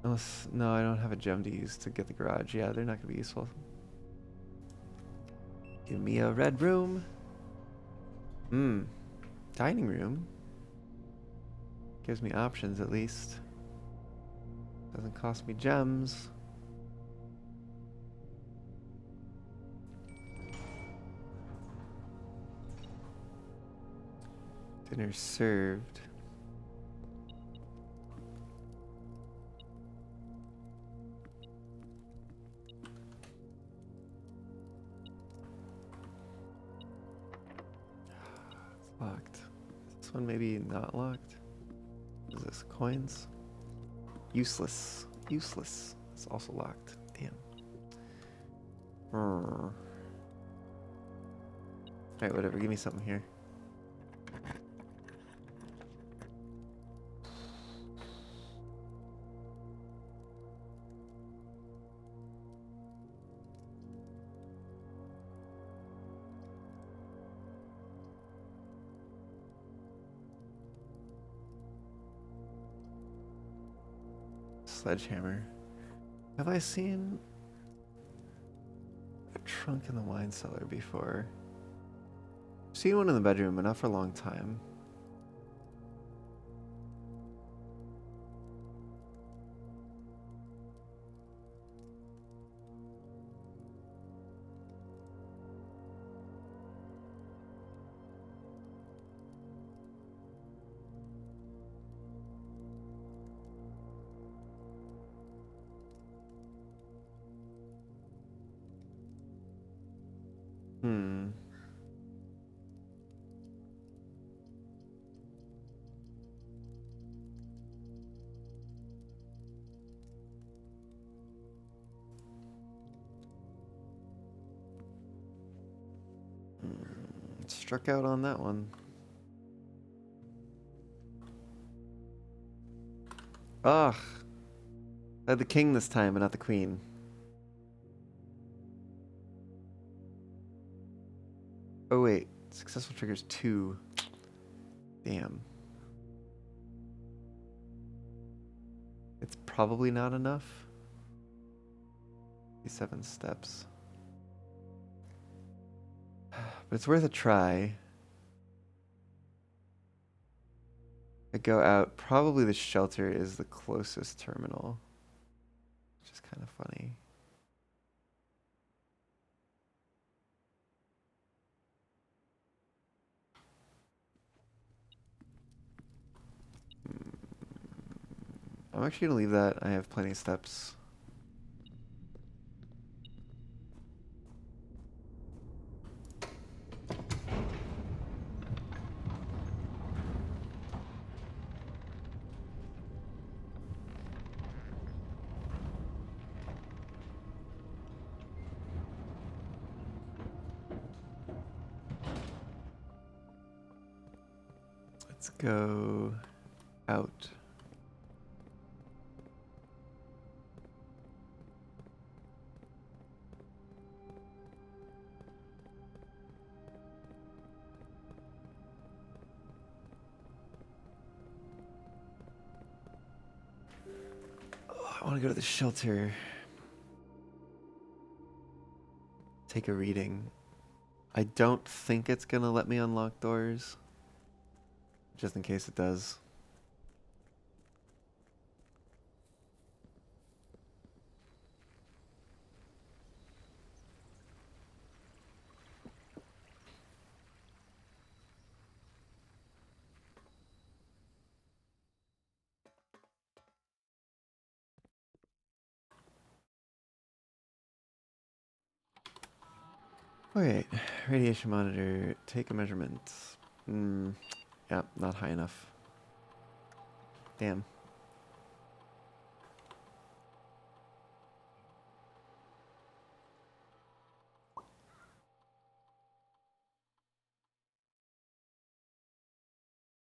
Unless, no, I don't have a gem to use to get the garage. Yeah, they're not going to be useful. Give me a red room. Dining room. Gives me options at least. Doesn't cost me gems. Dinner served. It's locked. This one maybe not locked. What is this? Coins? Useless. Useless. It's also locked. Damn. Alright, whatever. Give me something here. Sledgehammer. Have I seen a trunk in the wine cellar before? I've seen one in the bedroom, but not for a long time. Hmm. Struck out on that one. Ugh. I had the king this time, but not the queen. Oh wait, successful triggers 2. Damn. It's probably not enough. 7 steps. But it's worth a try. I go out. Probably the shelter is the closest terminal. Which is kind of funny. I'm actually going to leave that. I have plenty of steps. Let's go out. Oh, I want to go to the shelter. Take a reading. I don't think it's gonna let me unlock doors. Just in case it does. Alright, radiation monitor, take a measurement. Yeah, not high enough. Damn.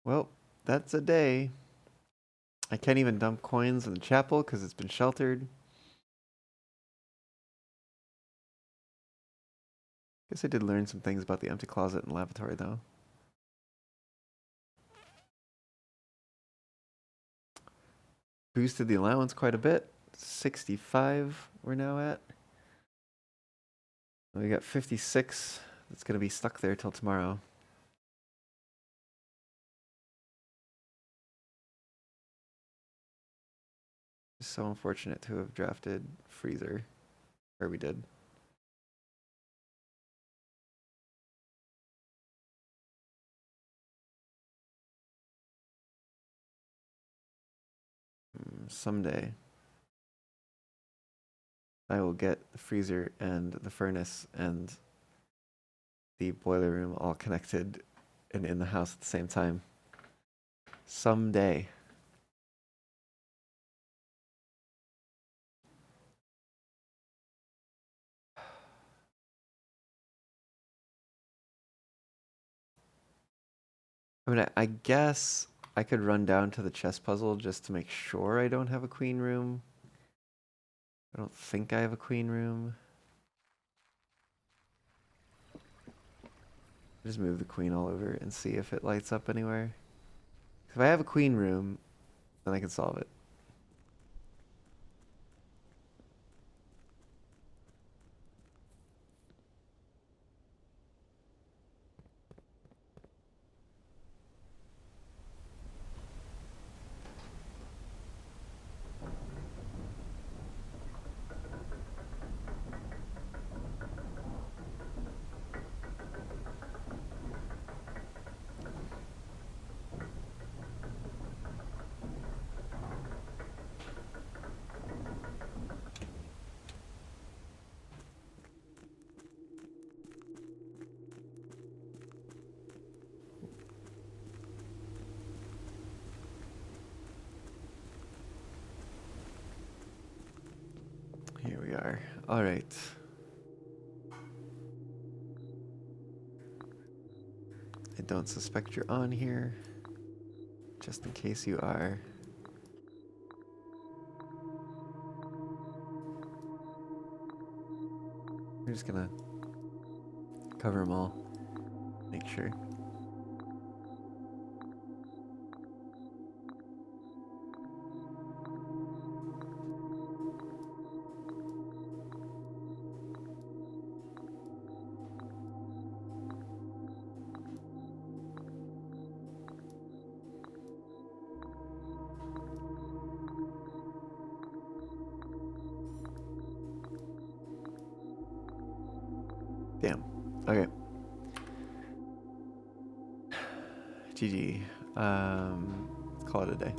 Well, that's a day. I can't even dump coins in the chapel because it's been sheltered. Guess I did learn some things about the empty closet and lavatory though. Boosted the allowance quite a bit. 65 we're now at. We got 56 that's going to be stuck there till tomorrow. It's so unfortunate to have drafted Freezer. Or we did. Someday I will get the freezer and the furnace and the boiler room all connected and in the house at the same time. Someday. I mean, I guess I could run down to the chess puzzle just to make sure I don't have a queen room. I don't think I have a queen room. Just move the queen all over and see if it lights up anywhere. If I have a queen room, then I can solve it. Here we are. All right. I don't suspect you're on here. Just in case you are. We're just gonna cover them all. Make sure. Damn. Okay. GG. Call it a day.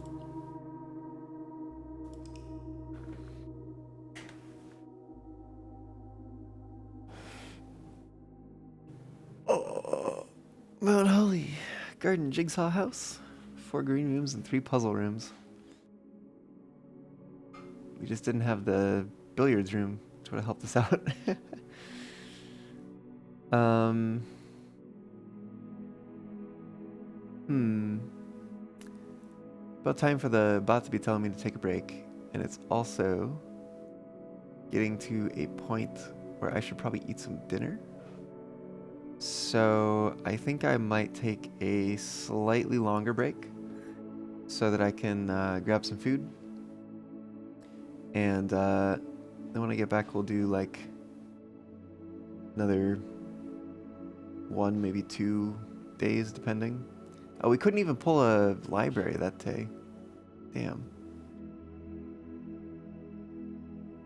Oh, Mount Holly. Garden Jigsaw House. 4 green rooms and 3 puzzle rooms. We just didn't have the billiards room, which would have helped us out. about time for the bot to be telling me to take a break. And it's also getting to a point where I should probably eat some dinner. So I think I might take a slightly longer break so that I can grab some food. And then when I get back, we'll do like another 1, maybe 2 days, depending. Oh, we couldn't even pull a library that day. Damn.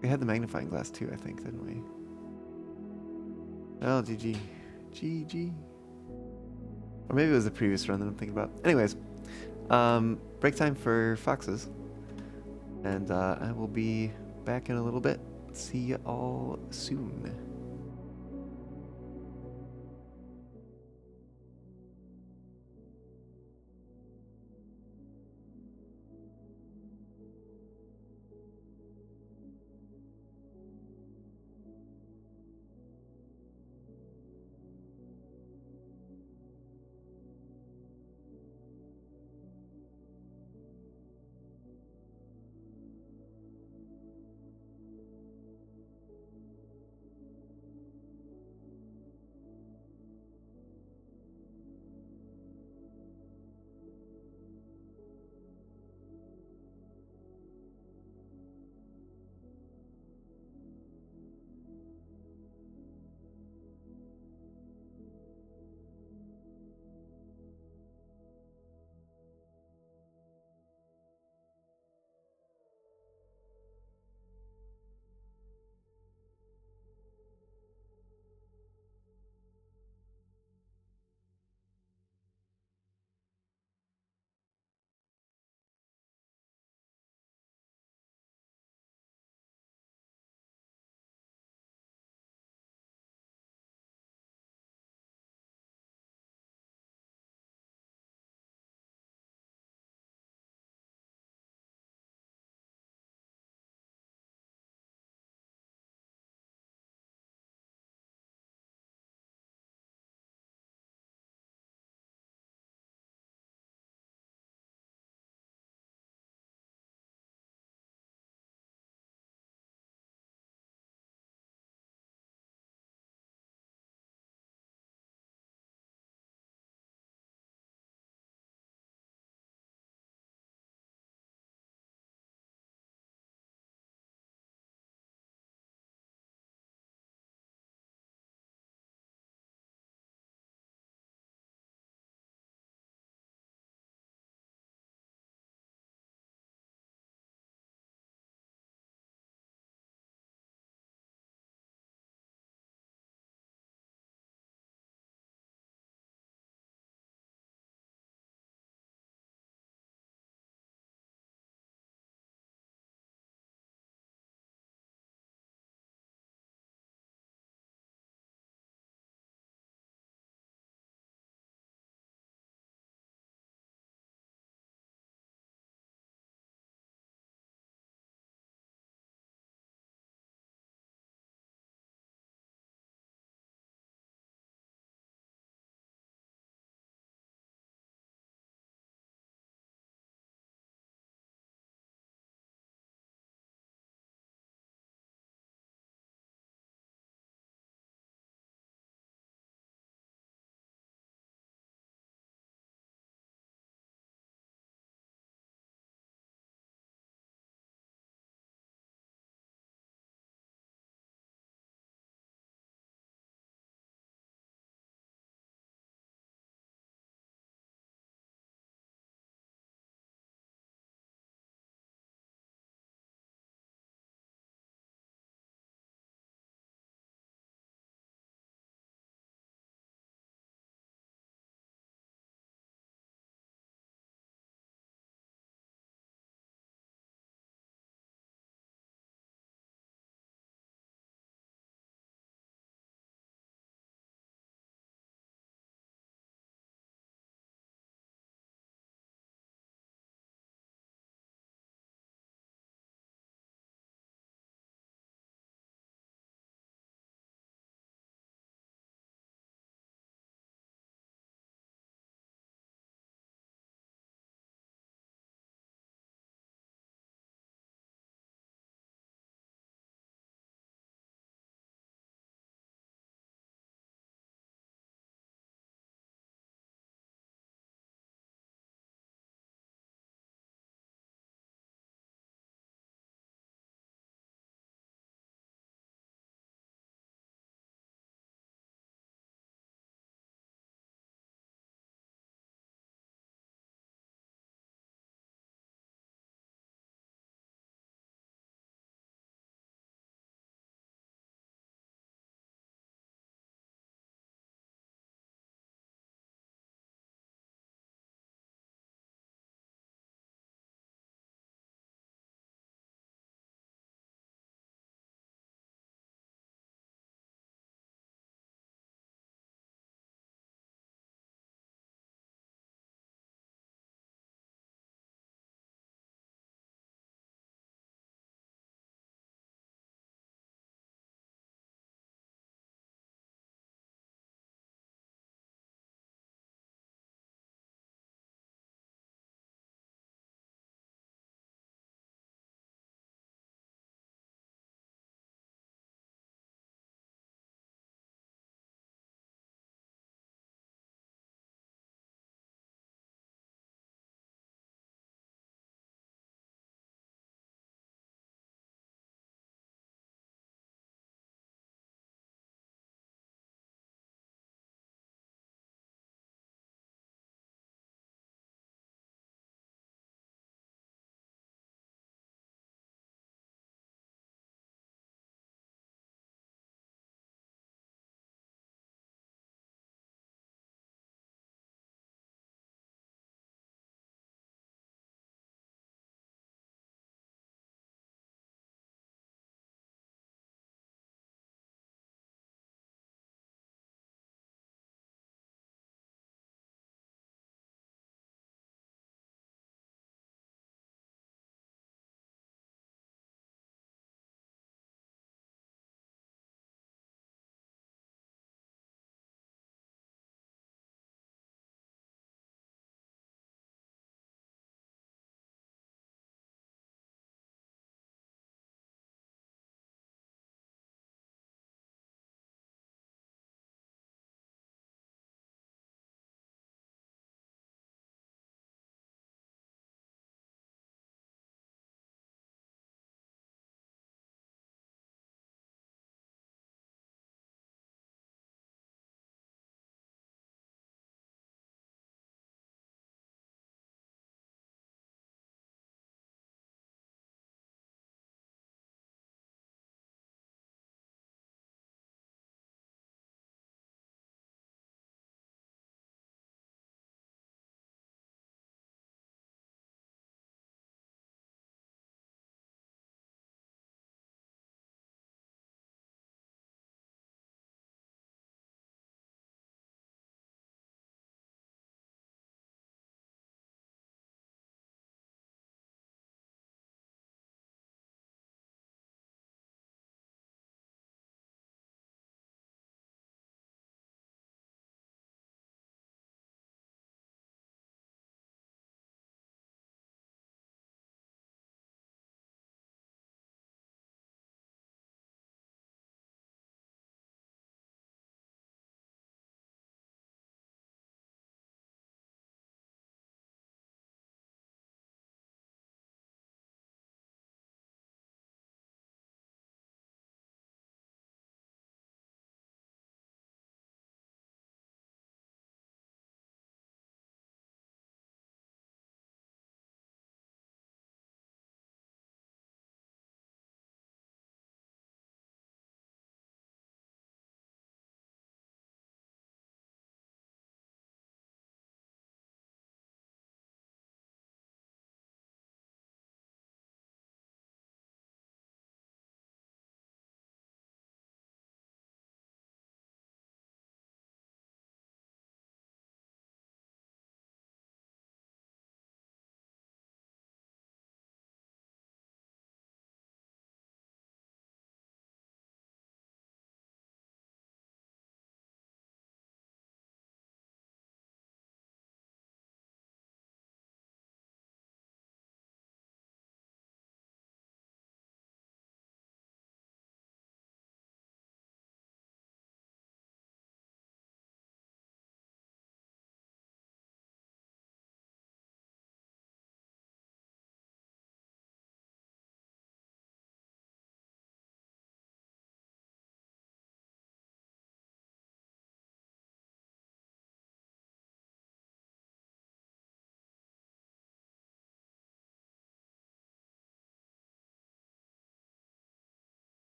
We had the magnifying glass too, I think, didn't we? Oh, GG. GG. Or maybe it was the previous run that I'm thinking about. Anyways, break time for foxes. And I will be back in a little bit. See you all soon.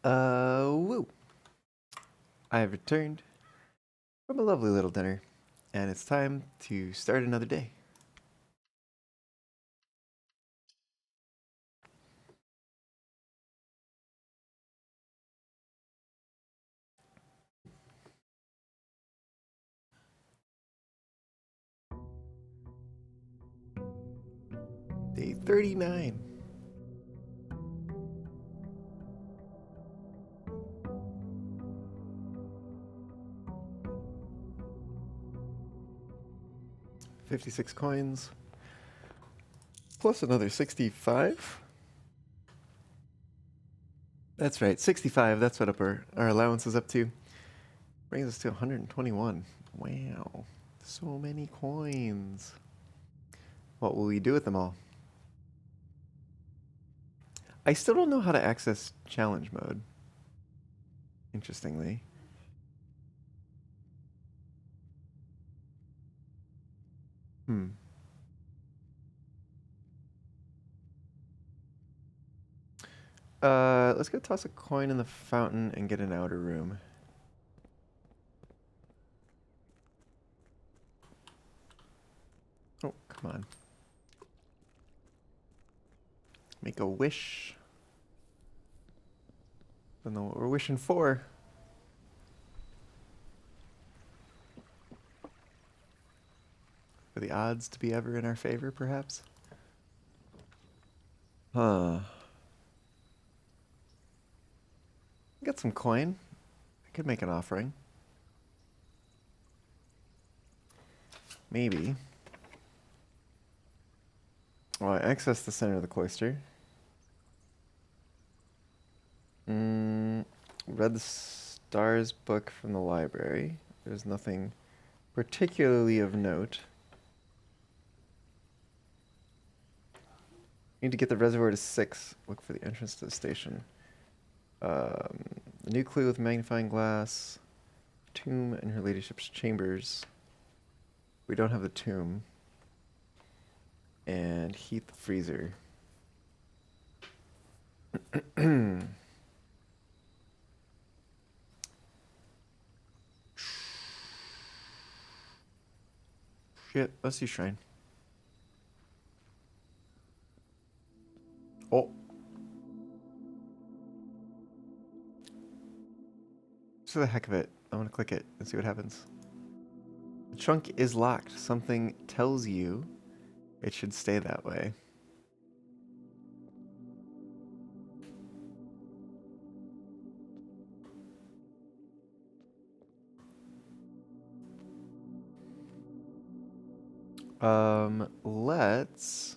Woo! I have returned from a lovely little dinner, and it's time to start another day. Day 39. $56 coins. Plus another 65. That's right, 65. That's what our allowance is up to. Brings us to 121. Wow. So many coins. What will we do with them all? I still don't know how to access challenge mode. Interestingly. Let's go toss a coin in the fountain and get an outer room. Oh, come on. Make a wish. Don't know what we're wishing for. For the odds to be ever in our favor, perhaps? Huh. Got some coin. I could make an offering. Maybe. Well, I access the center of the cloister. Read the stars book from the library. There's nothing particularly of note. Need to get the reservoir to 6. Look for the entrance to the station. The new clue with magnifying glass. Tomb and her ladyship's chambers. We don't have the tomb. And heat the freezer. Shit, let's see shrine. Oh. Just for the heck of it, I'm gonna click it and see what happens. The trunk is locked. Something tells you it should stay that way. Let's...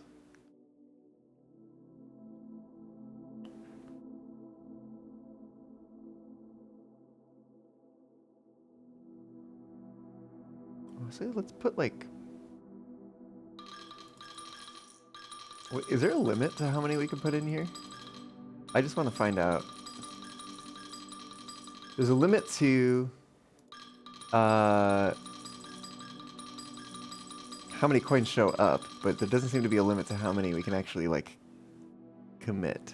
So let's put like... Wait, is there a limit to how many we can put in here? I just want to find out. There's a limit to how many coins show up, but there doesn't seem to be a limit to how many we can actually like commit.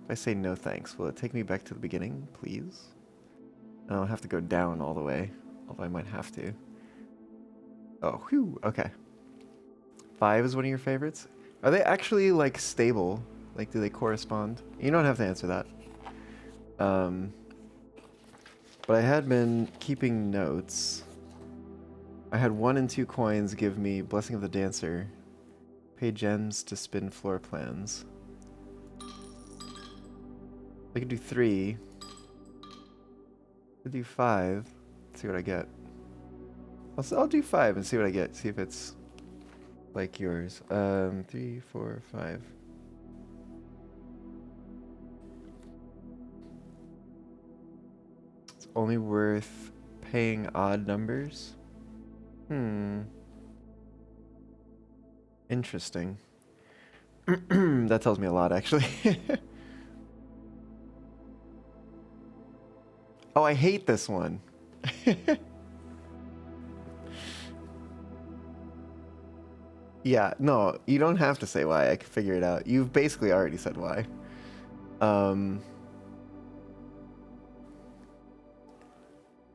If I say no thanks, will it take me back to the beginning, please? I don't have to go down all the way, although I might have to. Oh, whew, okay. 5 is one of your favorites? Are they actually, like, stable? Like, do they correspond? You don't have to answer that. But I had been keeping notes. I had 1 and 2 coins give me Blessing of the Dancer. Pay gems to spin floor plans. I could do 3. I could do 5. See what I get. I'll do 5 and see what I get. See if it's like yours. 3, 4, 5. It's only worth paying odd numbers? Interesting. That tells me a lot, actually. Oh, I hate this one. Yeah, no, you don't have to say why. I can figure it out. You've basically already said why.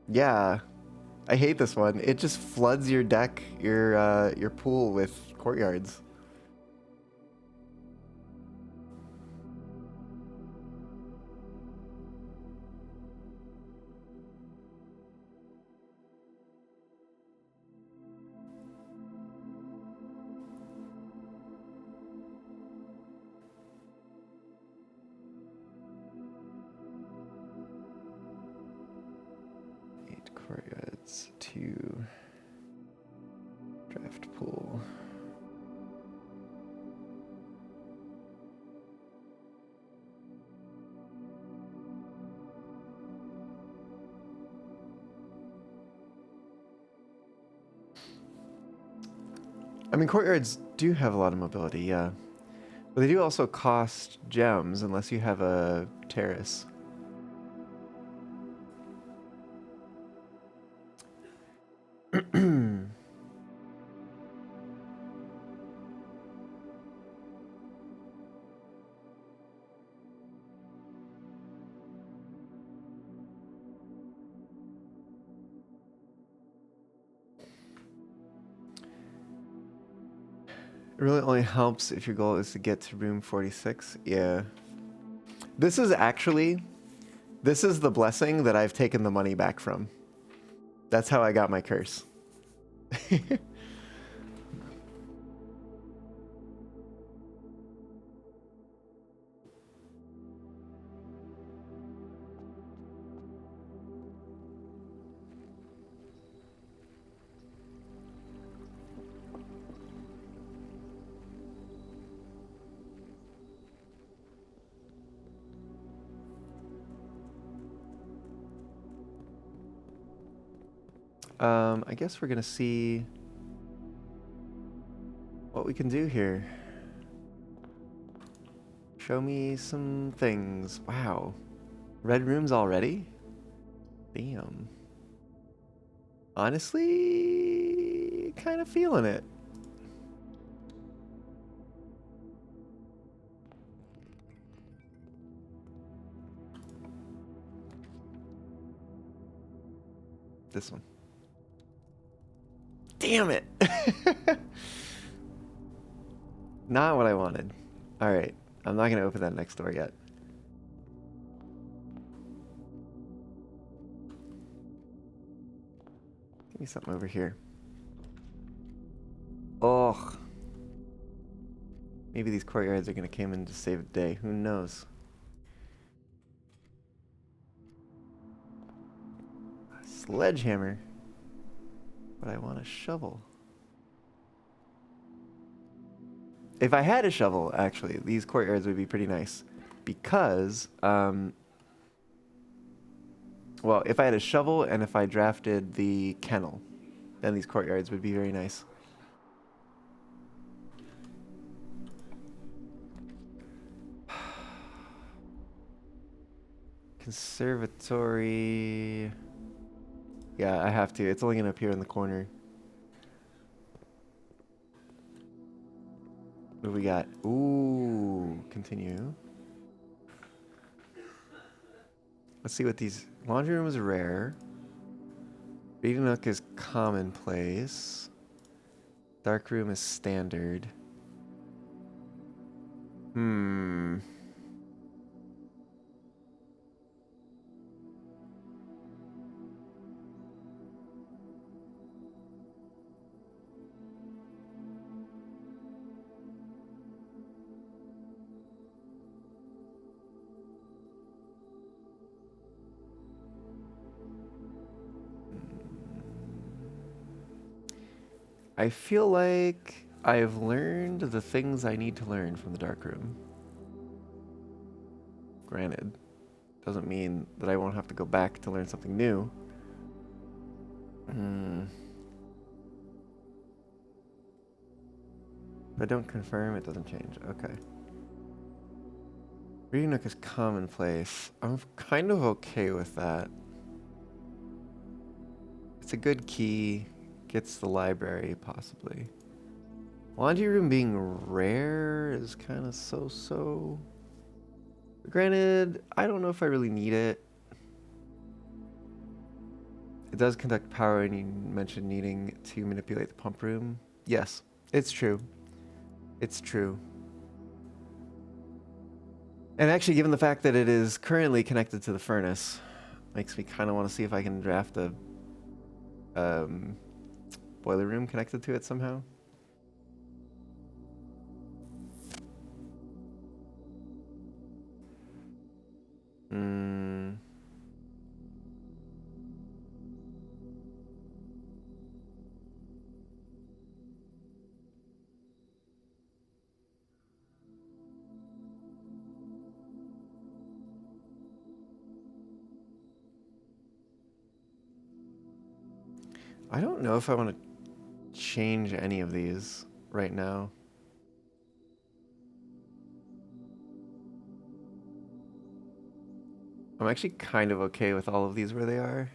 Yeah, I hate this one. It just floods your deck, your pool with courtyards. Courtyards to draft pool. I mean, courtyards do have a lot of mobility, yeah. But they do also cost gems unless you have a terrace. It really only helps if your goal is to get to room 46. Yeah. This is the blessing that I've taken the money back from. That's how I got my curse. I guess we're gonna see what we can do here. Show me some things. Wow. Red rooms already? Damn. Honestly, kind of feeling it. This one. Damn it. Not what I wanted. All right. I'm not going to open that next door yet. Give me something over here. Oh. Maybe these courtyards are going to come in to save the day. Who knows? A sledgehammer. But I want a shovel. If I had a shovel, actually, these courtyards would be pretty nice. Because, well, if I had a shovel and if I drafted the kennel, then these courtyards would be very nice. Conservatory. Yeah, I have to. It's only going to appear in the corner. What do we got? Ooh, continue. Let's see what these... Laundry room is rare. Reading nook is commonplace. Dark room is standard. I feel like I've learned the things I need to learn from the dark room. Granted, doesn't mean that I won't have to go back to learn something new. If I don't confirm, it doesn't change. Okay. Reading nook is commonplace. I'm kind of okay with that. It's a good key. Gets the library, possibly. Laundry room being rare is kind of so-so. Granted, I don't know if I really need it. It does conduct power, and you mentioned needing to manipulate the pump room. Yes, it's true. It's true. And actually, given the fact that it is currently connected to the furnace, makes me kind of want to see if I can draft a boiler room connected to it somehow. Hmm. I don't know if I want to change any of these right now. I'm actually kind of okay with all of these where they are.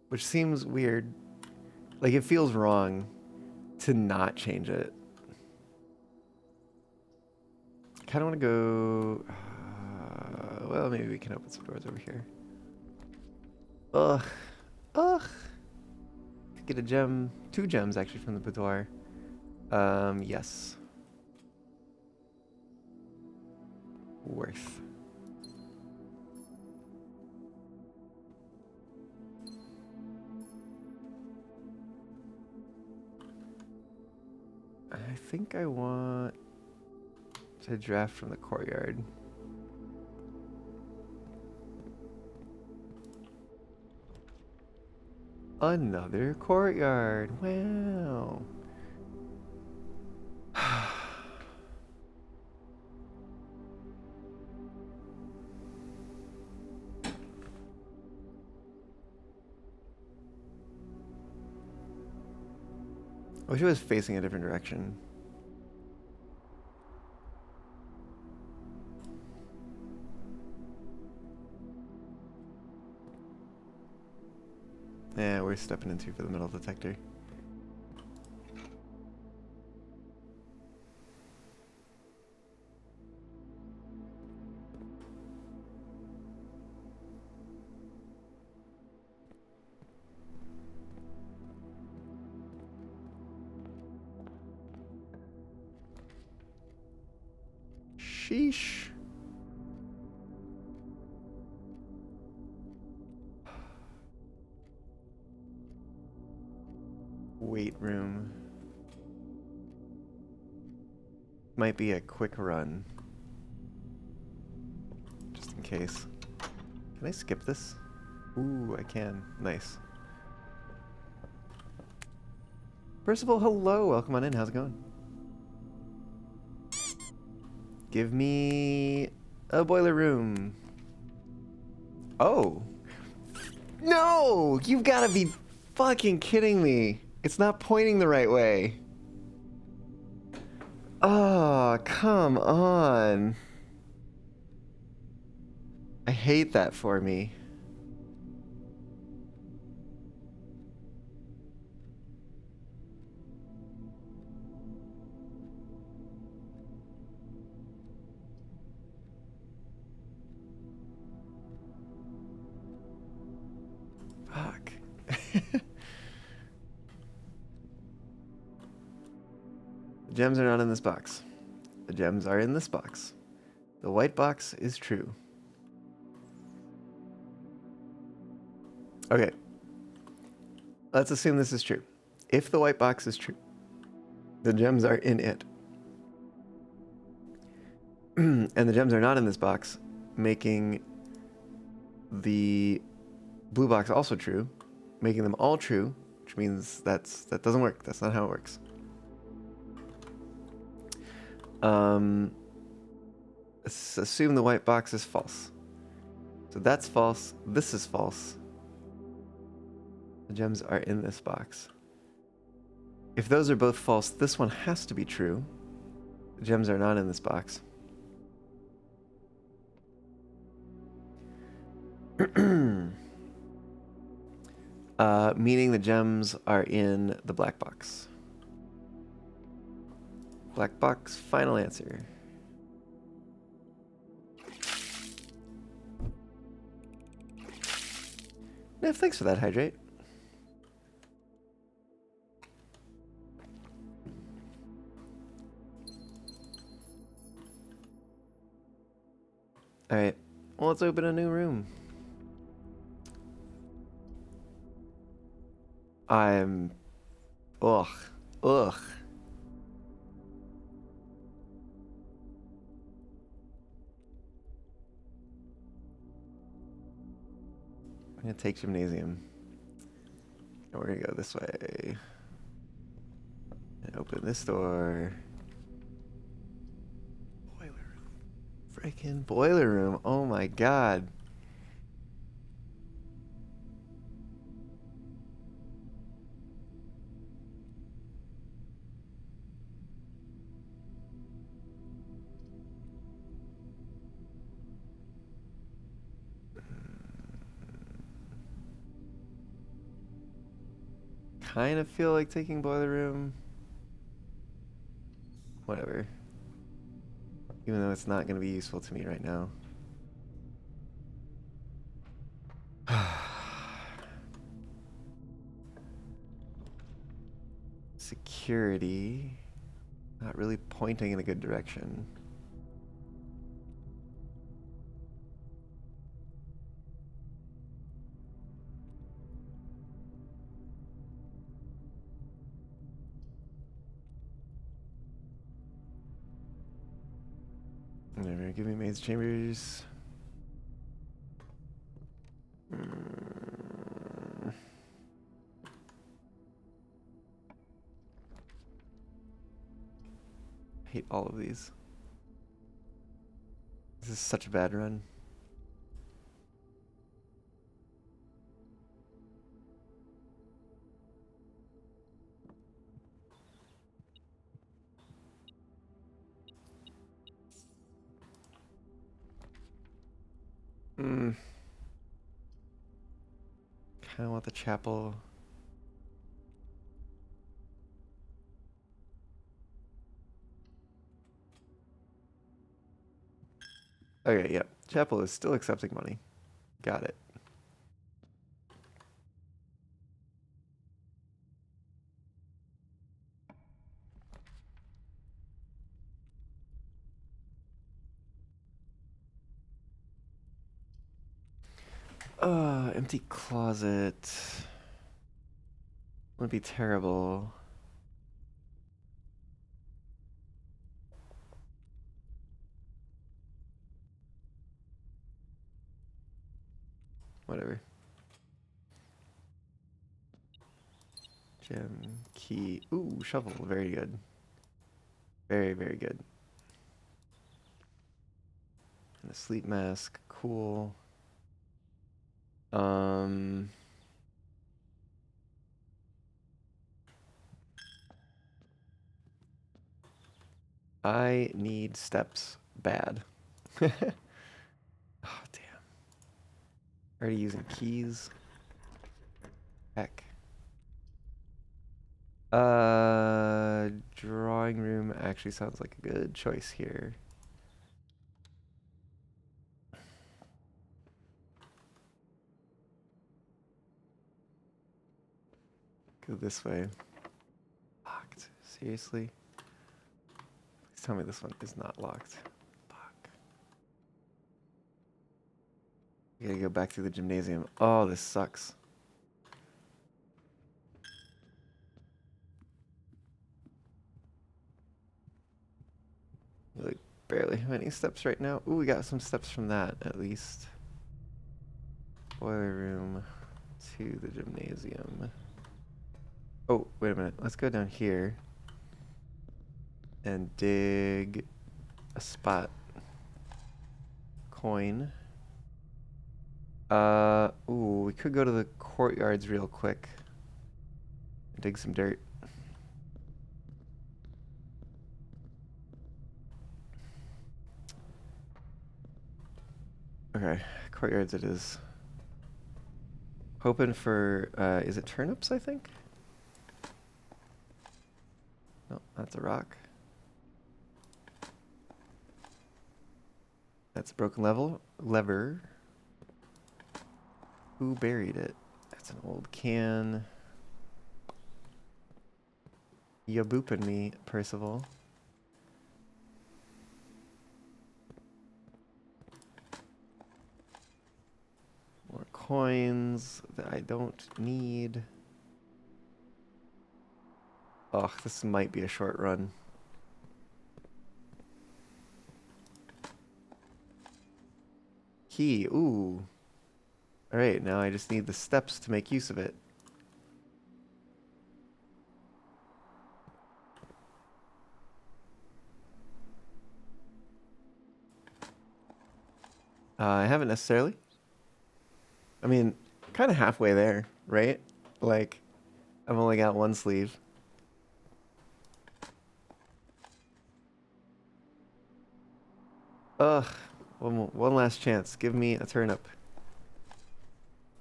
Which seems weird. Like, it feels wrong to not change it. I kind of want to go... well, maybe we can open some doors over here. Ugh. Ugh. Could get a gem. 2 gems, actually, from the boudoir. Yes. Worth. I think I want to draft from the courtyard. Another courtyard. Wow. I wish it was facing a different direction. Yeah, we're stepping into for the metal detector. Sheesh. Weight room. Might be a quick run. Just in case. Can I skip this? Ooh, I can. Nice. Percival, hello. Welcome on in. How's it going? Give me a boiler room. Oh. No! You've got to be fucking kidding me. It's not pointing the right way. Oh, come on. I hate that for me. Fuck. The gems are not in this box. The gems are in this box. The white box is true. Okay. Let's assume this is true. If the white box is true, the gems are in it. And the gems are not in this box, making the blue box also true, making them all true, which means that doesn't work. That's not how it works. Let's assume the white box is false. So that's false. This is false. The gems are in this box. If those are both false, this one has to be true. The gems are not in this box. Meaning the gems are in the black box. Black box, final answer. Yeah, thanks for that, Hydrate. Alright, well, let's open a new room. I'm... Ugh. Ugh. I'm gonna take gymnasium. And we're gonna go this way. And open this door. Boiler room. Freaking boiler room. Oh my god. Kind of feel like taking boiler room. Whatever. Even though it's not going to be useful to me right now. Security. Not really pointing in a good direction. Never give me Maid's Chambers. Hate all of these. This is such a bad run. Kind of want the chapel. Okay, yep. Chapel is still accepting money. Got it. Empty closet. Would be terrible. Whatever. Gem, key. Ooh, shovel. Very good. Very, very good. And a sleep mask. Cool. I need steps bad. Oh, damn. Already using keys. Heck. Drawing room actually sounds like a good choice here. Go this way. Locked. Seriously? Please tell me this one is not locked. Fuck. We gotta go back through the gymnasium. Oh, this sucks. We, like, barely have any steps right now. Ooh, we got some steps from that, at least. Boiler room to the gymnasium. Oh, wait a minute. Let's go down here and dig a spot. Coin. Ooh, we could go to the courtyards real quick. Dig some dirt. Okay, courtyards it is. Hoping for, is it turnips, I think? No, that's a rock. That's a broken lever. Who buried it? That's an old can. You booping me, Percival. More coins that I don't need. Oh, this might be a short run. Key, ooh. Alright, now I just need the steps to make use of it. I haven't necessarily. I mean, kind of halfway there, right? Like, I've only got one sleeve. Ugh, one last chance. Give me a turnip.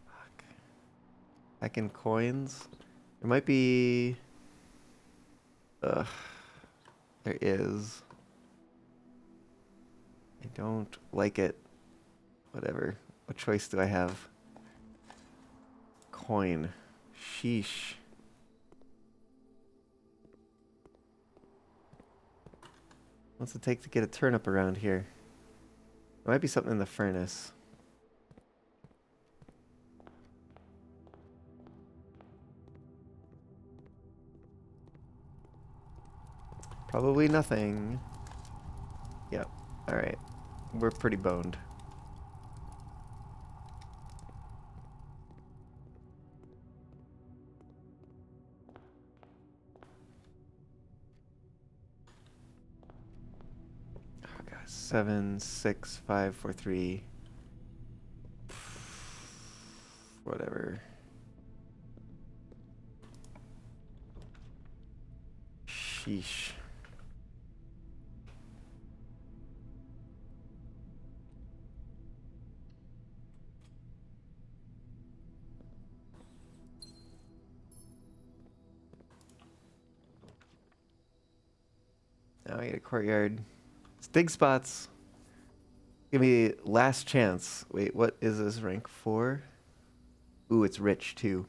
Fuck. Back in coins. There might be... Ugh. There is. I don't like it. Whatever. What choice do I have? Coin. Sheesh. What's it take to get a turnip around here? There might be something in the furnace. Probably nothing. Yep. Alright. We're pretty boned. Oh god. 7, 6, 5, 4, 3. Whatever. Sheesh. Now I get a courtyard. It's dig spots. Give me last chance. Wait, what is this rank 4? Ooh, it's rich too.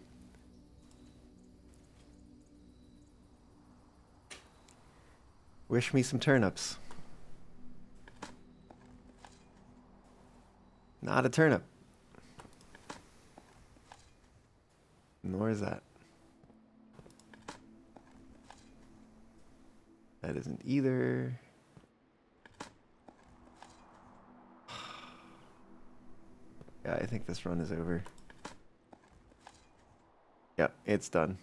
Wish me some turnips. Not a turnip. Nor is that. That isn't either. Yeah, I think this run is over. Yep, it's done.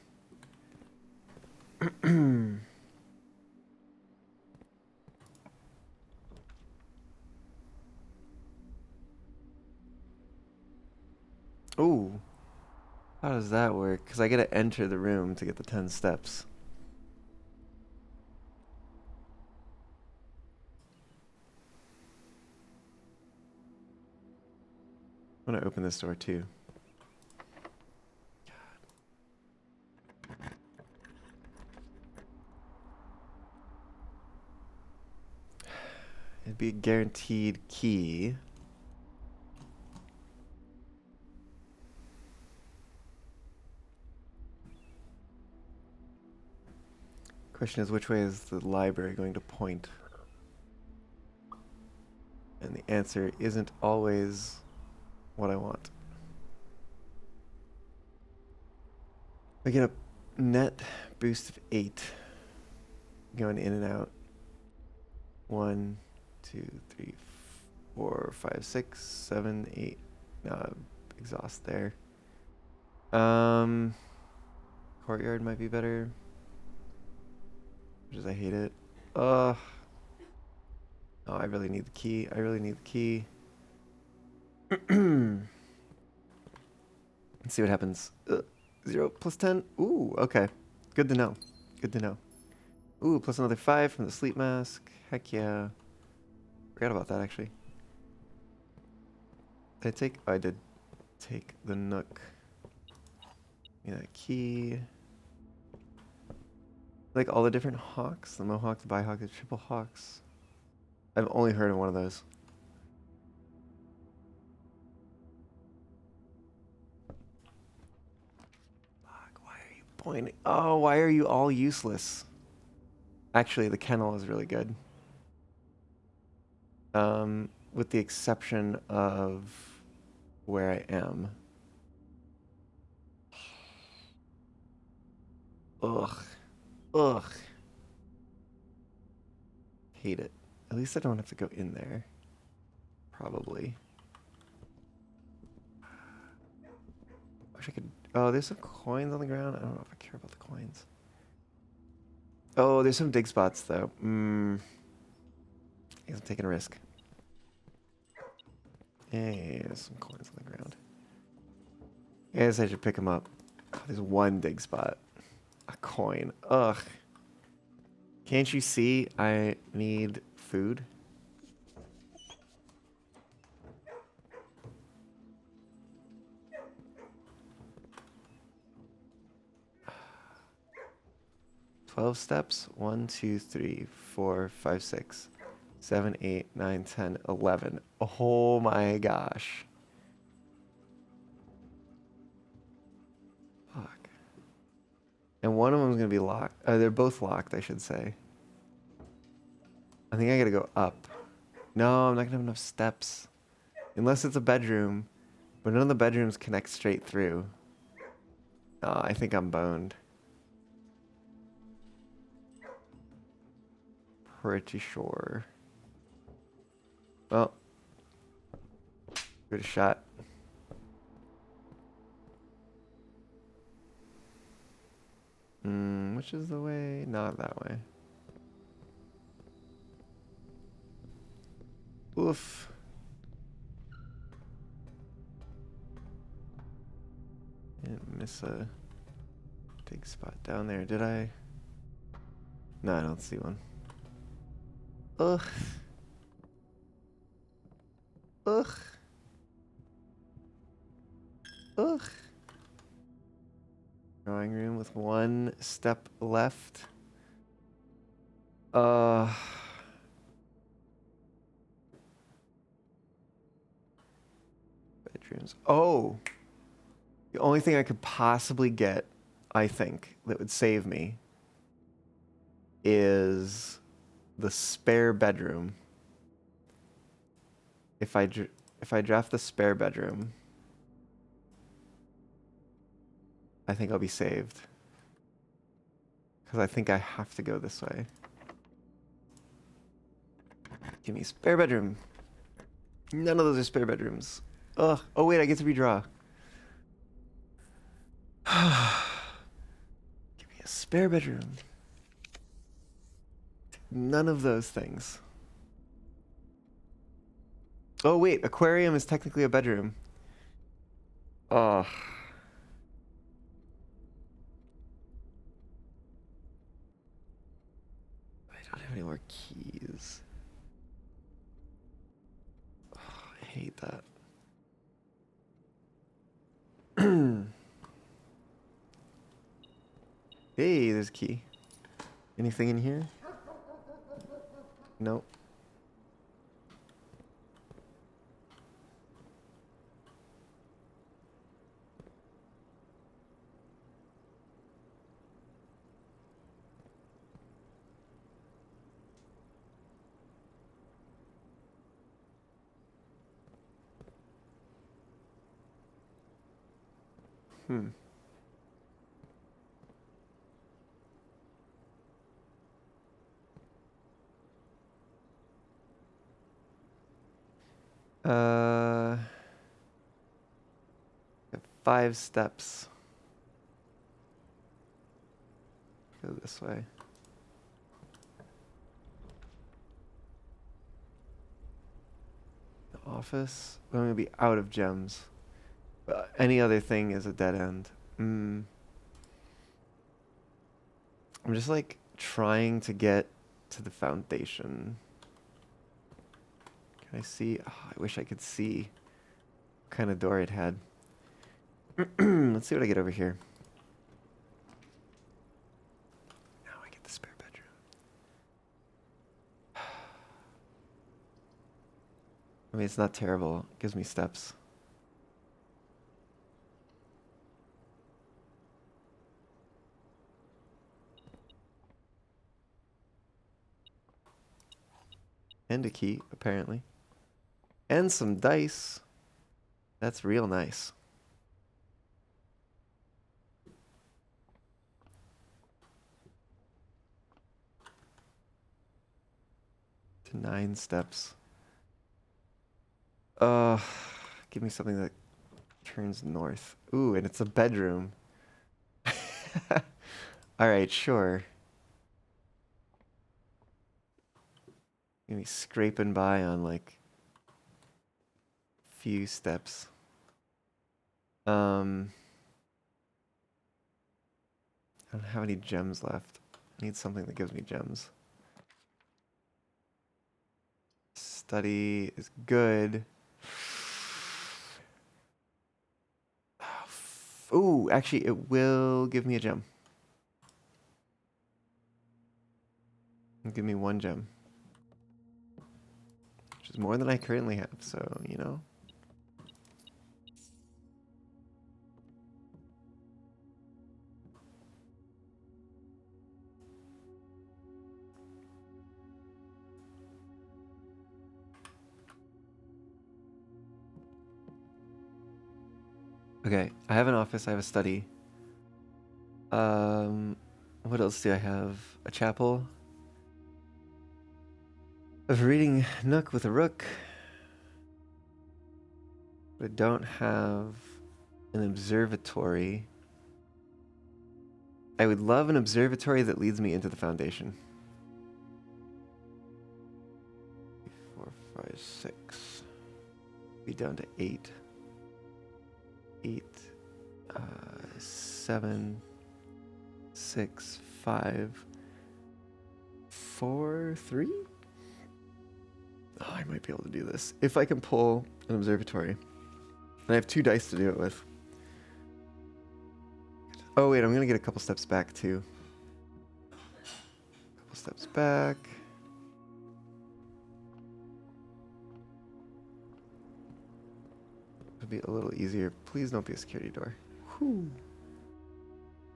Ooh. How does that work? Because I gotta enter the room to get the 10 steps. I'm gonna open this door too. It'd be a guaranteed key. Question is, which way is the library going to point? And the answer isn't always what I want. I get a net boost of 8. Going in and out. 1, 2, 3, 4, 5, 6, 7, 8. Exhaust there. Courtyard might be better. Just I hate it. Oh, I really need the key. I really need the key. Let's see what happens. 0 plus 10. Ooh, okay. Good to know. Good to know. Ooh, plus another 5 from the sleep mask. Heck yeah. Forgot about that, actually. Did I take... Oh, I did take the nook. Give me that key. Like all the different hawks, the mohawk, the bihawk, the triple hawks. I've only heard of one of those. Fuck, why are you pointing? Oh, why are you all useless? Actually, the kennel is really good. With the exception of where I am. Ugh. Ugh. Hate it. At least I don't have to go in there. Probably. Wish I could... Oh, there's some coins on the ground. I don't know if I care about the coins. Oh, there's some dig spots, though. I guess I'm taking a risk. Hey, there's some coins on the ground. I guess I should pick them up. Oh, there's one dig spot. A coin. Ugh. Can't you see I need food? "12 steps. 1, 2, 3, 4, 5, 6, 7, 8, 9, 10, 11. Oh my gosh. Fuck. And one of them is going to be locked. They're both locked, I should say. I think I gotta go up. No, I'm not gonna have enough steps. Unless it's a bedroom. But none of the bedrooms connect straight through. I think I'm boned. Pretty sure. Well. Give it a shot. Which is the way? Not that way. Oof. Didn't miss a dig spot down there, did I? No, I don't see one. Ugh. Ugh. Ugh. Drawing room with one step left. Bedrooms. Oh! The only thing I could possibly get, I think, that would save me is the spare bedroom. If I draft the spare bedroom, I think I'll be saved. Because I think I have to go this way. Give me spare bedroom. None of those are spare bedrooms. Ugh. Oh wait, I get to redraw. Give me a spare bedroom. None of those things. Oh wait, aquarium is technically a bedroom. Ugh. I don't have any more keys. Oh, I hate that. Hey, there's a key. Anything in here? Nope. Hmm. Uh, 5 steps. Go this way. The office. I'm gonna be out of gems. Any other thing is a dead end. I'm just like trying to get to the foundation. Can I see? Oh, I wish I could see what kind of door it had. Let's see what I get over here. I mean, it's not terrible. It gives me steps. And a key, apparently. And some dice. That's real nice. To 9 steps. Give me something that turns north. Ooh, and it's a bedroom. Alright, sure. Gonna be scraping by on like few steps. I don't have any gems left. I need something that gives me gems. Study is good. Ooh, actually, it will give me a gem. It'll give me 1 gem. Which is more than I currently have, so, you know. Okay, I have an office, I have a study. What else do I have? A chapel. A reading nook with a rook. But I don't have an observatory. I would love an observatory that leads me into the foundation. 4, 5, 6. Be down to 8. 8, 7, 6, 5, 4, 3. Oh, I might be able to do this if I can pull an observatory. And I have 2 dice to do it with. Oh wait, I'm gonna get a couple steps back too. Couple steps back. It'll be a little easier. Please don't be a security door. Whew.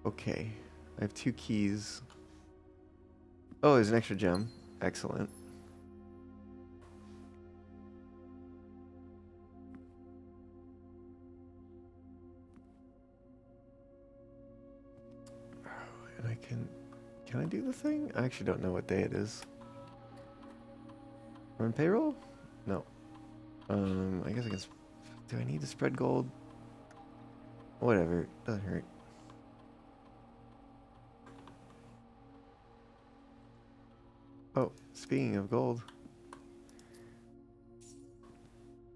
Okay, I have 2 keys. Oh, there's an extra gem. Excellent. And I can I do the thing? I actually don't know what day it is. Run payroll? No. I guess I can. Do I need to spread gold? Whatever, doesn't hurt. Oh, speaking of gold,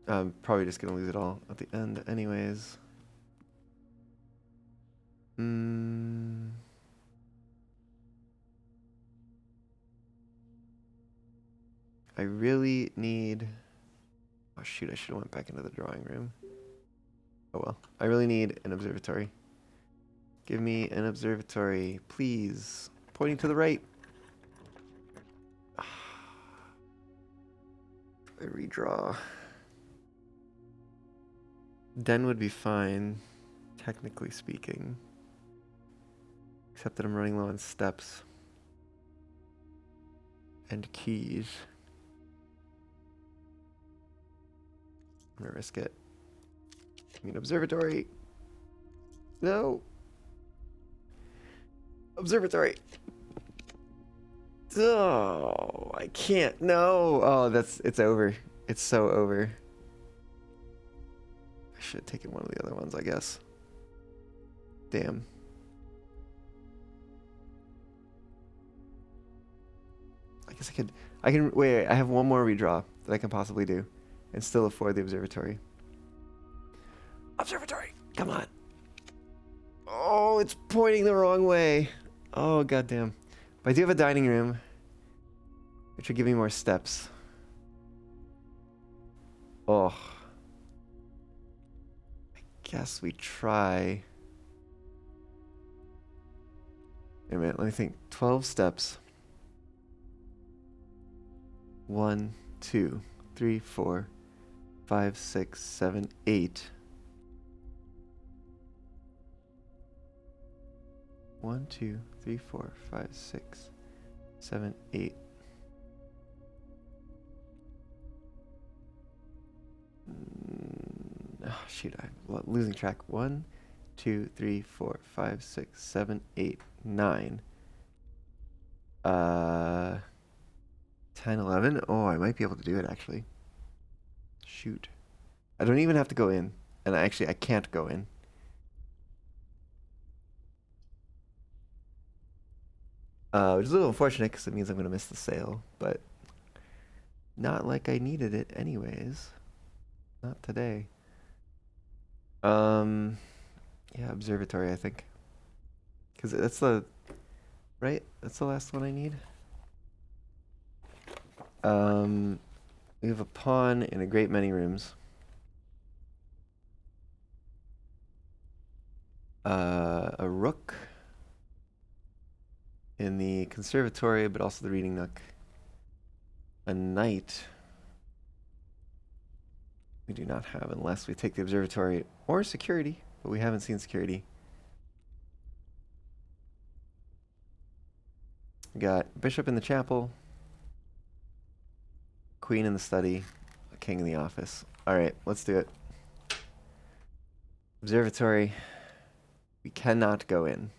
I'm probably just gonna lose it all at the end, anyways. I really need. Oh shoot! I should have went back into the drawing room. Oh well. I really need an observatory. Give me an observatory, please. Pointing to the right. I redraw. Den would be fine, technically speaking. Except that I'm running low on steps. And keys. I'm gonna risk it. Give me an observatory. No. Observatory. Oh, I can't. No. Oh, it's over. It's so over. I should have taken one of the other ones, I guess. Damn. I guess I can, wait, I have one more redraw that I can possibly do and still afford the observatory. Observatory, come on. Oh, it's pointing the wrong way. Oh, goddamn. But I do have a dining room, which will give me more steps. Oh. I guess we try. Wait a minute, let me think. 12 steps. 1, 2, 3, 4, 5, 6, 7, 8. 1, 2, 3, 4, 5, 6, 7, 8. Oh, shoot, I'm losing track. 1, 2, 3, 4, 5, 6, 7, 8, 9. 10, 11. Oh, I might be able to do it actually. Shoot. I don't even have to go in. And I can't go in. Which is a little unfortunate because it means I'm going to miss the sale. But not like I needed it anyways. Not today. Yeah, observatory, I think. Because that's the... Right? That's the last one I need. We have a pawn in a great many rooms. A rook in the conservatory, but also the reading nook. A knight we do not have unless we take the observatory or security, but we haven't seen security. We got bishop in the chapel, queen in the study, a king in the office. All right, let's do it. Observatory. We cannot go in.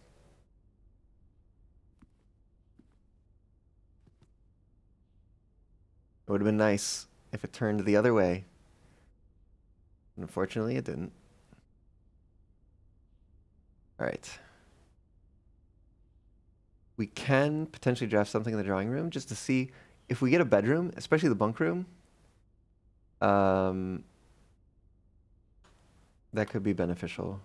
It would have been nice if it turned the other way. Unfortunately, it didn't. All right. We can potentially draft something in the drawing room just to see if we get a bedroom, especially the bunk room. That could be beneficial.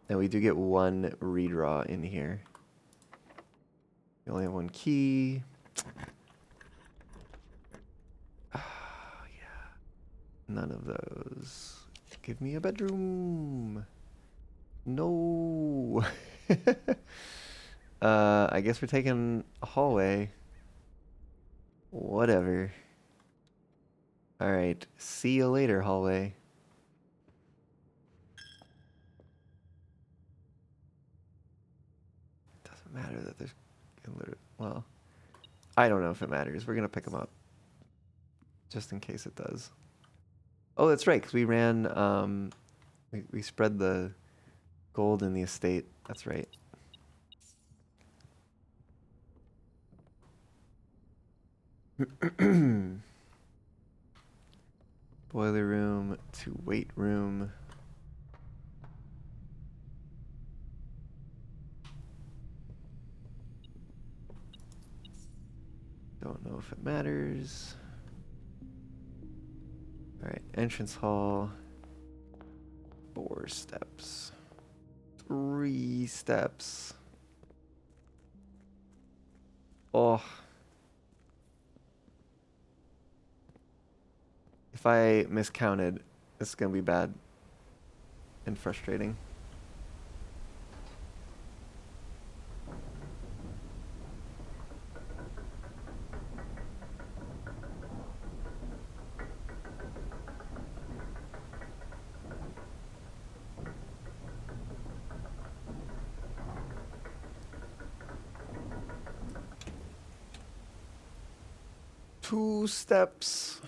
And we do get one redraw in here. We only have one key. Yeah. None of those. Give me a bedroom. No. I guess we're taking a hallway. Whatever. All right. See you later, hallway. Doesn't matter that there's... Well, I don't know if it matters. We're going to pick them up. Just in case it does. Oh, that's right, because we ran... we spread the gold in the estate. That's right. Boiler room to weight room. Don't know if it matters. All right, entrance hall. 4 steps. 3 steps. Oh. If I miscounted, this is gonna be bad and frustrating. Two steps.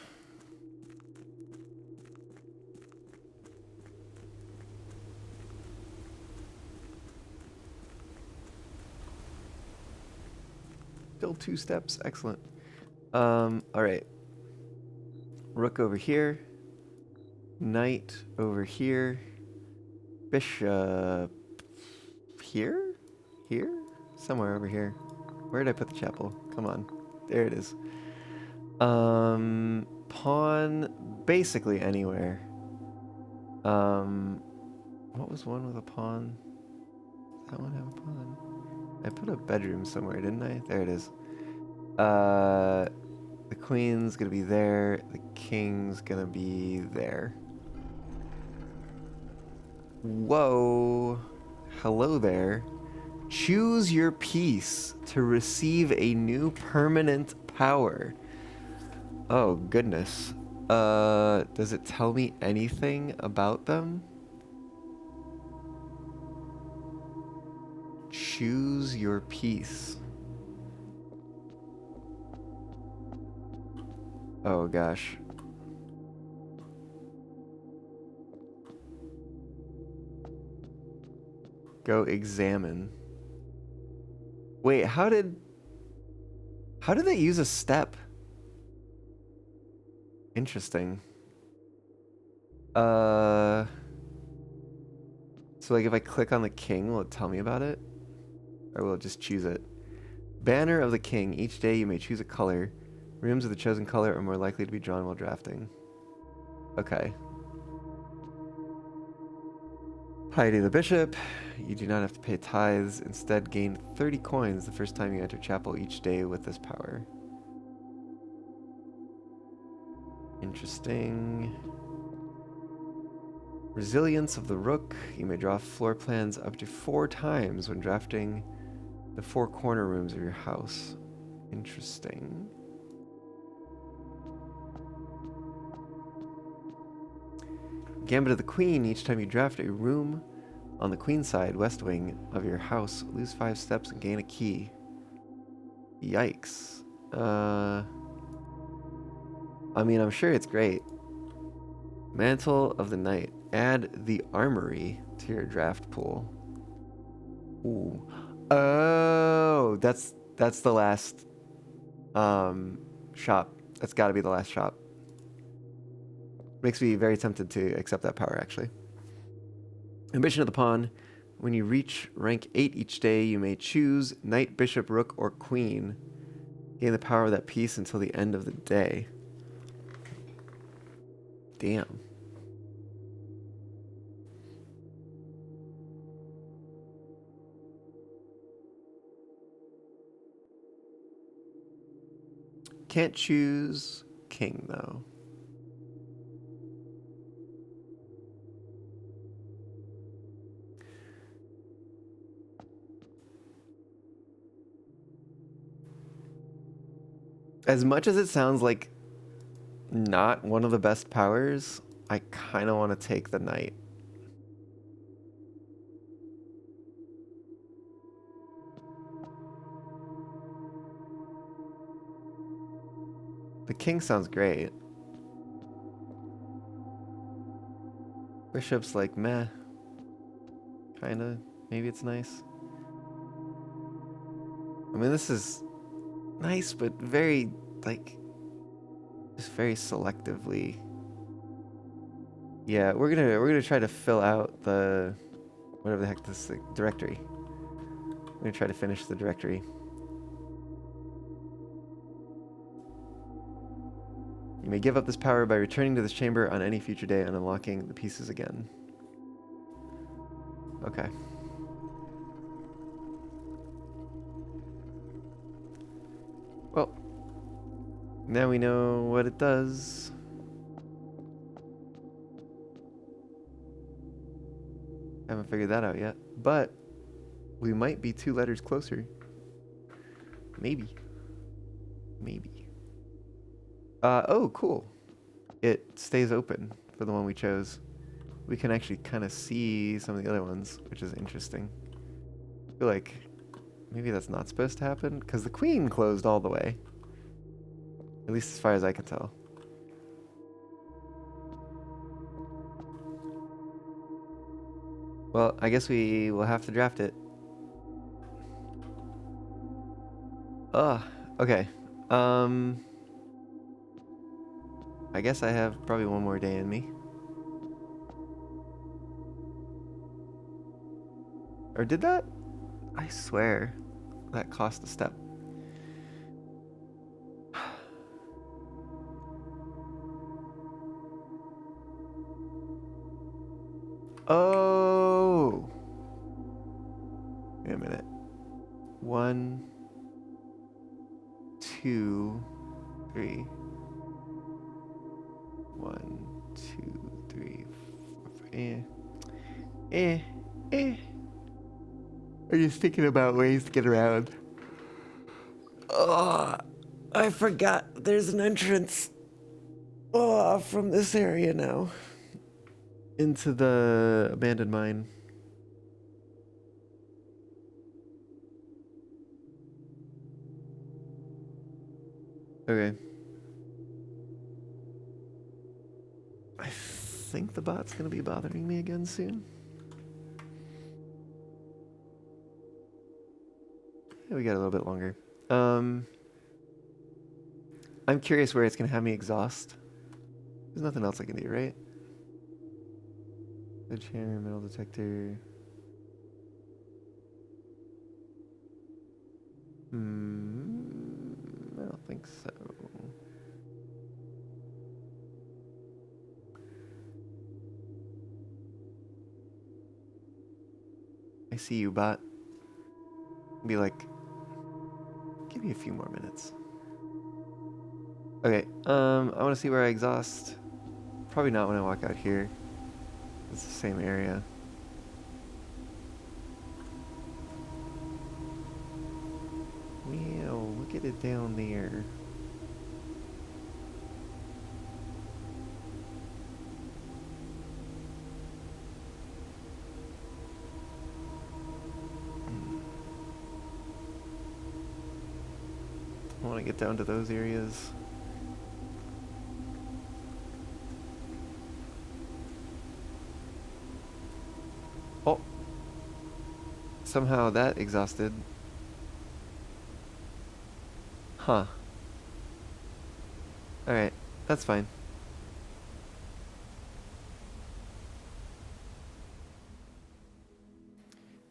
Still 2 steps. Excellent. All right. Rook over here. Knight over here. Bishop here? Here? Somewhere over here. Where did I put the chapel? Come on. There it is. Pawn basically anywhere. What was one with a pawn? Does that one have a pawn? I put a bedroom somewhere, didn't I? There it is. The queen's gonna be there. The king's gonna be there. Whoa. Hello there. Choose your piece to receive a new permanent power. Oh, goodness. Does it tell me anything about them? Choose your piece. Oh, gosh. Go examine. Wait, how did they use a step? Interesting. So like if I click on the king, will it tell me about it? Or will it just choose it? Banner of the king. Each day you may choose a color. Rooms of the chosen color are more likely to be drawn while drafting. Okay. Piety of the bishop. You do not have to pay tithes. Instead, gain 30 coins the first time you enter chapel each day with this power. Interesting. Resilience of the rook. You may draw floor plans up to 4 times when drafting the 4 corner rooms of your house. Interesting. Gambit of the Queen. Each time you draft a room on the queen side, west wing of your house, lose 5 steps and gain a key. Yikes. I mean, I'm sure it's great. Mantle of the Knight. Add the armory to your draft pool. Ooh. Oh, that's the last shop. That's got to be the last shop. Makes me very tempted to accept that power, actually. Ambition of the Pawn. When you reach rank 8 each day, you may choose Knight, Bishop, Rook, or Queen. Gain the power of that piece until the end of the day. Damn. Can't choose king, though. As much as it sounds like not one of the best powers, I kind of want to take the knight. The king sounds great. Bishop's like meh. Kinda. Maybe it's nice. I mean, this is nice, but very, like, just very selectively. Yeah, we're gonna try to fill out the whatever the heck this directory. We're gonna try to finish the directory. You may give up this power by returning to this chamber on any future day and unlocking the pieces again. Okay. Well, now we know what it does. Haven't figured that out yet, but we might be 2 letters closer. Maybe. Oh, cool. It stays open for the one we chose. We can actually kind of see some of the other ones, which is interesting. I feel like maybe that's not supposed to happen, because the queen closed all the way. At least as far as I can tell. Well, I guess we will have to draft it. Ugh, okay. I guess I have probably one more day in me. Or did that? I swear that cost a step. Oh! Wait a minute. 1, 2, 3. 1, 2, 3, 4. I'm just thinking about ways to get around. Oh, I forgot there's an entrance. from this area now into the abandoned mine. Okay. I think the bot's gonna be bothering me again soon. Yeah, we got a little bit longer. I'm curious where it's gonna have me exhaust. There's nothing else I can do, right? Good hammer, metal detector. I don't think so. I see you, bot. Be like, give me a few more minutes. Okay, I want to see where I exhaust. Probably not when I walk out here. It's the same area. Wow, look at it down there. I want to get down to those areas. Oh! Somehow that exhausted. Huh. Alright, that's fine.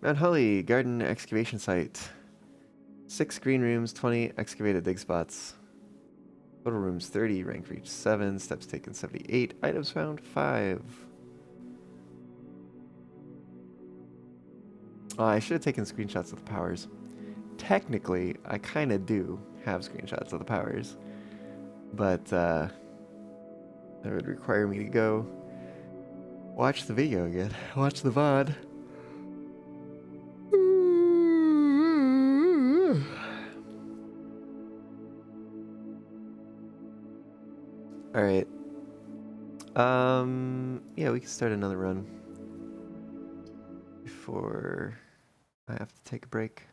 Mount Holly Garden Excavation Site. 6 green rooms, 20 excavated dig spots. Total rooms 30, rank reach 7, steps taken 78, items found 5. Oh, I should have taken screenshots of the powers. Technically, I kind of do have screenshots of the powers, but that would require me to go watch the video again. Watch the VOD. Alright. Yeah, we can start another run before I have to take a break.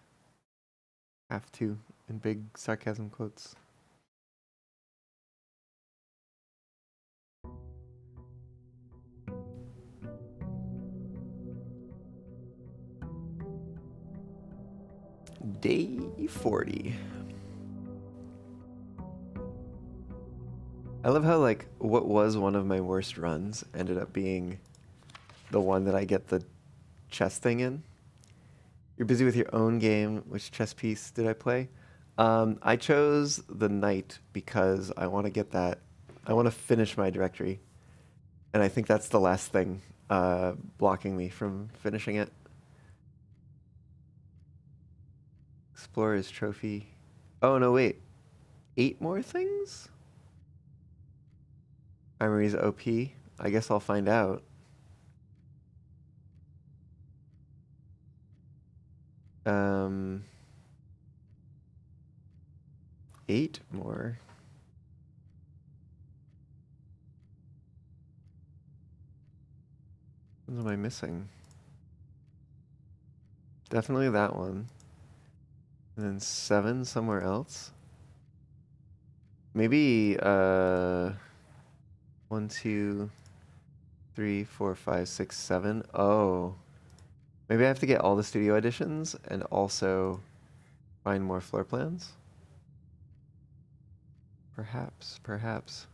Have to, in big sarcasm quotes. Day 40. I love how, like, what was one of my worst runs ended up being the one that I get the chess thing in. You're busy with your own game. Which chess piece did I play? I chose the knight because I want to get that. I want to finish my directory. And I think that's the last thing blocking me from finishing it. Explorer's Trophy. Oh, no, wait. 8 more things? Armory's OP. I guess I'll find out. Um, 8 more. What am I missing? Definitely that one. And then 7 somewhere else. Maybe 1, 2, 3, 4, 5, 6, 7. Oh. Maybe I have to get all the studio editions and also find more floor plans. Perhaps, perhaps.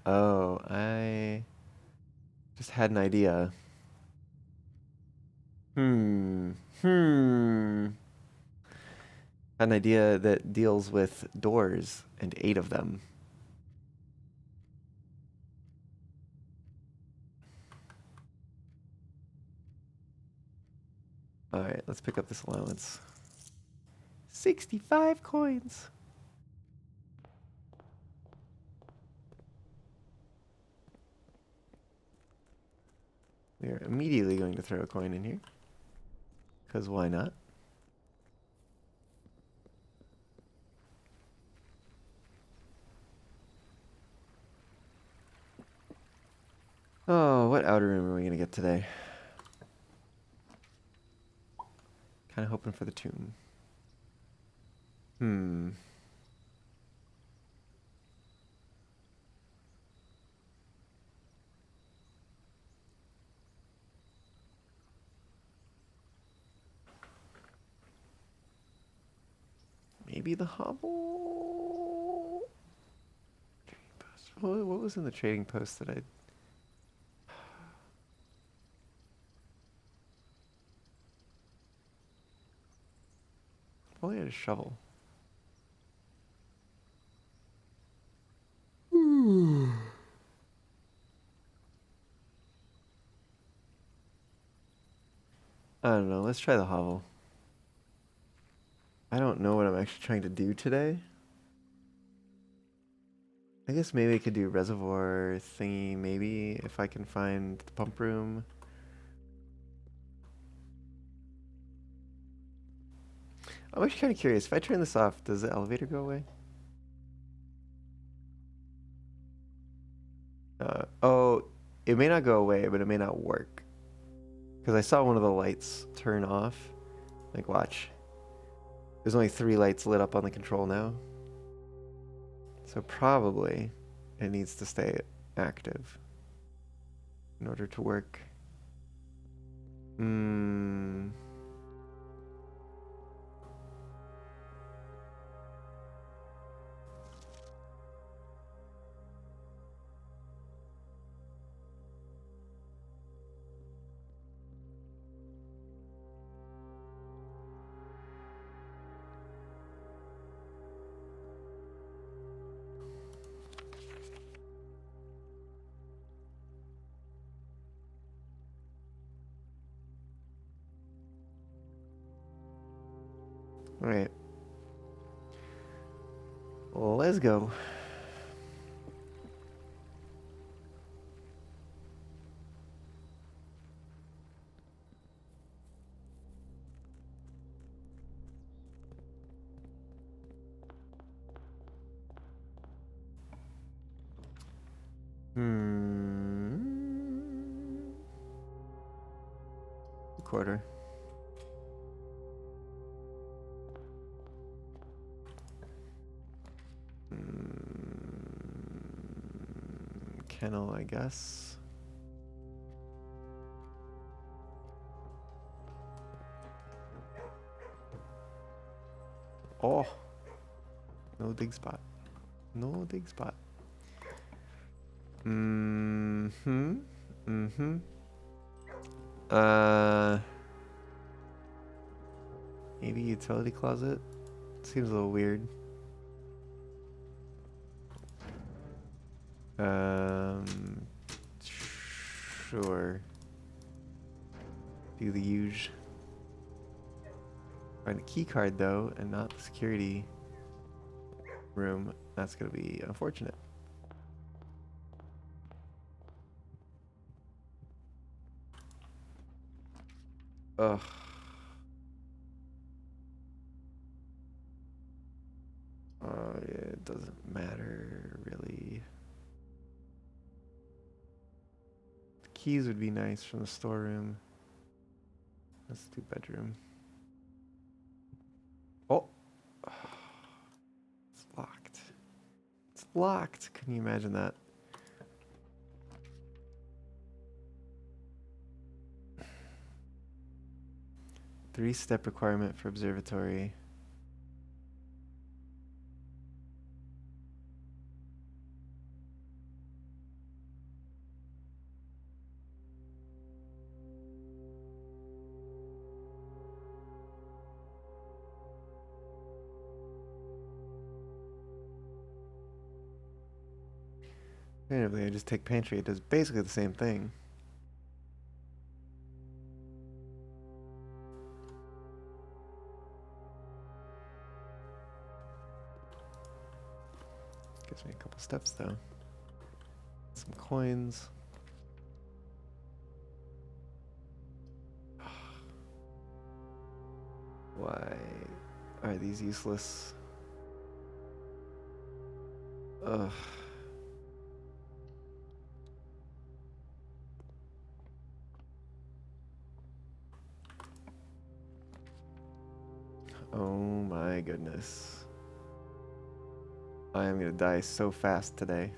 Oh, I just had an idea. An idea that deals with doors and 8 of them. Alright, let's pick up this allowance. 65 coins! We are immediately going to throw a coin in here. Because why not? Oh, what outer room are we gonna get today? Kind of hoping for the tomb. Hmm. Maybe the hovel? Trading post. What was in the trading post that I... Probably had a shovel. I don't know. Let's try the hovel. I don't know what I'm actually trying to do today. I guess maybe I could do reservoir thingy, maybe, if I can find the pump room. I'm actually kind of curious. If I turn this off, does the elevator go away? Oh, it may not go away, but it may not work. Because I saw one of the lights turn off. Like, watch. There's only 3 lights lit up on the control now. So probably it needs to stay active in order to work. Hmm. All right. Well, let's go. Hmm. Quarter. Kennel, I guess. Oh, no dig spot. No dig spot. Mm-hmm. Mm-hmm. Maybe utility closet. Seems a little weird. Um, sure. Do the huge. Find the key card though, and not the security room. That's gonna be unfortunate. Ugh. It doesn't matter really. The keys would be nice from the storeroom. Let's do bedroom. Oh, it's locked. It's locked. Can you imagine that? Three-step requirement for observatory. Apparently, I just take pantry. It does basically the same thing. Gives me a couple steps though. Some coins. Why are these useless? Ugh. Oh my goodness. I am gonna die so fast today.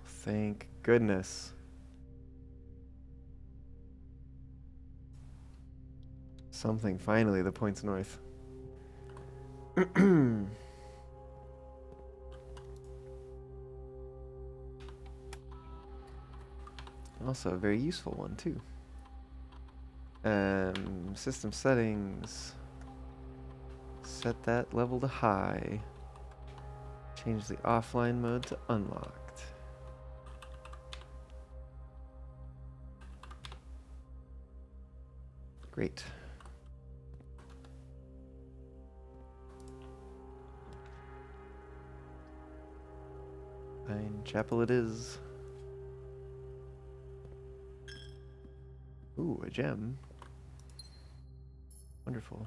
Thank goodness. Something finally the points north. Also a very useful one too. System settings. Set that level to high. Change the offline mode to unlocked. Great. Pine Chapel it is. Ooh, a gem. Wonderful.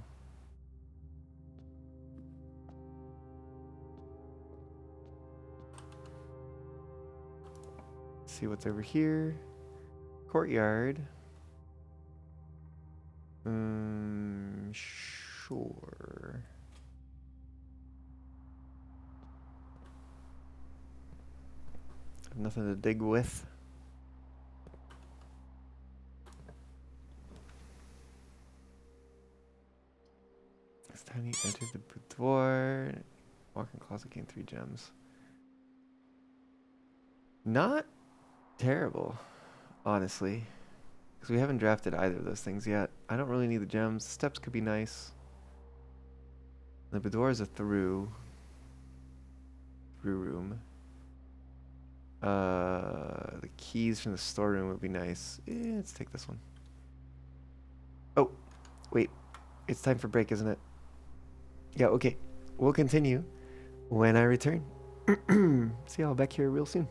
See what's over here. Courtyard. Sure. Have nothing to dig with. It's time you enter the boudoir. Walk-in closet, gain 3 gems. Not terrible, honestly. Because we haven't drafted either of those things yet. I don't really need the gems. Steps could be nice. The boudoir is a through room. The keys from the storeroom would be nice. Let's take this one. Oh, wait. It's time for break, isn't it? Yeah, okay. We'll continue when I return. See y'all back here real soon.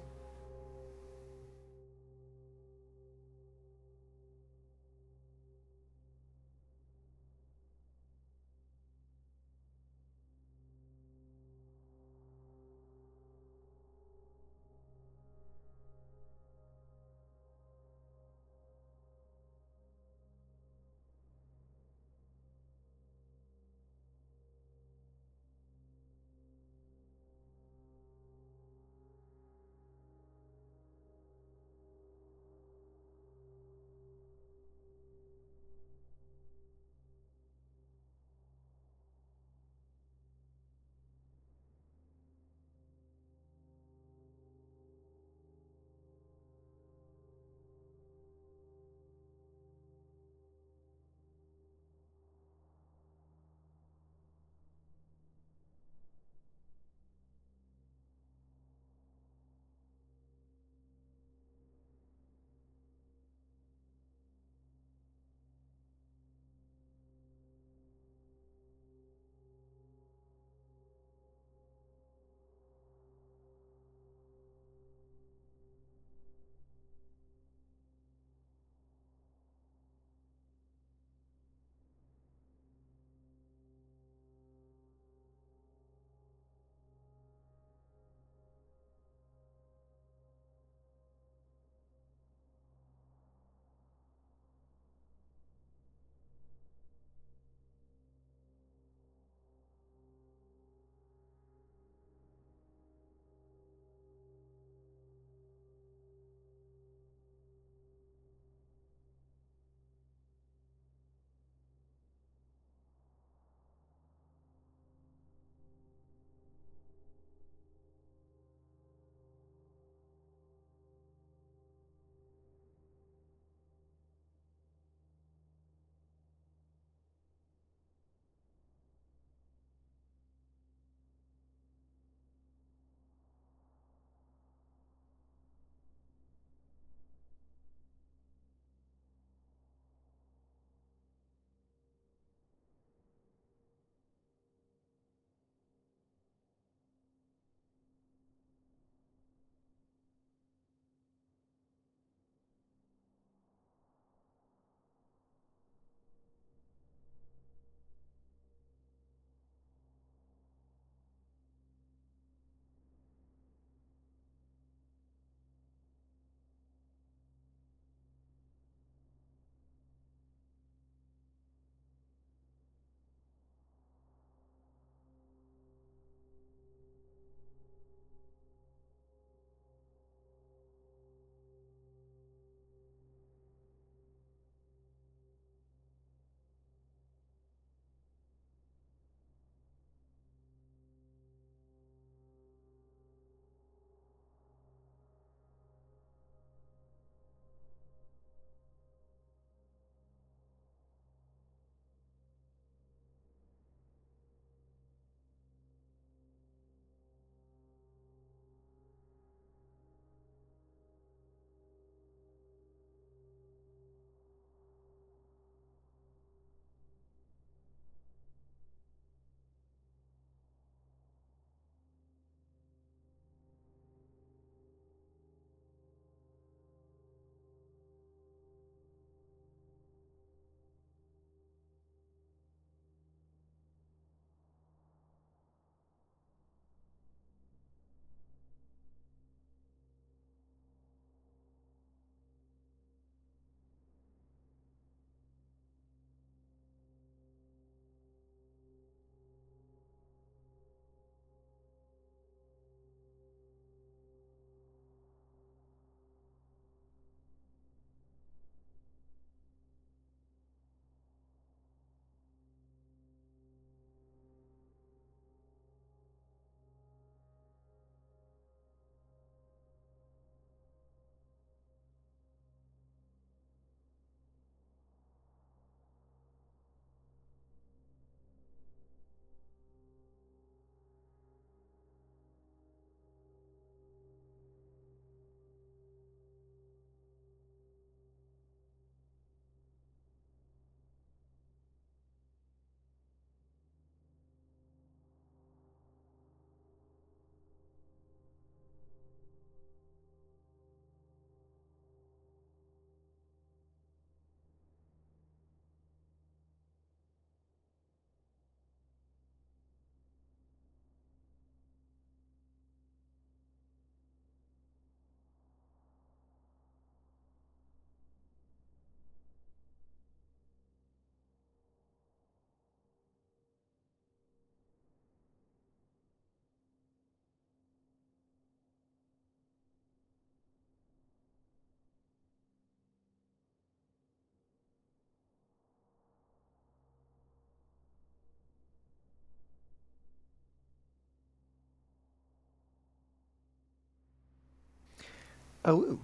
Oh,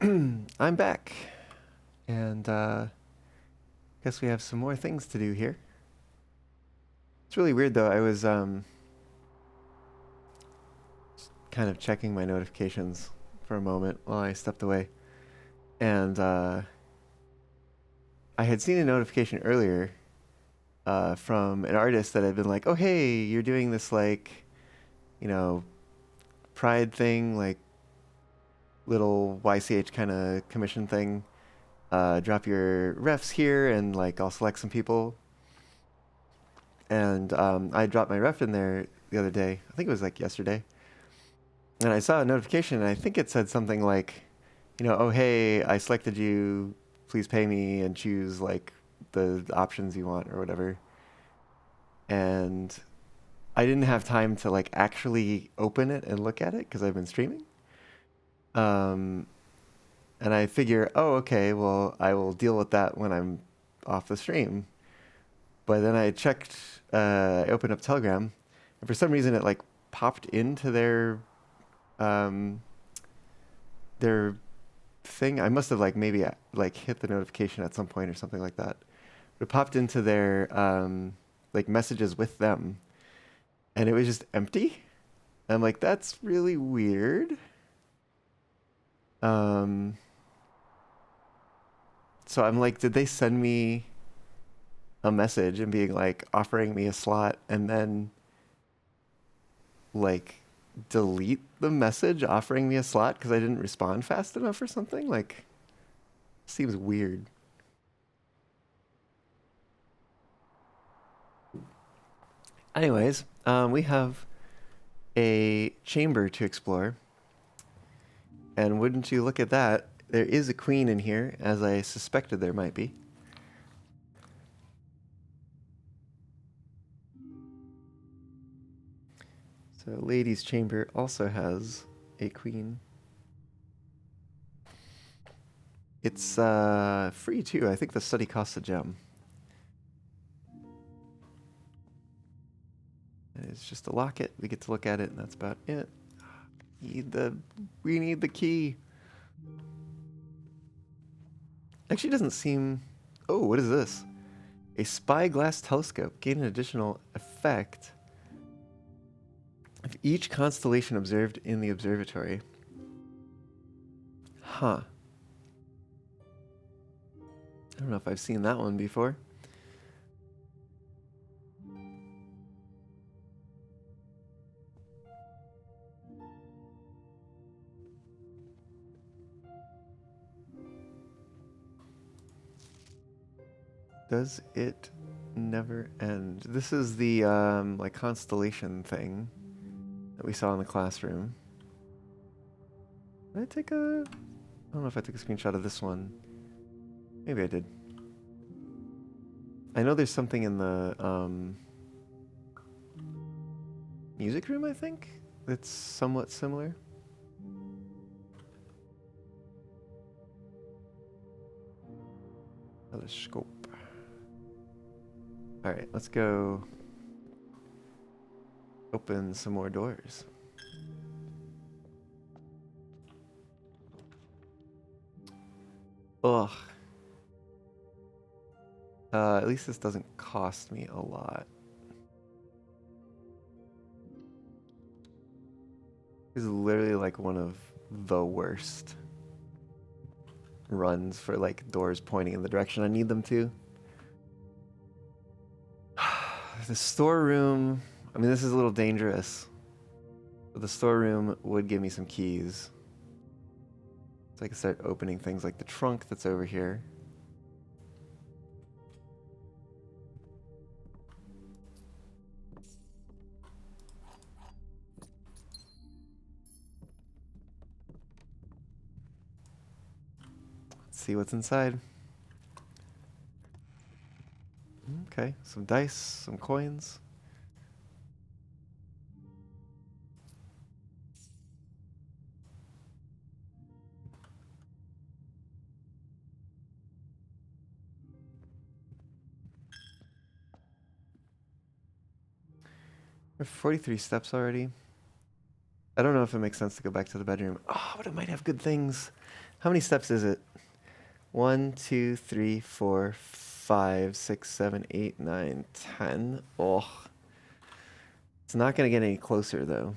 I'm back. And guess we have some more things to do here. It's really weird though. I was kind of checking my notifications for a moment while I stepped away. And I had seen a notification earlier from an artist that had been like, "Oh, hey, you're doing this like, you know, Pride thing, like little YCH kind of commission thing. Drop your refs here, and like I'll select some people." And I dropped my ref in there the other day. I think it was like yesterday. And I saw a notification, and I think it said something like, "Oh, hey, I selected you. Please pay me and choose like the options you want or whatever." And I didn't have time to like actually open it and look at it because I've been streaming. Um, and I figure, oh, okay, well, I will deal with that when I'm off the stream. But then I checked, I opened up Telegram, and for some reason it like popped into um, their thing. I must have like maybe like hit the notification at some point or something like that. But it popped into their like messages with them, and it was just empty. I'm like, that's really weird. Um, so I'm like, did they send me a message and being like offering me a slot and then like delete the message offering me a slot because I didn't respond fast enough or something? Like, seems weird. Anyways, we have a chamber to explore. And wouldn't you look at that, there is a queen in here, as I suspected there might be. So, ladies' chamber also has a queen. It's free too. I think the study costs a gem. And it's just a locket. We get to look at it, and that's about it. We need the key. Actually, doesn't seem. Oh, what is this? A spyglass telescope. Gain an additional effect of each constellation observed in the observatory. Huh. I don't know if I've seen that one before. Does it never end? This is the like constellation thing that we saw in the classroom. Did I take a? I don't know if I took a screenshot of this one. Maybe I did. I know there's something in the music room, I think, that's somewhat similar. Telescope. All right, let's go open some more doors. Ugh. At least this doesn't cost me a lot. This is literally like one of the worst runs for like doors pointing in the direction I need them to. The storeroom, I mean, this is a little dangerous, but the storeroom would give me some keys. So I can start opening things like the trunk that's over here. Let's see what's inside. Okay, some dice, some coins. We're 43 steps already. I don't know if it makes sense to go back to the bedroom. Oh, but it might have good things. How many steps is it? 1, 2, 3, 4, 5, 6, 7, 8, 9, 10. Oh, it's not going to get any closer, though.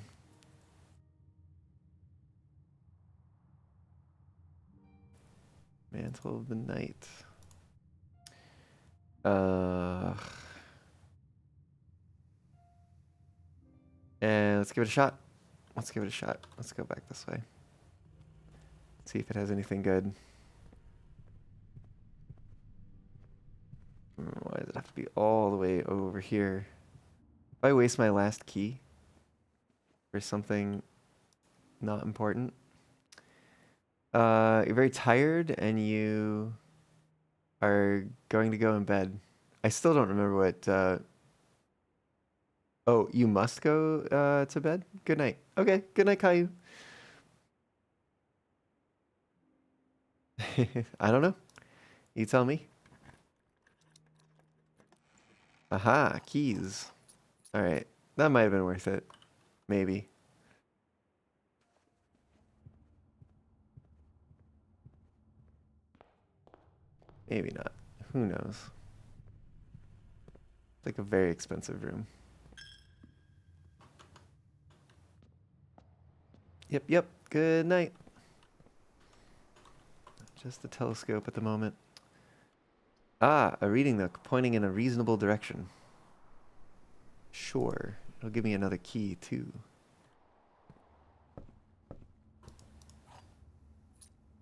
Mantle of the Night. And let's give it a shot. Let's give it a shot. Let's go back this way. See if it has anything good. Why does it have to be all the way over here? If I waste my last key for something not important, you're very tired and you are going to go in bed. I still don't remember what. Oh, you must go to bed? Good night. Okay, good night, Caillou. I don't know. You tell me. Aha, keys. All right, that might have been worth it. Maybe. Maybe not. Who knows? It's like a very expensive room. Yep, yep. Good night. Just a telescope at the moment. Ah, a reading nook pointing in a reasonable direction. Sure. It'll give me another key, too.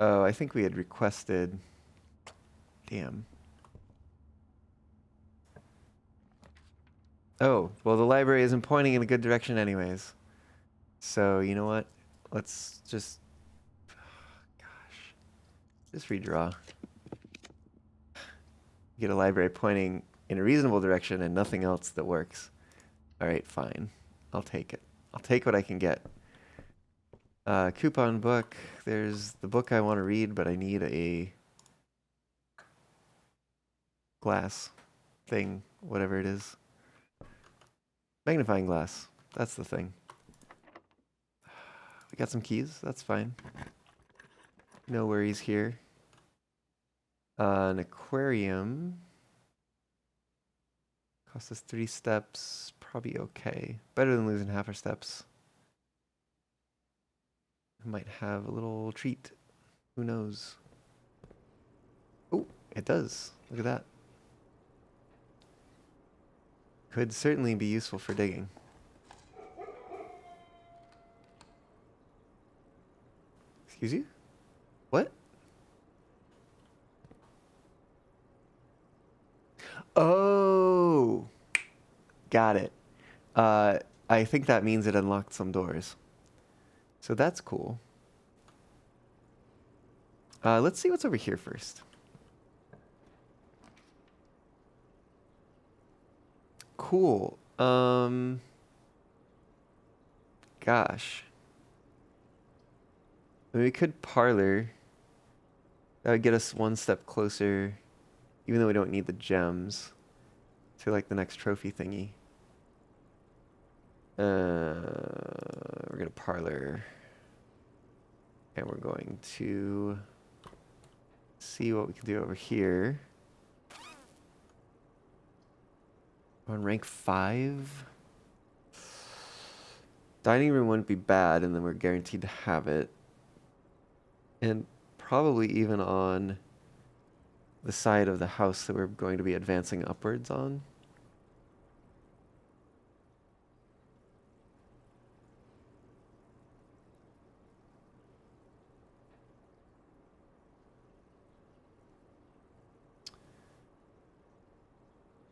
Oh, I think we had requested... Damn. Oh, well, the library isn't pointing in a good direction anyways. So, you know what? Let's just... Gosh. Just redraw. Get a library pointing in a reasonable direction and nothing else that works. All right, fine. I'll take it. I'll take what I can get. Coupon book. There's the book I want to read, but I need a glass thing, whatever it is. Magnifying glass. That's the thing. We got some keys. That's fine. No worries here. An aquarium. Cost us 3 steps. Probably okay. Better than losing half our steps. I might have a little treat. Who knows? Oh, it does. Look at that. Could certainly be useful for digging. Excuse you? What? Oh! Got it. I think that means it unlocked some doors. So that's cool. Let's see what's over here first. Cool. Gosh. I mean, we could parlor. That would get us one step closer, even though we don't need the gems, to like the next trophy thingy. We're gonna parlor. And we're going to see what we can do over here. On rank 5. Dining room wouldn't be bad, and then we're guaranteed to have it. And probably even on the side of the house that we're going to be advancing upwards on.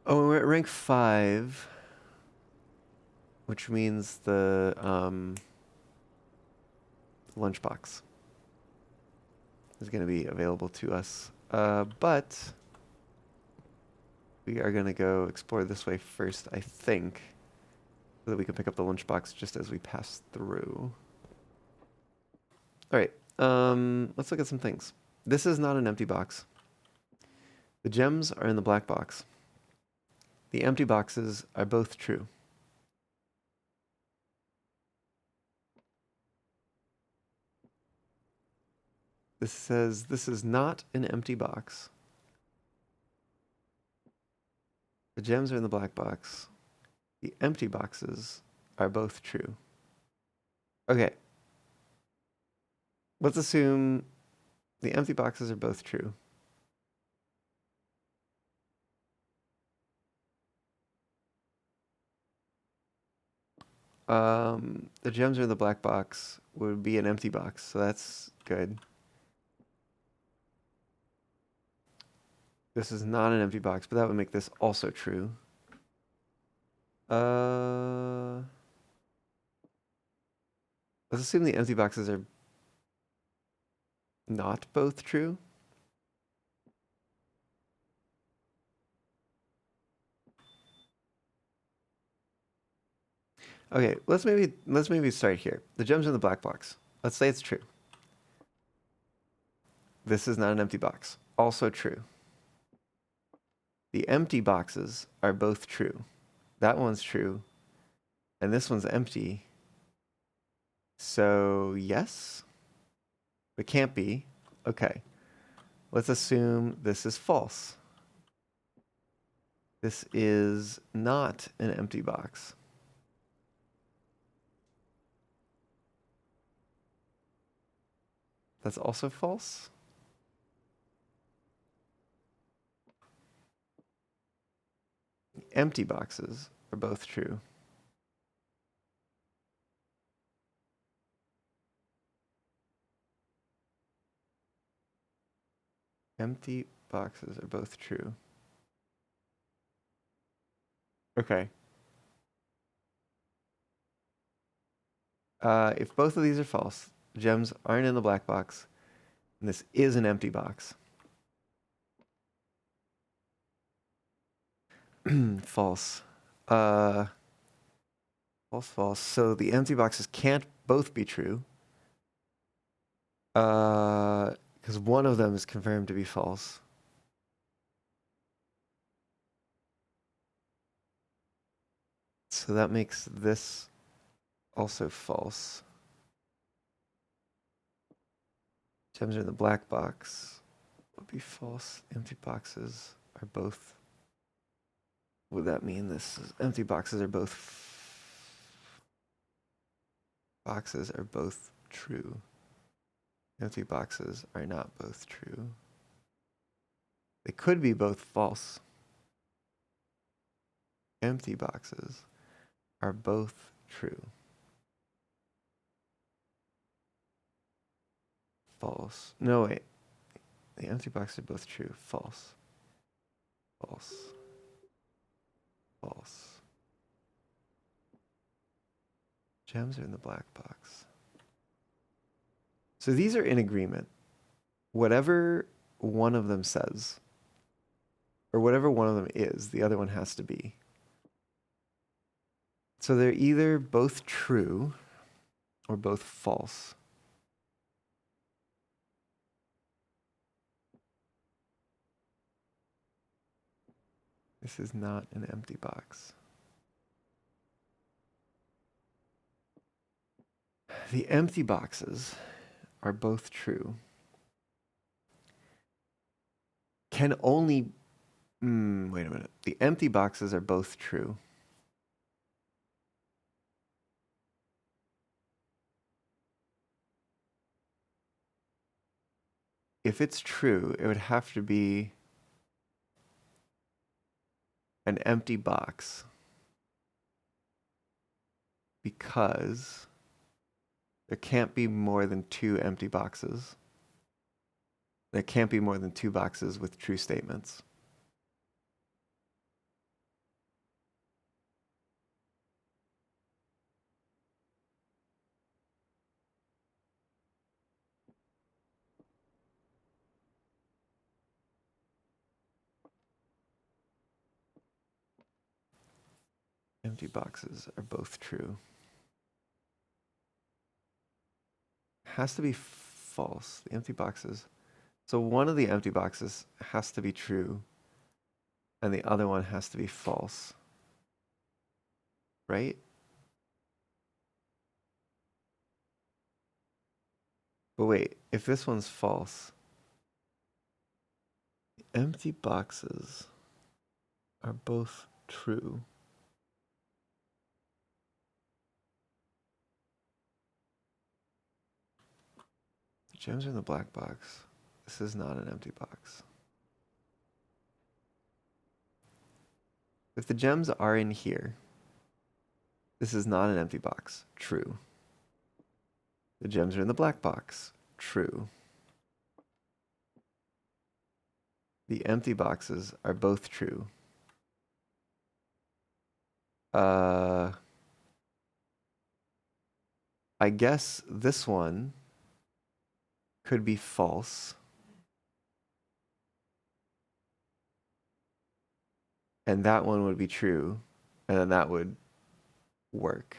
Oh, we're at rank 5, which means the lunchbox is going to be available to us. But we are going to go explore this way first, I think, so that we can pick up the lunchbox just as we pass through. All right, let's look at some things. This is not an empty box. The gems are in the black box. The empty boxes are both true. This says this is not an empty box. The gems are in the black box. The empty boxes are both true. Okay. Let's assume the empty boxes are both true. The gems are in the black box would be an empty box, so that's good. This is not an empty box, but that would make this also true. Let's assume the empty boxes are not both true. Okay, let's maybe start here. The gems are in the black box. Let's say it's true. This is not an empty box. Also true. The empty boxes are both true. That one's true. And this one's empty. So, yes. It can't be. Okay. Let's assume this is false. This is not an empty box. That's also false. Empty boxes are both true. Empty boxes are both true. Okay. If both of these are false, gems aren't in the black box, and this is an empty box. False. False, false. So the empty boxes can't both be true. Because one of them is confirmed to be false. So that makes this also false. Gems are in the black box. Would be false. Empty boxes are both. Would that mean this is, empty boxes are both true? Empty boxes are not both true. They could be both false. Empty boxes are both true. False. No, wait. The empty boxes are both true. False. False. False. Gems are in the black box. So these are in agreement. Whatever one of them says, or whatever one of them is, the other one has to be. So they're either both true or both false. This is not an empty box. The empty boxes are both true. Can only... wait a minute. The empty boxes are both true. If it's true, it would have to be an empty box. Because there can't be more than two empty boxes. There can't be more than two boxes with true statements. Empty boxes are both true. Has to be false. The empty boxes. So one of the empty boxes has to be true, and the other one has to be false. Right? But wait, if this one's false, empty boxes are both true. The gems are in the black box. This is not an empty box. If the gems are in here, this is not an empty box. True. The gems are in the black box. True. The empty boxes are both true. I guess this one could be false. And that one would be true. And then that would work.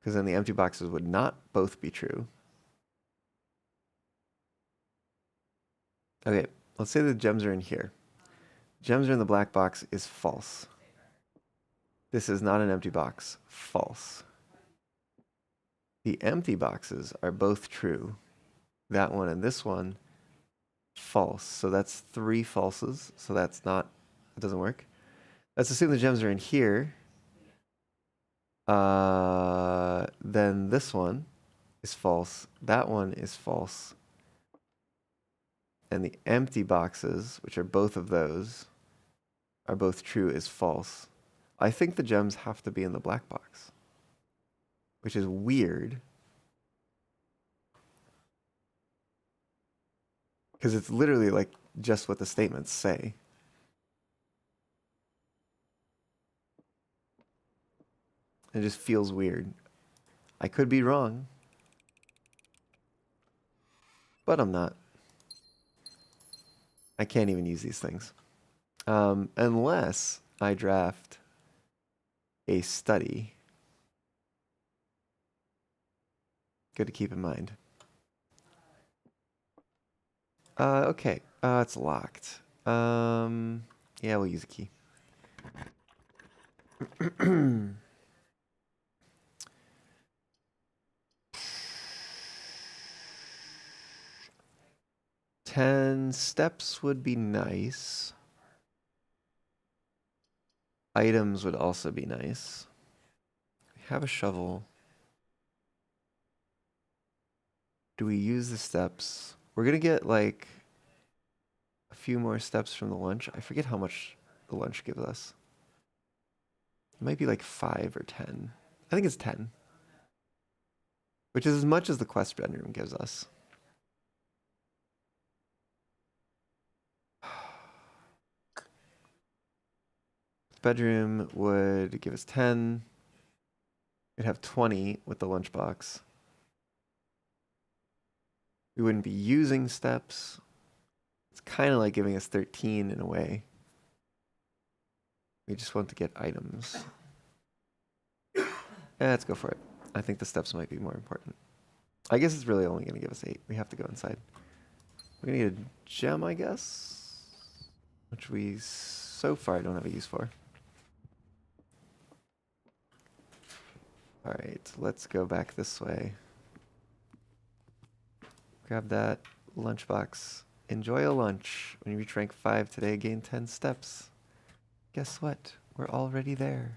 Because then the empty boxes would not both be true. Okay, let's say the gems are in here. Gems are in the black box is false. This is not an empty box. False. The empty boxes are both true. That one and this one, false. So that's 3 falses. So that's not, it doesn't work. Let's assume the gems are in here. Then this one is false. That one is false. And the empty boxes, which are both of those, are both true is false. I think the gems have to be in the black box, which is weird. Because it's literally like just what the statements say. It just feels weird. I could be wrong, but I'm not. I can't even use these things. Unless I draft a study. Good to keep in mind. Okay, it's locked. Yeah, we'll use a key. 10 steps would be nice. Items would also be nice. We have a shovel. Do we use the steps? We're gonna get like a few more steps from the lunch. I forget how much the lunch gives us. It might be like 5 or 10. I think it's 10. Which is as much as the quest bedroom gives us. Bedroom would give us 10. We'd have 20 with the lunchbox. We wouldn't be using steps. It's kind of like giving us 13 in a way. We just want to get items. Yeah, let's go for it. I think the steps might be more important. I guess it's really only going to give us 8. We have to go inside. We're going to get a gem, I guess. Which we so far don't have a use for. Alright, let's go back this way. Grab that lunchbox. Enjoy a lunch. When you reach rank 5 today, gain 10 steps. Guess what? We're already there.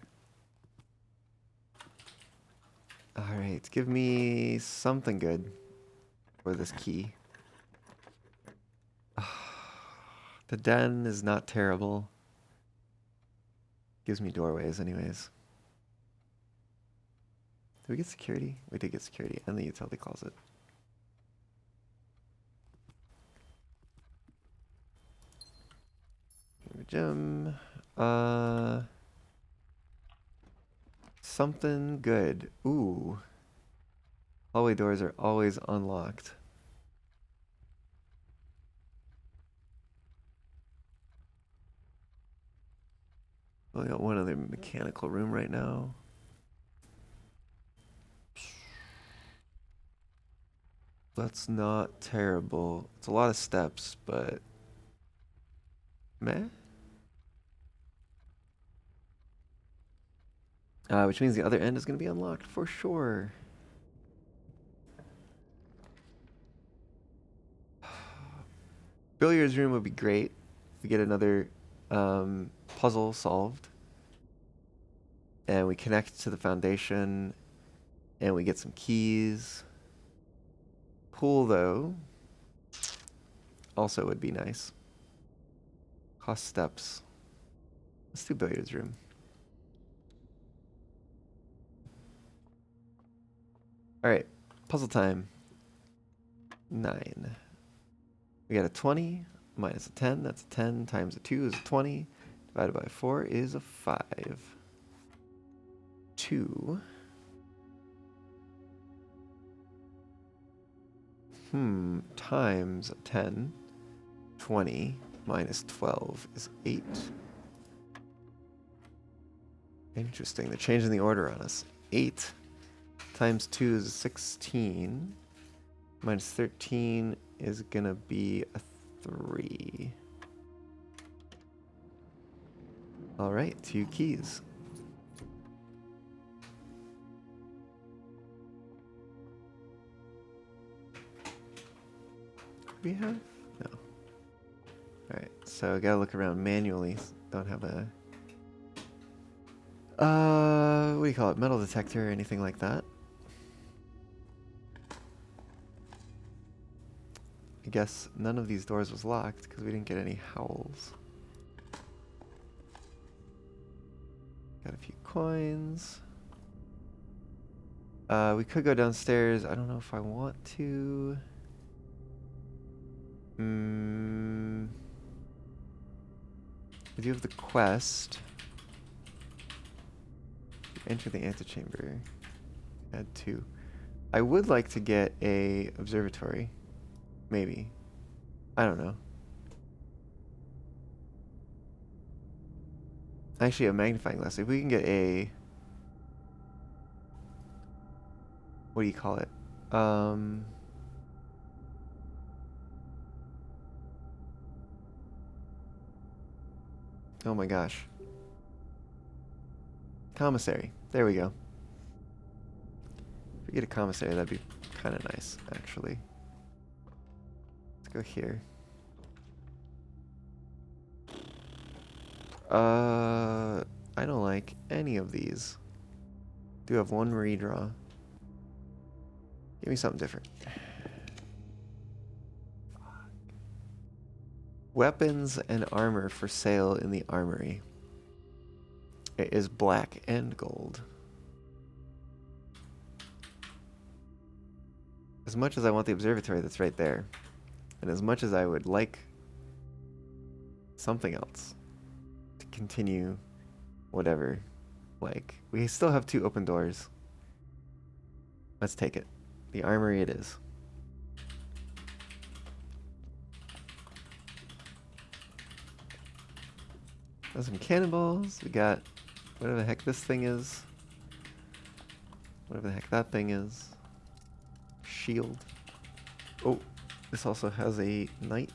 Alright, give me something good for this key. The den is not terrible. Gives me doorways anyways. Did we get security? We did get security and the utility closet. Gem. Something good. Ooh. Hallway doors are always unlocked. We got one other mechanical room right now. That's not terrible. It's a lot of steps, but meh. Which means the other end is going to be unlocked for sure. billiards room would be great. We get another puzzle solved. And we connect to the foundation. And we get some keys. Pool, though, also would be nice. Cost steps. Let's do billiards room. All right, puzzle time. 9. We got a 20 minus a 10. That's a 10 times a 2 is a 20. Divided by 4 is a 5. 2. Times 10. 20 minus 12 is 8. Interesting. They're changing the order on us. 8 times 2 is 16. Minus 13 is going to be a 3. All right, 2 keys. We have? No. All right, so I gotta look around manually. Don't have a what do you call it? Metal detector or anything like that. I guess none of these doors was locked because we didn't get any howls. Got a few coins. We could go downstairs. I don't know if I want to. We do have the quest. Enter the antechamber. Add 2. I would like to get a observatory. Maybe. I don't know. Actually, a magnifying glass. If we can get a... What do you call it? Oh my gosh. Commissary. There we go. If we get a commissary, that'd be kind of nice, actually. Let's go here. I don't like any of these. Do have one redraw. Give me something different. Weapons and armor for sale in the armory. It is black and gold. As much as I want the observatory that's right there, and as much as I would like something else to continue whatever, like, we still have 2 open doors. Let's take it. The armory it is. Got some cannonballs. We got whatever the heck this thing is. Whatever the heck that thing is. Shield. Oh, this also has a knight.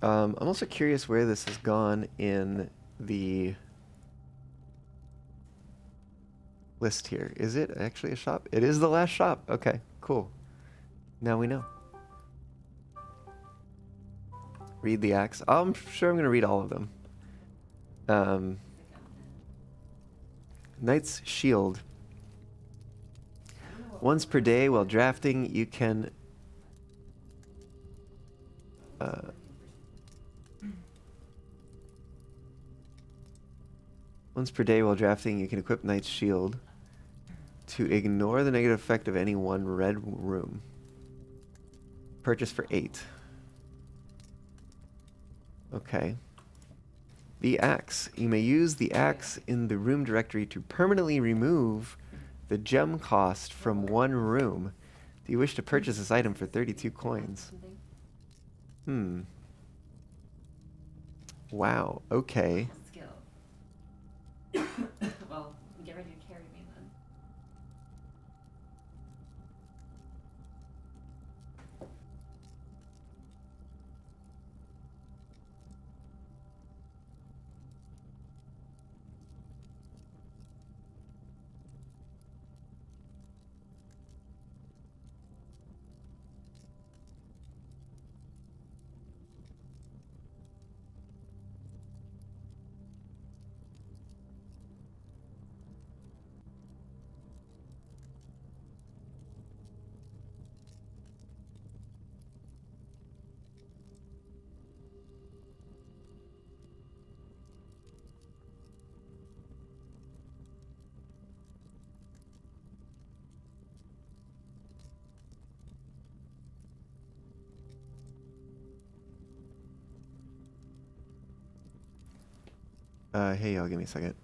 I'm also curious where this has gone in the list here. Is it actually a shop? It is the last shop. Okay, cool. Now we know. Read the acts. I'm sure I'm going to read all of them. Knight's Shield. Once per day while drafting, you can... Once per day while drafting, you can equip Knight's Shield to ignore the negative effect of any one red room. Purchase for 8. Okay. The axe. You may use the axe in the room directory to permanently remove the gem cost from one room. Do you wish to purchase this item for 32 coins? Wow, okay. Skill. Well, get ready to carry me then. Hey, y'all, give me a second.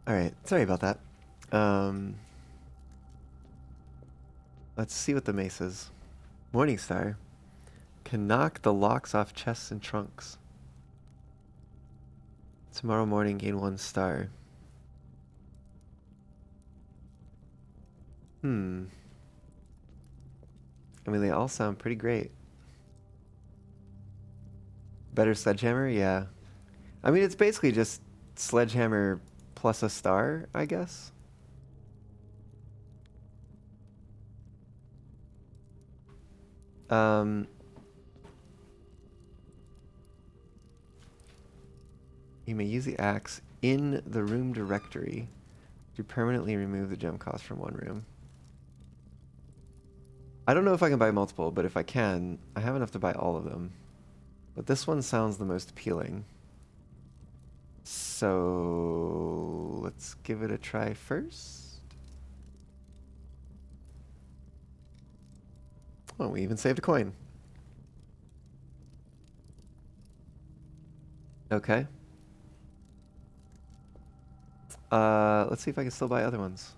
All right, sorry about that. Um, let's see what the mace is. Morningstar can knock the locks off chests and trunks. Tomorrow morning, gain 1 star. Hmm. I mean, they all sound pretty great. Better sledgehammer, yeah. I mean, it's basically just sledgehammer plus a star, I guess. Um, you may use the axe in the room directory to permanently remove the gem cost from one room. I don't know if I can buy multiple, but if I can, I have enough to buy all of them. But this one sounds the most appealing. So let's give it a try first. Oh, we even saved a coin. Okay. Let's see if I can still buy other ones.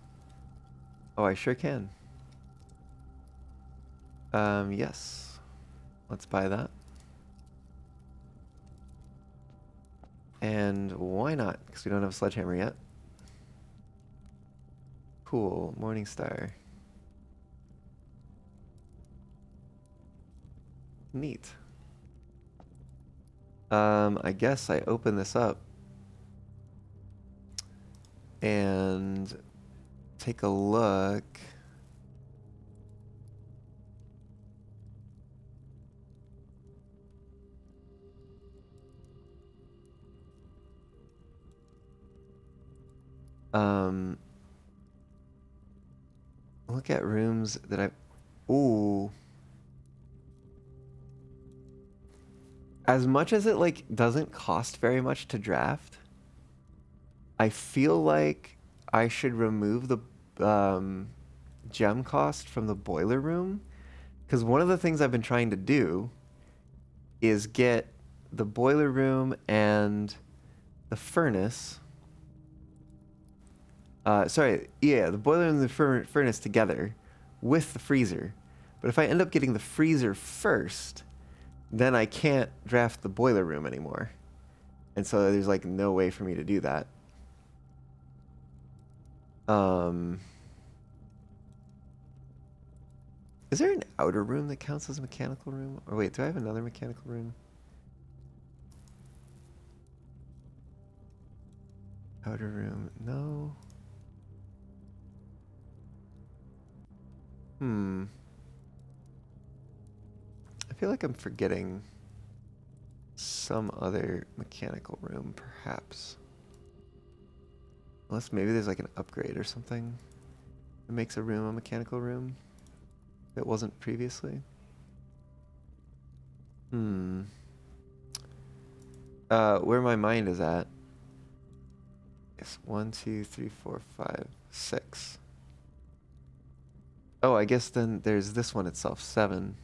Oh, I sure can. Yes. Let's buy that. And why not? Because we don't have a sledgehammer yet. Cool. Morningstar. Neat. I guess I open this up and take a look. Look at rooms that I've... Ooh. As much as it, like, doesn't cost very much to draft, I feel like I should remove the gem cost from the boiler room. Because one of the things I've been trying to do is get the boiler room and the furnace. The boiler and the furnace together with the freezer. But if I end up getting the freezer first, then I can't draft the boiler room anymore. And so there's like no way for me to do that. Is there an outer room that counts as a mechanical room? Or wait, do I have another mechanical room? Outer room, no. I feel like I'm forgetting some other mechanical room, perhaps. Unless maybe there's like an upgrade or something that makes a room a mechanical room. It wasn't previously. Where my mind is at. It's 1, 2, 3, 4, 5, 6. Oh, I guess then there's this one itself, 7.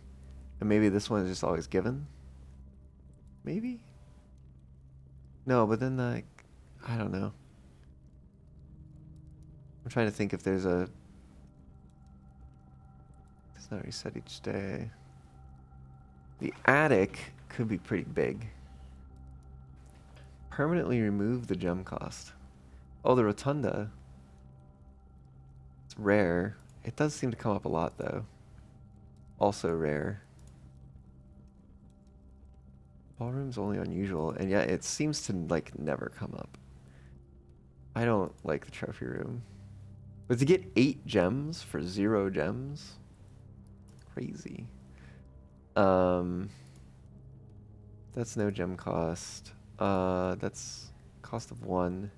And maybe this one is just always given? Maybe? No, but then like, I don't know. I'm trying to think if there's a... It's not reset each day. The attic could be pretty big. Permanently remove the gem cost. Oh, the rotunda. It's rare. It does seem to come up a lot, though. Also rare. Ballroom's only unusual, and yet it seems to, like, never come up. I don't like the trophy room. But to get 8 gems for 0 gems? Crazy. That's no gem cost. That's cost of 1.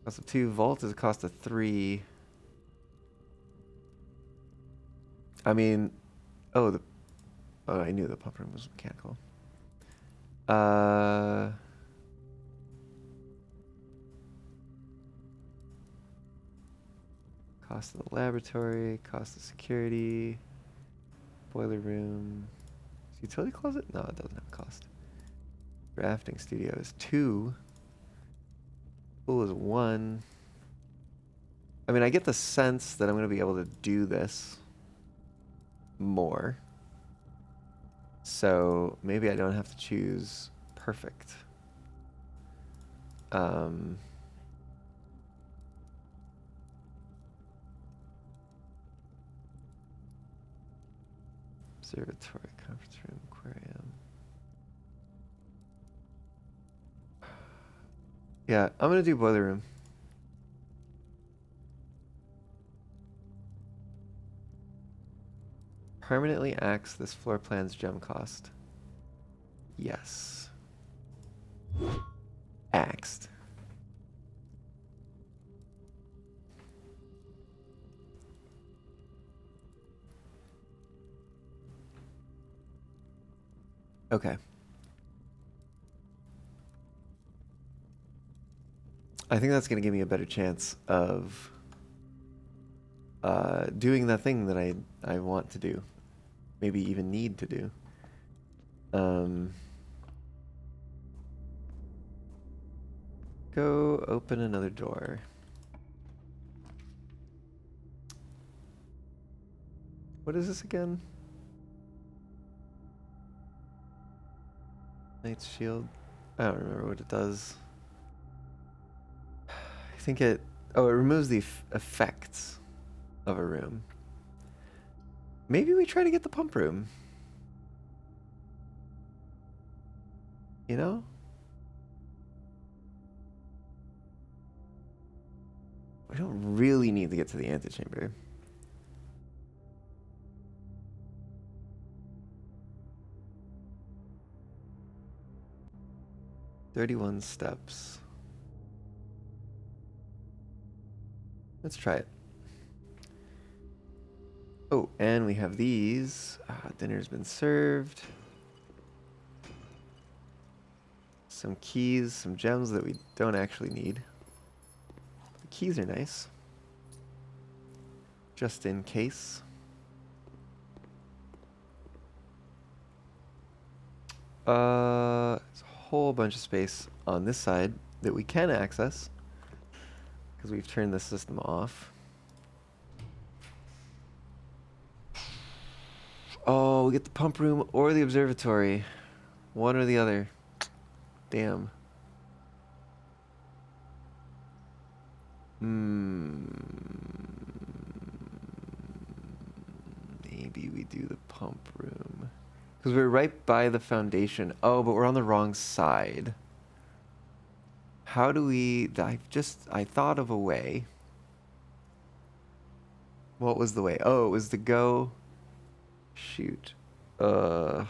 Cost of 2. Vault is a cost of 3. I mean, oh, I knew the pump room was mechanical. Cost of the laboratory, cost of security, boiler room, utility closet? No, it doesn't have a cost. Drafting studio is 2. Pool is 1. I mean, I get the sense that I'm going to be able to do this more. So maybe I don't have to choose perfect. Observatory, conference room, aquarium. Yeah, I'm gonna do boiler room. Permanently axe this floor plan's gem cost. Yes. Axed. Okay. I think that's going to give me a better chance of doing that thing that I want to do. Maybe even need to do. Go open another door. What is this again? Knight's Shield. I don't remember what it does. I think it... Oh, it removes the effects of a room. Maybe we try to get the pump room. You know? We don't really need to get to the antechamber. "31 steps. Let's try it. Oh, and we have these. Dinner's been served. Some keys, some gems that we don't actually need. The keys are nice. Just in case. There's a whole bunch of space on this side that we can access because we've turned the system off. Oh, we get the pump room or the observatory. One or the other. Damn. Maybe we do the pump room. Because we're right by the foundation. Oh, but we're on the wrong side. How do we... I thought of a way. What was the way? Oh, it was to go... Shoot. To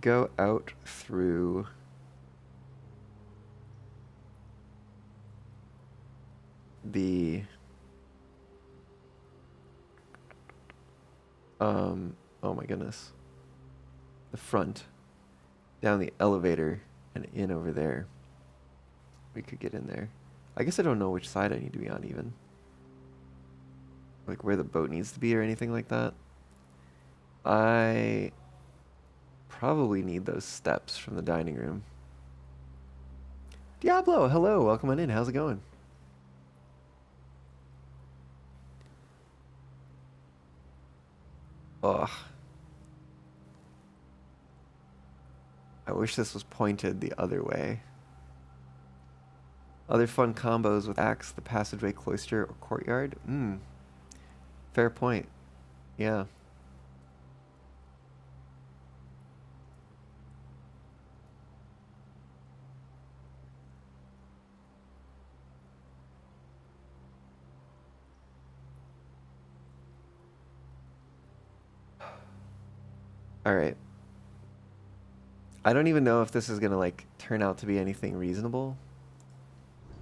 go out through... the oh my goodness, the front, down the elevator and in over there. We could get in there. I guess I don't know which side I need to be on even. Like where the boat needs to be or anything like that. I probably need those steps from the dining room. Diablo, hello, welcome on in. How's it going? Ugh. I wish this was pointed the other way. Other fun combos with axe, the passageway, cloister, or courtyard? Fair point. Yeah. All right. I don't even know if this is gonna like turn out to be anything reasonable,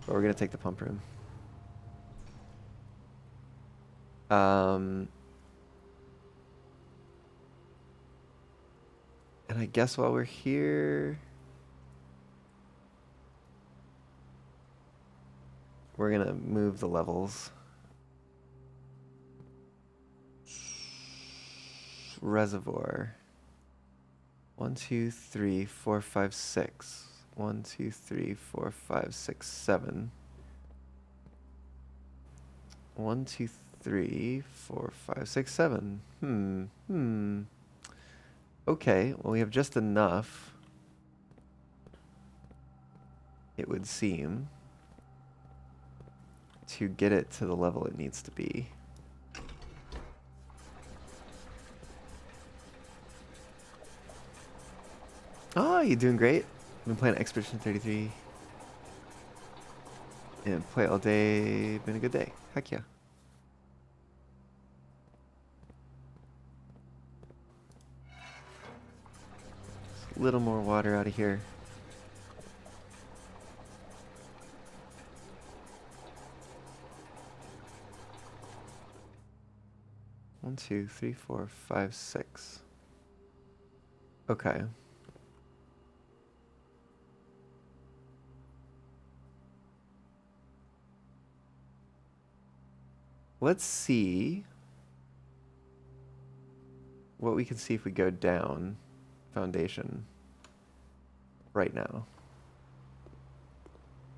but we're gonna take the pump room. And I guess while we're here, we're gonna move the levels. Reservoir. 1, 2, 3, 4, 5, 6. 1, 2, 3, 4, 5, 6, 7. 1, 2, 3, 4, 5, 6, 7. Okay, well we have just enough, it would seem, to get it to the level it needs to be. Oh, you're doing great. I've been playing Expedition 33. And play all day. Been a good day. Heck yeah. Just a little more water out of here. One, two, three, four, five, 6. Okay. Let's see what we can see if we go down foundation right now.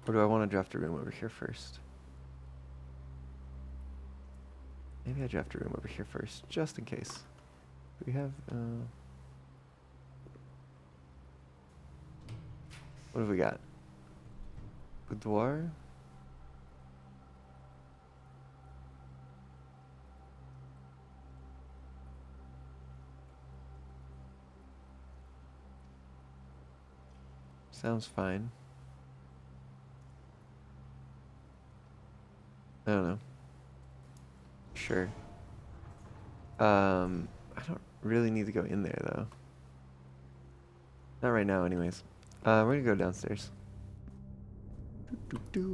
Or do I want to draft a room over here first? Maybe I draft a room over here first, just in case. Do we have, what have we got? Boudoir? Sounds fine. I don't know. Sure. I don't really need to go in there though. Not right now anyways. We're gonna go downstairs.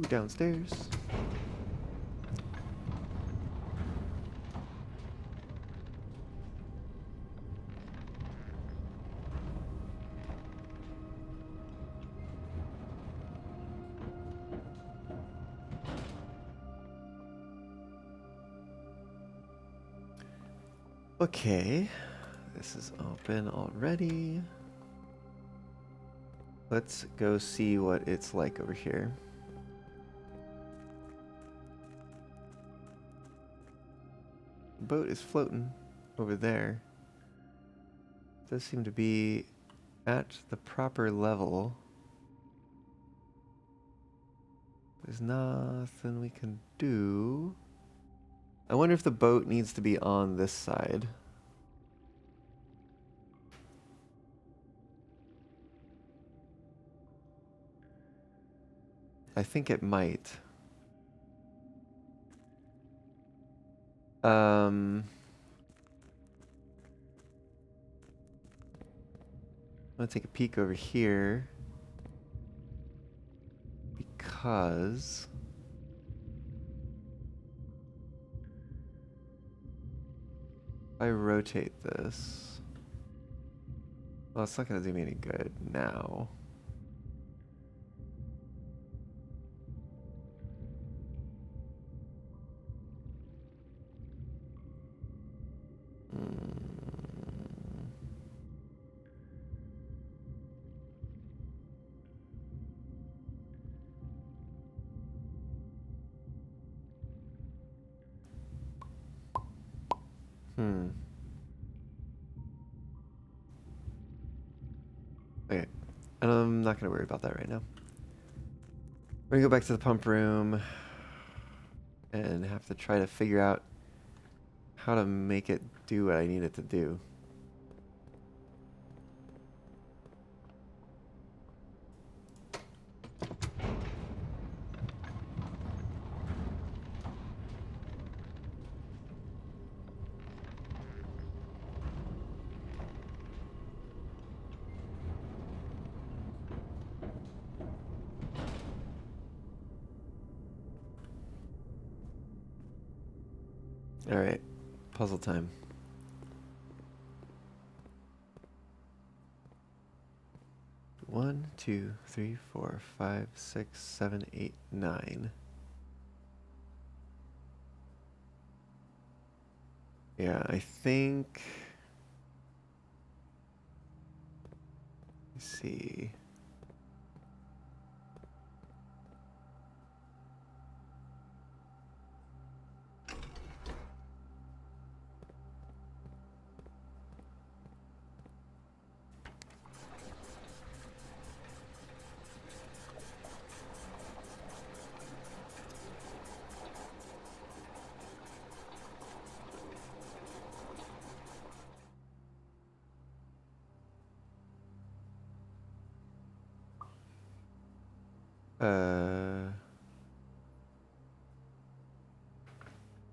Downstairs. Okay, this is open already. Let's go see what it's like over here. The boat is floating over there. Does seem to be at the proper level. There's nothing we can do. I wonder if the boat needs to be on this side. I think it might. I'm gonna take a peek over here because I rotate this. Well, it's not going to do me any good now. Okay. I'm not going to worry about that right now. We're going to go back to the pump room and have to try to figure out how to make it do what I need it to do. All right, puzzle time. One, two, three, four, five, six, seven, eight, nine. Yeah, I think. Let's see.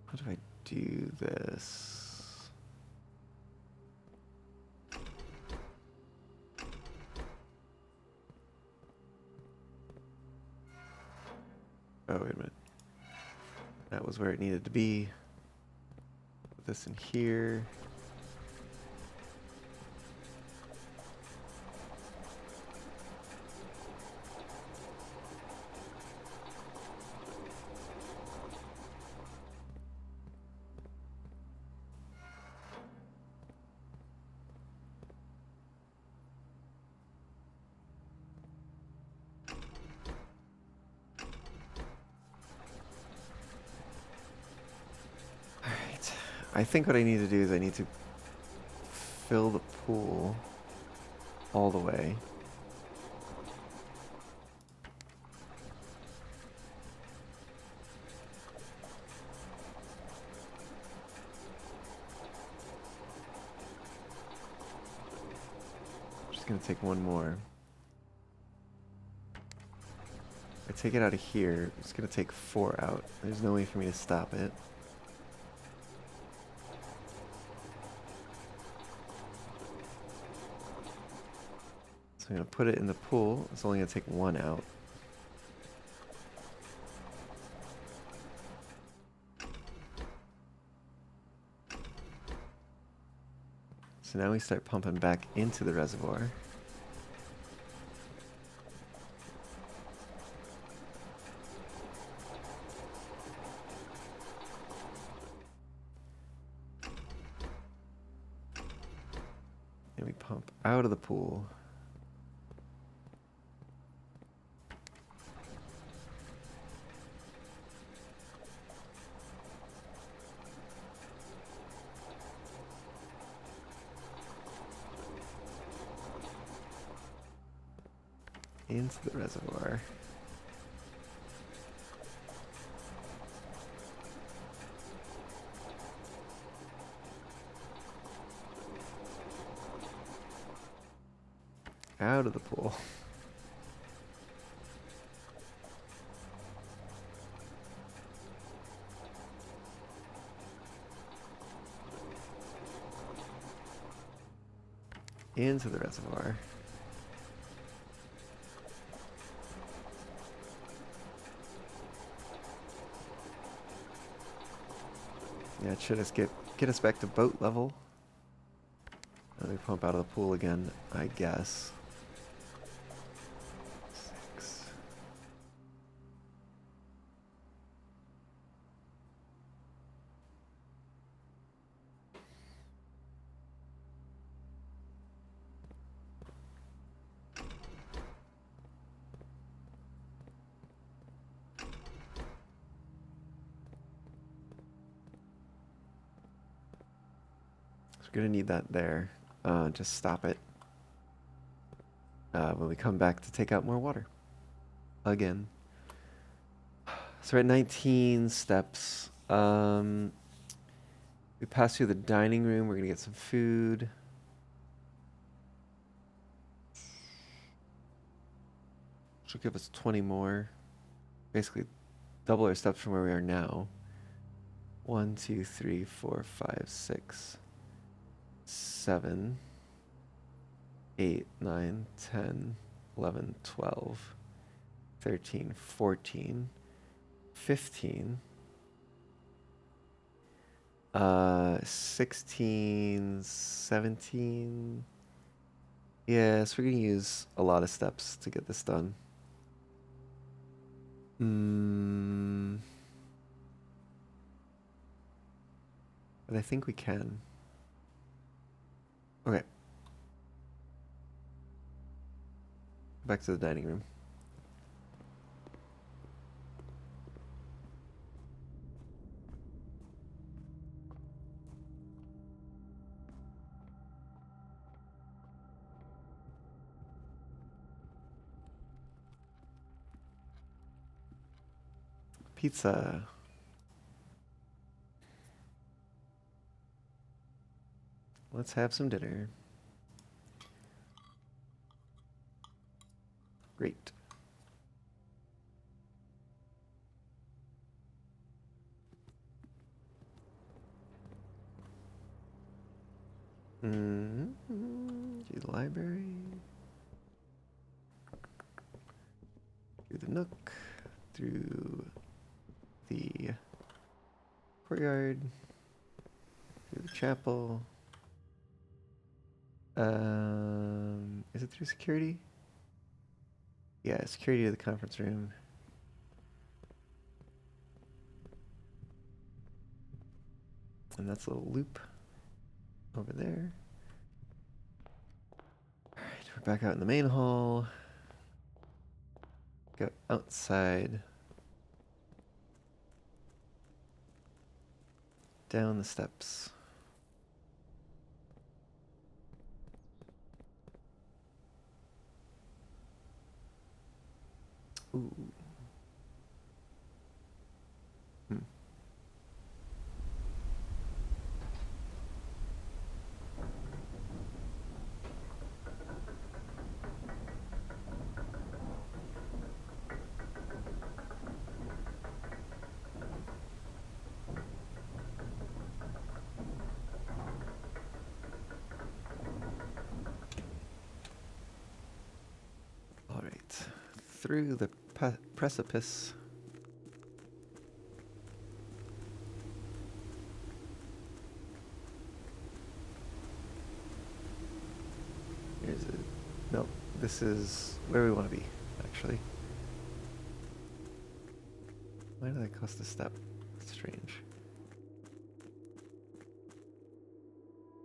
How do I do this? Oh, wait a minute. That was where it needed to be. Put this in here. Alright. I think what I need to do is I need to fill the pool all the way. I'm just gonna take one more. I take it out of here, it's gonna take 4 out. There's no way for me to stop it. So I'm gonna put it in the pool. It's only gonna take 1 out. So now we start pumping back into the reservoir. And we pump out of the pool. Into the reservoir. Out of the pool. Into the reservoir. Yeah, it should get us back to boat level. Let me pump out of the pool again, I guess. 6. So we're gonna need that there. Just stop it. When we come back to take out more water. Again. So we're at 19 steps. We pass through the dining room. We're gonna get some food. Should give us 20 more. Basically, double our steps from where we are now. 1, 2, 3, 4, 5, 6, 7, 8, 9, 10, 11, 12, 13, 14, 15, 16, 17. Yeah, so we're gonna use a lot of steps to get this done. But I think we can. Okay. Back to the dining room. Pizza. Let's have some dinner. Great. To the library. Through the nook. Through the courtyard. Through the chapel. Is it through security? Yeah, security to the conference room. And that's a little loop over there. Alright, we're back out in the main hall. Go outside. Down the steps. Ooh. Alright. Through the precipice. Here's it. Nope. This is where we want to be, actually. Why did that cost a step? That's strange.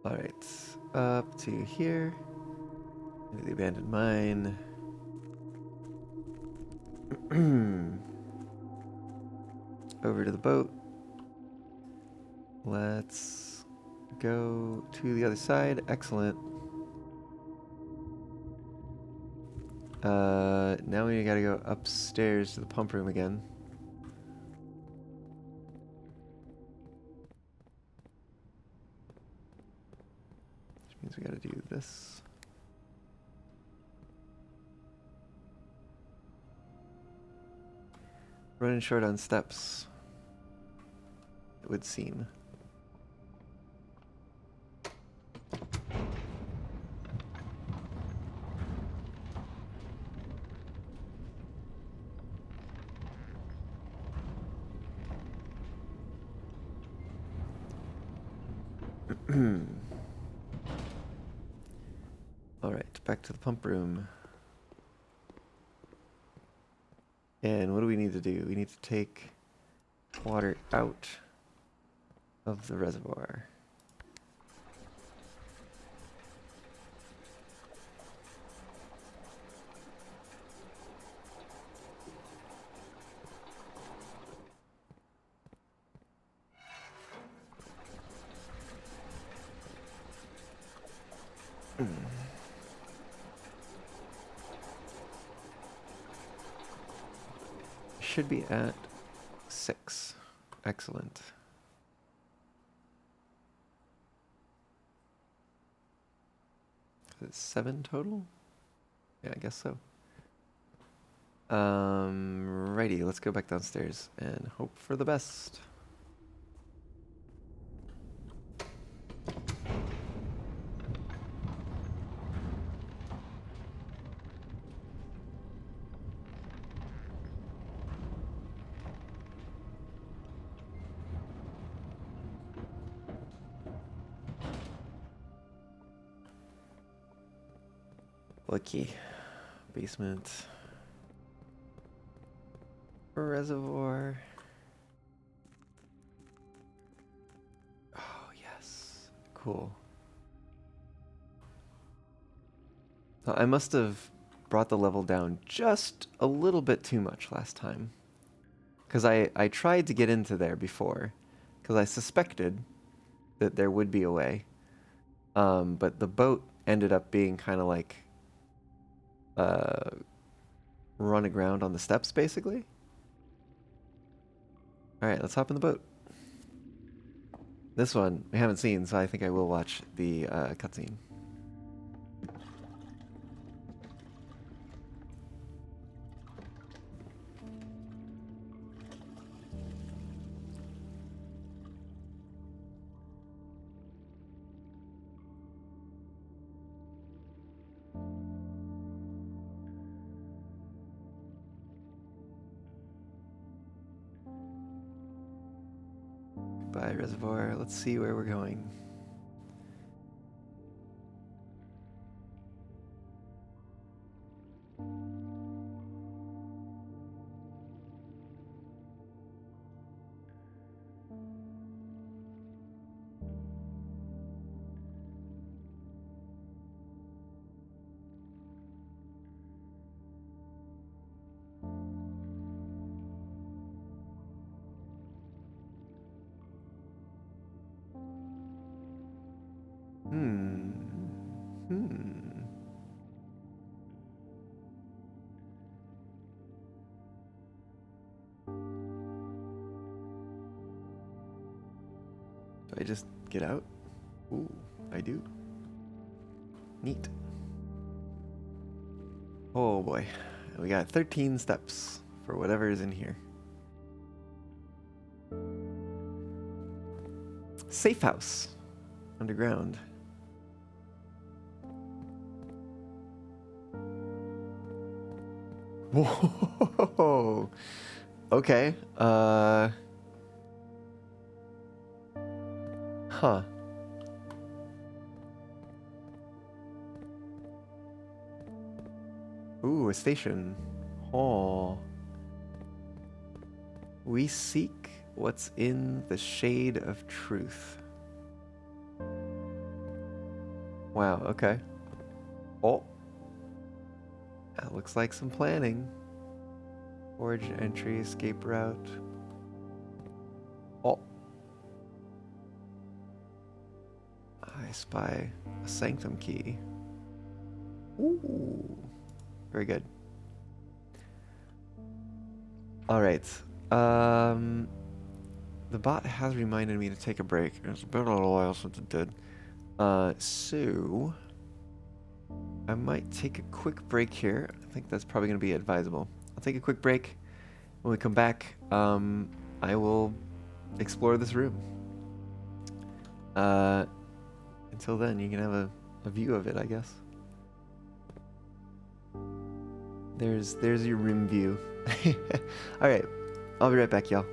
Alright. Up to here. Into the abandoned mine. Over to the boat. Let's go to the other side. Excellent. Now we gotta go upstairs to the pump room again. Which means we gotta do this. Running short on steps, it would seem. Alright, back to the pump room. And what do we need to do? We need to take water out of the reservoir. Should be at 6. Excellent. Is it 7 total? Yeah, I guess so. Righty, let's go back downstairs and hope for the best. Lucky. Basement. Reservoir. Oh, yes. Cool. I must have brought the level down just a little bit too much last time. Because I tried to get into there before. Because I suspected that there would be a way. But the boat ended up being kind of like run aground on the steps, basically. Alright, let's hop in the boat. This one we haven't seen, so I think I will watch the cutscene. Goodbye, reservoir. Let's see where we're going. Do I just get out? Ooh, I do. Neat. Oh boy. We got 13 steps for whatever is in here. Safe house. Underground. Whoa. Okay. Huh. Ooh, a station. Oh. We seek what's in the shade of truth. Wow, okay. Oh. That looks like some planning. Forge entry, escape route. Oh. I spy a sanctum key. Ooh. Very good. Alright. The bot has reminded me to take a break. It's been a little while since it did. So I might take a quick break here. I think that's probably going to be advisable. I'll take a quick break. When we come back, I will explore this room. Until then, you can have a view of it, I guess. There's your room view. Alright, I'll be right back, y'all.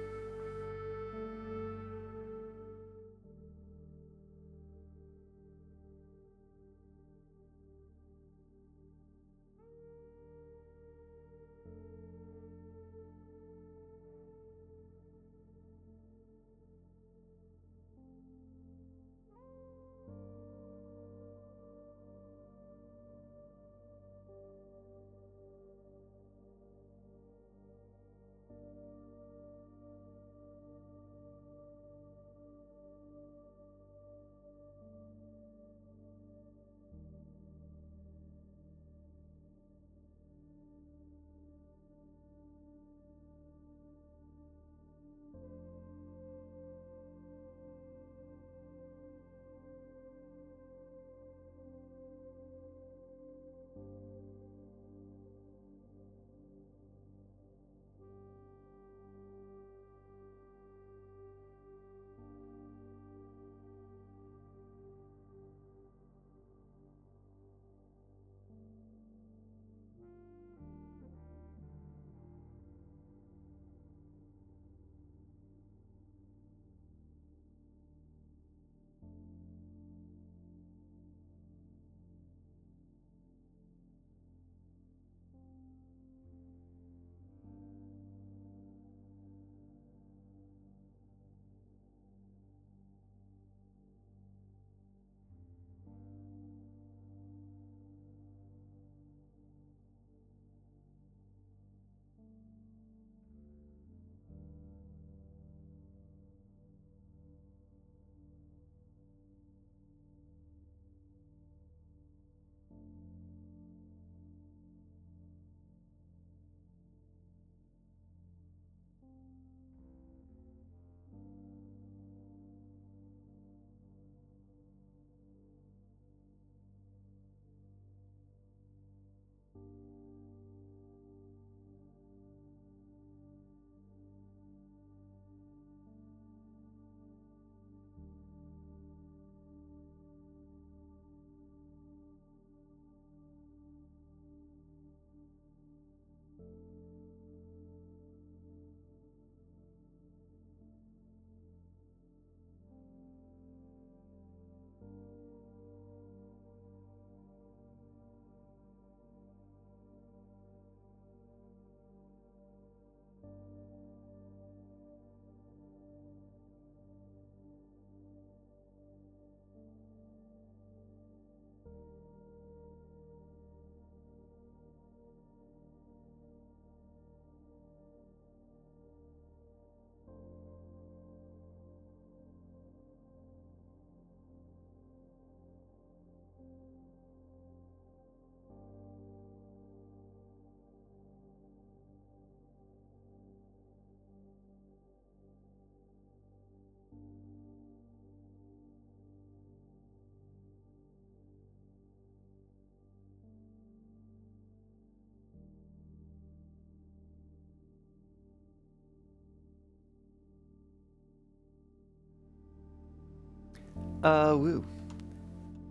Woo.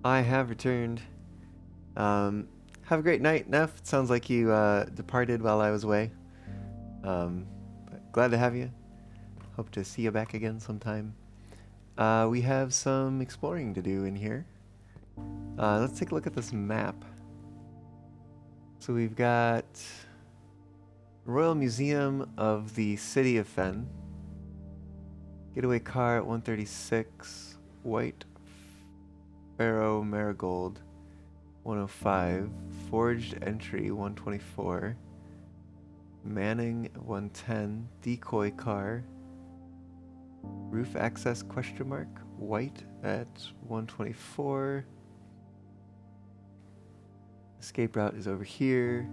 I have returned. Have a great night, Neff. It sounds like you departed while I was away. But glad to have you. Hope to see you back again sometime. We have some exploring to do in here. Let's take a look at this map. So we've got Royal Museum of the City of Fen. Getaway car at 136. White Pharaoh Marigold 105. Forged entry 124. Manning 110. Decoy car. Roof access question mark. White at 124. Escape route is over here.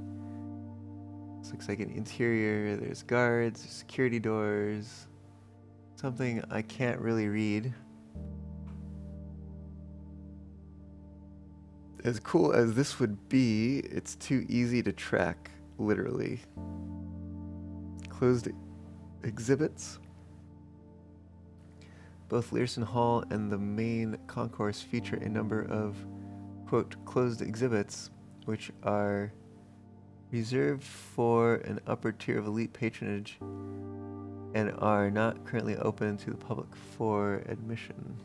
This looks like an interior. There's guards, security doors. Something I can't really read. As cool as this would be, it's too easy to track, literally. Closed exhibits. Both Learson Hall and the main concourse feature a number of, quote, closed exhibits, which are reserved for an upper tier of elite patronage and are not currently open to the public for admission.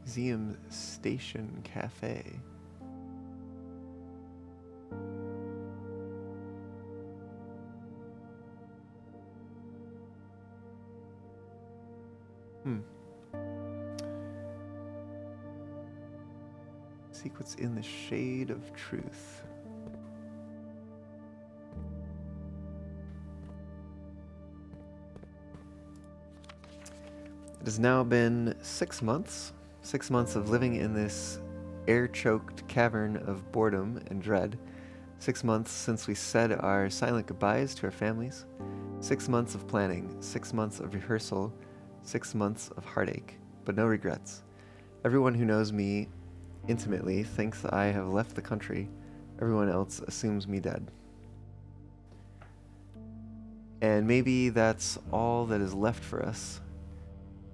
Museum Station Cafe. Seek what's in the shade of truth. It has now been 6 months. 6 months of living in this air-choked cavern of boredom and dread. 6 months since we said our silent goodbyes to our families. 6 months of planning. 6 months of rehearsal. 6 months of heartache, but no regrets. Everyone who knows me intimately thinks I have left the country. Everyone else assumes me dead. And maybe that's all that is left for us.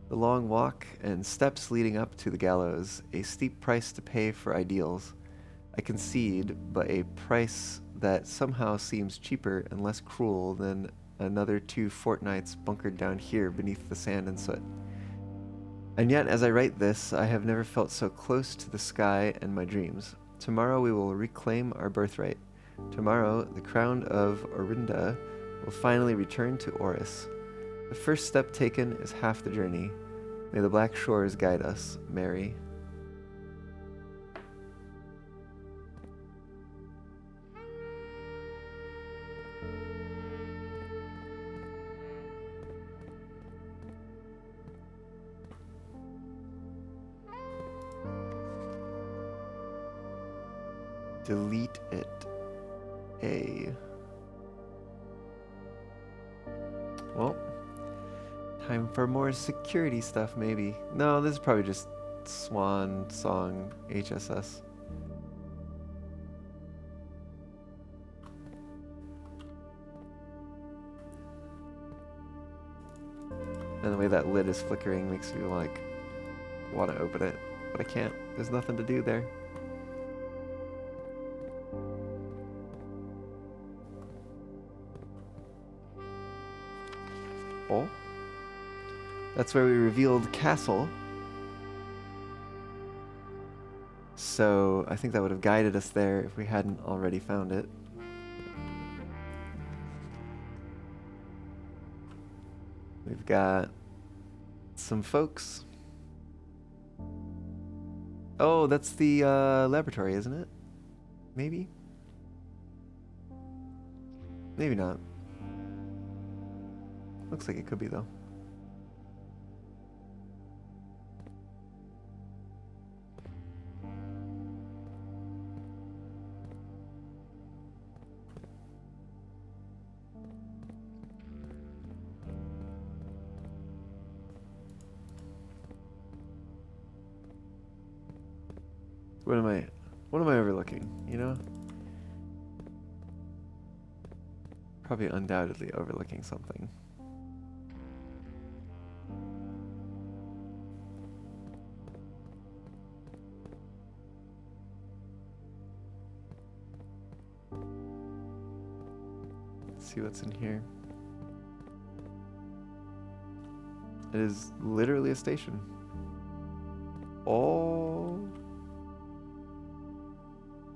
The long walk and steps leading up to the gallows, a steep price to pay for ideals. I concede, but a price that somehow seems cheaper and less cruel than another 2 fortnights bunkered down here beneath the sand and soot. And yet, as I write this, I have never felt so close to the sky and my dreams. Tomorrow we will reclaim our birthright. Tomorrow, the crown of Orinda will finally return to Oris. The first step taken is half the journey. May the black shores guide us, Mary. Delete it. Well, time for more security stuff, maybe. No, this is probably just Swan Song HSS. And the way that lid is flickering makes me like want to open it, but I can't. There's nothing to do there. Oh, that's where we revealed Castle. So I think that would have guided us there if we hadn't already found it. We've got some folks. Oh, that's the laboratory, isn't it? Maybe? Maybe not. Looks like it could be, though. What am I overlooking, you know? Probably undoubtedly overlooking something. Let's see what's in here. It is literally a station. Oh,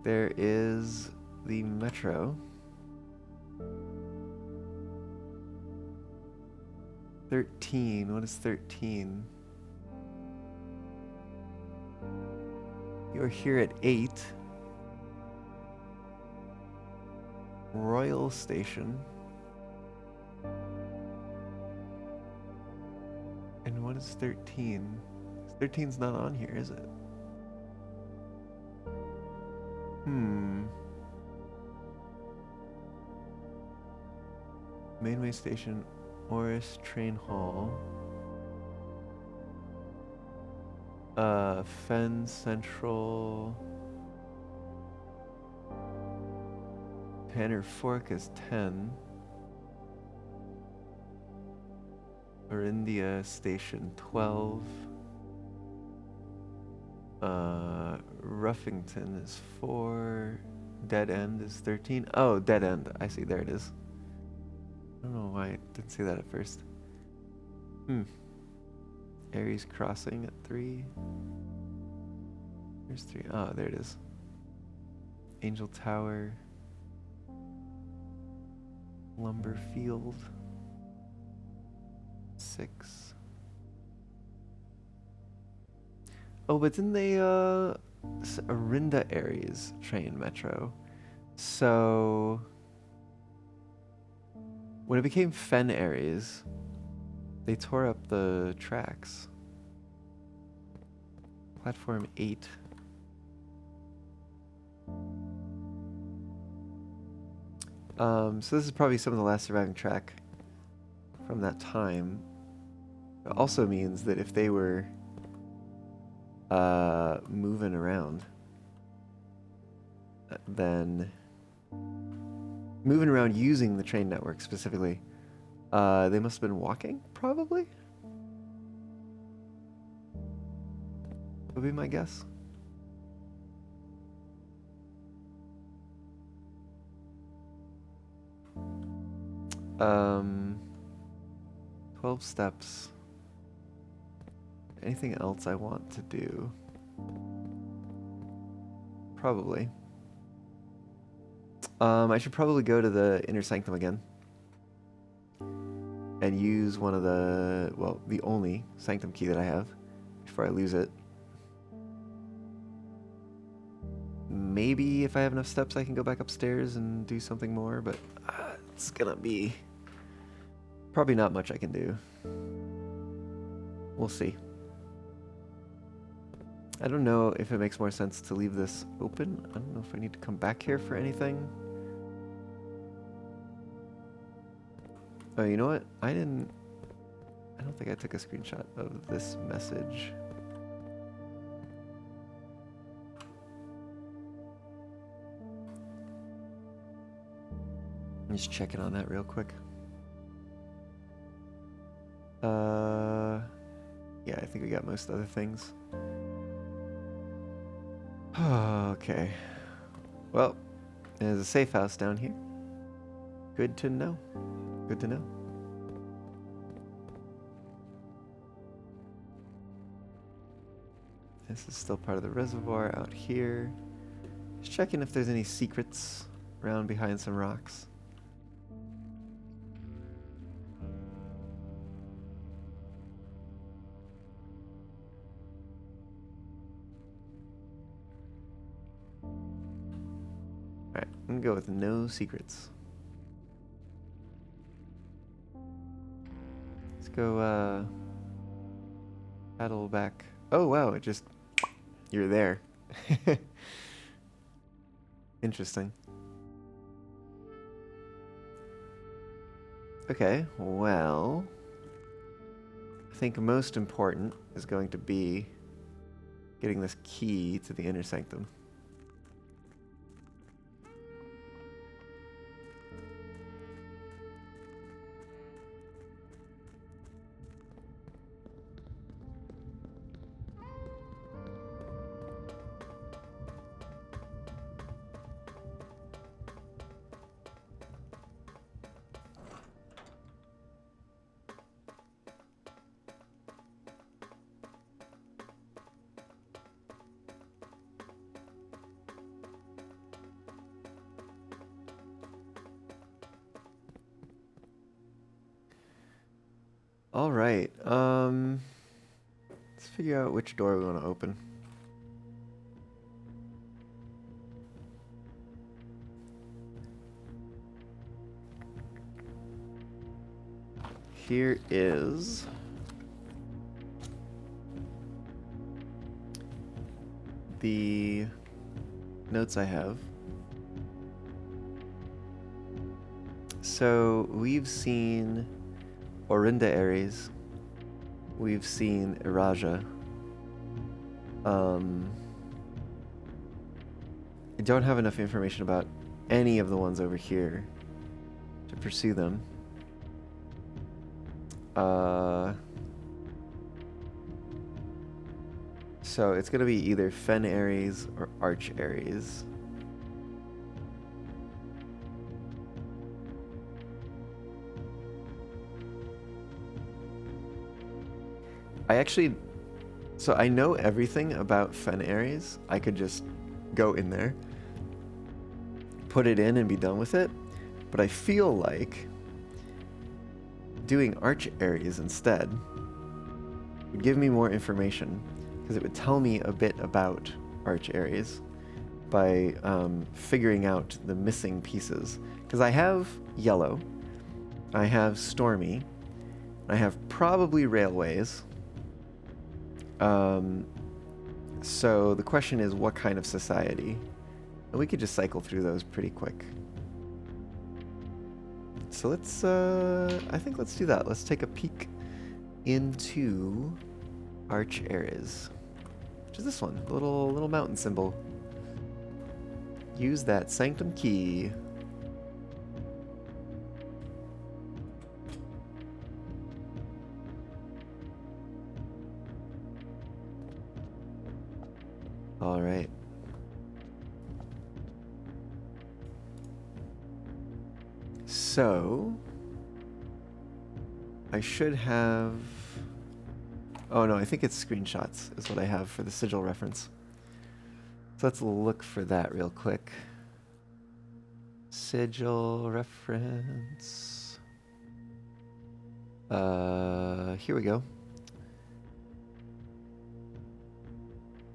there is the metro. 13. What is 13? You're here at 8. Royal Station. And what is 13? 13's not on here, is it? Mainway Station, Oris Train Hall. Fen Central. Tanner Fork is 10. Orindia Station 12. Ruffington is 4. Dead End is 13. Oh, Dead End. I see. There it is. I don't know why I didn't see that at first. Aries Crossing at 3. There's 3. Oh, there it is. Angel Tower. Lumber Field. 6. Oh, but didn't they, Orinda Aries train metro. So, when it became Fen Aries, they tore up the tracks. Platform 8. So this is probably some of the last surviving track from that time. It also means that if they were moving around, then moving around using the train network specifically, they must have been walking, probably? Would be my guess. Um, 12 steps. Anything else I want to do? Probably. I should probably go to the Inner Sanctum again and use one of the, well, the only Sanctum key that I have before I lose it. Maybe if I have enough steps I can go back upstairs and do something more, but it's gonna be probably not much I can do. We'll see. I don't know if it makes more sense to leave this open. I don't know if I need to come back here for anything. Oh, you know what? I don't think I took a screenshot of this message. I'm just checking on that real quick. Yeah, I think we got most other things. Okay. Well, there's a safe house down here. Good to know. Good to know. This is still part of the reservoir out here. Just checking if there's any secrets around behind some rocks. Alright, I'm gonna go with no secrets. Let's go, paddle back. Oh, wow, it just... You're there. Interesting. Okay, well... I think most important is going to be getting this key to the inner sanctum. All right. Let's figure out which door we want to open. Here is the notes I have. So we've seen Orinda Ares. We've seen Iraja. I don't have enough information about any of the ones over here to pursue them. So it's gonna be either Fen Ares or Arch Ares. So I know everything about Fen Ares. I could just go in there, put it in and be done with it. But I feel like doing Arch Ares instead would give me more information, because it would tell me a bit about Arch Ares by figuring out the missing pieces. Because I have Yellow, I have Stormy, I have probably Railways. So the question is, what kind of society? And we could just cycle through those pretty quick. So let's, I think let's do that. Let's take a peek into Arch Ares, which is this one, the little mountain symbol. Use that sanctum key. All right. So I should have, oh no, I think it's screenshots is what I have for the sigil reference. So let's look for that real quick. Sigil reference. Here we go.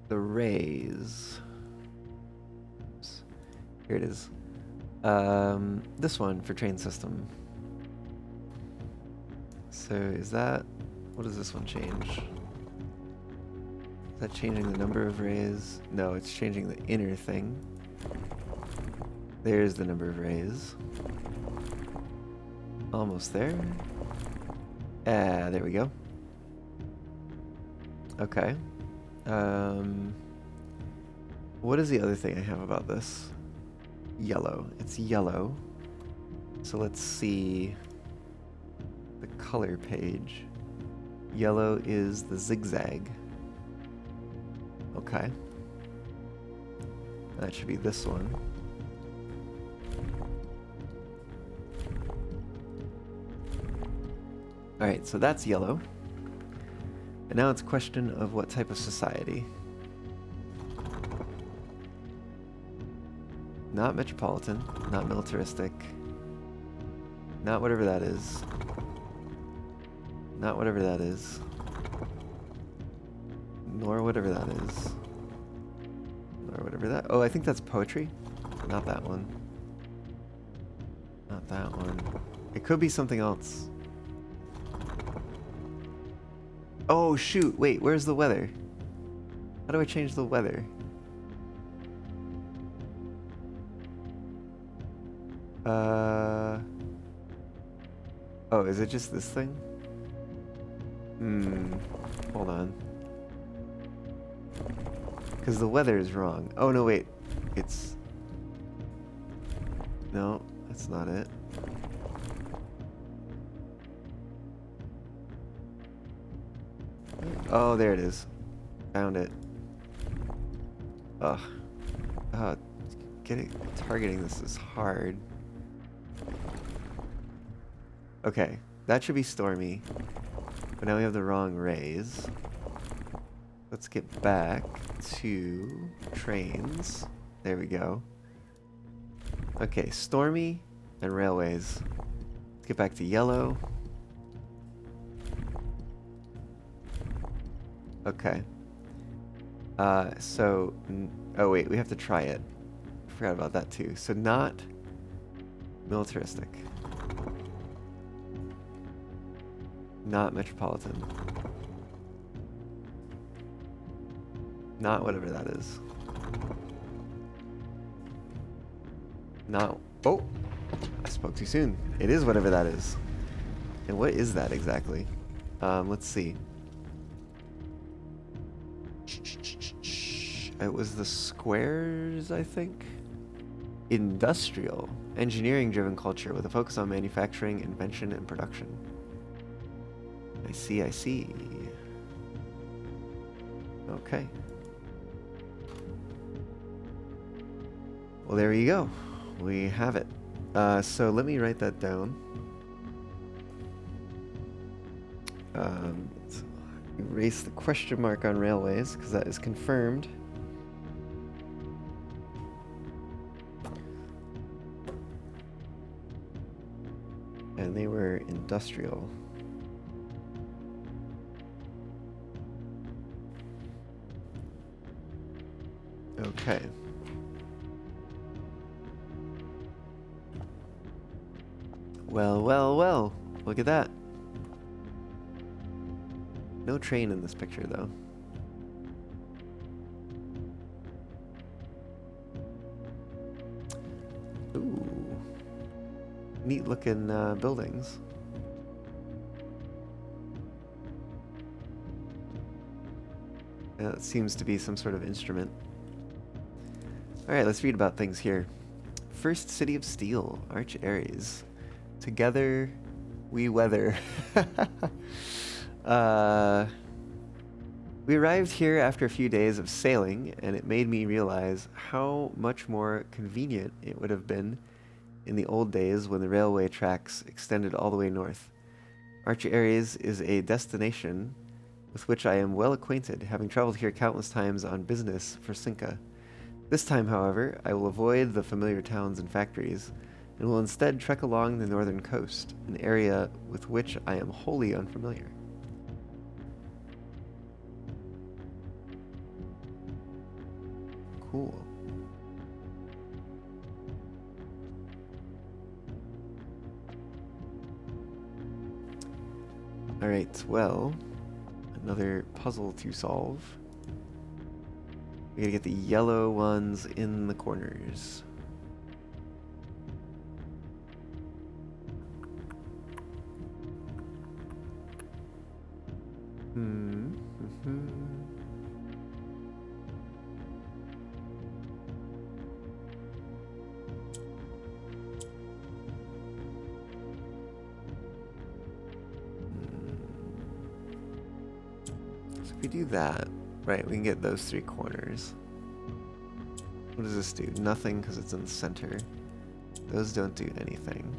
The rays. Oops. Here it is. This one for train system. So is that, what does this one change? Is that changing the number of rays? No, it's changing the inner thing. There's the number of rays. Almost there. Ah, there we go. Okay. What is the other thing I have about this? Yellow. It's yellow. So let's see the color page. Yellow is the zigzag. Okay. That should be this one. Alright, so that's yellow. And now it's a question of what type of society. Not metropolitan, not militaristic, not whatever that is, not whatever that is, nor whatever that is, nor whatever that, oh, I think that's poetry, not that one, not that one, it could be something else. Oh shoot, wait, where's the weather? How do I change the weather? Oh, is it just this thing? Hold on. Because the weather is wrong. Oh, no, wait. It's... No, that's not it. Oh, there it is. Found it. Ugh. Targeting this is hard. Okay, that should be stormy. But now we have the wrong rays. Let's get back to trains. There we go. Okay, stormy and railways. Let's get back to yellow. Okay. Oh wait, we have to try it. Forgot about that too. So not militaristic. Not metropolitan. Not whatever that is. Not... Oh! I spoke too soon. It is whatever that is. And what is that exactly? Let's see. It was the squares, I think? Industrial. Engineering-driven culture with a focus on manufacturing, invention, and production. I see, I see. Okay. Well, there you go. We have it. So let me write that down. Let's erase the question mark on railways, because that is confirmed. And they were industrial. Okay. Well, well, well. Look at that. No train in this picture, though. Ooh. Neat looking buildings. That seems to be some sort of instrument. Alright, let's read about things here. First city of steel, Arch Ares. Together we weather. We arrived here after a few days of sailing, and it made me realize how much more convenient it would have been in the old days when the railway tracks extended all the way north. Arch Ares is a destination with which I am well acquainted, having traveled here countless times on business for Cinca. This time, however, I will avoid the familiar towns and factories, and will instead trek along the northern coast, an area with which I am wholly unfamiliar. Cool. Alright, well, another puzzle to solve. We gotta get the yellow ones in the corners. So if we do that, right, we can get those three corners. What does this do? Nothing, because it's in the center. Those don't do anything.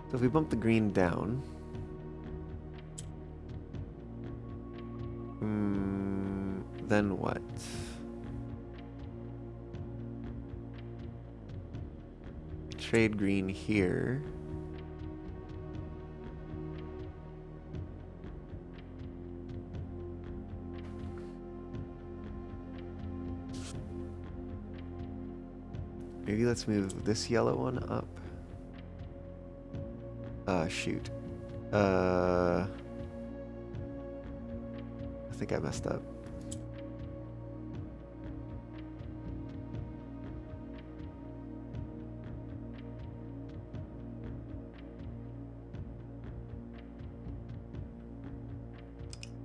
So if we bump the green down, then what? Trade green here. Maybe let's move this yellow one up. Shoot. I think I messed up.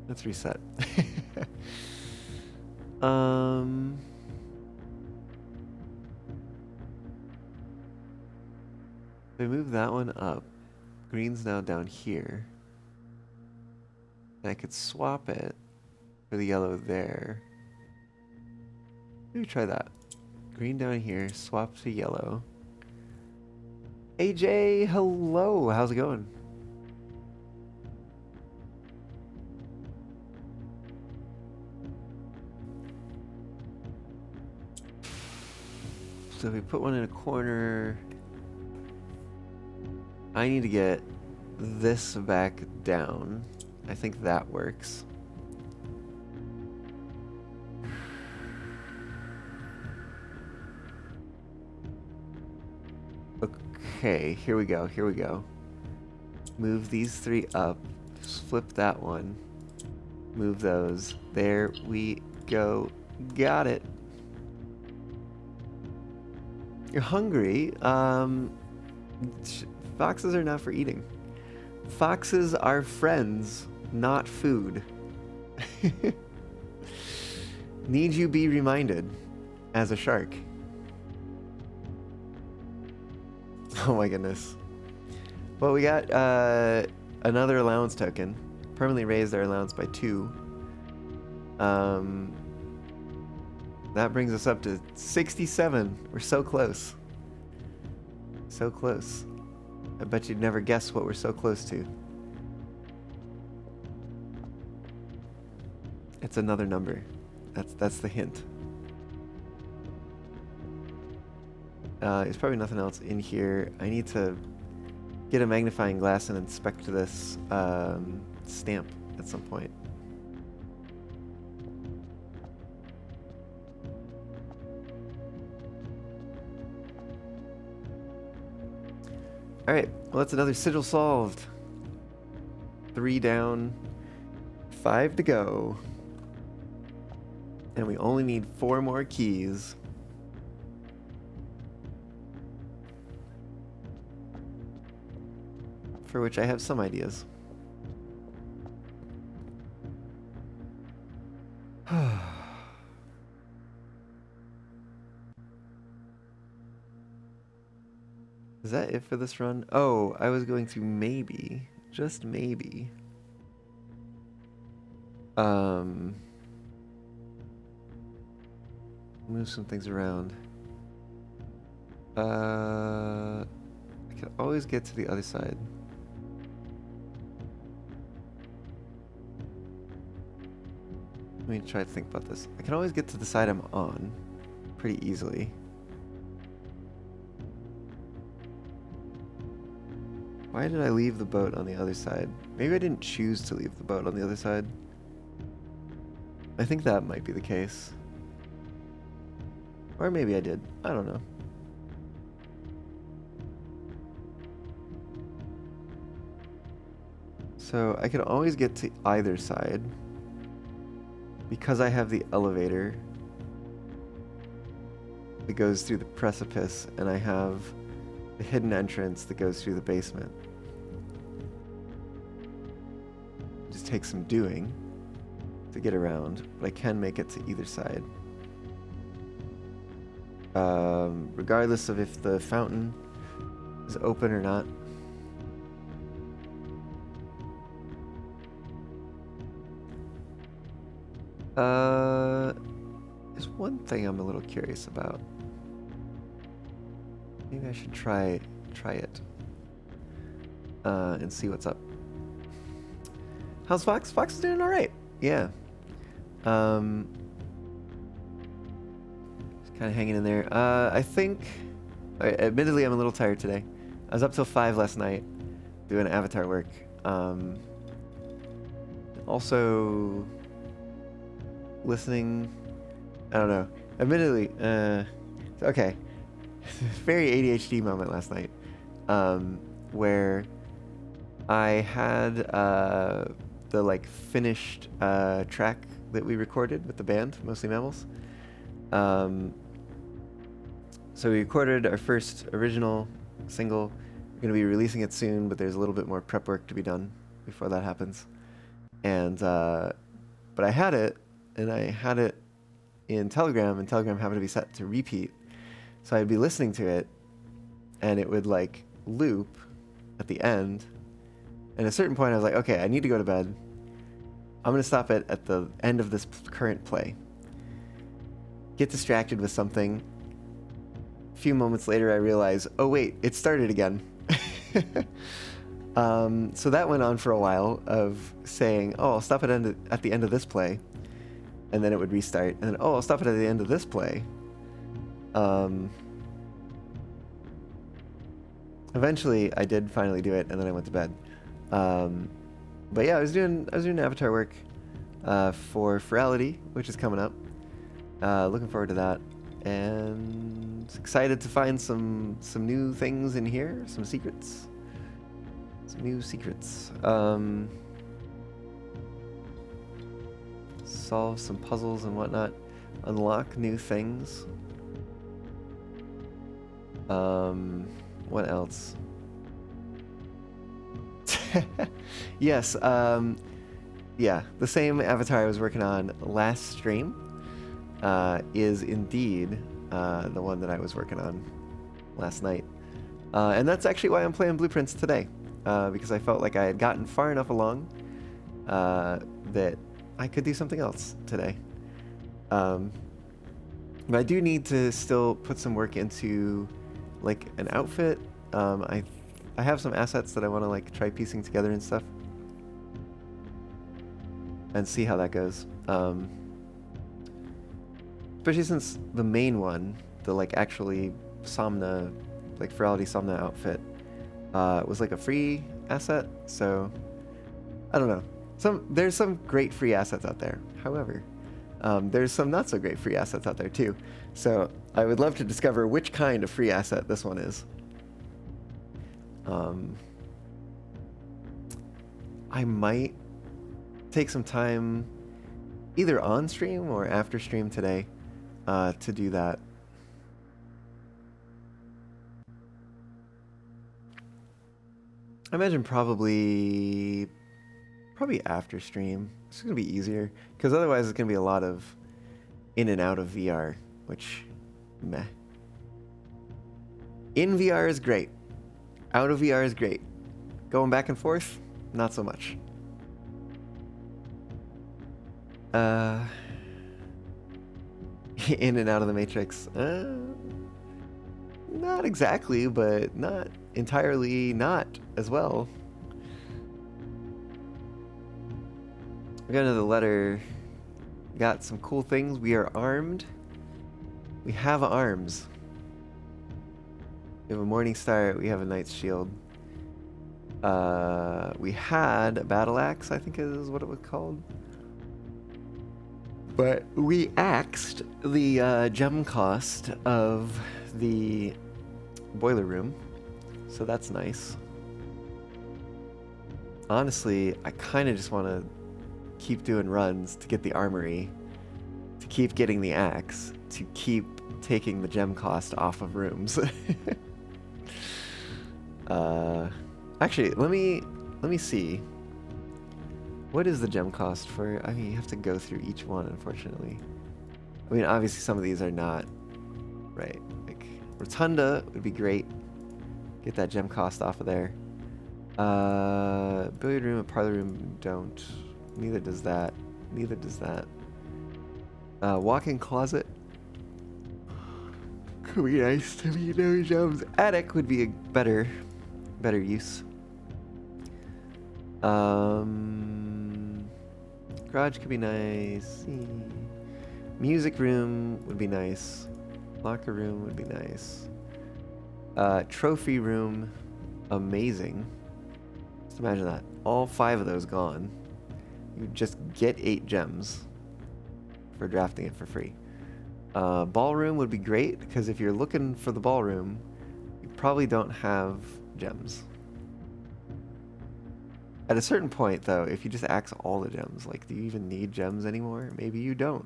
Let's reset. um. If I move that one up, green's now down here. And I could swap it for the yellow there. Maybe try that. Green down here, swap to yellow. AJ, hello. How's it going? So if we put one in a corner, I need to get this back down. I think that works. Okay, here we go, here we go. Move these three up, flip that one, move those. There we go. Got it. You're hungry? Foxes are not for eating. Foxes are friends, not food. Need you be reminded as a shark. Oh my goodness. Well, we got another allowance token. Permanently raised our allowance by 2. That brings us up to 67. We're so close. So close. I bet you'd never guess what we're so close to. It's another number. That's the hint. There's probably nothing else in here. I need to get a magnifying glass and inspect this stamp at some point. Alright, well that's another sigil solved. 3 down, 5 to go. And we only need 4 more keys. For which I have some ideas. Is that it for this run? Oh, I was going to maybe, just maybe, move some things around. I can always get to the other side. Let me try to think about this. I can always get to the side I'm on pretty easily. Why did I leave the boat on the other side? Maybe I didn't choose to leave the boat on the other side. I think that might be the case. Or maybe I did. I don't know. So I can always get to either side. Because I have the elevator that goes through the precipice, and I have the hidden entrance that goes through the basement. It just takes some doing to get around, but I can make it to either side. Regardless of if the fountain is open or not. There's one thing I'm a little curious about. Maybe I should try it. And see what's up. How's Fox? Fox is doing alright. Yeah. Just kind of hanging in there. I think, admittedly, I'm a little tired today. I was up till 5 last night doing avatar work. Also listening, I don't know. Admittedly, okay. Very ADHD moment last night, where I had the like finished track that we recorded with the band, Mostly Mammals. So we recorded our first original single. We're going to be releasing it soon, but there's a little bit more prep work to be done before that happens. and but I had it, and I had it in Telegram, and Telegram happened to be set to repeat, so I'd be listening to it, and it would like loop at the end. And at a certain point, I was like, okay, I need to go to bed. I'm gonna stop it at the end of this current play. Get distracted with something. A few moments later, I realize, oh wait, it started again. So that went on for a while of saying, oh, I'll stop it at the end of this play. And then it would restart. And then, oh, I'll stop it at the end of this play. Eventually, I did finally do it, and then I went to bed. But yeah, I was doing avatar work for Ferality, which is coming up. Looking forward to that, and excited to find some new things in here, some secrets. Some new secrets. Solve some puzzles and whatnot. Unlock new things. What else? Yes, yeah, the same avatar I was working on last stream is indeed the one that I was working on last night. And that's actually why I'm playing Blueprints today, because I felt like I had gotten far enough along that I could do something else today. But I do need to still put some work into like an outfit. I have some assets that I want to like try piecing together and stuff, and see how that goes. Especially since the main one, the like actually Somna, like Ferality Somna outfit, was like a free asset. So I don't know. There's some great free assets out there. However, there's some not so great free assets out there too. So I would love to discover which kind of free asset this one is. I might take some time either on stream or after stream today to do that. I imagine probably after stream. It's gonna be easier because otherwise it's gonna be a lot of in and out of VR, which meh. In VR is great. Out of VR is great. Going back and forth, not so much. In and out of the Matrix. Not exactly, but not entirely not as well. We got another letter. Got some cool things. We are armed. We have arms. We have a Morning Star. We have a Knight's Shield. We had a Battle Axe, I think is what it was called. But we axed the gem cost of the boiler room. So that's nice. Honestly, I kind of just want to keep doing runs to get the armory, to keep getting the axe, to keep taking the gem cost off of rooms. Actually, let me see. What is the gem cost for? I mean, you have to go through each one, unfortunately. I mean, obviously some of these are not right. Like Rotunda would be great. Get that gem cost off of there. Billiard room and parlor room don't. Neither does that. Neither does that. Walk-in closet. Could be nice to be no gems. Attic would be a better use. Garage could be nice. Music room would be nice. Locker room would be nice. Trophy room, amazing. Just imagine that. All 5 of those gone. You just get 8 gems for drafting it for free. Ballroom would be great, because if you're looking for the ballroom, you probably don't have gems. At a certain point, though, if you just axe all the gems, like, do you even need gems anymore? Maybe you don't.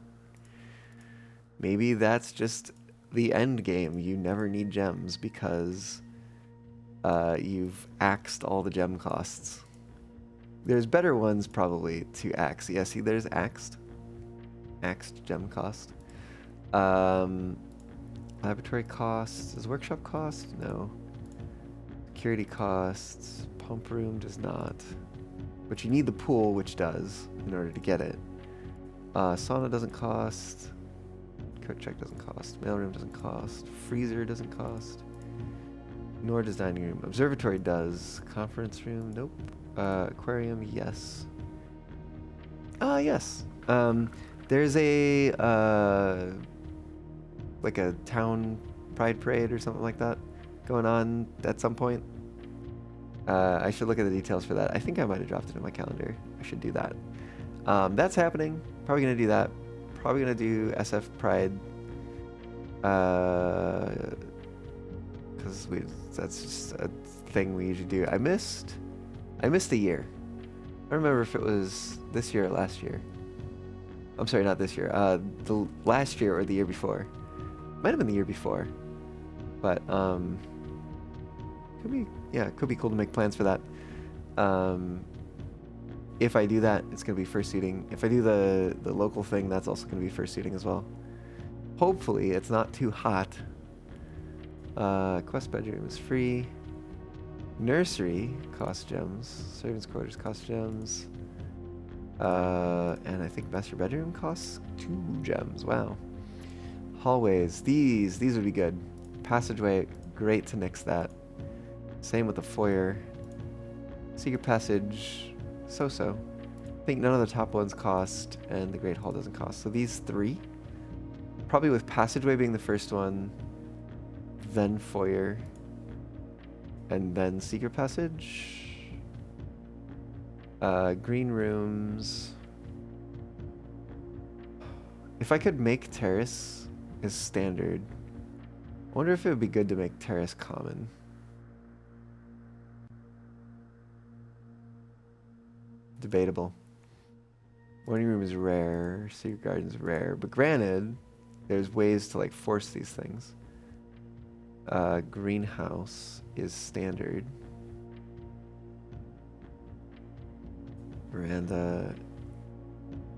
Maybe that's just the end game. You never need gems because you've axed all the gem costs. There's better ones probably to axe. Yeah, see, there's axed gem cost. Laboratory costs. Does workshop cost? No. Security costs. Pump room does not. But you need the pool, which does, in order to get it. Sauna doesn't cost. Coat check doesn't cost. Mailroom doesn't cost. Freezer doesn't cost. Nor does dining room. Observatory does. Conference room, nope. Aquarium, yes. Yes. There's a like a town pride parade or something like that going on at some point. I should look at the details for that. I think I might have dropped it in my calendar. I should do that. That's happening. Probably gonna do that. Probably gonna do SF Pride. Because that's just a thing we usually do. I missed a year. I don't remember if it was this year or last year. I'm sorry, not this year. The last year or the year before. Might have been the year before. But could be cool to make plans for that. If I do that, it's gonna be fursuiting. If I do the local thing, that's also gonna be fursuiting as well. Hopefully, it's not too hot. Quest bedroom is free. Nursery costs gems. Servants' quarters cost gems. And I think master bedroom costs 2 gems. Wow. Hallways. These would be good. Passageway, great to nix that. Same with the foyer. Secret passage, so-so. I think none of the top ones cost, and the Great Hall doesn't cost. So these 3. Probably with passageway being the first one, then foyer, and then secret passage. Green rooms. If I could make terrace as standard, I wonder if it would be good to make terrace common. Debatable. Morning room is rare. Secret garden's rare. But granted, there's ways to like force these things. Greenhouse is standard. Veranda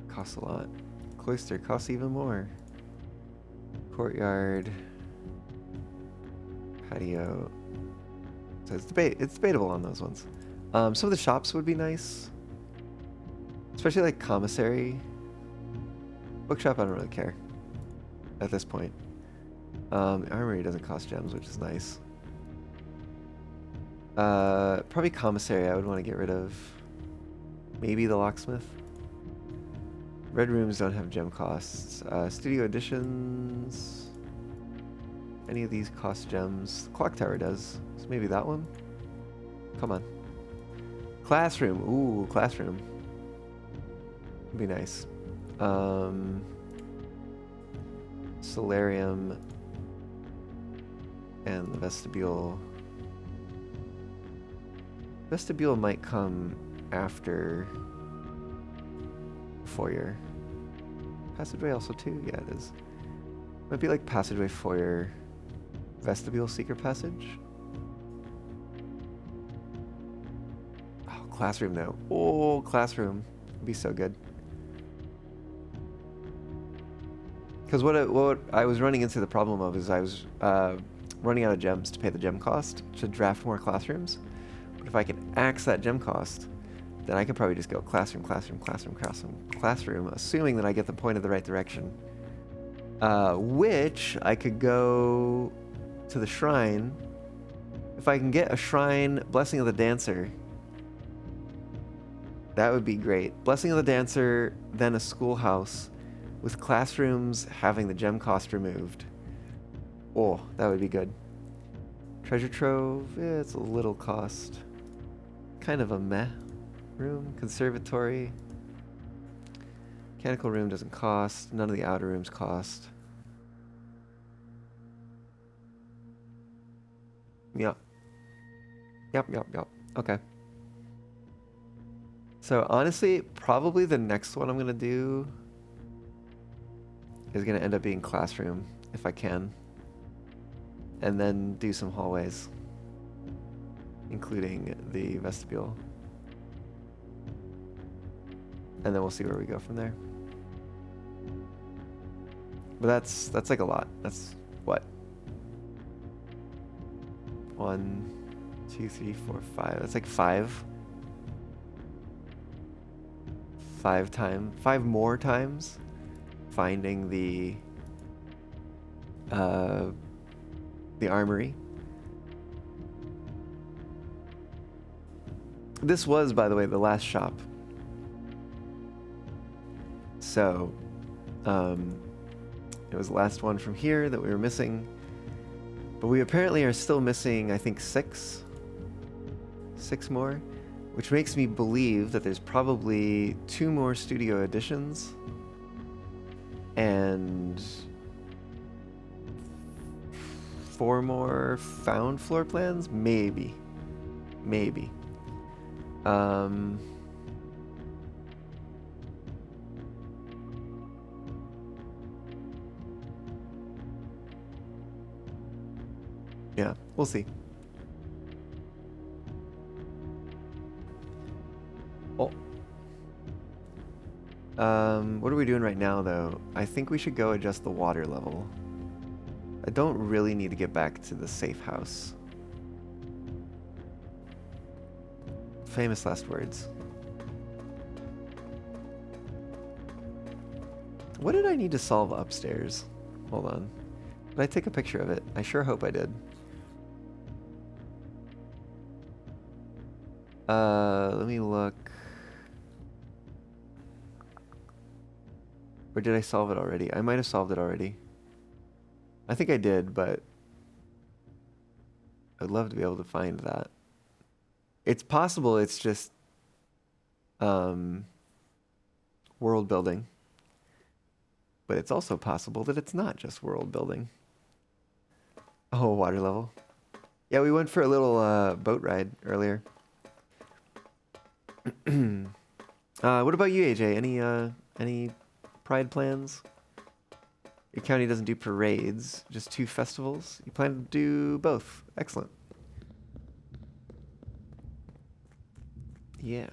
costs a lot. Cloister costs even more. Courtyard. Patio. So it's debatable on those ones. Some of the shops would be nice. Especially like commissary. Bookshop, I don't really care at this point. Armory doesn't cost gems, which is nice. Probably commissary I would want to get rid of. Maybe the locksmith. Red rooms don't have gem costs. Studio additions. Any of these cost gems. Clock tower does. So maybe that one. Come on. Classroom. Ooh, classroom. Would be nice. Solarium. And the vestibule. Vestibule might come after foyer. Passageway also too? Yeah, it is. Might be like passageway, foyer, vestibule, secret passage. Oh, classroom though. Oh, classroom. Would be so good. Because what I was running into the problem of is I was running out of gems to pay the gem cost to draft more classrooms. But if I can axe that gem cost, then I could probably just go classroom, assuming that I get the point of the right direction. Which I could go to the shrine. If I can get a shrine, Blessing of the Dancer, that would be great. Blessing of the Dancer, then a schoolhouse with classrooms having the gem cost removed. Oh, that would be good. Treasure trove, it's a little cost. Kind of a meh room. Conservatory. Mechanical room doesn't cost. None of the outer rooms cost. Yep. Okay. So honestly, probably the next one I'm gonna do is gonna end up being classroom, if I can. And then do some hallways, including the vestibule. and then we'll see where we go from there. But that's like a lot. That's what? 1, 2, 3, 4, 5. That's like 5. 5 more times finding the armory. This was, by the way, the last shop. So, it was the last one from here that we were missing. But we apparently are still missing, I think, 6 more, which makes me believe that there's probably 2 more studio editions and 4 more found floor plans, maybe. Yeah, we'll see. Oh. What are we doing right now, though? I think we should go adjust the water level. I don't really need to get back to the safe house. Famous last words. What did I need to solve upstairs? Hold on. Did I take a picture of it? I sure hope I did. Let me look. Or did I solve it already? I might have solved it already. I think I did, but I'd love to be able to find that. It's possible it's just world building. But it's also possible that it's not just world building. Oh, water level. Yeah, we went for a little boat ride earlier. What about you, AJ? Any pride plans? Your county doesn't do parades, just 2 festivals. You plan to do both. Excellent. Yeah.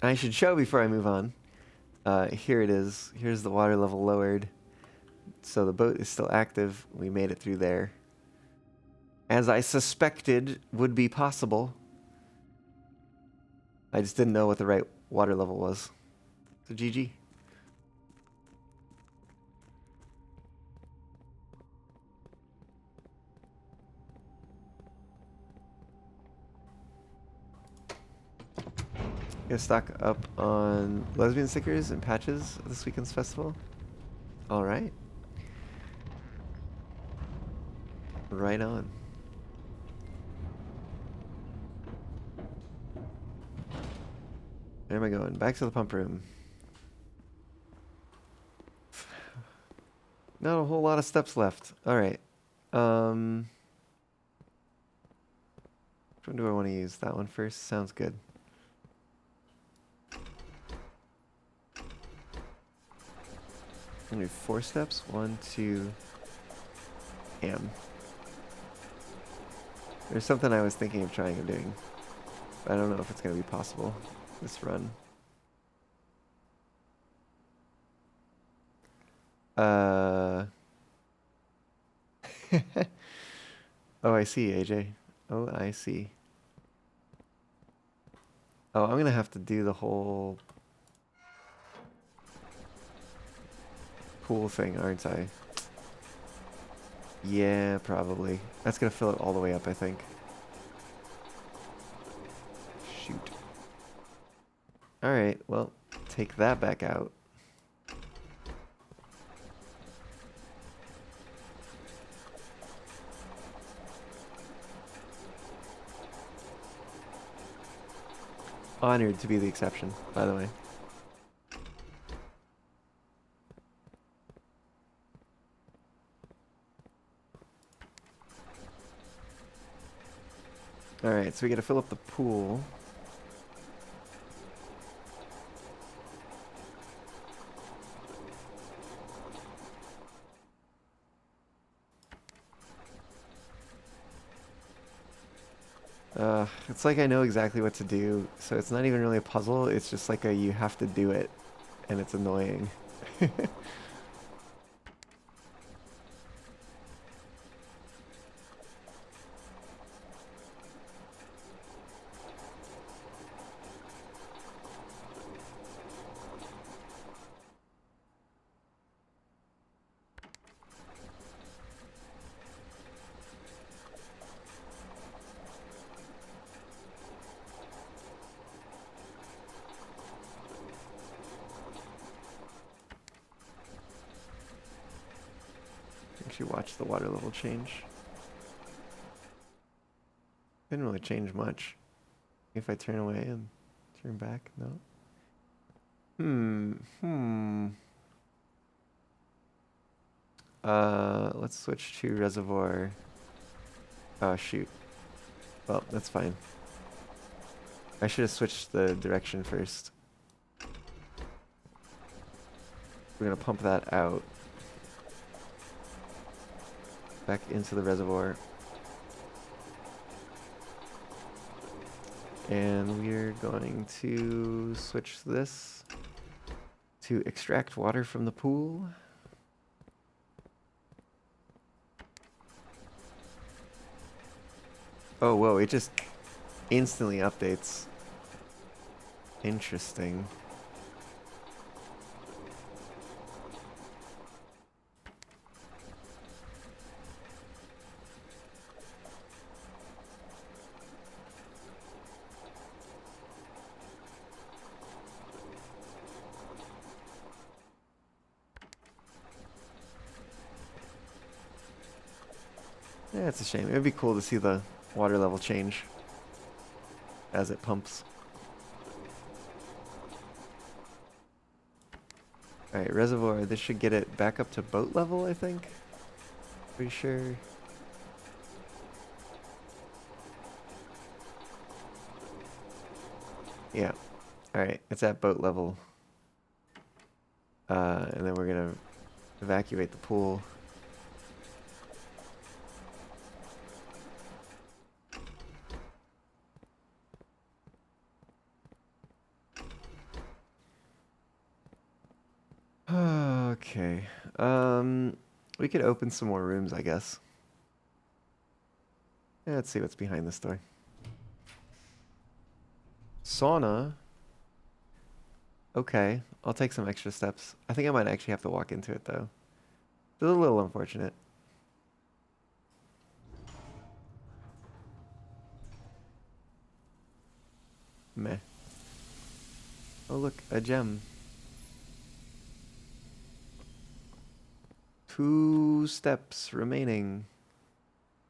I should show before I move on. Here it is. Here's the water level lowered. So the boat is still active. We made it through there. As I suspected would be possible. I just didn't know what the right water level was. So GG. Gonna stock up on lesbian stickers and patches of this weekend's festival. All right. Right on. Where am I going? Back to the pump room. Not a whole lot of steps left. All right. Which one do I want to use? That one first? Sounds good. I'm gonna do 4 steps. 1, 2, am. There's something I was thinking of trying and doing. But I don't know if it's gonna be possible this run. Oh, I see, AJ. Oh, I see. Oh, I'm gonna have to do the whole pool thing, aren't I? Yeah, probably. That's gonna fill it all the way up, I think. Shoot. Alright, well, take that back out. Honored to be the exception, by the way. Alright, so we gotta fill up the pool. It's like I know exactly what to do, so it's not even really a puzzle, it's just like a you have to do it, and it's annoying. Actually watch the water level change. Didn't really change much. If I turn away and turn back, no. Let's switch to reservoir. Oh, shoot. Well, that's fine. I should have switched the direction first. We're gonna pump that out. Back into the reservoir. And we're going to switch this to extract water from the pool. Oh, whoa, it just instantly updates. Interesting. Yeah, it's a shame. It would be cool to see the water level change as it pumps. Alright, reservoir. This should get it back up to boat level, I think. Pretty sure. Yeah. Alright, it's at boat level. And then we're gonna evacuate the pool. Okay. We could open some more rooms, I guess. Yeah, let's see what's behind this door. Sauna. Okay, I'll take some extra steps. I think I might actually have to walk into it, though. It's a little unfortunate. Meh. Oh, look, a gem. 2 steps remaining.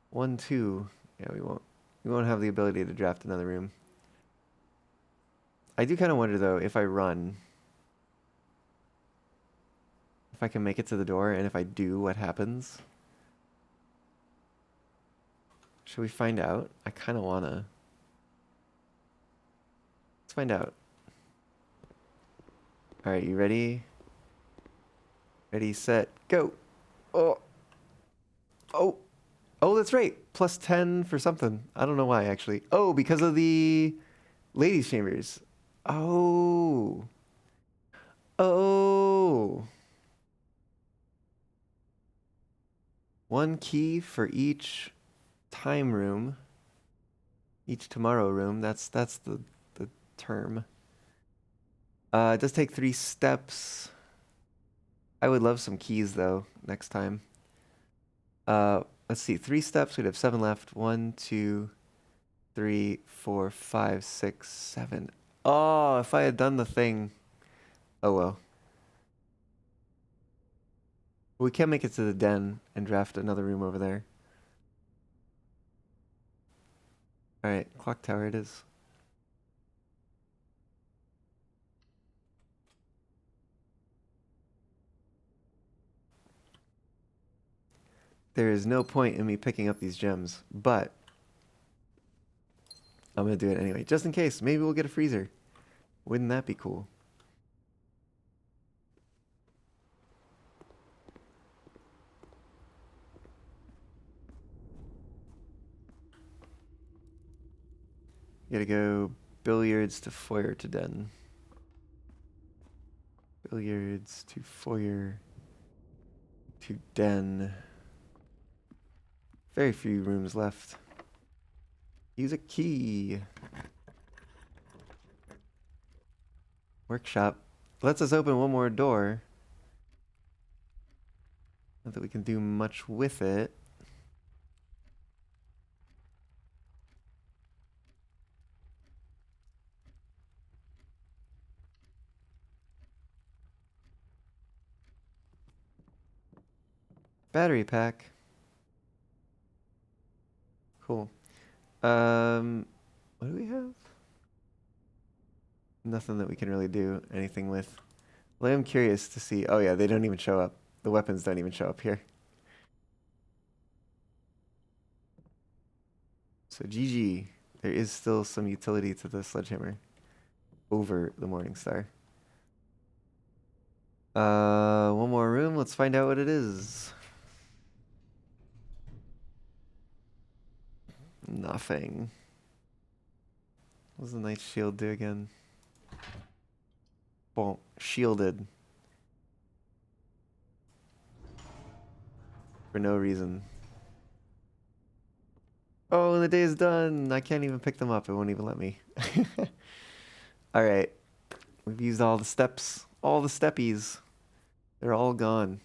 1, 2. Yeah, we won't have the ability to draft another room. I do kind of wonder though if I run, if I can make it to the door, and if I do, what happens? Should we find out? I kind of wanna. Let's find out. All right, you ready? Ready, set, go. Oh. Oh. Oh, that's right. Plus 10 for something. I don't know why, actually. Oh, because of the ladies' chambers. Oh. Oh. 1 key for each time room. Each tomorrow room. That's the term. It does take 3 steps. I would love some keys, though, next time. Let's see. 3 steps. We'd have 7 left. 1, 2, 3, 4, 5, 6, 7. Oh, if I had done the thing. Oh, well. We can make it to the den and draft another room over there. Alright, clock tower it is. There is no point in me picking up these gems, but I'm going to do it anyway. Just in case, maybe we'll get a freezer. Wouldn't that be cool? Gotta go billiards to foyer to den. Billiards to foyer to den. Very few rooms left. Use a key. Workshop. Lets us open one more door. Not that we can do much with it. Battery pack. Cool. What do we have? Nothing that we can really do anything with. Well, I'm curious to see. Oh yeah, they don't even show up. The weapons don't even show up here. So GG. There is still some utility to the sledgehammer over the Morningstar. One more room. Let's find out what it is. Nothing. What does the Knight's Shield do again? Well, shielded. For no reason. Oh, the day is done. I can't even pick them up. It won't even let me. Alright. We've used all the steps. All the steppies. They're all gone.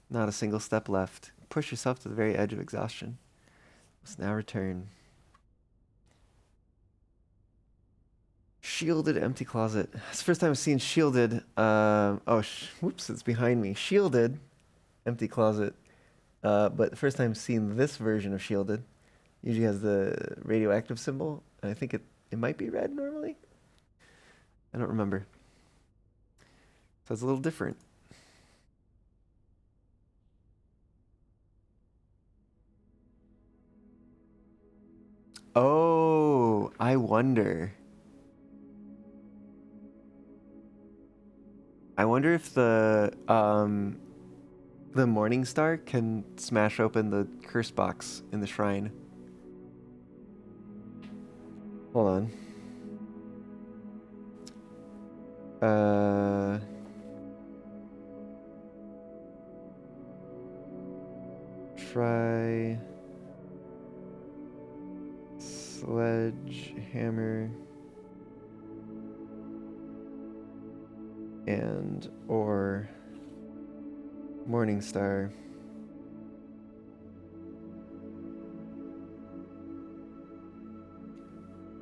Not a single step left. Push yourself to the very edge of exhaustion. Must now return. Shielded empty closet. It's the first time I've seen shielded. Whoops, it's behind me. Shielded empty closet. But the first time I've seen this version of shielded. Usually has the radioactive symbol. And I think it might be red normally. I don't remember. So it's a little different. Oh, I wonder. I wonder if the Morningstar can smash open the curse box in the shrine. Hold on. Try sledgehammer and or Morningstar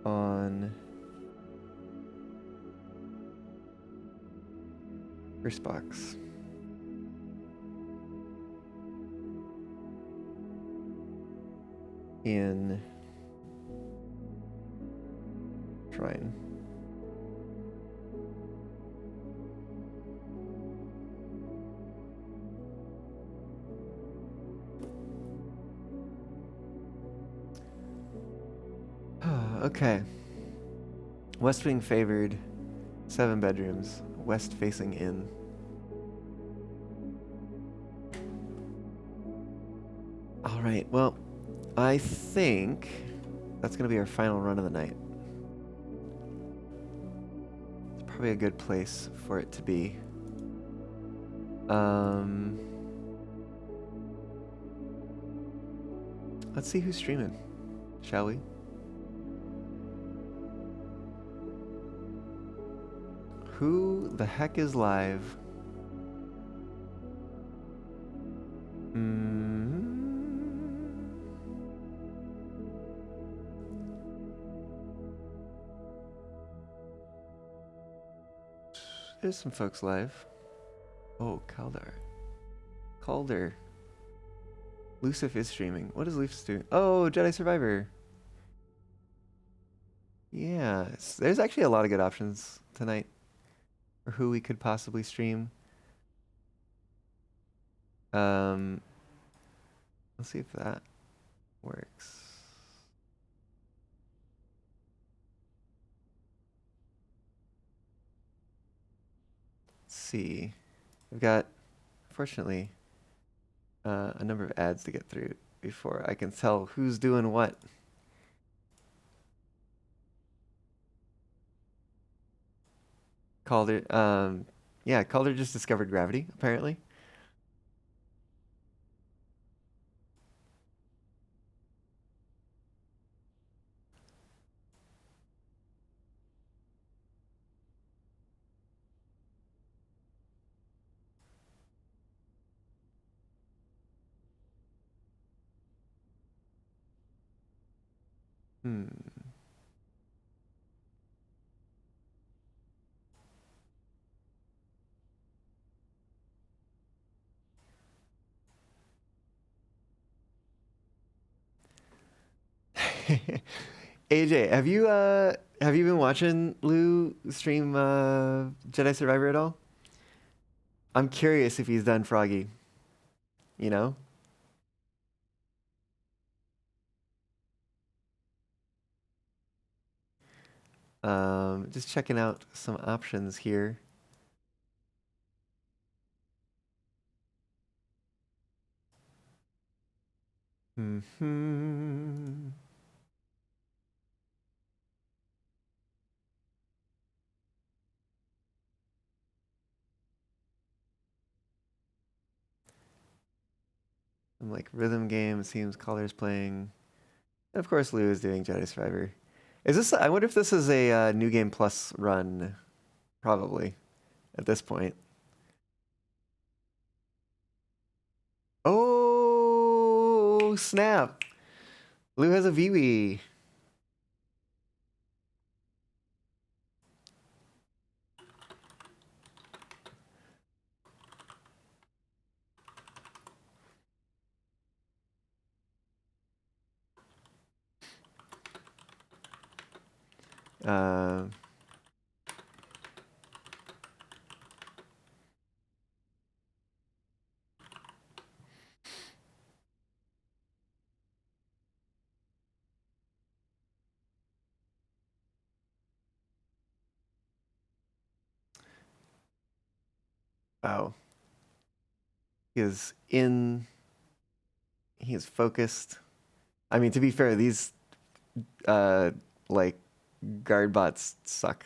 on first box. In shrine. Okay. West wing favored, 7 bedrooms, west facing in. All right, well, I think that's gonna be our final run of the night. It's probably a good place for it to be. Let's see who's streaming, shall we? Who the heck is live? There's some folks live. Oh, Calder. Lucif is streaming. What is Lucif doing? Oh, Jedi Survivor. Yeah, there's actually a lot of good options tonight for who we could possibly stream. Let's see if that works. Let's see. We've got, fortunately, a number of ads to get through before I can tell who's doing what. Calder, yeah, Calder just discovered gravity, apparently. Hmm. AJ, have you been watching Lou stream Jedi Survivor at all? I'm curious if he's done Froggy, you know? Just checking out some options here. Hmm. Some like rhythm game seems Calder's playing. And of course, Lou is doing Jedi Survivor. Is this? I wonder if this is a New Game Plus run. Probably at this point. Oh snap! Lou has a Viwi. Uh, oh, he is in. He is focused. I mean, to be fair, these uh like guard bots suck.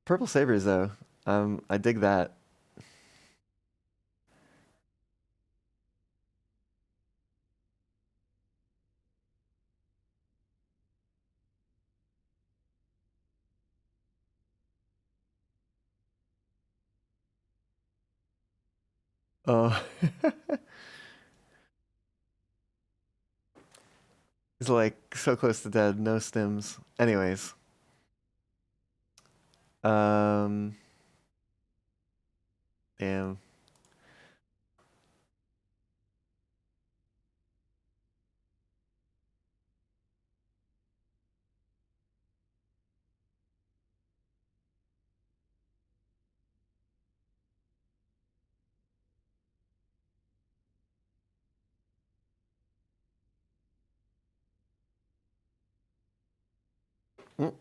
Purple sabers though. I dig that. Oh, he's like so close to dead, no stims. Anyways, um, damn. Mm,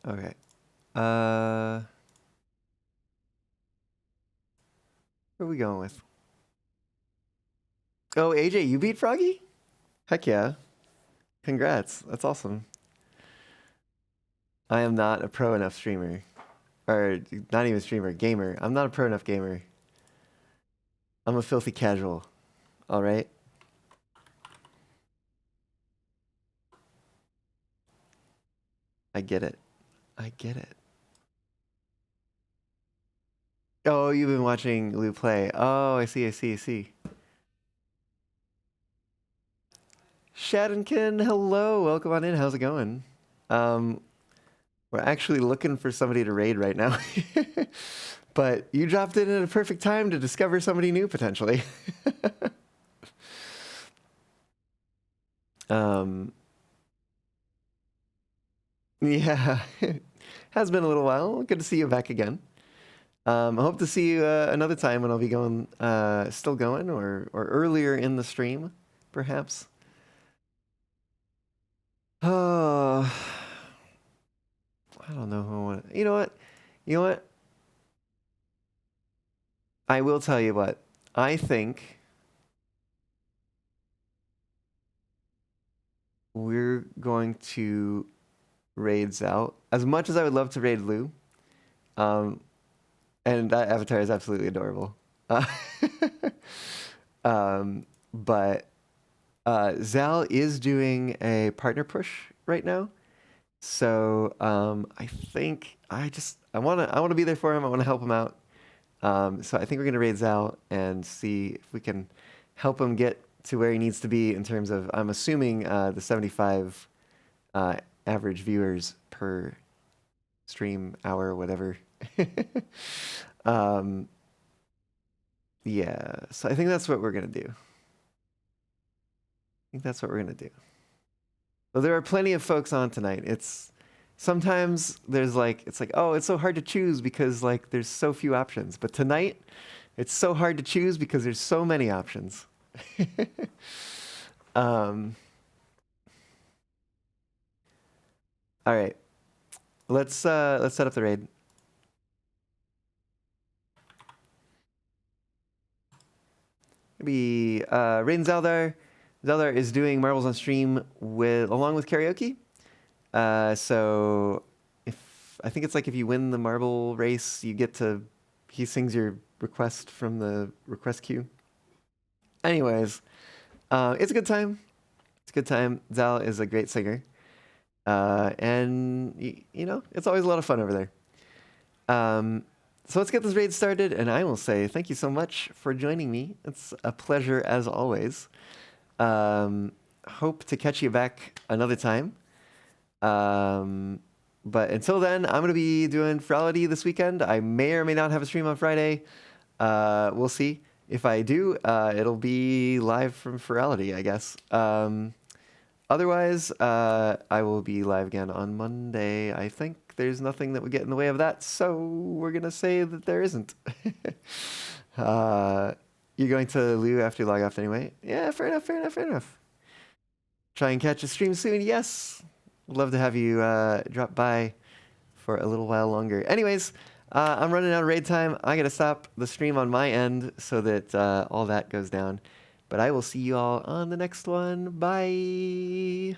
okay. Uh, where are we going with? Oh, AJ, you beat Froggy? Heck yeah! Congrats. That's awesome. I am not a pro enough streamer, or not even streamer, gamer. I'm not a pro enough gamer. I'm a filthy casual. All right. I get it. I get it. Oh, you've been watching Lou play. Oh, I see, I see, I see. Shaddenkin, hello. Welcome on in. How's it going? Um, we're actually looking for somebody to raid right now. But you dropped in at a perfect time to discover somebody new potentially. um, yeah, has been a little while. Good to see you back again. I hope to see you another time when I'll be going, still going, or earlier in the stream, perhaps. Oh, I don't know who I want. You know what? You know what? I will tell you what. I think we're going to raid Zal. As much as I would love to raid Lou, um, and that avatar is absolutely adorable. Uh, but Zal is doing a partner push right now. So I think I wanna be there for him. I want to help him out. So I think we're gonna raid Zal and see if we can help him get to where he needs to be in terms of, I'm assuming, the 75 average viewers per stream hour, whatever. um, yeah. So I think that's what we're gonna do. I think that's what we're gonna do. Well, there are plenty of folks on tonight. It's sometimes there's like it's like, oh, it's so hard to choose because like there's so few options. But tonight, it's so hard to choose because there's so many options. um, all right, let's set up the raid. Maybe Raiden Zaldar. Zaldar is doing Marbles on stream along with karaoke. So I think it's like if you win the marble race, he sings your request from the request queue. Anyways, it's a good time. It's a good time. Zal is a great singer. And it's always a lot of fun over there. So let's get this raid started, and I will say thank you so much for joining me. It's a pleasure as always. Hope to catch you back another time. But until then, I'm going to be doing Ferality this weekend. I may or may not have a stream on Friday. We'll see. If I do, it'll be live from Ferality, I guess. Otherwise, I will be live again on Monday. I think there's nothing that would get in the way of that, so we're going to say that there isn't. You're going to Lou after you log off anyway? Yeah, fair enough. Try and catch a stream soon, yes. Would love to have you drop by for a little while longer. Anyways, I'm running out of raid time. I got to stop the stream on my end so that all that goes down. But I will see you all on the next one. Bye.